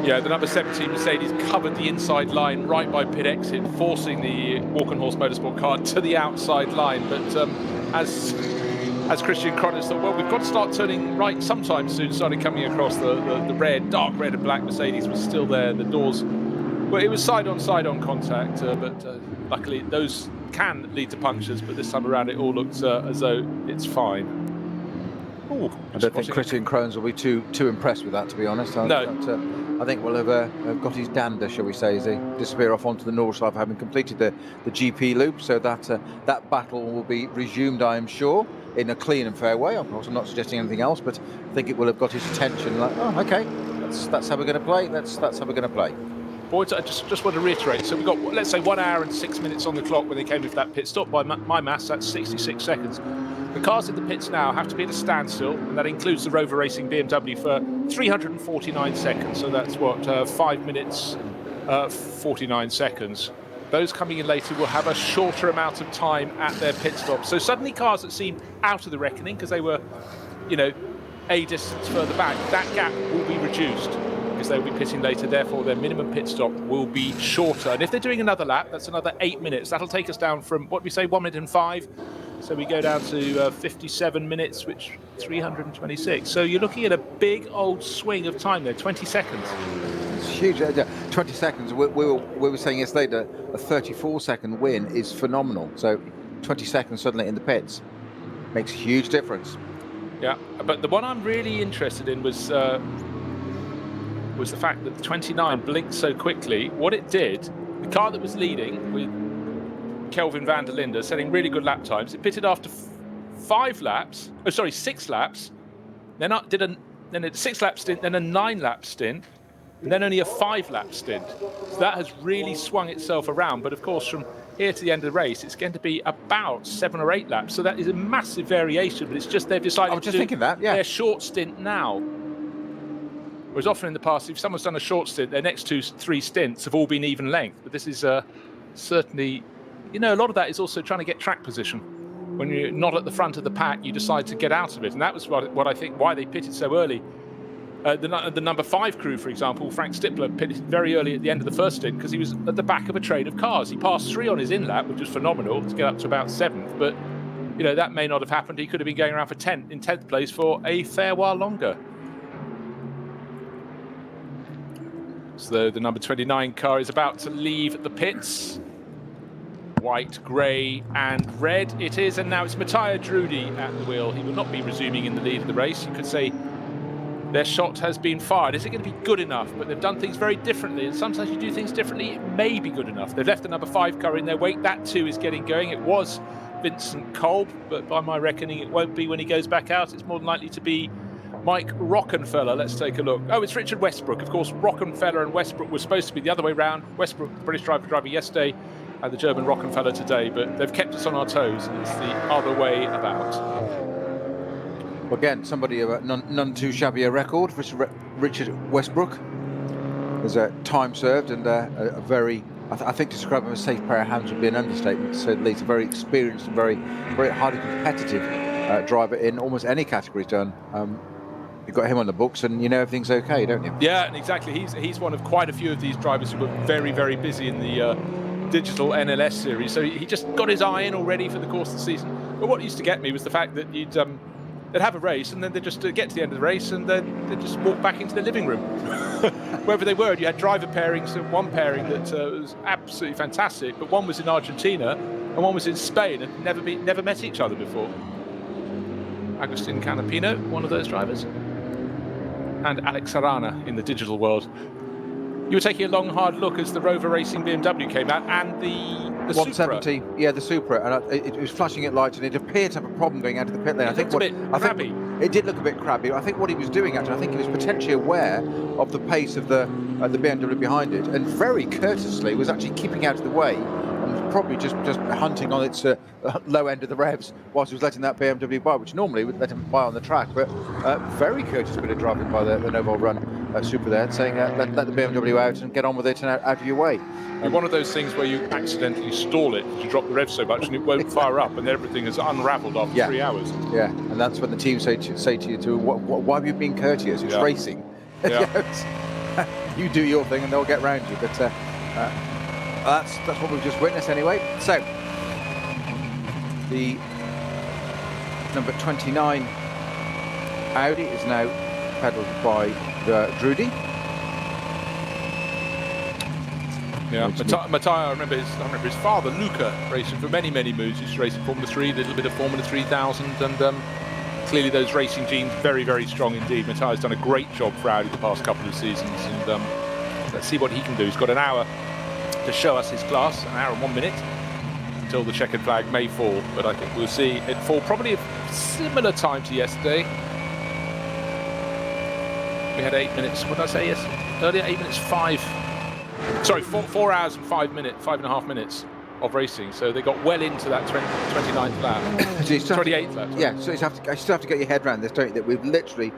Yeah, the number 17 Mercedes covered the inside line right by pit exit, forcing the Walkenhorst Motorsport car to the outside line. But as Christian Cronjes thought, well, we've got to start turning right sometime soon, started coming across the red, dark red and black Mercedes was still there. The doors, well, it was side-on contact, but luckily those can lead to punctures, but this time around it all looks as though it's fine. Ooh, I don't think Christian Cronjes will be too impressed with that, to be honest. No. I think we'll have got his dander, shall we say, as they disappear off onto the north side for having completed the GP loop. So that battle will be resumed, I am sure, in a clean and fair way. Of course, I'm not suggesting anything else, but I think it will have got his attention. Like, oh, okay, that's how we're going to play. That's how we're going to play. Boys, I just want to reiterate. So we've got, let's say, 1 hour and 6 minutes on the clock when they came with that pit stop. By my maths, that's 66 seconds. The cars in the pits now have to be at a standstill, and that includes the Rover Racing BMW for 349 seconds. So that's what, 5 minutes, 49 seconds. Those coming in later will have a shorter amount of time at their pit stop. So suddenly cars that seem out of the reckoning because they were, a distance further back, that gap will be reduced, because they'll be pitting later, therefore their minimum pit stop will be shorter. And if they're doing another lap, that's another 8 minutes. That'll take us down from, what we say, 1 minute and 5. So we go down to 57 minutes, which 326. So you're looking at a big old swing of time there, 20 seconds. It's huge. 20 seconds. We were saying yesterday that a 34-second win is phenomenal. So 20 seconds suddenly in the pits makes a huge difference. Yeah, but the one I'm really interested in was the fact that the 29 blinked so quickly. What it did, the car that was leading with Kelvin van der Linde setting really good lap times, it pitted after 6 laps, then did a 6-lap stint, then a 9-lap stint, and then only a 5-lap stint. So that has really swung itself around. But of course, from here to the end of the race, it's going to be about 7 or 8 laps. So that is a massive variation, but it's just they've decided to do their short stint now. Whereas often in the past, if someone's done a short stint, their next 2-3 stints have all been even length. But this is certainly, a lot of that is also trying to get track position. When you're not at the front of the pack, you decide to get out of it. And that was what I think why they pitted so early. The number 5 crew, for example, Frank Stippler, pitted very early at the end of the first stint because he was at the back of a train of cars. He passed 3 on his in-lap, which was phenomenal, to get up to about 7th. But, that may not have happened. He could have been going around in 10th place for a fair while longer. So the number 29 car is about to leave the pits. White, grey and red it is, and now it's Matthias Drudi at the wheel. He will not be resuming in the lead of the race. You could say their shot has been fired. Is it going to be good enough? But they've done things very differently, and sometimes you do things differently, it may be good enough. They've left the number 5 car in their wake. That too is getting going. It was Vincent Kolb, but by my reckoning it won't be when he goes back out. It's more than likely to be Mike Rockenfeller. Let's take a look. Oh, it's Richard Westbrook. Of course, Rockenfeller and Westbrook were supposed to be the other way round. Westbrook, the British driver yesterday, and the German Rockenfeller today, but they've kept us on our toes. It's the other way about. Again, somebody of none too shabby a record for Richard Westbrook. There's a time served and a very, I think to describe him as a safe pair of hands would be an understatement. So at least a very experienced and very highly competitive driver in almost any category he's done. you've got him on the books, and you know everything's okay, don't you? Yeah, and exactly. He's one of quite a few of these drivers who were very, very busy in the digital NLS series. So he just got his eye in already for the course of the season. But what used to get me was the fact that they'd have a race, and then they'd just get to the end of the race, and then they'd just walk back into the living room, wherever they were. And you had driver pairings, so one pairing that was absolutely fantastic, but one was in Argentina and one was in Spain, and never met each other before. Agustin Canapino, one of those drivers, and Alex Arana in the digital world. You were taking a long, hard look as the Rover Racing BMW came out, and the 170, Supra. yeah, the Supra, and it was flashing at lights, and it appeared to have a problem going out of the pit lane. It looked a bit crabby. It did look a bit crabby. I think what he was doing, actually, I think he was potentially aware of the pace of the BMW behind it, and very courteously was actually keeping out of the way, and was probably just hunting on its low end of the revs whilst he was letting that BMW by, which normally would let him by on the track. But very courteous bit of driving by the Novo Run Supra there, saying let the BMW out and get on with it and out of your way. One of those things where you accidentally stall it because you drop the rev so much and it won't fire up, and everything is unravelled after 3 hours. Yeah, and that's when the team say to you, why have you been courteous? It's racing. Yeah. You do your thing and they'll get round you. But that's what we've just witnessed anyway. So the number 29 Audi is now pedalled by Drudy. Yeah, Matteo, I remember his father, Luca, racing for many, many moons. He used to race in Formula 3, a little bit of Formula 3000, and clearly those racing genes very, very strong indeed. Matteo's done a great job for Audi the past couple of seasons, and let's see what he can do. He's got an hour to show us his class, an hour and 1 minute, until the checkered flag may fall, but I think we'll see it fall probably a similar time to yesterday. We had 8 minutes, what did I say earlier? 8 minutes 5. Sorry, 4 hours and 5.5 minutes of racing. So they got well into that 29th lap, 28th lap. Sorry. Yeah, so you still have to get your head around this, don't you? That we've literally,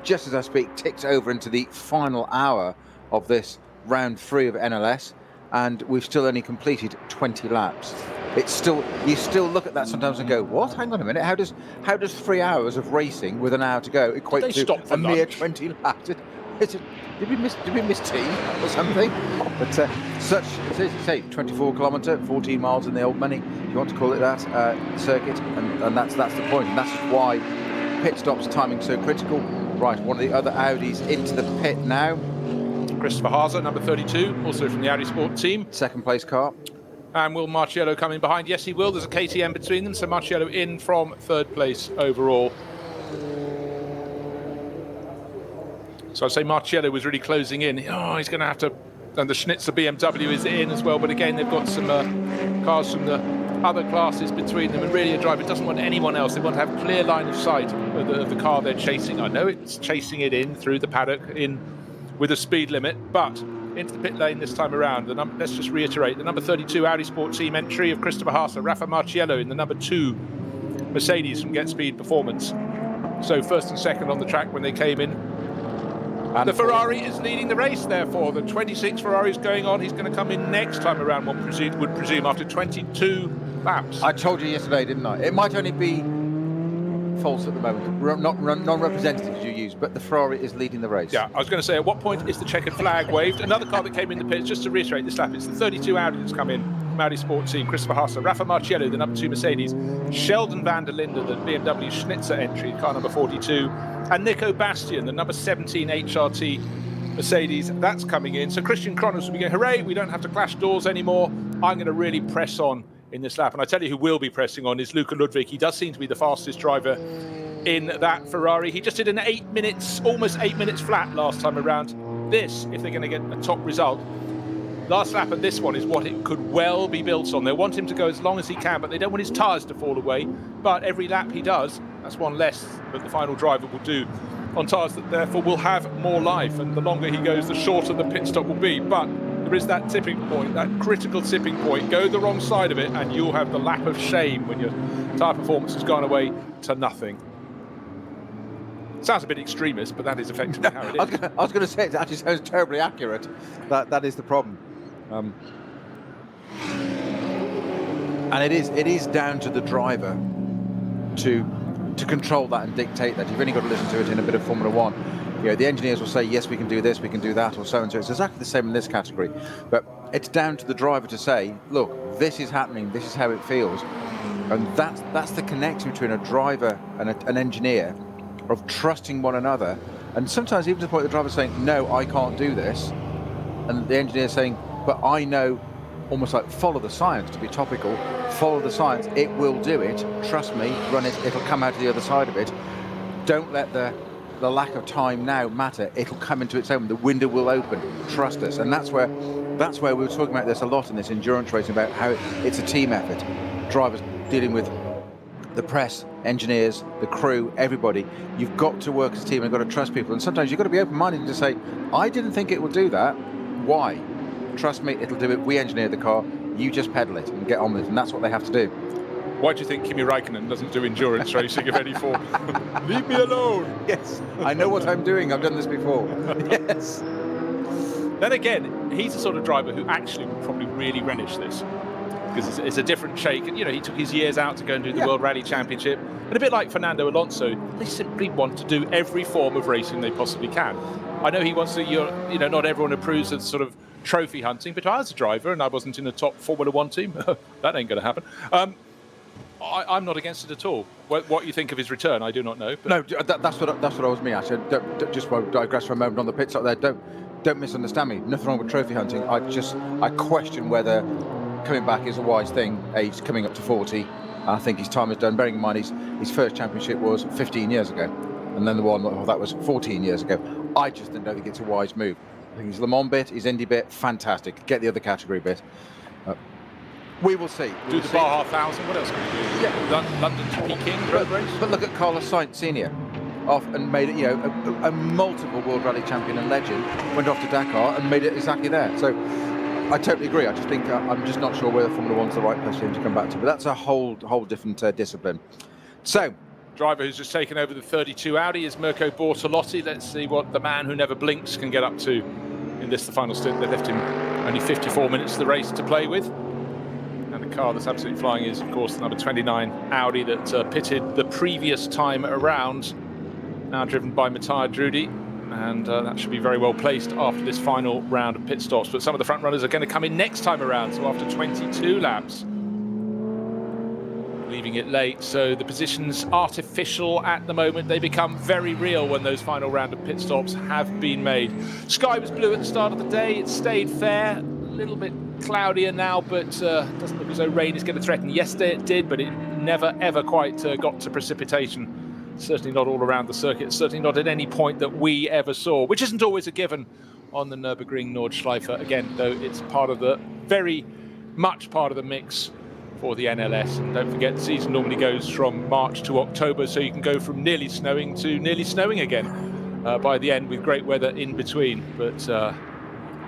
just as I speak, ticked over into the final hour of this round 3 of NLS, and we've still only completed 20 laps. It's still, you still look at that sometimes and go, what? Hang on a minute. How does 3 hours of racing with an hour to go equate to a mere 20 laps? Did we miss tea or something? But such, as you say, 24-kilometre, 14 miles in the old money, if you want to call it that, circuit, and that's the point. And that's why pit stops timing so critical. Right, one of the other Audis into the pit now. Christopher Haase, number 32, also from the Audi Sport team. Second place car. And will Marciello come in behind? Yes, he will. There's a KTM between them, so Marciello in from 3rd place overall. So I'd say Marciello was really closing in. Oh, he's going to have to... And the Schnitzer BMW is in as well. But again, they've got some cars from the other classes between them. And really, a driver doesn't want anyone else. They want to have a clear line of sight of the car they're chasing. I know it's chasing it in through the paddock in with a speed limit, but into the pit lane this time around. Let's just reiterate, the number 32 Audi Sport Team entry of Christopher Haase, Rafa Marciello in the number 2 Mercedes from Get Speed Performance. So first and second on the track when they came in. And the Ferrari is leading the race, therefore. The 26 Ferrari is going on. He's going to come in next time around, one would presume, after 22 laps. I told you yesterday, didn't I? It might only be false at the moment, not non-representative as you use, but the Ferrari is leading the race. Yeah, I was going to say, at what point is the checkered flag waved? Another car that came in the pits, just to reiterate this lap, it's the 32 Audi that's come in from Audi Sport Team, Christopher Haase, Rafa Marciello, the number 2 Mercedes, Sheldon van der Linde, the BMW Schnitzer entry, car number 42, and Nico Bastian, the number 17 HRT Mercedes, that's coming in. So Christian Kronos will be going, hooray, we don't have to clash doors anymore. I'm going to really press on in this lap. And I tell you who will be pressing on is Luca Ludwig. He does seem to be the fastest driver in that Ferrari. He just did an 8 minutes, almost 8 minutes flat last time around. This, if they're going to get a top result, last lap at this one is what it could well be built on. They want him to go as long as he can, but they don't want his tyres to fall away. But every lap he does, that's one less that the final driver will do on tyres that therefore will have more life. And the longer he goes, the shorter the pit stop will be. But there is that tipping point, that critical tipping point. Go the wrong side of it and you'll have the lap of shame when your tyre performance has gone away to nothing. Sounds a bit extremist, but that is effectively how it is. I was going to say, it actually sounds terribly accurate. That is the problem. And it is down to the driver to to control that and dictate that. You've only got to listen to it in a bit of Formula One. The engineers will say, yes, we can do this, we can do that, or so and so. It's exactly the same in this category. But it's down to the driver to say, look, this is happening, this is how it feels. And that's the connection between a driver and an engineer, of trusting one another. And sometimes even to the point the driver's saying, no, I can't do this. And the engineer saying, but I know, almost like follow the science, to be topical, follow the science, it will do it, trust me, run it, it'll come out of the other side of it. Don't let the lack of time now matter, it'll come into its own, the window will open, trust us. And that's where we were talking about this a lot in this endurance racing, about how it's a team effort. Drivers dealing with the press, engineers, the crew, everybody. You've got to work as a team and you've got to trust people. And sometimes you've got to be open-minded to say, I didn't think it would do that. Why? Trust me, it'll do it. We engineer the car. You just pedal it and get on with it. And that's what they have to do. Why do you think Kimi Räikkönen doesn't do endurance racing of any form? Leave me alone. Yes, I know what I'm doing. I've done this before. Yes. Then again, he's the sort of driver who actually would probably really relish this, because it's a different shake. He took his years out to go and do the World Rally Championship. And a bit like Fernando Alonso, they simply want to do every form of racing they possibly can. I know he wants to, not everyone approves of sort of trophy hunting, but I was a driver and I wasn't in the top Formula One team. That ain't going to happen. I'm not against it at all. What you think of his return, I do not know. But... No, that's what I was meaning. I said, don't just digress for a moment on the pit stop there. Don't misunderstand me. Nothing wrong with trophy hunting. I question whether coming back is a wise thing. He's coming up to 40. I think his time is done. Bearing in mind his first championship was 15 years ago, and then the one that was 14 years ago. I just don't think it's a wise move. I think his Le Mans bit, his Indy bit, fantastic. Get the other category bit. We will see. Do the Baja 1000. What else can we do? Yeah. London to Peking road race. But look at Carlos Sainz Senior, off and made it. A multiple World Rally champion and legend, went off to Dakar and made it exactly there. So I totally agree. I just think I'm just not sure whether Formula One's the right place for him to come back to. But that's a whole different discipline. So. Driver who's just taken over the 32 Audi is Mirko Bortolotti. Let's see what the man who never blinks can get up to in the final stint. They left him only 54 minutes of the race to play with. And the car that's absolutely flying is, of course, the number 29 Audi that pitted the previous time around, now driven by Matthias Drudi. And that should be very well placed after this final round of pit stops. But some of the front runners are going to come in next time around, so after 22 laps. Leaving it late, so the position's artificial at the moment. They become very real when those final round of pit stops have been made. Sky was blue at the start of the day. It stayed fair. A little bit cloudier now, but doesn't look as though rain is going to threaten. Yesterday it did, but it never ever quite got to precipitation. Certainly not all around the circuit. Certainly not at any point that we ever saw, which isn't always a given on the Nürburgring Nordschleife. Again, though, it's very much part of the mix for the NLS. And don't forget, the season normally goes from March to October, so you can go from nearly snowing to nearly snowing again by the end, with great weather in between. But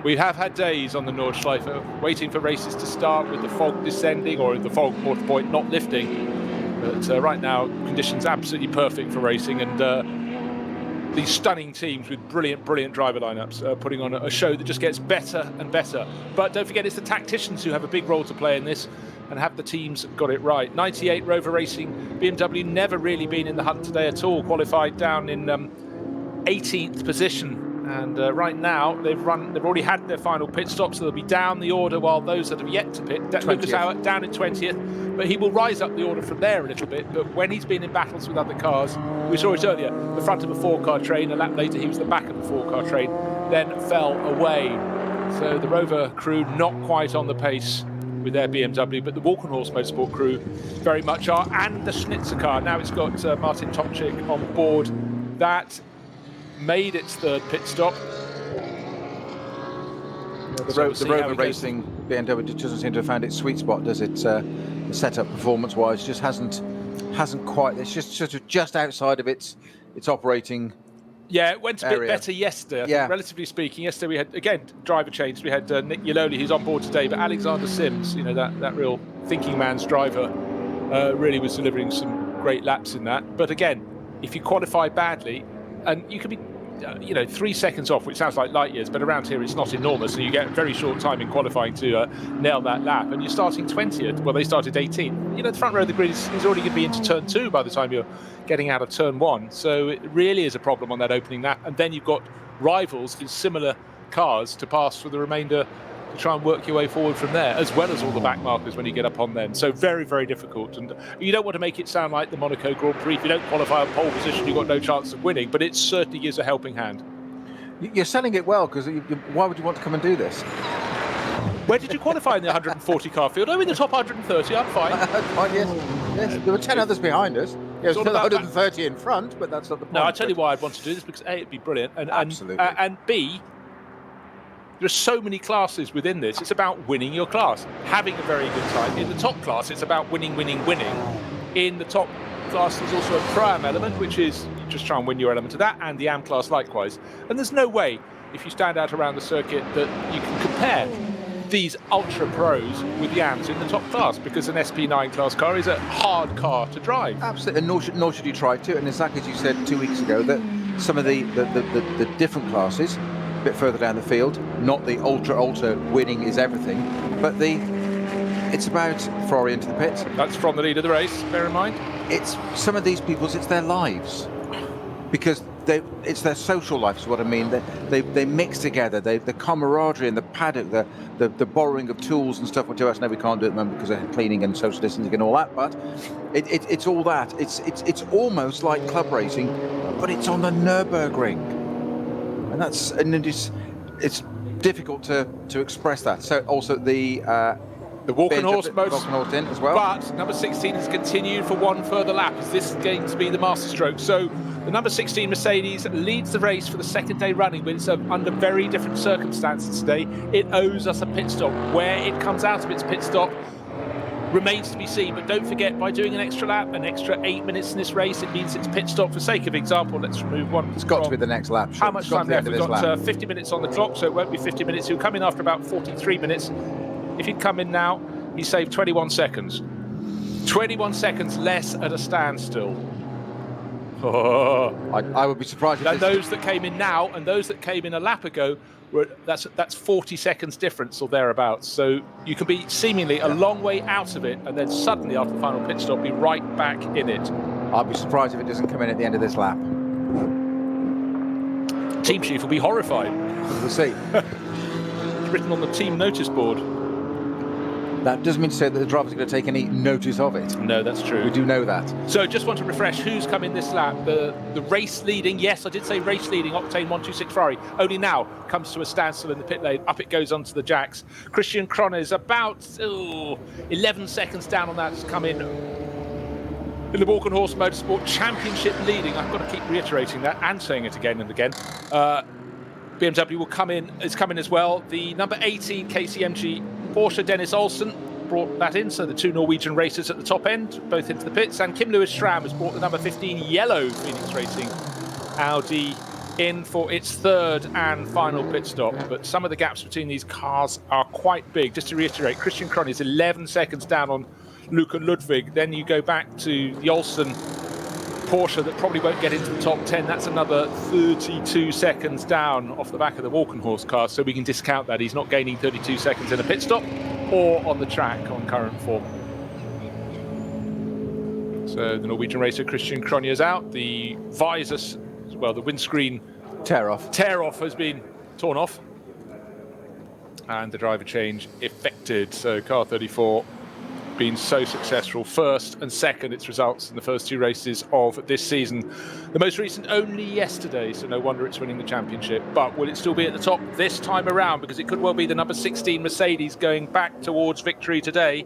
we have had days on the Nordschleife waiting for races to start with the fog descending or the fog Motorsport not lifting. But right now, conditions absolutely perfect for racing, and these stunning teams with brilliant driver lineups putting on a show that just gets better and better. But don't forget, it's the tacticians who have a big role to play in this, and have the teams got it right. 98 Rover Racing BMW never really been in the hunt today at all. Qualified down in 18th position, and right now they've already had their final pit stop, so they'll be down the order, while those that have yet to pit, Lucas Howard down in 20th, but he will rise up the order from there a little bit. But when he's been in battles with other cars, we saw it earlier, the front of a 4-car train, a lap later he was the back of the 4-car train, then fell away. So the Rover crew not quite on the pace with their BMW, but the Walkenhorst Motorsport crew very much are, and the Schnitzer car. Now it's got Martin Tomczyk on board. That made its third pit stop. The Rover Racing BMW doesn't seem to have found its sweet spot, does it? The setup performance-wise just hasn't quite. It's just sort of just outside of its operating. Yeah, it went a bit better yesterday. Yeah. Relatively speaking, yesterday we had, again, driver changes. We had Nick Yaloli, who's on board today, but Alexander Sims, that real thinking man's driver, really was delivering some great laps in that. But again, if you qualify badly, and you could be 3 seconds off, which sounds like light years, but around here it's not enormous, and you get very short time in qualifying to nail that lap, and you're starting 20th. Well, they started 18th. The front row of the grid is already going to be into turn 2 by the time you're getting out of turn 1, so it really is a problem on that opening lap. And then you've got rivals in similar cars to pass for the remainder, to try and work your way forward from there, as well as all the back markers when you get up on them. So very, very difficult. And you don't want to make it sound like the Monaco Grand Prix. If you don't qualify on pole position, you've got no chance of winning, but it certainly gives a helping hand. You're selling it well, because why would you want to come and do this? Where did you qualify in the 140 car field? Oh, in the top 130, I'm fine. Yes. There were 10 others behind us. There's still 130 in front, but that's not the point. No, I'll tell you why I'd want to do this, because A, it'd be brilliant, and B, there's so many classes within this. It's about winning your class, having a very good time. In the top class, it's about winning. In the top class, there's also a Pro-Am element, which is you just try and win your element of that, and the Am class likewise. And there's no way, if you stand out around the circuit, that you can compare these ultra pros with the Ams in the top class, because an SP9 class car is a hard car to drive. Absolutely, and nor should you try to. And exactly as you said 2 weeks ago, that some of the different classes, a bit further down the field, not the ultra winning is everything, but it's about Ferrari into the pit. That's from the lead of the race, bear in mind. It's some of these people's, it's their lives, because it's their social life is what I mean. They mix together, the camaraderie in the paddock, the borrowing of tools and stuff, which us know we can't do at the moment because of cleaning and social distancing and all that, but it's all that. It's almost like club racing, but it's on the Nürburgring. And it's difficult to express that. So also the Walkenhorst Walkenhorst in as well. But number 16 has continued for one further lap. Is this going to be the masterstroke? So the number 16 Mercedes leads the race for the second day running, but it's under very different circumstances today. It owes us a pit stop. Where it comes out of its pit stop remains to be seen, but don't forget, by doing an extra lap, an extra 8 minutes in this race, it means it's pit stop. For sake of example, let's remove one. It's got to be the next lap. How much time left? We've got 50 minutes on the clock, so it won't be 50 minutes. He'll come in after about 43 minutes. If he'd come in now, he saved 21 seconds. 21 seconds less at a standstill. I would be surprised if those that came in now and those that came in a lap ago, that's 40 seconds difference or thereabouts. So you can be seemingly a long way out of it, and then suddenly after the final pit stop be right back in it. I'll be surprised if it doesn't come in at the end of this lap. Team chief will be horrified. We'll see. It's written on the team notice board. That doesn't mean to say that the drivers are going to take any notice of it. No, that's true. We do know that. So just want to refresh who's come in this lap. The race leading, yes, I did say race leading, Octane 126 Ferrari, only now comes to a standstill in the pit lane. Up it goes onto the jacks. Christian Kroner is about 11 seconds down on that. Has come in the Walkenhorst Motorsport Championship leading. I've got to keep reiterating that and saying it again and again. BMW will come in as well. The number 18 KCMG Porsche Dennis Olsen brought that in, so the two Norwegian racers at the top end, both into the pits, and Kim Lewis Schramm has brought the number 15 yellow Phoenix Racing Audi in for its third and final pit stop. But some of the gaps between these cars are quite big. Just to reiterate, Christian Kroner is 11 seconds down on Luca Ludwig. Then you go back to the Olsen Porsche that probably won't get into the top 10. That's another 32 seconds down off the back of the Walkenhorst car, so we can discount that. He's not gaining 32 seconds in a pit stop or on the track on current form. So the Norwegian racer Christian Kroner is out. The visor, well, the windscreen tear off has been torn off, and the driver change effected. So car 34 been so successful, first and second its results in the first two races of this season. The most recent only yesterday, so no wonder it's winning the championship. But will it still be at the top this time around? Because it could well be the number 16 Mercedes going back towards victory today.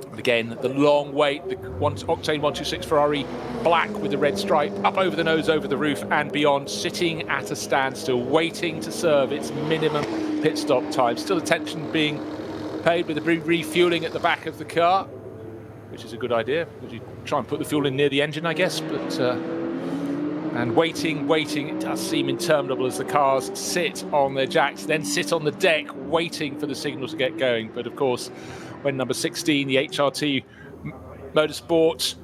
And again, the long wait, the Octane 126 Ferrari black with the red stripe up over the nose, over the roof and beyond, sitting at a standstill, waiting to serve its minimum pit stop time. Still attention being paid with the refueling at the back of the car, which is a good idea, because you try and put the fuel in near the engine, I guess. But and waiting, it does seem interminable as the cars sit on their jacks, then sit on the deck, waiting for the signal to get going. But of course, when number 16, the HRT Motorsport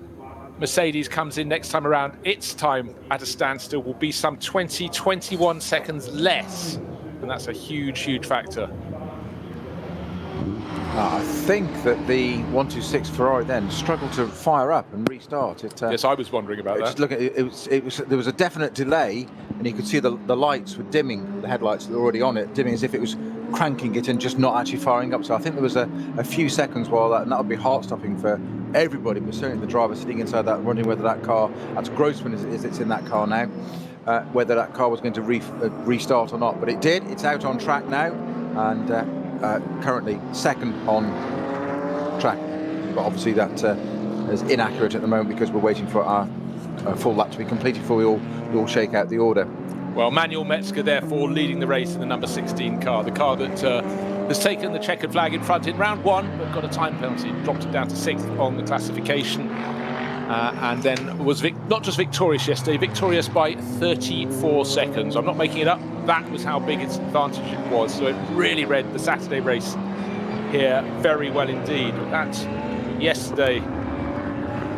Mercedes comes in next time around, its time at a standstill will be some 21 seconds less. And that's a huge, huge factor. I think that the 126 Ferrari then struggled to fire up and restart. Yes, I was wondering about that. Just look at it, there was a definite delay, and you could see the lights were dimming, the headlights that were already on it, dimming as if it was cranking it and just not actually firing up. So I think there was a few seconds while that, and that would be heart-stopping for everybody, but certainly the driver sitting inside that, wondering whether that car, that's Grossman is it's in that car now, whether that car was going to restart or not. But it did. It's out on track now, and currently second on track, but obviously that is inaccurate at the moment because we're waiting for our full lap to be completed before we all shake out the order. Well, Manuel Metzger therefore leading the race in the number 16 car, the car that has taken the checkered flag in front in round 1 but got a time penalty, dropped it down to 6th on the classification, and then was not just victorious yesterday, victorious by 34 seconds. I'm not making it up. That was how big its advantage it was. So it really read the Saturday race here very well indeed. That yesterday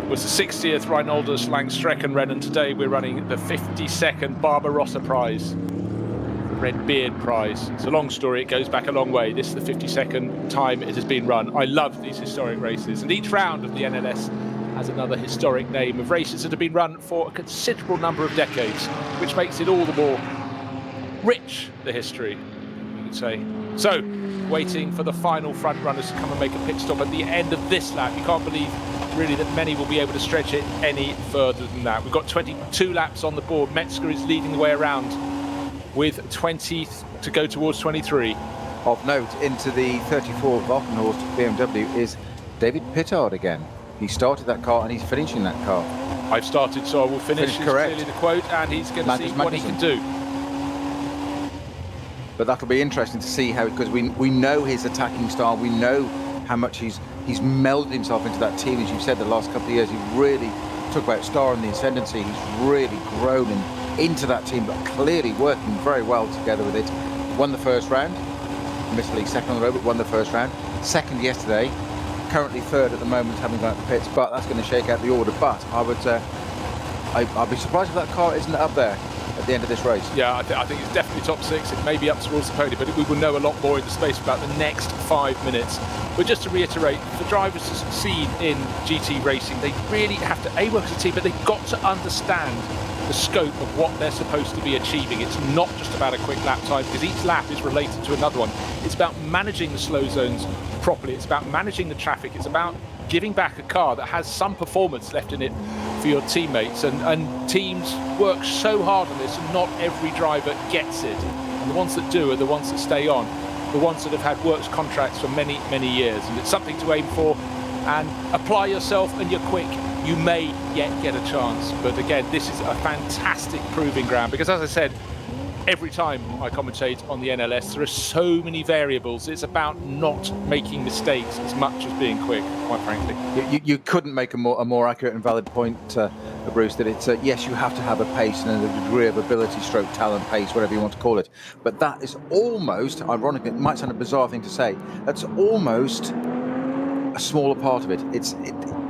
was the 60th Reinholders Langstreckenrennen, and today we're running the 52nd Barbarossa Prize, the Red Beard Prize. It's a long story, it goes back a long way. This is the 52nd time it has been run. I love these historic races, and each round of the NLS has another historic name of races that have been run for a considerable number of decades, which makes it all the more rich, the history, you could say. So, waiting for the final front runners to come and make a pit stop at the end of this lap. You can't believe really that many will be able to stretch it any further than that. We've got 22 laps on the board. Metzger is leading the way around with 20 to go towards 23. Of note, into the 34 Valkenhorst BMW is David Pittard again. He started that car and he's finishing that car. I've started, so I will finish, is correct. clearly the quote, and he's going to see what he can do. But that'll be interesting to see how, because we know his attacking style, we know how much he's melded himself into that team. As you've said, the last couple of years, he really talk about star in the ascendancy. He's really grown into that team, but clearly working very well together with it. Won the first round, admittedly second on the road, but won the first round. Second yesterday, currently third at the moment, having gone out the pits, but that's going to shake out the order. But I'd be surprised if that car isn't up there at the end of this race. Yeah, I think it's definitely top 6. It may be up towards the podium, but we will know a lot more in the space about the next 5 minutes. But just to reiterate, for drivers to succeed in GT racing, they really have to work as a team, but they've got to understand the scope of what they're supposed to be achieving. It's not just about a quick lap time, because each lap is related to another one. It's about managing the slow zones properly. It's about managing the traffic. It's about giving back a car that has some performance left in it for your teammates. And teams work so hard on this, and not every driver gets it. And the ones that do are the ones that stay on, the ones that have had works contracts for many, many years. And it's something to aim for, and apply yourself and you're quick. You may yet get a chance. But again, this is a fantastic proving ground, because as I said, every time I commentate on the NLS, there are so many variables. It's about not making mistakes as much as being quick, quite frankly. You couldn't make a more accurate and valid point, Bruce, that it's, yes, you have to have a pace and a degree of ability, stroke, talent, pace, whatever you want to call it. But that is almost, ironically, it might sound a bizarre thing to say, that's almost a smaller part of it.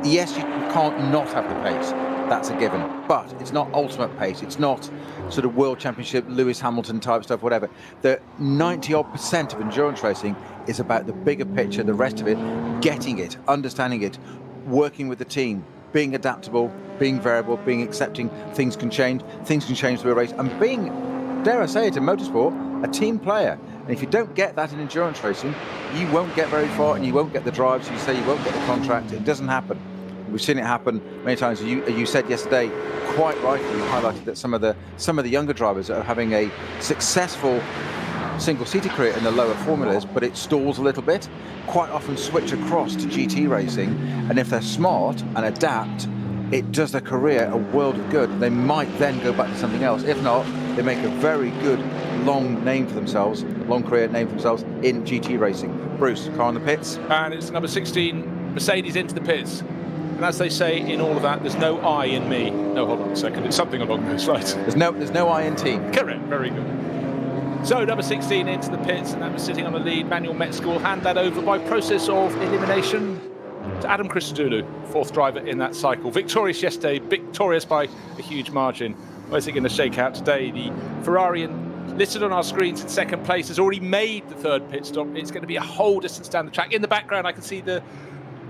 Yes, you can't not have the pace. That's a given, but it's not ultimate pace. It's not sort of world championship, Lewis Hamilton type stuff, whatever. The 90-odd% of endurance racing is about the bigger picture, the rest of it, getting it, understanding it, working with the team, being adaptable, being variable, being accepting things can change through a race, and being, dare I say it, in motorsport, a team player. And if you don't get that in endurance racing, you won't get very far, and you won't get the drives. You say you won't get the contract. It doesn't happen. We've seen it happen many times. You said yesterday, quite rightly, you highlighted that some of the younger drivers are having a successful single-seater career in the lower formulas, but it stalls a little bit. Quite often switch across to GT racing, and if they're smart and adapt, it does their career a world of good. They might then go back to something else. If not, they make a very good long career name for themselves in GT racing. Bruce, car on the pits. And it's number 16, Mercedes into the pits. And as they say in all of that, there's no I in me. No, hold on a second. It's something along those lines. There's no I in team. Correct. Very good. So number 16 into the pits, and that was sitting on the lead. Manuel Metzger will hand that over by process of elimination. to Adam Christodoulou, fourth driver in that cycle. Victorious yesterday, victorious by a huge margin. Where's it going to shake out today? The Ferrari listed on our screens in second place has already made the third pit stop. It's going to be a whole distance down the track. In the background, I can see the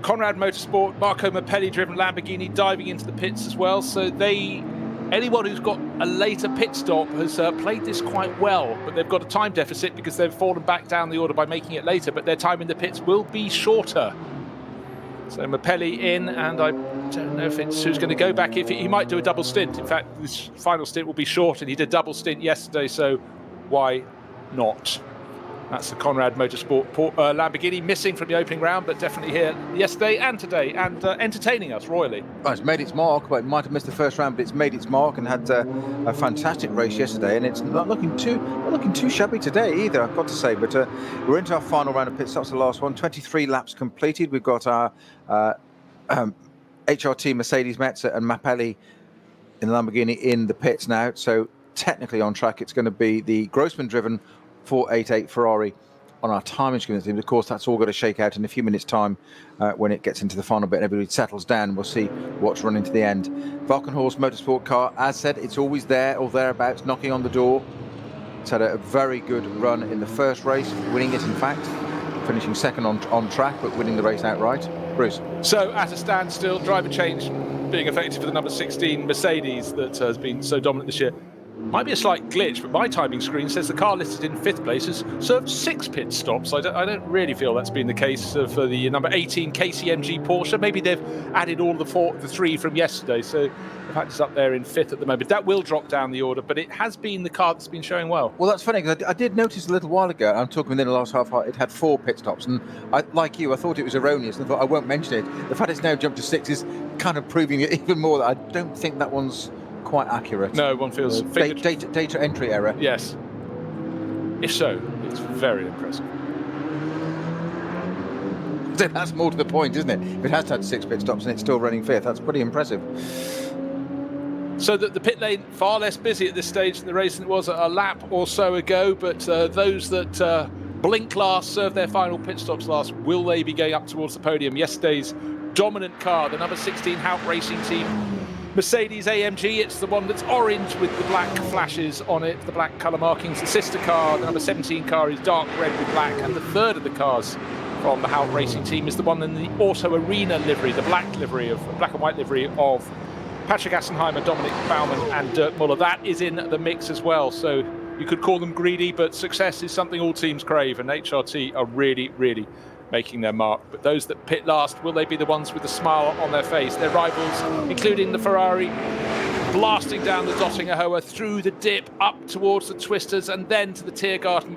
Conrad Motorsport, Marco Mappelli-driven Lamborghini diving into the pits as well. So anyone who's got a later pit stop has played this quite well, but they've got a time deficit because they've fallen back down the order by making it later, but their time in the pits will be shorter. So Mappelli in, and I don't know if it's who's going to go back. If he might do a double stint. In fact, this final stint will be short, and he did a double stint yesterday, so why not? That's the Conrad Motorsport Lamborghini, missing from the opening round, but definitely here yesterday and today, and entertaining us royally. Well, it's made its mark, but it might have missed the first round, but it's made its mark and had a fantastic race yesterday, and it's not looking too shabby today either, I've got to say. But we're into our final round of pit stops, the last one. 23 laps completed. We've got our HRT Mercedes Metzer and Mappelli in the Lamborghini in the pits now. So technically on track, it's going to be the Grossman-driven 488 Ferrari on our timing screen. Of course, that's all got to shake out in a few minutes' time when it gets into the final bit and everybody settles down. We'll see what's running to the end. Valkenhorst Motorsport car, as said, it's always there or thereabouts, knocking on the door. It's had a very good run in the first race, winning it, in fact, finishing second on track, but winning the race outright. Bruce. So at a standstill, driver change being effective for the number 16 Mercedes that has been so dominant this year. Might be a slight glitch, but my timing screen says the car listed in fifth place has served 6 pit stops. I don't really feel that's been the case for the number 18 KCMG Porsche. Maybe they've added all the 3 from yesterday, so the fact it's up there in fifth at the moment. That will drop down the order, but it has been the car that's been showing well. Well, that's funny, because I did notice a little while ago, I'm talking within the last half hour, it had 4 pit stops, and like you, I thought it was erroneous, and I thought I won't mention it. The fact it's now jumped to 6 is kind of proving it even more that I don't think that one's quite accurate. No, one feels data entry error. Yes. If so, it's very impressive. That's more to the point, isn't it? If it has had 6 pit stops and it's still running fifth, that's pretty impressive. So that the pit lane far less busy at this stage in the race than it was a lap or so ago, but those that blink last, serve their final pit stops last, will they be going up towards the podium? Yesterday's dominant car, the number 16 Hout Racing Team Mercedes AMG, it's the one that's orange with the black flashes on it, the black colour markings. The sister car, the number 17 car, is dark red with black, and the third of the cars from the Hout Racing Team is the one in the Auto Arena livery, the black and white livery of Patrick Assenheimer, Dominic Baumann and Dirk Muller. That is in the mix as well, so you could call them greedy, but success is something all teams crave, and HRT are really, really making their mark. But those that pit last, will they be the ones with a smile on their face? Their rivals, including the Ferrari, blasting down the Dottinger Hoa through the dip, up towards the twisters, and then to the Tiergarten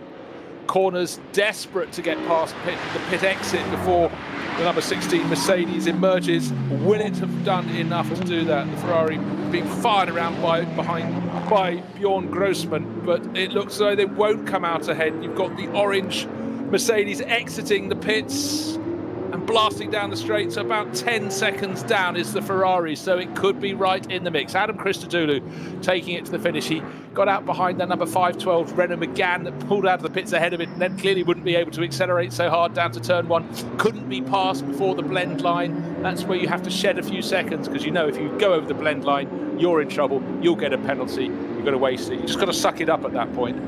corners, desperate to get past the pit exit before the number 16 Mercedes emerges. Will it have done enough to do that? The Ferrari being fired around by Bjorn Grossman, but it looks as though they won't come out ahead. You've got the orange Mercedes exiting the pits and blasting down the straight, so about 10 seconds down is the Ferrari, so it could be right in the mix. Adam Christodoulou taking it to the finish. He got out behind that number 512 Renault Megane that pulled out of the pits ahead of it, and then clearly wouldn't be able to accelerate so hard down to turn 1. Couldn't be passed before the blend line. That's where you have to shed a few seconds, because you know if you go over the blend line, you're in trouble, you'll get a penalty, you've got to waste it. You just got to suck it up at that point.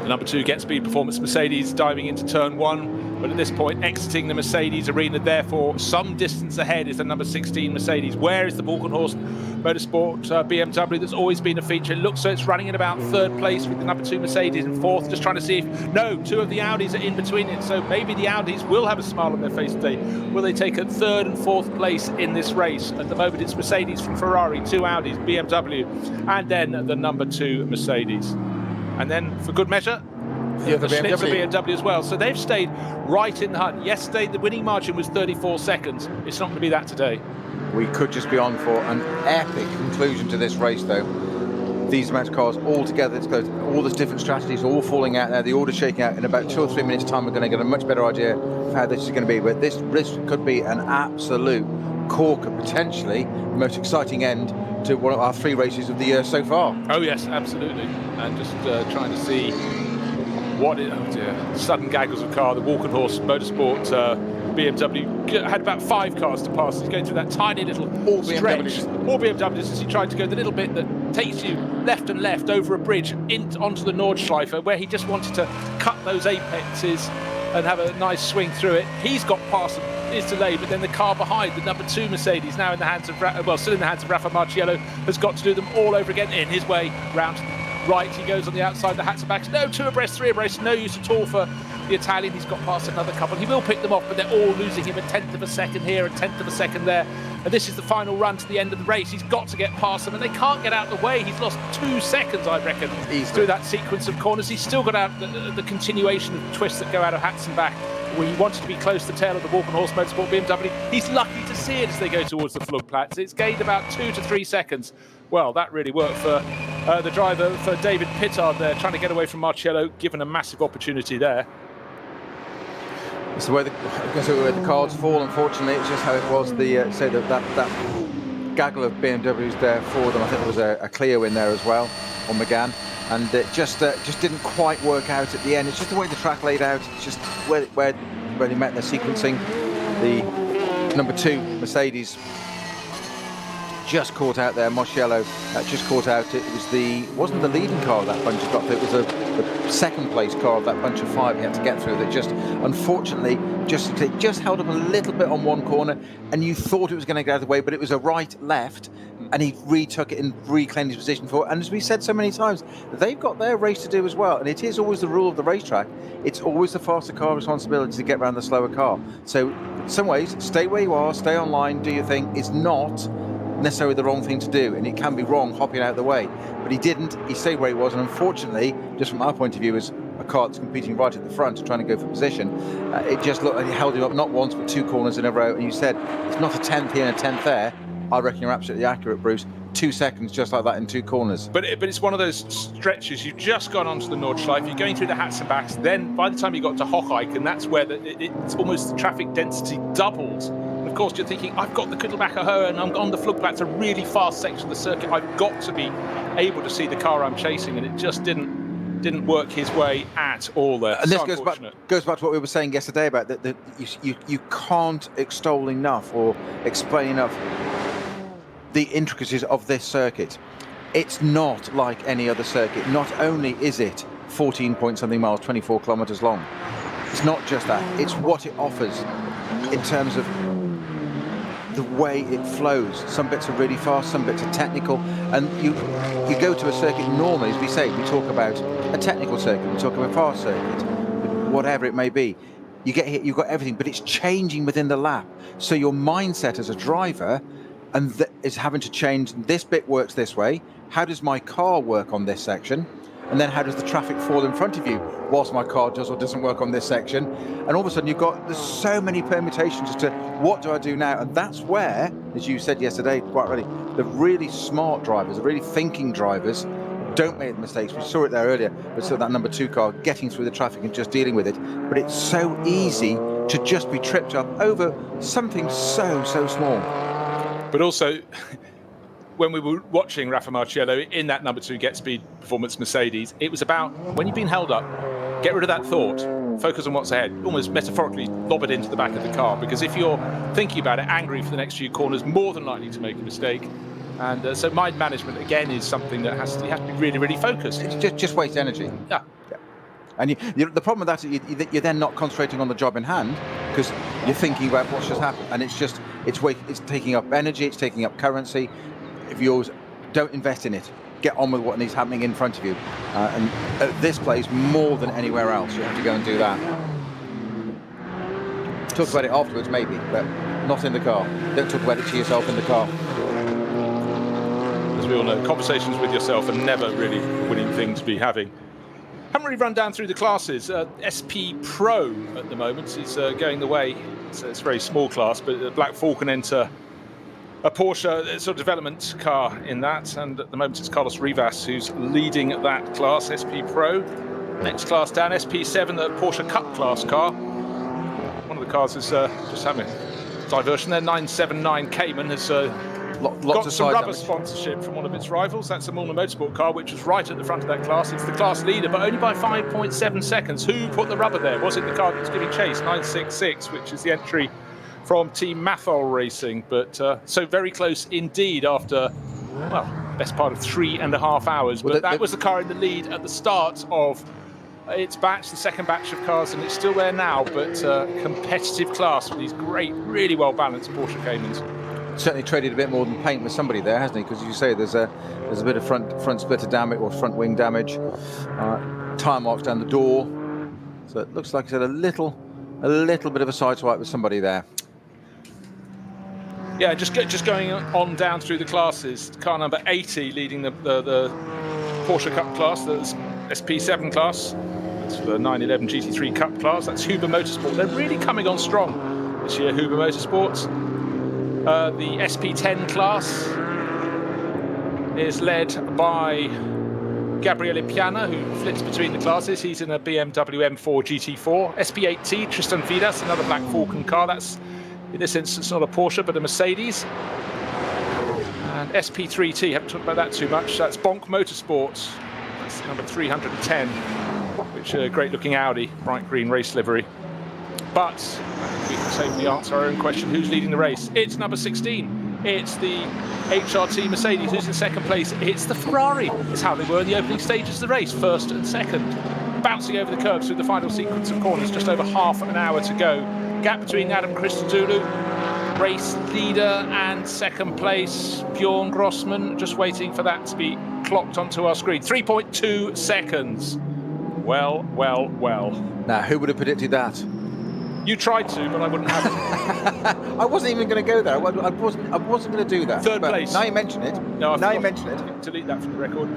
The number 2 Get Speed Performance Mercedes diving into turn 1, but at this point exiting the Mercedes arena, therefore some distance ahead is the number 16 Mercedes. Where is the Valkenhorst Motorsport BMW that's always been a feature? It looks so it's running in about 3rd place with the number 2 Mercedes in 4th, just trying to see if, no, 2 of the Audis are in between it, so maybe the Audis will have a smile on their face today. Will they take a 3rd and 4th place in this race? At the moment it's Mercedes from Ferrari, 2 Audis, BMW, and then the number 2 Mercedes. And then, for good measure, the BMW as well. So they've stayed right in the hunt. Yesterday, the winning margin was 34 seconds. It's not going to be that today. We could just be on for an epic conclusion to this race, though. These amount of cars all together, all those different strategies all falling out there, the order shaking out. In about 2 or 3 minutes' time, we're going to get a much better idea of how this is going to be. But this could be an absolute corker, potentially the most exciting end to one of our 3 races of the year so far. Oh yes, absolutely. And just trying to see What is, oh dear, sudden gaggles of car. The Walkenhorst Motorsport BMW had about 5 cars to pass. He's going through that tiny little stretch. All BMWs as he tried to go the little bit that takes you left and left over a bridge onto the Nordschleife, where he just wanted to cut those apexes and have a nice swing through it. He's got past them. Is delayed, but then the car behind, the number 2 Mercedes, now in the hands of still in the hands of Rafa Marciello, has got to do them all over again. In his way round right, he goes on the outside, the Hatzenbacks. No, 2 abreast, 3 abreast, no use at all for the Italian. He's got past another couple. He will pick them off, but they're all losing him a 1/10 of a second here, a 1/10 of a second there. And this is the final run to the end of the race. He's got to get past them, and they can't get out of the way. He's lost 2 seconds, I reckon, through that sequence of corners. He's still got out the continuation of the twists that go out of Hatzenbach. He wanted to be close to the tail of the Walkenhorst Motorsport BMW. He's lucky to see it as they go towards the Flugplatz. It's gained about 2 to 3 seconds. Well, that really worked for the driver, for David Pittard there, trying to get away from Marciello, given a massive opportunity there. It's the way the cards fall, unfortunately. It's just how it was. That gaggle of BMWs there for them. I think there was a Clio in there as well on McGann. And it just didn't quite work out at the end. It's just the way the track laid out. It's just where they met their sequencing. The number 2 Mercedes just caught out there. Marciello just caught out. Wasn't the leading car of that bunch of got through. It was the second place car of that bunch of 5 he had to get through. That just, unfortunately, just held up a little bit on one corner, and you thought it was going to get out of the way, but it was a right-left, and he retook it and reclaimed his position for it. And as we said so many times, they've got their race to do as well, and it is always the rule of the racetrack. It's always the faster car responsibility to get around the slower car. So in some ways, stay where you are, stay online, do your thing. It's not necessarily the wrong thing to do, and it can be wrong hopping out of the way, but he didn't. He stayed where he was, and unfortunately, just from our point of view, as a car that's competing right at the front trying to go for position, it just looked like he held him up not once but 2 corners in a row. And you said it's not a 10th here and a 10th there. I reckon you're absolutely accurate, Bruce. 2 seconds just like that in 2 corners. But it's one of those stretches. You've just gone onto the Nordschleife, you're going through the Hatzenbachs, then by the time you got to Hocheichen, that's where it's almost the traffic density doubles. Of course, you're thinking, I've got the Kuttelbacher Höhe and I'm on the Flugplatz, a really fast section of the circuit. I've got to be able to see the car I'm chasing, and it just didn't work his way at all there. And this goes back to what we were saying yesterday about that you can't extol enough or explain enough the intricacies of this circuit. It's not like any other circuit. Not only is it 14 point something miles, 24 kilometers long, it's not just that, it's what it offers in terms of the way it flows. Some bits are really fast, some bits are technical, and you go to a circuit normally, as we say, we talk about a technical circuit, we talk about a fast circuit, whatever it may be. You get here, you've got everything, but it's changing within the lap. So your mindset as a driver is having to change. This bit works this way. How does my car work on this section? And then how does the traffic fall in front of you whilst my car does or doesn't work on this section? And all of a sudden there's so many permutations as to what do I do now? And that's where, as you said yesterday, quite rightly, the really smart drivers, the really thinking drivers don't make mistakes. We saw it there earlier. We saw that number 2 car getting through the traffic and just dealing with it. But it's so easy to just be tripped up over something so small. But also, when we were watching Rafa Marciello in that number 2 Get Speed Performance Mercedes, it was about, when you've been held up, get rid of that thought, focus on what's ahead, almost metaphorically lob it into the back of the car, because if you're thinking about it, angry for the next few corners, more than likely to make a mistake. And so mind management, again, is something that you have to be really, really focused. It's just waste energy. Yeah. And the problem with that is you're then not concentrating on the job in hand, because you're thinking about what's just happened, and it's taking up energy, it's taking up currency. If you don't invest in it, get on with what needs happening in front of you. And at this place, more than anywhere else, you have to go and do that. Talk about it afterwards, maybe, but not in the car. Don't talk about it to yourself in the car. As we all know, conversations with yourself are never really a winning thing to be having. Haven't really run down through the classes. SP Pro at the moment is going the way. It's a very small class, but Black Falcon enter a Porsche sort of development car in that, and at the moment it's Carlos Rivas who's leading that class, SP Pro. Next class down, SP7, the Porsche Cup class car. One of the cars is just having a diversion there. 979 Cayman has Lots got of some side rubber damage. sponsorship from one of its rivals. That's the Mulner Motorsport car, which was right at the front of that class. It's the class leader, but only by 5.7 seconds. Who put the rubber there? Was it the car that was giving chase? 966, which is the entry from Team Mathol Racing. But so very close indeed after, well, best part of 3.5 hours. But that was the car in the lead at the start of its batch, the second batch of cars, and it's still there now, but competitive class with these great, really well-balanced Porsche Caymans. Certainly traded a bit more than paint with somebody there, hasn't he? Because you say there's a bit of front splitter damage or front wing damage, tyre marks down the door. So it looks like he's had a little bit of a side swipe with somebody there. Yeah, just going on down through the classes. Car number 80 leading the Porsche Cup class, the SP7 class. That's for the 911 GT3 Cup class. That's Huber Motorsport. They're really coming on strong this year, Huber Motorsports. The SP10 class is led by Gabriele Piana, who flits between the classes. He's in a BMW M4 GT4. SP8T, Tristan Vidas, another Black Falcon car. That's, in this instance, not a Porsche, but a Mercedes. And SP3T, haven't talked about that too much. That's Bonk Motorsports. That's number 310, which is a great-looking Audi, bright green race livery. But I think we can safely answer our own question, who's leading the race? It's number 16. It's the HRT Mercedes. Who's in second place? It's the Ferrari. It's how they were in the opening stages of the race, first and second. Bouncing over the curves through the final sequence of corners, just over half an hour to go. Gap between Adam Christodoulou, race leader, and second place, Bjorn Grossman, just waiting for that to be clocked onto our screen. 3.2 seconds. Well. Now, who would have predicted that? You tried to, but I wouldn't have it. I wasn't even going to go there. I wasn't going to do that. Third place. Now you mention it. No, now you mention it. Delete that from the record.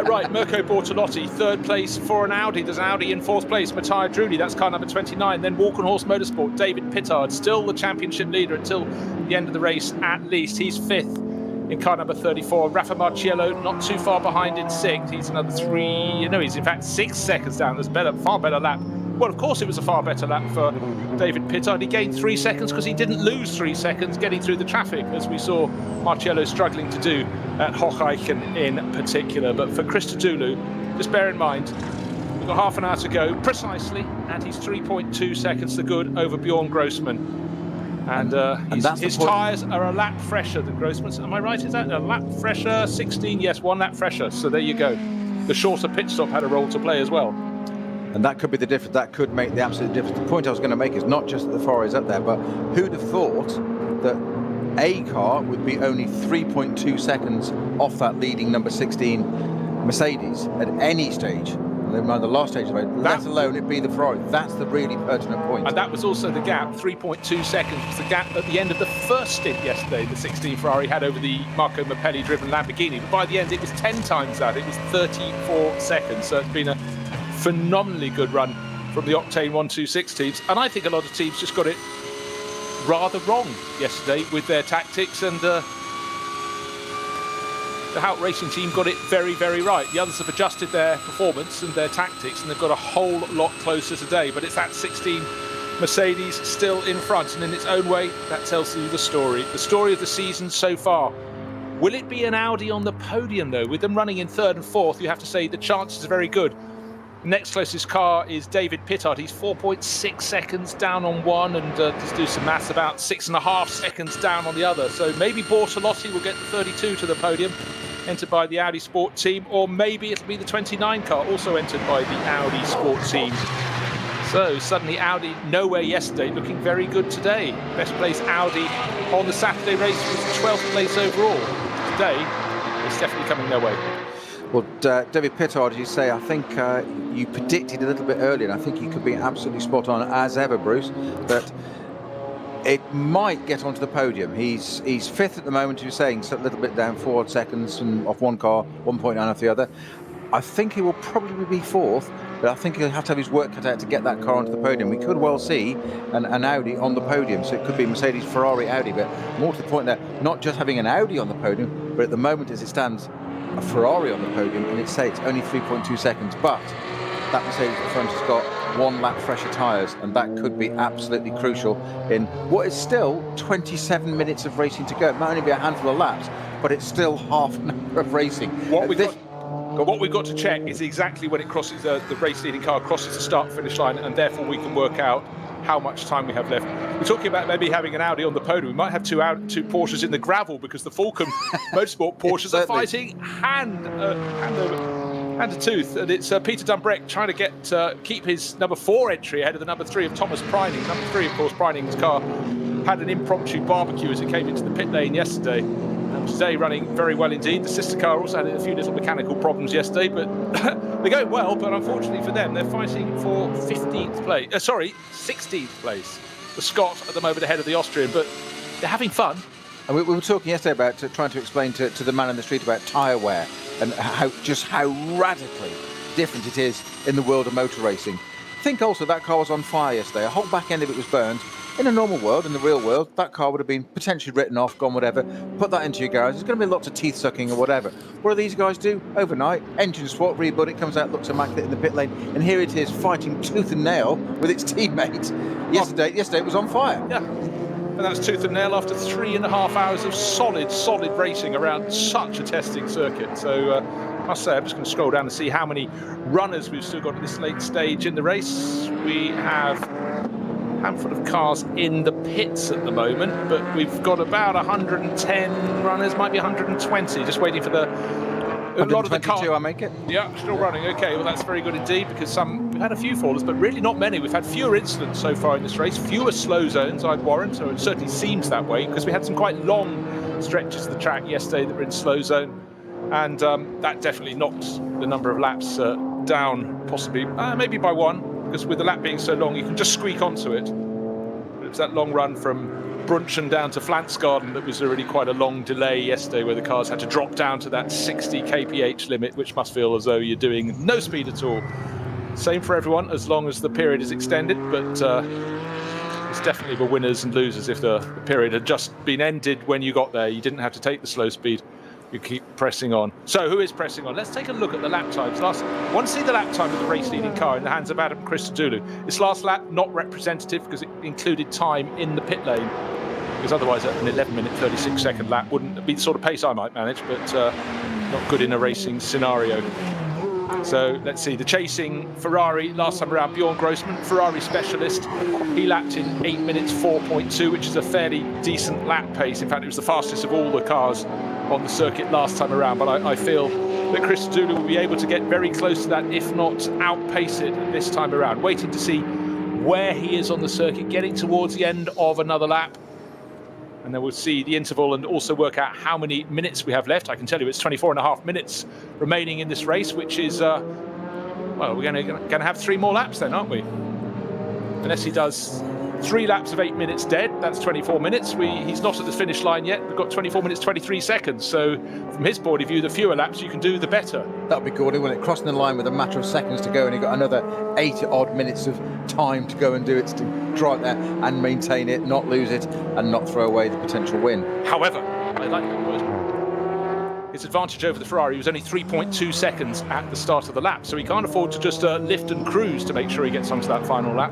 Right, Mirko Bortolotti, third place for an Audi. There's an Audi in fourth place. Mattia Druli, that's car number 29. Then Walkenhorst Motorsport, David Pittard, still the championship leader until the end of the race at least. He's fifth in car number 34. Rafa Marciello, not too far behind in sixth. He's another he's in fact 6 seconds down. There's far better lap. Well, of course, it was a far better lap for David Pittard. He gained 3 seconds because he didn't lose 3 seconds getting through the traffic, as we saw Marciello struggling to do at Hocheichen in particular. But for Christodoulou, just bear in mind, we've got half an hour to go precisely, and he's 3.2 seconds to good over Bjorn Grossman. And his tyres are a lap fresher than Grossman's. Am I right? Is that a lap fresher? 16? Yes, 1 lap fresher. So there you go. The shorter pit stop had a role to play as well. And that could be the difference. That could make the absolute difference. The point I was going to make is not just that the Ferrari is up there, but who'd have thought that a car would be only 3.2 seconds off that leading number 16 Mercedes at any stage, never mind the last stage of it, let alone it be the Ferrari. That's the really pertinent point. And that was also the gap, 3.2 seconds, was the gap at the end of the first stint yesterday the 16 Ferrari had over the Marco Mappelli-driven Lamborghini. But by the end, it was 10 times that. It was 34 seconds. So it's been a phenomenally good run from the Octane 126 teams, and I think a lot of teams just got it rather wrong yesterday with their tactics, and the Hout Racing team got it very, very right. The others have adjusted their performance and their tactics, and they've got a whole lot closer today. But it's that 16 Mercedes still in front, and in its own way, that tells you the story of the season so far. Will it be an Audi on the podium, though? With them running in third and fourth, you have to say the chances are very good. Next closest car is David Pittard. He's 4.6 seconds down on one, and just do some maths, about 6.5 seconds down on the other. So maybe Bortolotti will get the 32 to the podium, entered by the Audi Sport team, or maybe it'll be the 29 car, also entered by the Audi Sport team. So suddenly Audi nowhere yesterday, looking very good today. Best place Audi on the Saturday race was 12th place overall. Today, it's definitely coming their way. Well, David Pittard, as you say, I think you predicted a little bit earlier, and I think you could be absolutely spot on as ever, Bruce, that it might get onto the podium. He's fifth at the moment, you're saying, so a little bit down, 4 seconds off one car, 1.9 off the other. I think he will probably be fourth, but I think he'll have to have his work cut out to get that car onto the podium. We could well see an Audi on the podium, so it could be Mercedes, Ferrari, Audi, but more to the point that not just having an Audi on the podium, but at the moment as it stands, a Ferrari on the podium, and it's only 3.2 seconds, but that Mercedes at the front has got 1 lap fresher tyres, and that could be absolutely crucial in what is still 27 minutes of racing to go. It might only be a handful of laps, but it's still half an hour of racing. What we've got to check is exactly when it crosses the race leading car crosses the start finish line, and therefore we can work out how much time we have left. We're talking about maybe having an Audi on the podium. We might have two Porsches in the gravel, because the Fulcrum Motorsport Porsches are fighting hand to tooth. And it's Peter Dumbreck trying to keep his number 4 entry ahead of the number 3 of Thomas Preining. Number 3, of course, Preining's car had an impromptu barbecue as it came into the pit lane yesterday. Today running very well indeed. The sister car also had a few little mechanical problems yesterday, but they're going well. But unfortunately for them, they're fighting for 16th place. The Scot at the moment ahead of the Austrian, but they're having fun. And we were talking yesterday about trying to explain to the man in the street about tyre wear and how radically different it is in the world of motor racing. Think also that car was on fire yesterday. A whole back end of it was burned. In a normal world, in the real world, that car would have been potentially written off, gone whatever. Put that into your garage. There's going to be lots of teeth sucking or whatever. What do these guys do? Overnight, engine swap, rebut it, comes out, looks immaculate in the pit lane, and here it is fighting tooth and nail with its teammate. Yesterday it was on fire. Yeah. And that was tooth and nail after 3.5 hours of solid racing around such a testing circuit. So I must say, I'm just going to scroll down and see how many runners we've still got at this late stage in the race. We have handful of cars in the pits at the moment, but we've got about 110 runners, might be 120, just waiting for a lot of the cars. I make it. Yeah, still running. Okay, well that's very good indeed, because we've had a few fallers, but really not many. We've had fewer incidents so far in this race, fewer slow zones, I'd warrant, or it certainly seems that way, because we had some quite long stretches of the track yesterday that were in slow zone, and that definitely knocked the number of laps down, possibly, maybe by 1. Because with the lap being so long, you can just squeak onto it. But it was that long run from Brunchen down to Flansgarden that was already quite a long delay yesterday, where the cars had to drop down to that 60 kph limit, which must feel as though you're doing no speed at all. Same for everyone, as long as the period is extended, but it's definitely the winners and losers if the period had just been ended when you got there. You didn't have to take the slow speed. You keep pressing on. So who is pressing on? Let's take a look at the lap times. Want to see the lap time of the race leading car in the hands of Adam Christodoulou. This last lap not representative because it included time in the pit lane, because otherwise an 11-minute 36-second lap wouldn't be the sort of pace I might manage, but not good in a racing scenario. So let's see, the chasing Ferrari last time around, Bjorn Grossman, Ferrari specialist. He lapped in 8 minutes 4.2, which is a fairly decent lap pace. In fact, it was the fastest of all the cars on the circuit last time around, but I feel that Christodoulou will be able to get very close to that, if not outpace it this time around. Waiting to see where he is on the circuit, getting towards the end of another lap. And then we'll see the interval and also work out how many minutes we have left. I can tell you it's 24.5 minutes remaining in this race, which is, well, we're going to have 3 more laps then, aren't we? Unless he does 3 laps of 8 minutes dead, that's 24 minutes. He's not at the finish line yet. We've got 24 minutes, 23 seconds. So from his point of view, the fewer laps you can do, the better. That would be good, when it crossing the line with a matter of seconds to go and you've got another 8 odd minutes of time to go and do it, to draw it there and maintain it, not lose it and not throw away the potential win. However, I like that word. His advantage over the Ferrari was only 3.2 seconds at the start of the lap, so he can't afford to just lift and cruise to make sure he gets onto that final lap,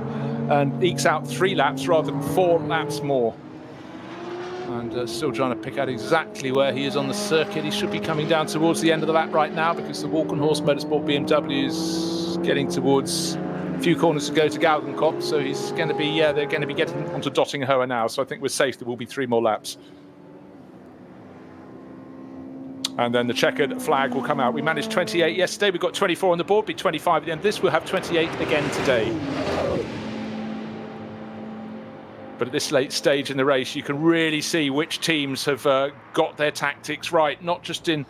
and ekes out 3 laps rather than 4 laps more. And still trying to pick out exactly where he is on the circuit. He should be coming down towards the end of the lap right now, because the Walkenhorst Motorsport BMW is getting towards a few corners to go to Galgenkopf, so he's going to be, they're going to be getting onto Dottinghoe now, so I think we're safe. There will be 3 more laps. And then the checkered flag will come out. We managed 28 yesterday. We've got 24 on the board, be 25 at the end of this. We'll have 28 again today. But at this late stage in the race, you can really see which teams have got their tactics right, not just in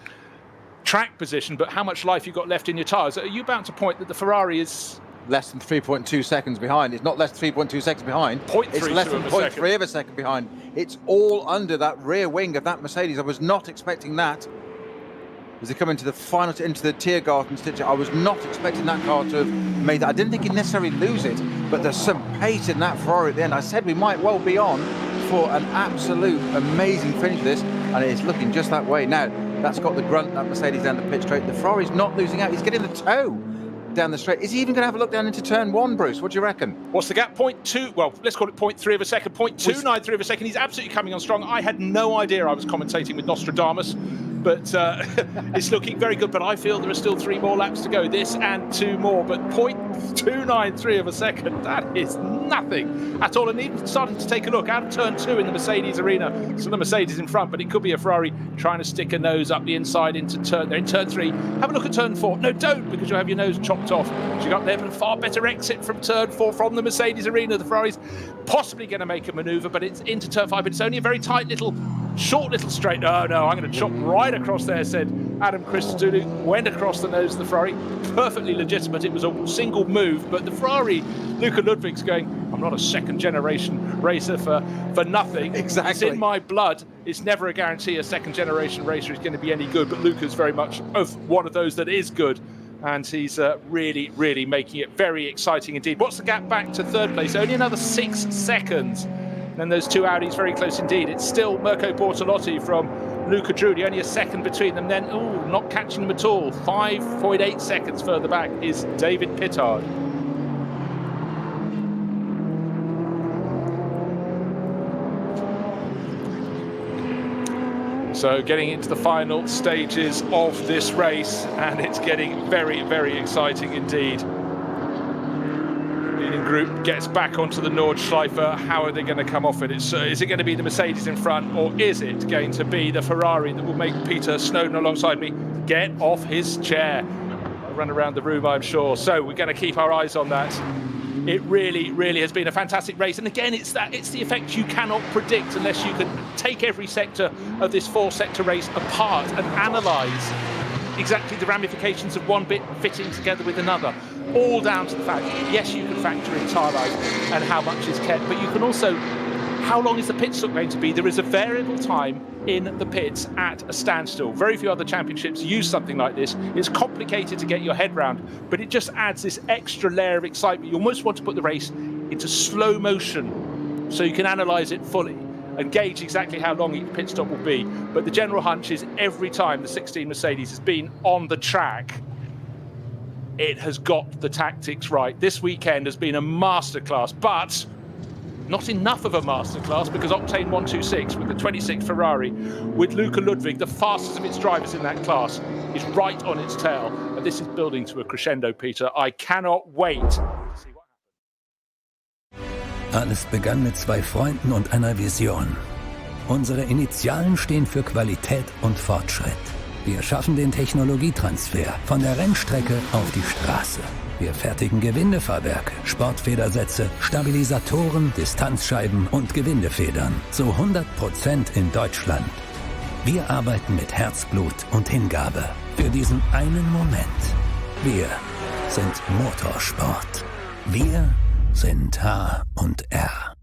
track position, but how much life you've got left in your tyres. Are you about to point that the Ferrari is less than 3.2 seconds behind? It's not less than 3.2 seconds behind. It's less than 0.3 of a second behind. It's all under that rear wing of that Mercedes. I was not expecting that. As they come into the final, into the Tiergarten stitch, I was not expecting that car to have made that. I didn't think he'd necessarily lose it, but there's some pace in that Ferrari at the end. I said we might well be on for an absolute amazing finish of this, and it's looking just that way. Now, that's got the grunt, that Mercedes down the pit straight. The Ferrari's not losing out. He's getting the toe. down the straight. Is he even going to have a look down into turn 1, Bruce? What do you reckon? What's the gap? 0.2, well, let's call it 0.3 of a second, 0.293 of a second. He's absolutely coming on strong. I had no idea I was commentating with Nostradamus, but it's looking very good. But I feel there are still 3 more laps to go, this and 2 more. But 0.293 of a second, that is nothing at all. And even starting to take a look out of turn 2 in the Mercedes arena. So the Mercedes in front, but it could be a Ferrari trying to stick a nose up the inside into turn. They're in turn 3. Have a look at turn 4. No, don't, because you'll have your nose chopped off. So you got there, but a far better exit from turn 4 from the Mercedes arena. The Ferrari's possibly going to make a manoeuvre, but it's into turn 5. But it's only a very tight little, short little straight. Oh no, I'm going to chop right across there, said Adam Christodoulou. Went across the nose of the Ferrari. Perfectly legitimate. It was a single move, but the Ferrari, Luca Ludwig's going, I'm not a second generation racer for nothing. Exactly. It's in my blood. It's never a guarantee a second generation racer is going to be any good, but Luca's very much of one of those that is good. And he's really, really making it very exciting indeed. What's the gap back to third place? Only another 6 seconds. And then those 2 Audis very close indeed. It's still Mirko Bortolotti from Luca Drudi, only a second between them. Then, not catching them at all. 5.8 seconds further back is David Pittard. So getting into the final stages of this race, and it's getting very, very exciting indeed. Leading group gets back onto the Nordschleife. How are they going to come off it? Is it going to be the Mercedes in front, or is it going to be the Ferrari that will make Peter Snowden alongside me get off his chair? I'll run around the room, I'm sure. So we're going to keep our eyes on that. It really, really has been a fantastic race. And again, it's the effect you cannot predict unless you can take every sector of this 4-sector race apart and analyse exactly the ramifications of one bit fitting together with another. All down to the fact, yes, you can factor in tyre life and how much is kept, but you can also, how long is the pit stop going to be? There is a variable time in the pits at a standstill. Very few other championships use something like this. It's complicated to get your head round, but it just adds this extra layer of excitement. You almost want to put the race into slow motion so you can analyse it fully and gauge exactly how long each pit stop will be. But the general hunch is every time the 16 Mercedes has been on the track, it has got the tactics right. This weekend has been a masterclass, but not enough of a masterclass, because Octane 126 with the 26 Ferrari, with Luca Ludwig, the fastest of its drivers in that class, is right on its tail. And this is building to a crescendo, Peter. I cannot wait to see what happens. Alles begann mit 2 Freunden und einer Vision. Unsere Initialen stehen für Qualität und Fortschritt. Wir schaffen den Technologietransfer von der Rennstrecke auf die Straße. Wir fertigen Gewindefahrwerke, Sportfedersätze, Stabilisatoren, Distanzscheiben und Gewindefedern. Zu 100% in Deutschland. Wir arbeiten mit Herzblut und Hingabe für diesen einen Moment. Wir sind Motorsport. Wir sind H&R.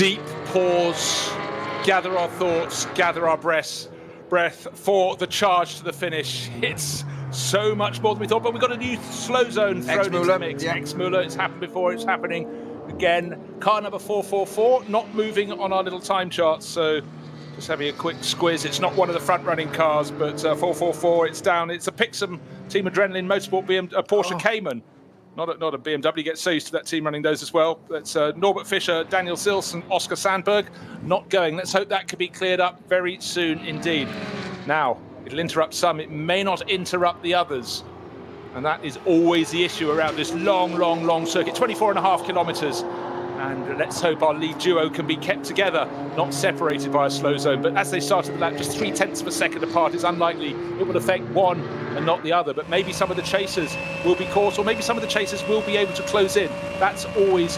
Deep pause, gather our thoughts, gather our breath for the charge to the finish. It's so much more than we thought, but we've got a new slow zone thrown into the mix. Yeah. Ex-Muller, it's happened before, it's happening again. Car number 444, not moving on our little time charts, so just having a quick squiz. It's not one of the front-running cars, but 444, it's down. It's a Pixum Team Adrenaline Motorsport Porsche Cayman. Not a BMW, gets so used to that team running those as well. That's Norbert Fischer, Daniel Sils and Oscar Sandberg not going. Let's hope that can be cleared up very soon indeed. Now, it'll interrupt some, it may not interrupt the others. And that is always the issue around this long circuit, 24.5 kilometres. And let's hope our lead duo can be kept together, not separated by a slow zone. But as they started the lap just 0.3 of a second apart, it's unlikely it will affect one and not the other. But maybe some of the chasers will be caught, or maybe some of the chasers will be able to close in. That's always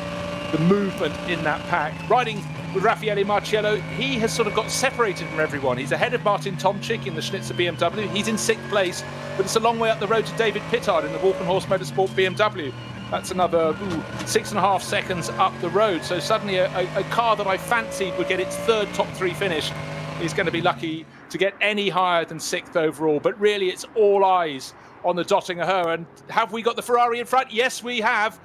the movement in that pack. Riding with Raffaele Marciello, he has sort of got separated from everyone. He's ahead of Martin Tomczyk in the Schnitzer BMW. He's in 6th place, but it's a long way up the road to David Pittard in the Walkenhorst Motorsport BMW. That's another 6.5 seconds up the road. So suddenly a car that I fancied would get its 3rd top 3 finish is going to be lucky to get any higher than 6th overall. But really, it's all eyes on the Dottinger. And have we got the Ferrari in front? Yes, we have.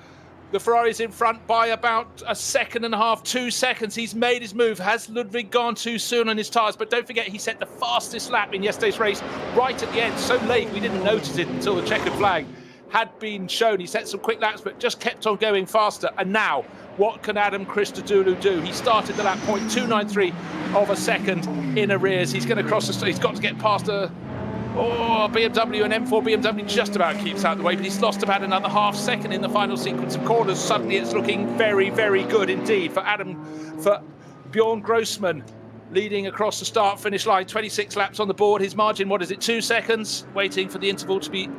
The Ferrari's in front by about 1.5 seconds, 2 seconds. He's made his move. Has Ludwig gone too soon on his tyres? But don't forget, he set the fastest lap in yesterday's race right at the end. So late, we didn't notice it until the checkered flag had been shown. He set some quick laps, but just kept on going faster. And now, what can Adam Christodoulou do? He started the lap 0.293 of a second in arrears. He's going to cross the... He's got to get past a... BMW and M4 BMW just about keeps out the way, but he's lost about another half second in the final sequence of corners. Suddenly it's looking very, very good indeed for Bjorn Grossman, leading across the start-finish line. 26 laps on the board. His margin, 2 seconds? Waiting for the interval to be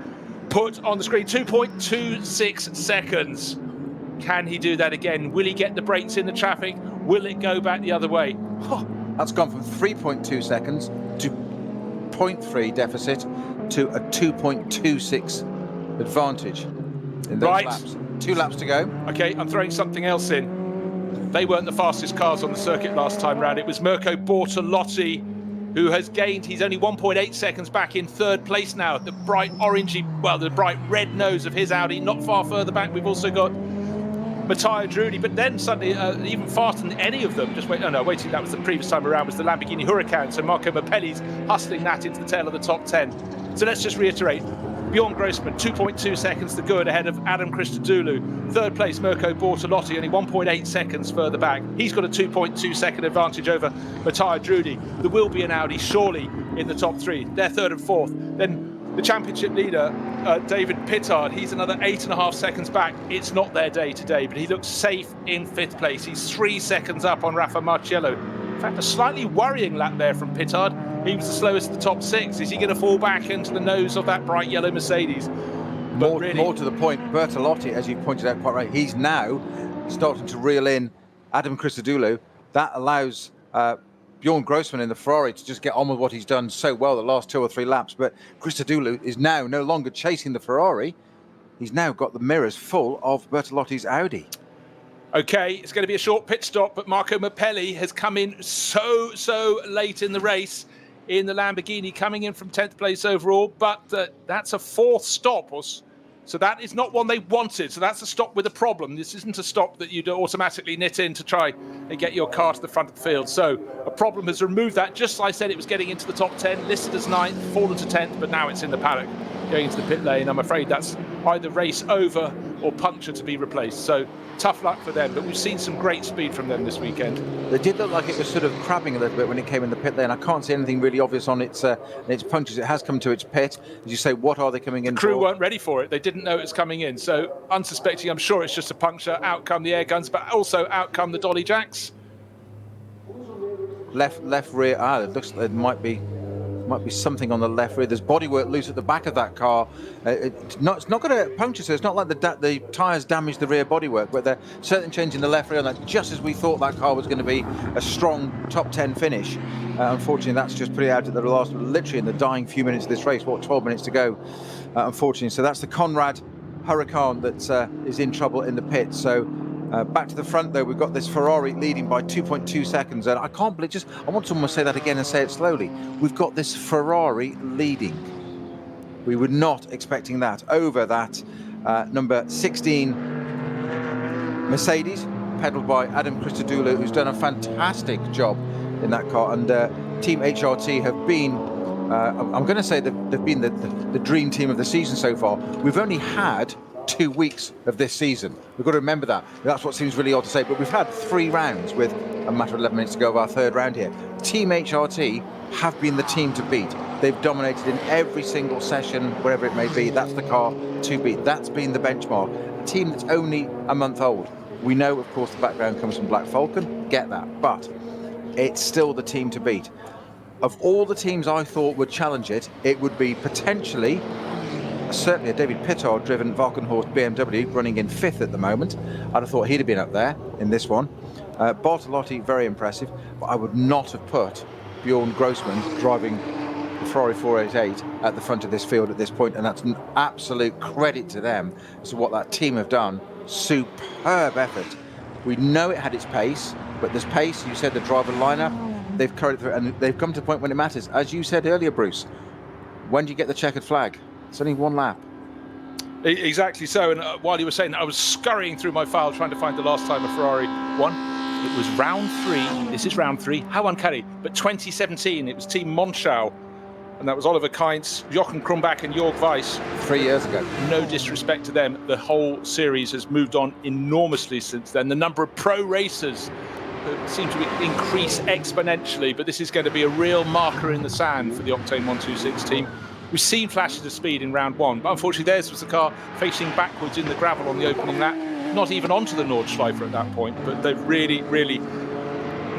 put on the screen. 2.26 seconds. Can he do that again? Will he get the brakes in the traffic? Will it go back the other way? That's gone from 3.2 seconds to 0.3 deficit to a 2.26 advantage in those laps. 2 laps to go. Okay, I'm throwing something else in. They weren't the fastest cars on the circuit last time round. It was Mirko Bortolotti who has gained. He's only 1.8 seconds back in 3rd place now. The bright orangey, the bright red nose of his Audi. Not far further back, we've also got Matteo Drudi, but then suddenly even faster than any of them, waiting, that was the previous time around, was the Lamborghini Huracan, so Marco Mappelli's hustling that into the tail of the top 10. So let's just reiterate, Bjorn Grossman, 2.2 seconds to good ahead of Adam Christodoulou. 3rd place, Mirko Bortolotti, only 1.8 seconds further back. He's got a 2.2 second advantage over Matteo Drudi. There will be an Audi, surely, in the top 3. They're 3rd and 4th. Then the championship leader, David Pittard, he's another 8.5 seconds back. It's not their day today, but he looks safe in 5th place. He's 3 seconds up on Rafa Marciello. In fact, a slightly worrying lap there from Pittard. He was the slowest of the top 6. Is he going to fall back into the nose of that bright yellow Mercedes? More to the point, Bertolotti, as you pointed out quite right, he's now starting to reel in Adam Christodoulou. That allows Bjorn Grossman in the Ferrari to just get on with what he's done so well the last 2 or 3 laps. But Christodoulou is now no longer chasing the Ferrari. He's now got the mirrors full of Bertolotti's Audi. Okay, it's going to be a short pit stop, but Marco Mappelli has come in so late in the race in the Lamborghini, coming in from 10th place overall, but that's a 4th stop. So that is not one they wanted. So that's a stop with a problem. This isn't a stop that you'd automatically knit in to try and get your car to the front of the field. So a problem has removed that. Just like I said, it was getting into the top 10, listed as 9th, fallen to 10th, but now it's in the paddock, going into the pit lane. I'm afraid that's either race over or puncture to be replaced. So tough luck for them, but we've seen some great speed from them this weekend. They did look like it was sort of crabbing a little bit when it came in the pit lane. I can't see anything really obvious on its punctures. It has come to its pit. As you say, what are they coming in for? The crew weren't ready for it. They didn't know it was coming in. So unsuspecting, I'm sure it's just a puncture. Out come the air guns, but also out come the dolly jacks. Left rear. It looks like it might be something on the left rear. There's bodywork loose at the back of that car. It's not got a puncture, so it's not like the tyres damaged the rear bodywork, but they're certainly changing the left rear on that, just as we thought that car was going to be a strong top 10 finish. Unfortunately, that's just pretty out at the last, literally in the dying few minutes of this race. 12 minutes to go, unfortunately. So that's the Conrad Huracan that is in trouble in the pit. So Back to the front, though, we've got this Ferrari leading by 2.2 seconds. And I can't believe, I want someone to say that again and say it slowly. We've got this Ferrari leading. We were not expecting that over that number 16 Mercedes, pedalled by Adam Christodoulou, who's done a fantastic job in that car. And Team HRT have been, I'm going to say that they've been the dream team of the season so far. We've only had 2 weeks of this season. We've got to remember that. That's what seems really odd to say, but we've had 3 rounds with a matter of 11 minutes to go of our 3rd round here. Team HRT have been the team to beat. They've dominated in every single session, wherever it may be. That's the car to beat. That's been the benchmark. A team that's only a month old. We know, of course, the background comes from Black Falcon. Get that. But it's still the team to beat. Of all the teams I thought would challenge it, it would be potentially, certainly a David Pittard-driven Valkenhorst BMW running in 5th at the moment. I'd have thought he'd have been up there in this one. Bartolotti, very impressive, but I would not have put Bjorn Grossman driving the Ferrari 488 at the front of this field at this point, and that's an absolute credit to them as to what that team have done. Superb effort. We know it had its pace, but this pace, you said the driver lineup, they've carried through, and they've come to the point when it matters. As you said earlier, Bruce, when do you get the checkered flag? It's only 1 lap. Exactly so. And while you were saying that, I was scurrying through my file trying to find the last time a Ferrari won. It was round 3. This is round 3. How uncanny. But 2017, it was Team Monschau. And that was Oliver Kainz, Jochen Krumbach and Jörg Weiss. 3 years ago. No disrespect to them. The whole series has moved on enormously since then. The number of pro racers seem to increase exponentially. But this is going to be a real marker in the sand for the Octane 126 team. We've seen flashes of speed in round 1, but unfortunately theirs was the car facing backwards in the gravel on the opening lap, not even onto the Nordschleife at that point, but they've really, really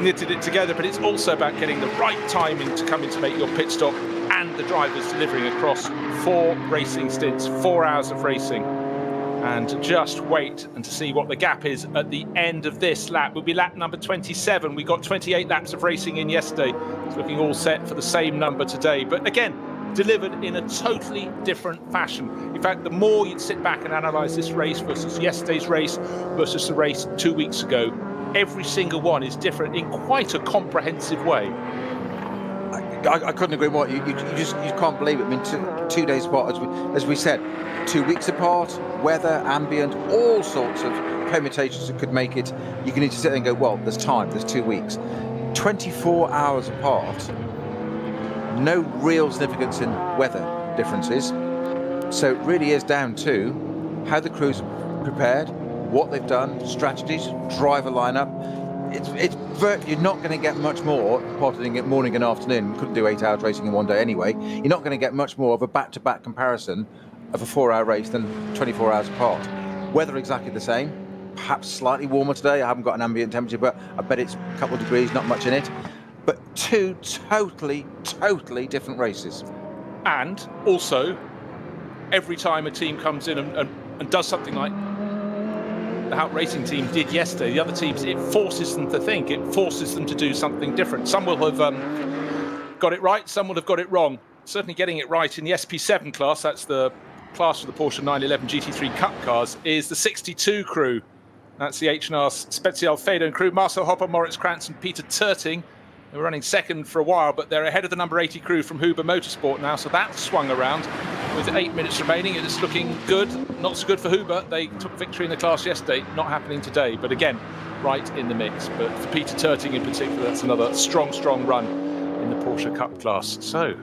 knitted it together. But it's also about getting the right timing to come in to make your pit stop, and the drivers delivering across 4 racing stints, 4 hours of racing. And just wait and to see what the gap is at the end of this lap. Will be lap number 27. We got 28 laps of racing in yesterday. It's looking all set for the same number today. But again, delivered in a totally different fashion. In fact, the more you'd sit back and analyse this race versus yesterday's race versus the race 2 weeks ago, every single one is different in quite a comprehensive way. I couldn't agree more. You can't believe it. I mean, 2 days apart, as we said, 2 weeks apart, weather, ambient, all sorts of permutations that could make it. You can need to sit there and go, well, there's time, there's 2 weeks. 24 hours apart, no real significance in weather differences. So it really is down to how the crew's prepared, what they've done, strategies, driver lineup. You're not going to get much more, parting it morning and afternoon. We couldn't do 8 hours racing in one day anyway. You're not going to get much more of a back-to-back comparison of a 4-hour race than 24 hours apart. Weather exactly the same, perhaps slightly warmer today. I haven't got an ambient temperature, but I bet it's a couple of degrees, not much in it. But 2 totally different races. And also, every time a team comes in and does something like the Hout Racing team did yesterday, the other teams, it forces them to think, it forces them to do something different. Some will have got it right, some will have got it wrong. Certainly getting it right in the SP7 class, that's the class for the Porsche 911 GT3 Cup cars, is the 62 crew. That's the H&R Spezialfedern crew, Marcel Hopper, Moritz Krantz and Peter Terting. They were running second for a while, but they're ahead of the number 80 crew from Huber Motorsport now, so that's swung around. With 8 minutes remaining, it's looking good. Not so good for Huber. They took victory in the class yesterday, not happening today, but again, right in the mix. But for Peter Terting in particular, that's another strong run in the Porsche Cup class. So,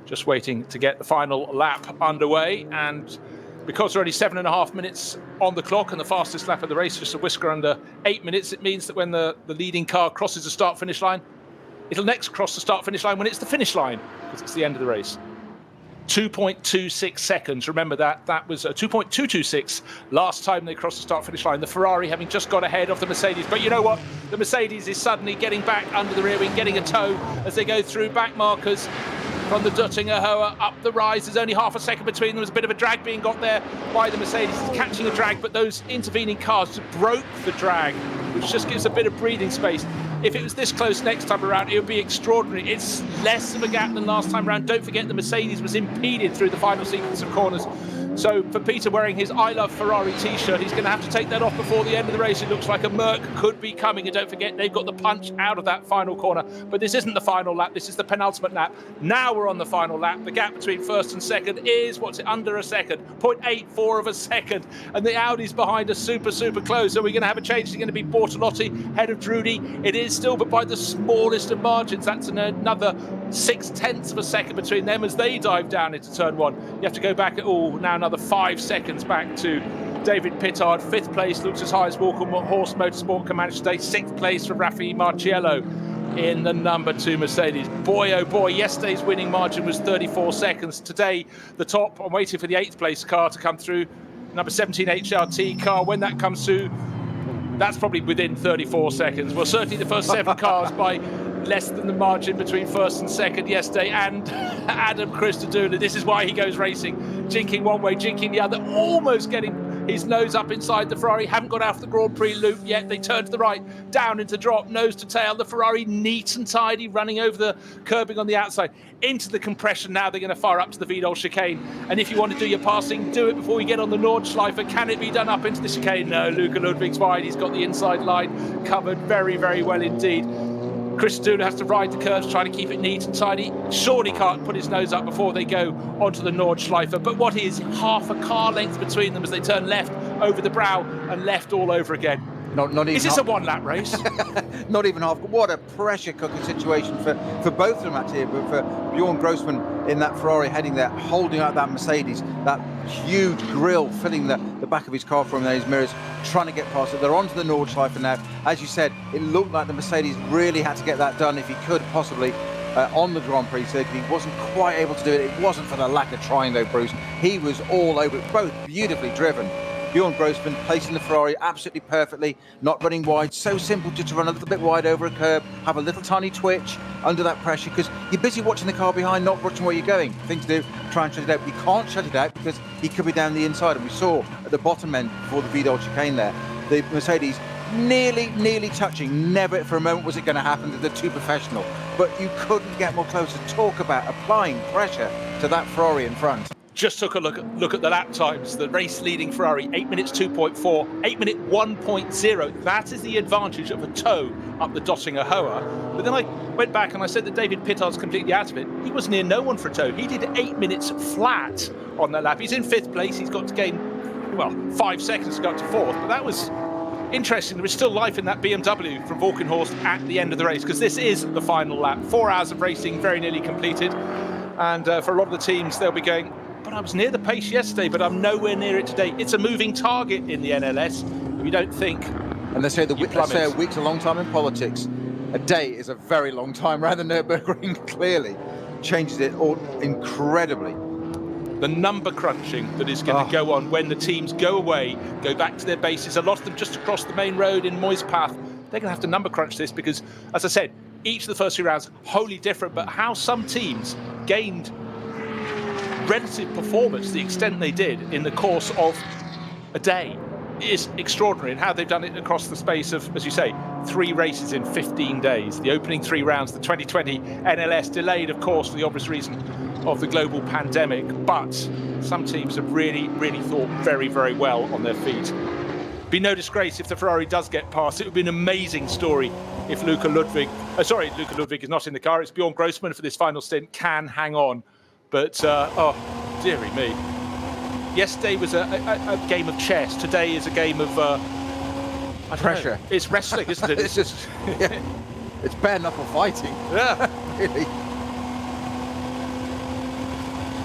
just waiting to get the final lap underway, and because there are only 7.5 minutes on the clock and the fastest lap of the race, just a whisker under 8 minutes, it means that when the leading car crosses the start-finish line, it'll next cross the start-finish line when it's the finish line, because it's the end of the race. 2.26 seconds. Remember that was 2.226 last time they crossed the start-finish line. The Ferrari having just got ahead of the Mercedes. But you know what? The Mercedes is suddenly getting back under the rear wing, getting a tow as they go through back markers from the Duttinger Hoa up the rise. There's only half a second between them. There's a bit of a drag being got there by the Mercedes. It's catching a drag, but those intervening cars broke the drag, which just gives a bit of breathing space. if it was this close next time around, it would be extraordinary. It's less of a gap than last time around. Don't forget the Mercedes was impeded through the final sequence of corners. So for Peter wearing his I Love Ferrari t-shirt, he's going to have to take that off before the end of the race. It looks like a Merc could be coming. And don't forget, they've got the punch out of that final corner. But this isn't the final lap. This is the penultimate lap. Now we're on the final lap. The gap between first and second is, under a second, 0.84 of a second. And the Audi's behind are super, super close. So we're going to have a change. It's going to be Bortolotti, head of Drudy. It is still, but by the smallest of margins. That's another 0.6 of a second between them as they dive down into turn one. You have to go back now another 5 seconds back to David Pittard. 5th place looks as high as Walker Horse Motorsport can manage today. 6th place for Raffi Marciello in the number 2 Mercedes. Boy, oh boy, yesterday's winning margin was 34 seconds. Today, the top, I'm waiting for the 8th place car to come through. Number 17 HRT car, when that comes through, that's probably within 34 seconds. Well, certainly the first 7 cars by less than the margin between first and second yesterday. And Adam Christodoulou, this is why he goes racing, jinking one way, jinking the other, almost getting his nose up inside the Ferrari. Haven't got out of the Grand Prix loop yet. They turn to the right, down into drop, nose to tail. The Ferrari neat and tidy, running over the curbing on the outside into the compression. Now they're going to fire up to the Vidal chicane. And if you want to do your passing, do it before you get on the Nordschleife. Can it be done up into the chicane? No, Luca Ludwig's wide. He's got the inside line covered very, very well indeed. Christodoulou has to ride the curves, trying to keep it neat and tidy. Surely can't put his nose up before they go onto the Nordschleife. But what is half a car length between them as they turn left over the brow and left all over again? Not even is this a one-lap race? Not even half. What a pressure cooking situation for both of them actually. But for Bjorn Grossman in that Ferrari heading there, holding out that Mercedes, that huge grille filling the back of his car for him there, his mirrors, trying to get past it. They're onto the Nordschleife now. As you said, it looked like the Mercedes really had to get that done if he could possibly on the Grand Prix circuit. He wasn't quite able to do it. It wasn't for the lack of trying though, Bruce. He was all over it, both beautifully driven. Bjorn Grossman placing the Ferrari absolutely perfectly, not running wide. So simple just to run a little bit wide over a curb, have a little tiny twitch under that pressure, because you're busy watching the car behind, not watching where you're going. Thing to do, try and shut it out. But you can't shut it out because he could be down the inside. And we saw at the bottom end before the Vidal chicane there, the Mercedes nearly touching. Never for a moment was it going to happen. They're too professional. But you couldn't get more closer. Talk about applying pressure to that Ferrari in front. Just took a look at the lap times. The race-leading Ferrari, 8 minutes 2.4, 8 minute 1.0. That is the advantage of a tow up the Dottinger Hoa. But then I went back and I said that David Pittard's completely out of it. He was near no one for a tow. He did 8 minutes flat on that lap. He's in 5th place. He's got to gain, 5 seconds to go up to 4th. But that was interesting. There was still life in that BMW from Valkenhorst at the end of the race, because this is the final lap. 4 hours of racing, very nearly completed. And for a lot of the teams, they'll be going, but I was near the pace yesterday, but I'm nowhere near it today. It's a moving target in the NLS. If you don't think... And they say a week's a long time in politics. A day is a very long time around the Nürburgring, clearly. Changes it all incredibly. The number crunching that is going to go on when the teams go away, go back to their bases. A lot of them just across the main road in Moispath. They're going to have to number crunch this because, as I said, each of the first 3 rounds, wholly different, but how some teams gained relative performance, the extent they did in the course of a day, is extraordinary, and how they've done it across the space of, as you say, 3 races in 15 days. The opening 3 rounds, the 2020 NLS delayed, of course, for the obvious reason of the global pandemic, but some teams have really thought very, very well on their feet. Be no disgrace if the Ferrari does get past. It would be an amazing story if Luca Ludwig is not in the car. It's Bjorn Grossman for this final stint, can hang on. But, dearie me. Yesterday was a game of chess. Today is a game of... pressure. It's wrestling, isn't it? It's just... Yeah. It's bare knuckle fighting. Yeah. Really.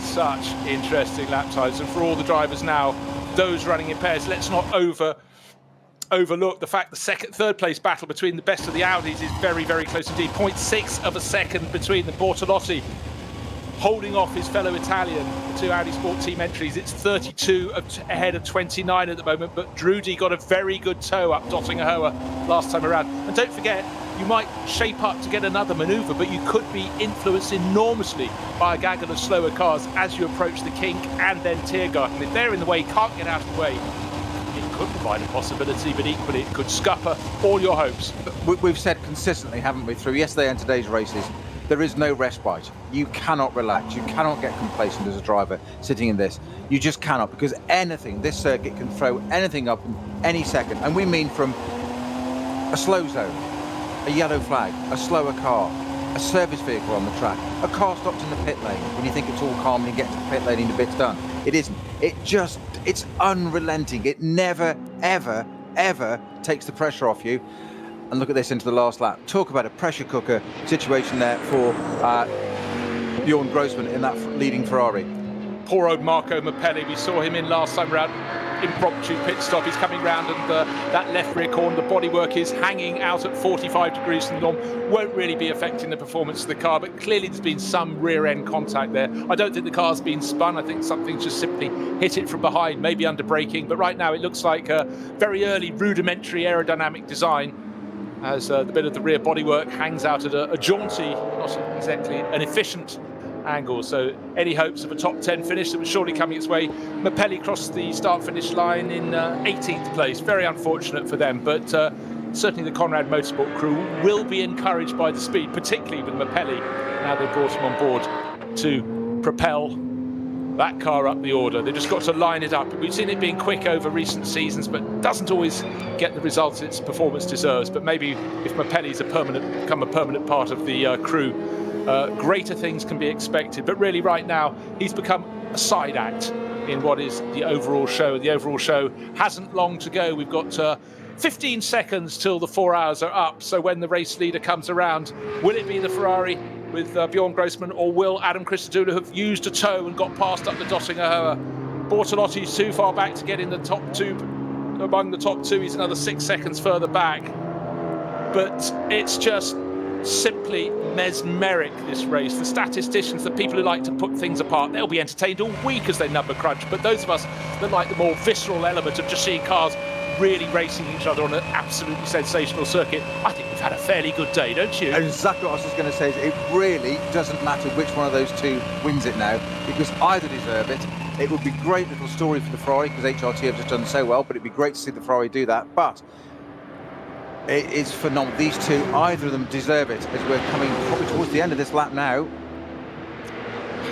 Such interesting lap times. And for all the drivers now, those running in pairs, let's not overlook the fact the third place battle between the best of the Audis is very, very close indeed. 0.6 of a second between the Bortolotti holding off his fellow Italian, the 2 Audi Sport team entries. It's 32 ahead of 29 at the moment, but Drudy got a very good tow up Dottinger Hoa last time around. And don't forget, you might shape up to get another manoeuvre, but you could be influenced enormously by a gaggle of slower cars as you approach the kink and then Tiergarten. If they're in the way, can't get out of the way, it could provide a possibility, but equally it could scupper all your hopes. We've said consistently, haven't we, through yesterday and today's races, there is no respite. You cannot relax. You cannot get complacent as a driver sitting in this. You just cannot, because anything, this circuit can throw anything up in any second. And we mean from a slow zone, a yellow flag, a slower car, a service vehicle on the track, a car stopped in the pit lane when you think it's all calm and you get to the pit lane and the bit's done. It isn't. It's unrelenting. It never, ever, ever takes the pressure off you. And look at this into the last lap. Talk about a pressure cooker situation there for Bjorn Grossman in that leading Ferrari. Poor old Marco Mappelli, we saw him in last time round, impromptu pit stop. He's coming round and that left rear corner, the bodywork is hanging out at 45 degrees from the norm. Won't really be affecting the performance of the car, but clearly there's been some rear end contact there. I don't think the car's been spun. I think something's just simply hit it from behind, maybe under braking. But right now it looks like a very early rudimentary aerodynamic design, as the bit of the rear bodywork hangs out at a jaunty, not exactly an efficient angle. So any hopes of a top 10 finish that was surely coming its way. Mappelli crossed the start-finish line in 18th place. Very unfortunate for them, but certainly the Conrad Motorsport crew will be encouraged by the speed, particularly with Mappelli. Now they've brought him on board to propel that car up the order. They've just got to line it up. We've seen it being quick over recent seasons, but doesn't always get the results its performance deserves. But maybe if Mappelli's become a permanent part of the crew, greater things can be expected. But really right now he's become a side act in what is the overall show. The overall show hasn't long to go. We've got 15 seconds till the 4 hours are up. So when the race leader comes around, will it be the Ferrari with Bjorn Grossman, or will Adam Christodoulou have used a toe and got past up the Dottinger? Bortolotti's too far back to get in the top two. Among the top two, he's another 6 seconds further back. But it's just simply mesmeric, this race. The statisticians, the people who like to put things apart, they'll be entertained all week as they number crunch. But those of us that like the more visceral element of just seeing cars really racing each other on an absolutely sensational circuit, I think we've had a fairly good day, don't you? Exactly what I was just going to say. Is it really doesn't matter which one of those two wins it now, because either deserve it. It would be a great little story for the Ferrari, because HRT have just done so well, but it'd be great to see the Ferrari do that. But it is phenomenal. These two, either of them deserve it, as we're coming probably towards the end of this lap now.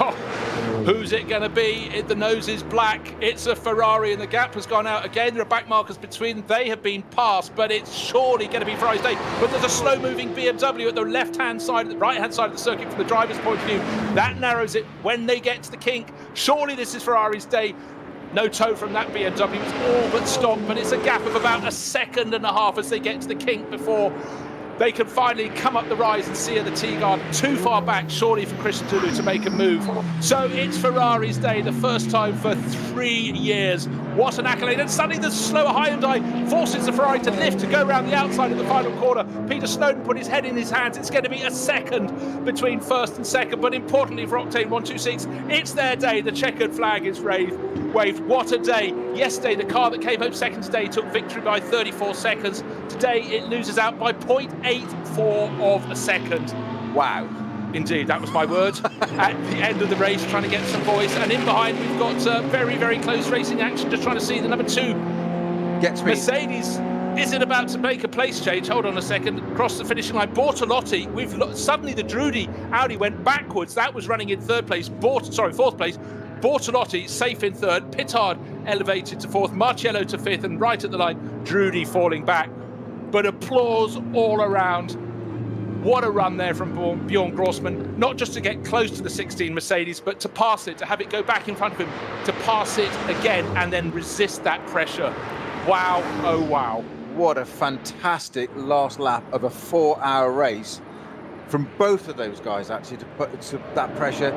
Oh, who's it going to be? The nose is black. It's a Ferrari, and the gap has gone out again. There are back markers between them. They have been passed, but it's surely going to be Ferrari's day. But there's a slow-moving BMW at the left-hand side, the right-hand side of the circuit from the driver's point of view. That narrows it when they get to the kink. Surely this is Ferrari's day. No toe from that BMW. It's all but stopped, but it's a gap of about 1.5 seconds as they get to the kink before they can finally come up the rise and see the T-guard too far back, surely for Christodoulou to make a move. So it's Ferrari's day, the first time for 3 years. What an accolade. And suddenly the slower Hyundai forces the Ferrari to lift, to go around the outside of the final corner. Peter Snowden put his head in his hands. It's going to be 1 second between first and second, but importantly for Octane 126, it's their day. The checkered flag is waved. What a day. Yesterday, the car that came home second today took victory by 34 seconds. Today, it loses out by 0.84 of a second. Wow. Indeed, that was my word. At the end of the race, trying to get some voice. And in behind, we've got very, very close racing action, just trying to see the number 2. Gets me. Mercedes, is it about to make a place change? Hold on a second. Across the finishing line, Bortolotti. Suddenly the Drudy Audi went backwards. That was running in fourth place. Bortolotti safe in third. Pittard elevated to fourth. Marcello to fifth. And right at the line, Drudy falling back. But applause all around. What a run there from Bjorn Grossman. Not just to get close to the 16 Mercedes, but to pass it, to have it go back in front of him, to pass it again and then resist that pressure. Wow, oh wow. What a fantastic last lap of a 4-hour race from both of those guys, actually, to put that pressure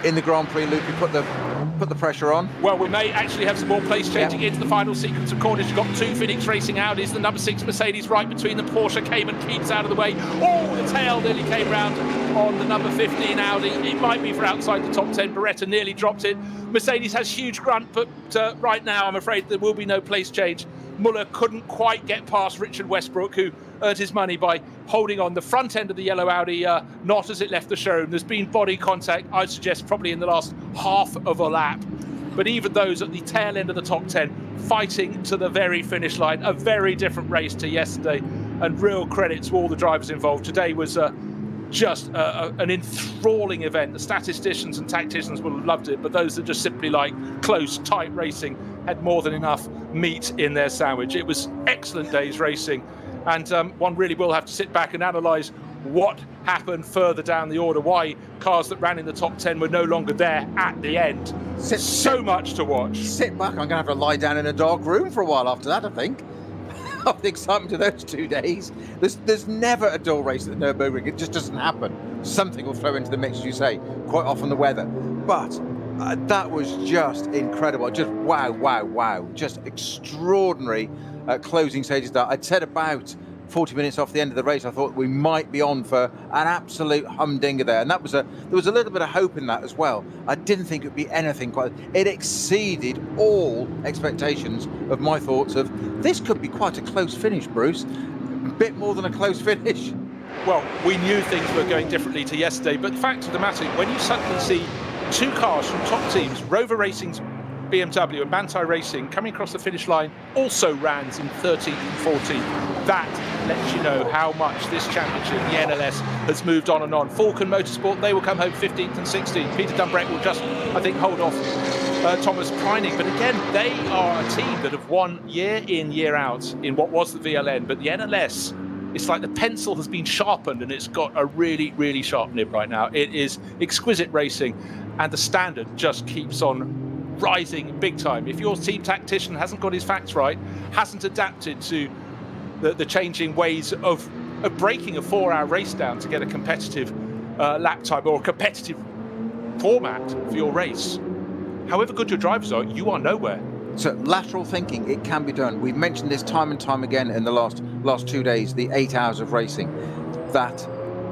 in the Grand Prix. Luke, you put the pressure on. Well, we may actually have some more place changing into the final sequence of corners. You've got 2 Phoenix Racing Audis, the number 6 Mercedes right between them. Porsche came and keeps out of the way. Oh, the tail nearly came round on the number 15 Audi. It might be for outside the top 10. Beretta nearly dropped it. Mercedes has huge grunt, but right now I'm afraid there will be no place change. Muller couldn't quite get past Richard Westbrook, who earned his money by holding on the front end of the yellow Audi, not as it left the showroom. There's been body contact, I'd suggest, probably in the last half of a lap. but even those at the tail end of the top 10 fighting to the very finish line. A very different race to yesterday, and real credit to all the drivers involved. Today was just an enthralling event. The statisticians and tacticians will have loved it, but those that just simply like close, tight racing had more than enough meat in their sandwich. It was excellent day's racing, and one really will have to sit back and analyse what happened further down the order, why cars that ran in the top 10 were no longer there at the end. So much to watch. Sit back. I'm going to have to lie down in a dark room for a while after that, I think. Of the excitement of those 2 days. There's never a dull race at the Nürburgring. It just doesn't happen. Something will throw into the mix, as you say, quite often the weather. But that was just incredible. Just wow. Just extraordinary closing stages. That I'd said about 40 minutes off the end of the race, I thought we might be on for an absolute humdinger there, and there was a little bit of hope in that as well. I didn't think it would be anything quite. It exceeded all expectations of my thoughts of this could be quite a close finish, Bruce. A bit more than a close finish. Well, we knew things were going differently to yesterday, but the fact of the matter, when you suddenly see two cars from top teams, Rover Racing's BMW and Manthey Racing, coming across the finish line, also rans in 13th and 14th. That lets you know how much this championship, the NLS, has moved on and on. Falcon Motorsport, they will come home 15th and 16th. Peter Dunbrek will just, I think, hold off Thomas Preining. But again, they are a team that have won year in, year out in what was the VLN. But the NLS, it's like the pencil has been sharpened and it's got a really, really sharp nib right now. It is exquisite racing, and the standard just keeps on rising big time. If your team tactician hasn't got his facts right, hasn't adapted to the changing ways of breaking a 4-hour race down to get a competitive lap time or a competitive format for your race, however good your drivers are, you are nowhere. So lateral thinking, it can be done. We've mentioned this time and time again in the last 2 days, the 8 hours of racing, that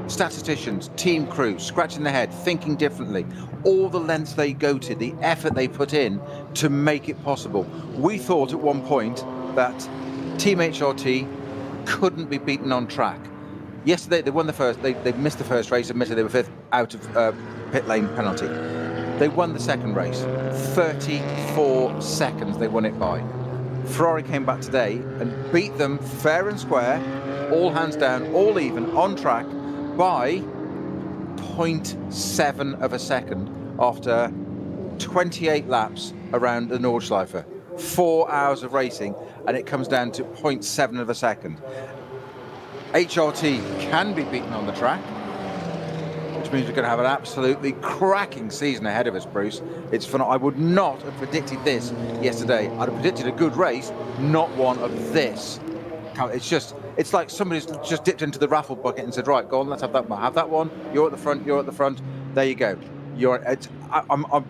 statisticians, team crews, scratching their head, thinking differently, all the lengths they go to, the effort they put in to make it possible. We thought at one point that Team HRT couldn't be beaten on track. Yesterday they won the first, they missed the first race, admittedly they were fifth out of pit lane penalty. They won the second race, 34 seconds they won it by. Ferrari came back today and beat them fair and square, all hands down, all even, on track, by 0.7 of a second after 28 laps around the Nordschleife. 4 hours of racing, and it comes down to 0.7 of a second. HRT can be beaten on the track, which means we're going to have an absolutely cracking season ahead of us, Bruce. It's fun. I would not have predicted this yesterday. I'd have predicted a good race, not one of this. It's like somebody's just dipped into the raffle bucket and said, right, go on, let's have that one. Have that one. You're at the front. There you go. I'm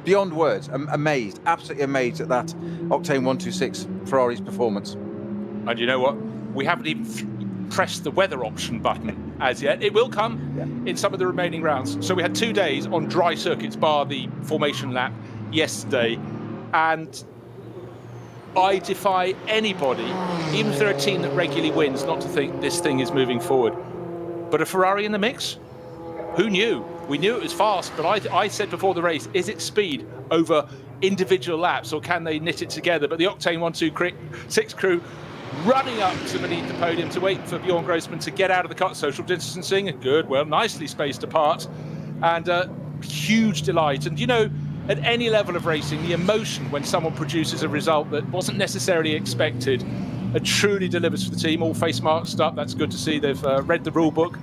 beyond words. I'm amazed, absolutely amazed at that Octane 126 Ferrari's performance. And you know what? We haven't even pressed the weather option button as yet. It will come in some of the remaining rounds. So we had 2 days on dry circuits, bar the formation lap yesterday, and I defy anybody, even if they're a team that regularly wins, not to think this thing is moving forward. But a Ferrari in the mix? Who knew? We knew it was fast, but I said before the race, is it speed over individual laps, or can they knit it together? But the Octane 126 crew running up to beneath the podium to wait for Bjorn Grossman to get out of the cut, social distancing, good, well, nicely spaced apart, and huge delight. And you know, at any level of racing, the emotion when someone produces a result that wasn't necessarily expected and truly delivers for the team, all face marks up, that's good to see. They've read the rule book.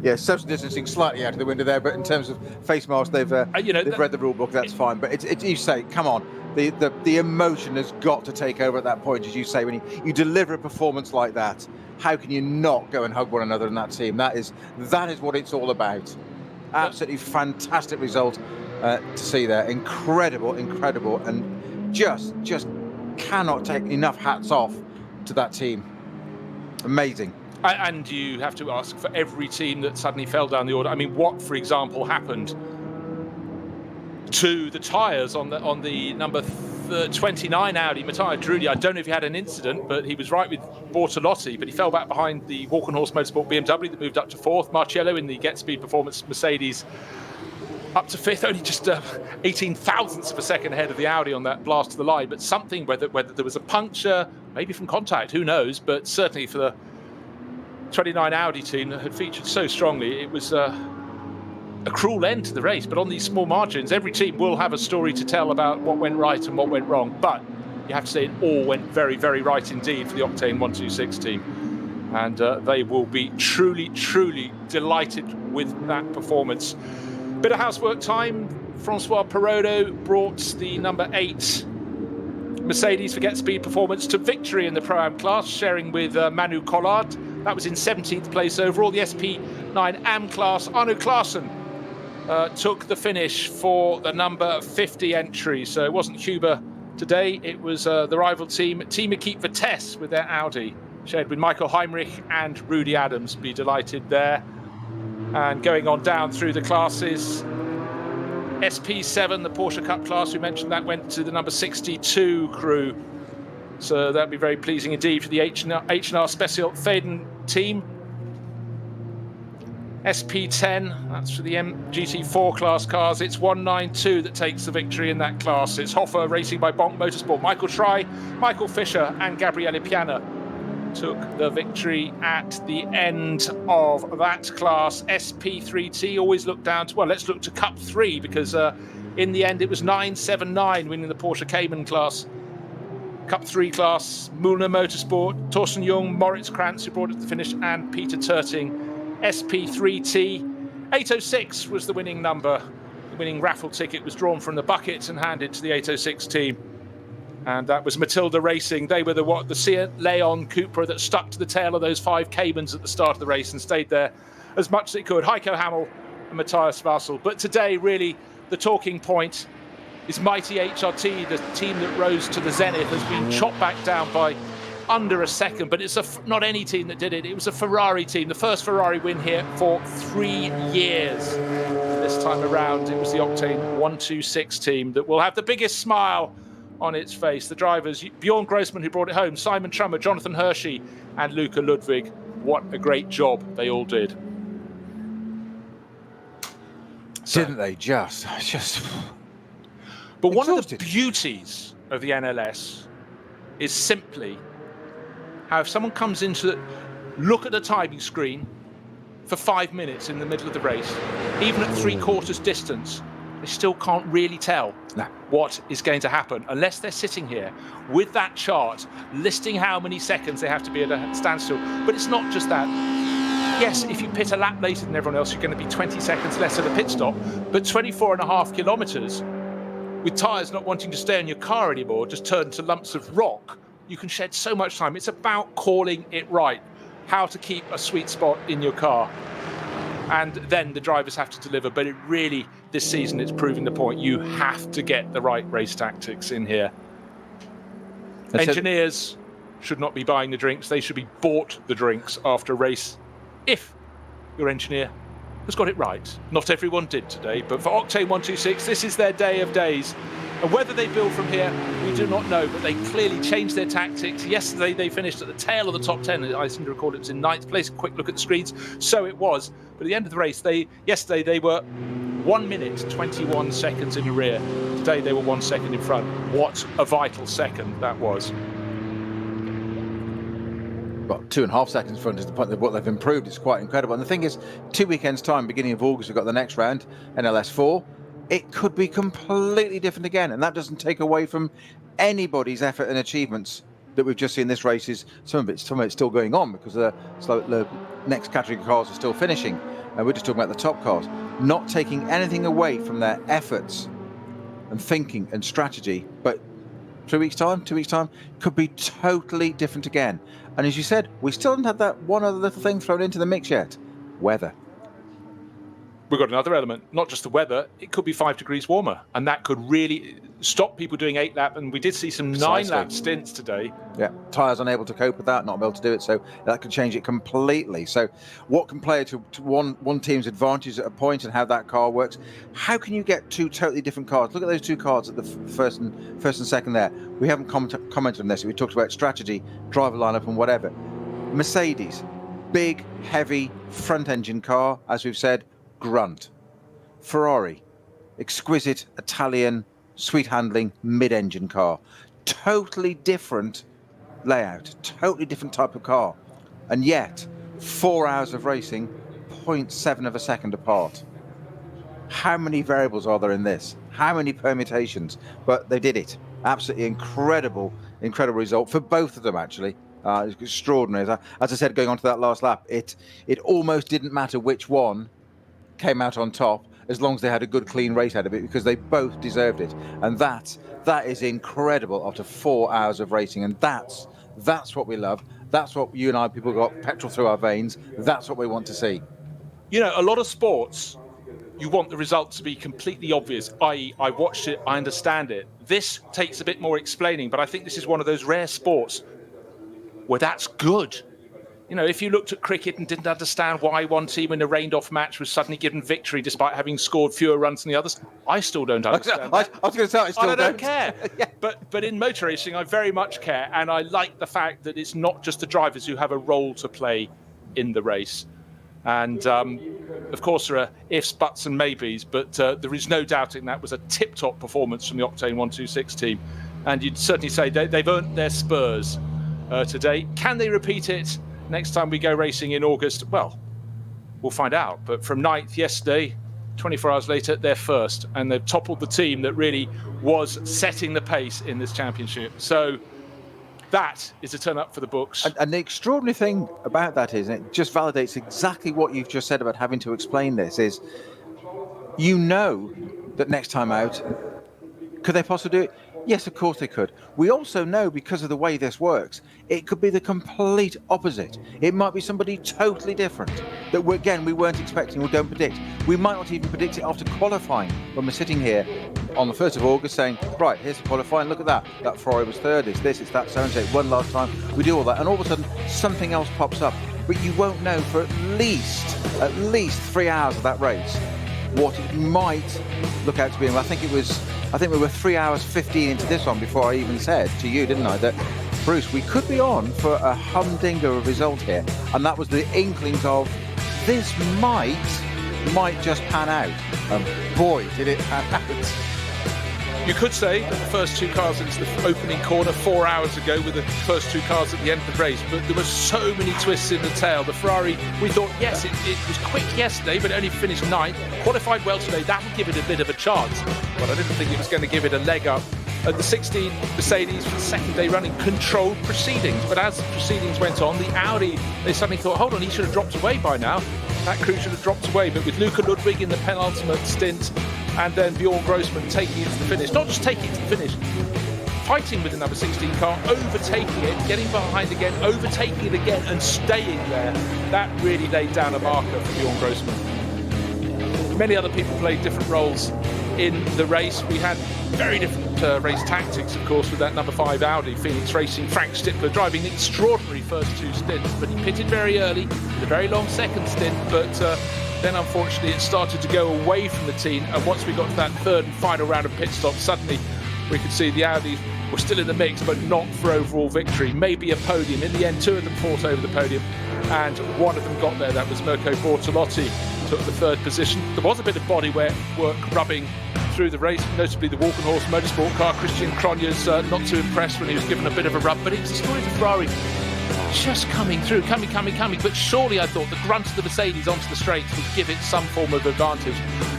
Yeah, social distancing slightly out of the window there, but in terms of face masks, they've read the rule book. That's fine. But it's you say, come on, the emotion has got to take over at that point, as you say, when you deliver a performance like that. How can you not go and hug one another in that team? That is what it's all about. Absolutely fantastic result to see there. Incredible, and just cannot take enough hats off to that team. Amazing. And you have to ask for every team that suddenly fell down the order. I mean, what, for example, happened to the tyres on the number 29 Audi, Matteo Drudi? I don't know if he had an incident, but he was right with Bortolotti, but he fell back behind the Walk and Horse Motorsport BMW that moved up to fourth. Marcello in the Get Speed Performance Mercedes up to fifth, only just 18 thousandths of a second ahead of the Audi on that blast to the line. But something, whether there was a puncture, maybe from contact, who knows? But certainly for the 29 Audi team that had featured so strongly, it was a cruel end to the race. But on these small margins, every team will have a story to tell about what went right and what went wrong. But you have to say it all went very, very right indeed for the Octane 126 team. And they will be truly, truly delighted with that performance. Bit of housework time. Francois Perrodo brought the number 8 Mercedes Forget Speed Performance to victory in the Pro-Am class, sharing with Manu Collard. That was in 17th place overall. The SP9 Am class, Arno Klaassen took the finish for the number 50 entry. So it wasn't Huber today. It was the rival team, Team Equipe Vitesse, with their Audi, shared with Michael Heinrich and Rudy Adams. Be delighted there. And going on down through the classes, SP7, the Porsche Cup class, we mentioned that went to the number 62 crew. So that'd be very pleasing indeed for the H&R Special Faden team. SP10, that's for the MGT4 class cars. It's 192 that takes the victory in that class. It's Hoffer racing by Bonk Motorsport. Michael Schrei, Michael Fischer and Gabriele Piana took the victory at the end of that class. SP3T always look down to, well, let's look to Cup 3, because in the end it was 979 winning the Porsche Cayman class. Cup 3 class, Mühlner Motorsport, Thorsten Jung, Moritz Krantz, who brought it to the finish, and Peter Turting. SP3T, 806 was the winning number. The winning raffle ticket was drawn from the bucket and handed to the 806 team. And that was Matilda Racing. They were the Seat Leon Cupra that stuck to the tail of those 5 Caymans at the start of the race and stayed there as much as they could. Heiko Hammel and Matthias Vassel. But today, really, the talking point is mighty HRT, the team that rose to the zenith, has been chopped back down by under a second. But it's not any team that did it. It was a Ferrari team. The first Ferrari win here for 3 years. This time around, it was the Octane 126 team that will have the biggest smile on its face. The drivers, Bjorn Grossman, who brought it home, Simon Trummer, Jonathan Hershey, and Luca Ludwig. What a great job they all did. Didn't they just... But one of the beauties of the NLS is simply how if someone comes into look at the timing screen for 5 minutes in the middle of the race, even at 3/4 distance, they still can't really tell what is going to happen unless they're sitting here with that chart listing how many seconds they have to be at a standstill. But it's not just that. Yes, if you pit a lap later than everyone else, you're going to be 20 seconds less at a pit stop. But 24.5 kilometers with tyres not wanting to stay in your car anymore, just turn to lumps of rock, you can shed so much time. It's about calling it right, how to keep a sweet spot in your car. And then the drivers have to deliver. But it really, this season, it's proving the point. You have to get the right race tactics in here. Engineers should not be buying the drinks. They should be bought the drinks after a race if your engineer has got it right. Not everyone did today, but for Octane 126, this is their day of days. And whether they build from here, we do not know, but they clearly changed their tactics. Yesterday, they finished at the tail of the top 10. I seem to recall it was in 9th place. A quick look at the screens. So it was. But at the end of the race, yesterday they were 1 minute, 21 seconds in the rear. Today, they were 1 second in front. What a vital second that was. Well, 2.5 seconds in front is the point of what they've improved. It's quite incredible. And the thing is, 2 weekends' time, beginning of August, we've got the next round, NLS 4. It could be completely different again. And that doesn't take away from anybody's effort and achievements that we've just seen this race. Is some of it's still going on because the next category of cars are still finishing. And we're just talking about the top cars. Not taking anything away from their efforts and thinking and strategy. But 2 weeks' time, could be totally different again. And as you said, we still haven't had that one other little thing thrown into the mix yet. Weather. We've got another element, not just the weather, it could be 5 degrees warmer. And that could really stop people doing 8 lap. And we did see some 9 lap stints today. Yeah, tyres unable to cope with that, not able to do it. So that could change it completely. So what can play to one team's advantage at a point and how that car works? How can you get 2 totally different cars? Look at those 2 cars at the first and second there. We haven't commented on this. We talked about strategy, driver lineup and whatever. Mercedes, big, heavy front engine car, as we've said, grunt. Ferrari, exquisite Italian, sweet handling, mid-engine car. Totally different layout, totally different type of car. And yet, 4 hours of racing, 0.7 of a second apart. How many variables are there in this? How many permutations? But they did it. Absolutely incredible result for both of them, actually. It's extraordinary. As I said, going on to that last lap, it almost didn't matter which one came out on top as long as they had a good, clean race out of it, because they both deserved it. And that is incredible after 4 hours of racing. And that's what we love. That's what you and I, people got petrol through our veins. That's what we want to see. You know, a lot of sports, you want the result to be completely obvious, i.e. I watched it, I understand it. This takes a bit more explaining, but I think this is one of those rare sports where that's good. You know, if you looked at cricket and didn't understand why one team in a rained-off match was suddenly given victory despite having scored fewer runs than the others, I still don't understand that. I was going to say, I still don't care. Yeah. But in motor racing, I very much care, and I like the fact that it's not just the drivers who have a role to play in the race. And, of course, there are ifs, buts and maybes, but there is no doubting that was a tip-top performance from the Octane 126 team. And you'd certainly say they've earned their spurs today. Can they repeat it next time we go racing in August? Well, we'll find out. But from 9th yesterday, 24 hours later, they're first. And they've toppled the team that really was setting the pace in this championship. So that is a turn up for the books. And the extraordinary thing about that is, and it just validates exactly what you've just said about having to explain this, is you know that next time out, could they possibly do it? Yes, of course they could. We also know, because of the way this works, it could be the complete opposite. It might be somebody totally different that, we weren't expecting or don't predict. We might not even predict it after qualifying, when we're sitting here on the 1st of August saying, right, here's the qualifying, look at that. That Ferrari was third, it's this, it's that, so and so, one last time. We do all that, and all of a sudden, something else pops up. But you won't know for at least 3 hours of that race what it might look out to be. And I think we were 3 hours 15 into this one before I even said to you, didn't I, that, Bruce, we could be on for a humdinger of result here. And that was the inklings of this might just pan out. And boy, did it pan out. You could say that the first two cars into the opening corner 4 hours ago were the first two cars at the end of the race, but there were so many twists in the tail. The Ferrari, we thought, yes, it was quick yesterday, but it only finished 9th. Qualified well today, that would give it a bit of a chance, but I didn't think it was going to give it a leg up. The 16 Mercedes, for the second day running, controlled proceedings, but as the proceedings went on, the Audi, they suddenly thought, hold on, he should have dropped away by now. That crew should have dropped away, but with Luca Ludwig in the penultimate stint, and then Bjorn Grossman taking it to the finish. Not just taking it to the finish, fighting with the number 16 car, overtaking it, getting behind again, overtaking it again, and staying there. That really laid down a marker for Bjorn Grossman. Many other people played different roles in the race. We had very different race tactics, of course, with that number 5 Audi, Phoenix Racing. Frank Stippler driving the extraordinary first two stints, but he pitted very early with a very long second stint, but then unfortunately it started to go away from the team, and once we got to that third and final round of pit stops, suddenly we could see the Audis were still in the mix, but not for overall victory. Maybe a podium. In the end, two of them fought over the podium, and one of them got there. That was Mirko Bortolotti, took the third position. There was a bit of body work rubbing through the race, notably the Walkenhorst Motorsport car. Christian Cronjes not too impressed when he was given a bit of a rub, but it was the story of the Ferrari just coming through, coming. But surely I thought the grunt of the Mercedes onto the straights would give it some form of advantage.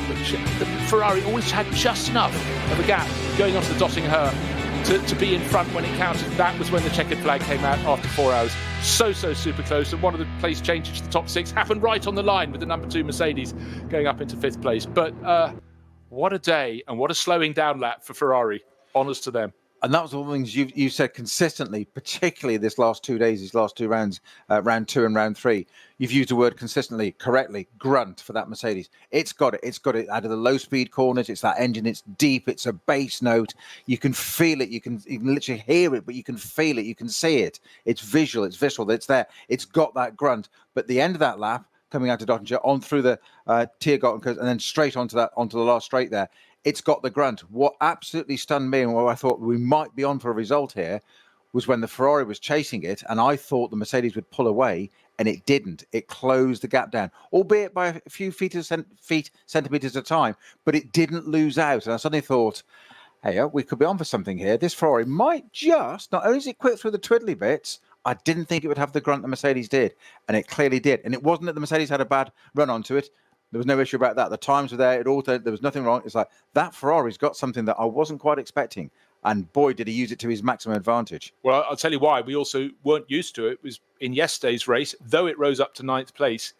But the Ferrari always had just enough of a gap going onto the Dottingher to be in front when it counted. That was when the checkered flag came out after 4 hours. So super close, and one of the place changes to the top 6 happened right on the line with the number 2 Mercedes going up into 5th place. But what a day, and what a slowing down lap for Ferrari. Honours to them. And that was all the things you said consistently, particularly this last 2 days, these last two rounds, round 2 and round 3. You've used the word consistently, correctly, grunt for that Mercedes. It's got it out of the low speed corners. It's that engine. It's deep. It's a bass note. You can feel it. You can literally hear it, but you can feel it. You can see it. It's visual. It's visceral. It's there. It's got that grunt. But the end of that lap, coming out to Dottinger, on through the Tiergarten, and then straight onto the last straight there, it's got the grunt. What absolutely stunned me, and where I thought we might be on for a result here, was when the Ferrari was chasing it, and I thought the Mercedes would pull away. and it didn't. It closed the gap down, albeit by a few centimeters at a time, but it didn't lose out. And I suddenly thought, hey, we could be on for something here. This Ferrari might just, not only is it quick through the twiddly bits, I didn't think it would have the grunt the Mercedes did, and it clearly did. And it wasn't that the Mercedes had a bad run onto it. There was no issue about that. The times were there. There was nothing wrong. It's like that Ferrari's got something that I wasn't quite expecting. And boy, did he use it to his maximum advantage. Well, I'll tell you why. We also weren't used to it. It was in yesterday's race, though it rose up to 9th place,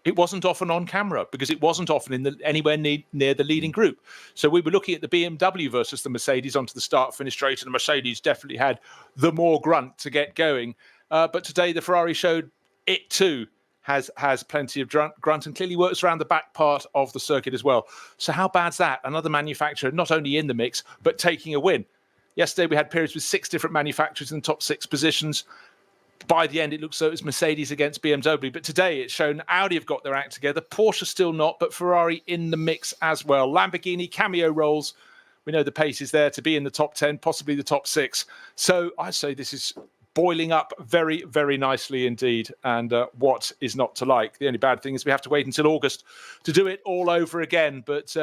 it wasn't often on camera because it wasn't often anywhere near the leading group. So we were looking at the BMW versus the Mercedes onto the start-finish straight, and the Mercedes definitely had the more grunt to get going. But today the Ferrari showed it too has plenty of grunt and clearly works around the back part of the circuit as well. So how bad's that? Another manufacturer not only in the mix, but taking a win. Yesterday we had periods with 6 different manufacturers in the top 6 positions. By the end, it looks so it was Mercedes against BMW. But today it's shown Audi have got their act together. Porsche still not, but Ferrari in the mix as well. Lamborghini cameo roles. We know the pace is there to be in the top 10, possibly the top 6. So I say this is boiling up very, very nicely indeed. And what is not to like? The only bad thing is we have to wait until August to do it all over again. But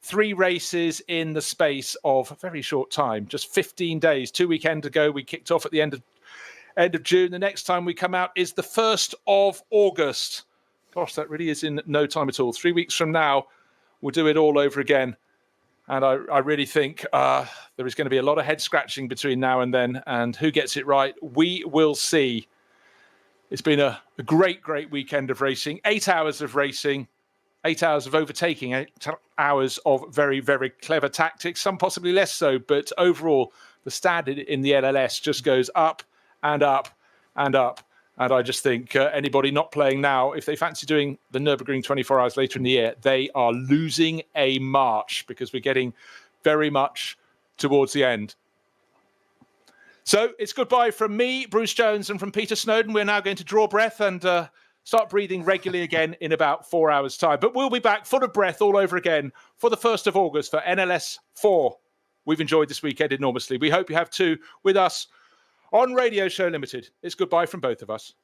3 races in the space of a very short time, just 15 days, 2 weekends ago. We kicked off at the end of June. The next time we come out is the 1st of August. Gosh, that really is in no time at all. 3 weeks from now, we'll do it all over again. And I really think there is going to be a lot of head scratching between now and then. And who gets it right, we will see. It's been a great, great weekend of racing. 8 hours of racing, 8 hours of overtaking, 8 hours of very, very clever tactics, some possibly less so. But overall, the standard in the NLS just goes up and up and up. And I just think anybody not playing now, if they fancy doing the Nürburgring 24 hours later in the year, they are losing a march because we're getting very much towards the end. So it's goodbye from me, Bruce Jones, and from Peter Snowden. We're now going to draw breath and start breathing regularly again in about 4 hours' time. But we'll be back full of breath all over again for the 1st of August for NLS 4. We've enjoyed this weekend enormously. We hope you have too with us on Radio Show Limited. It's goodbye from both of us.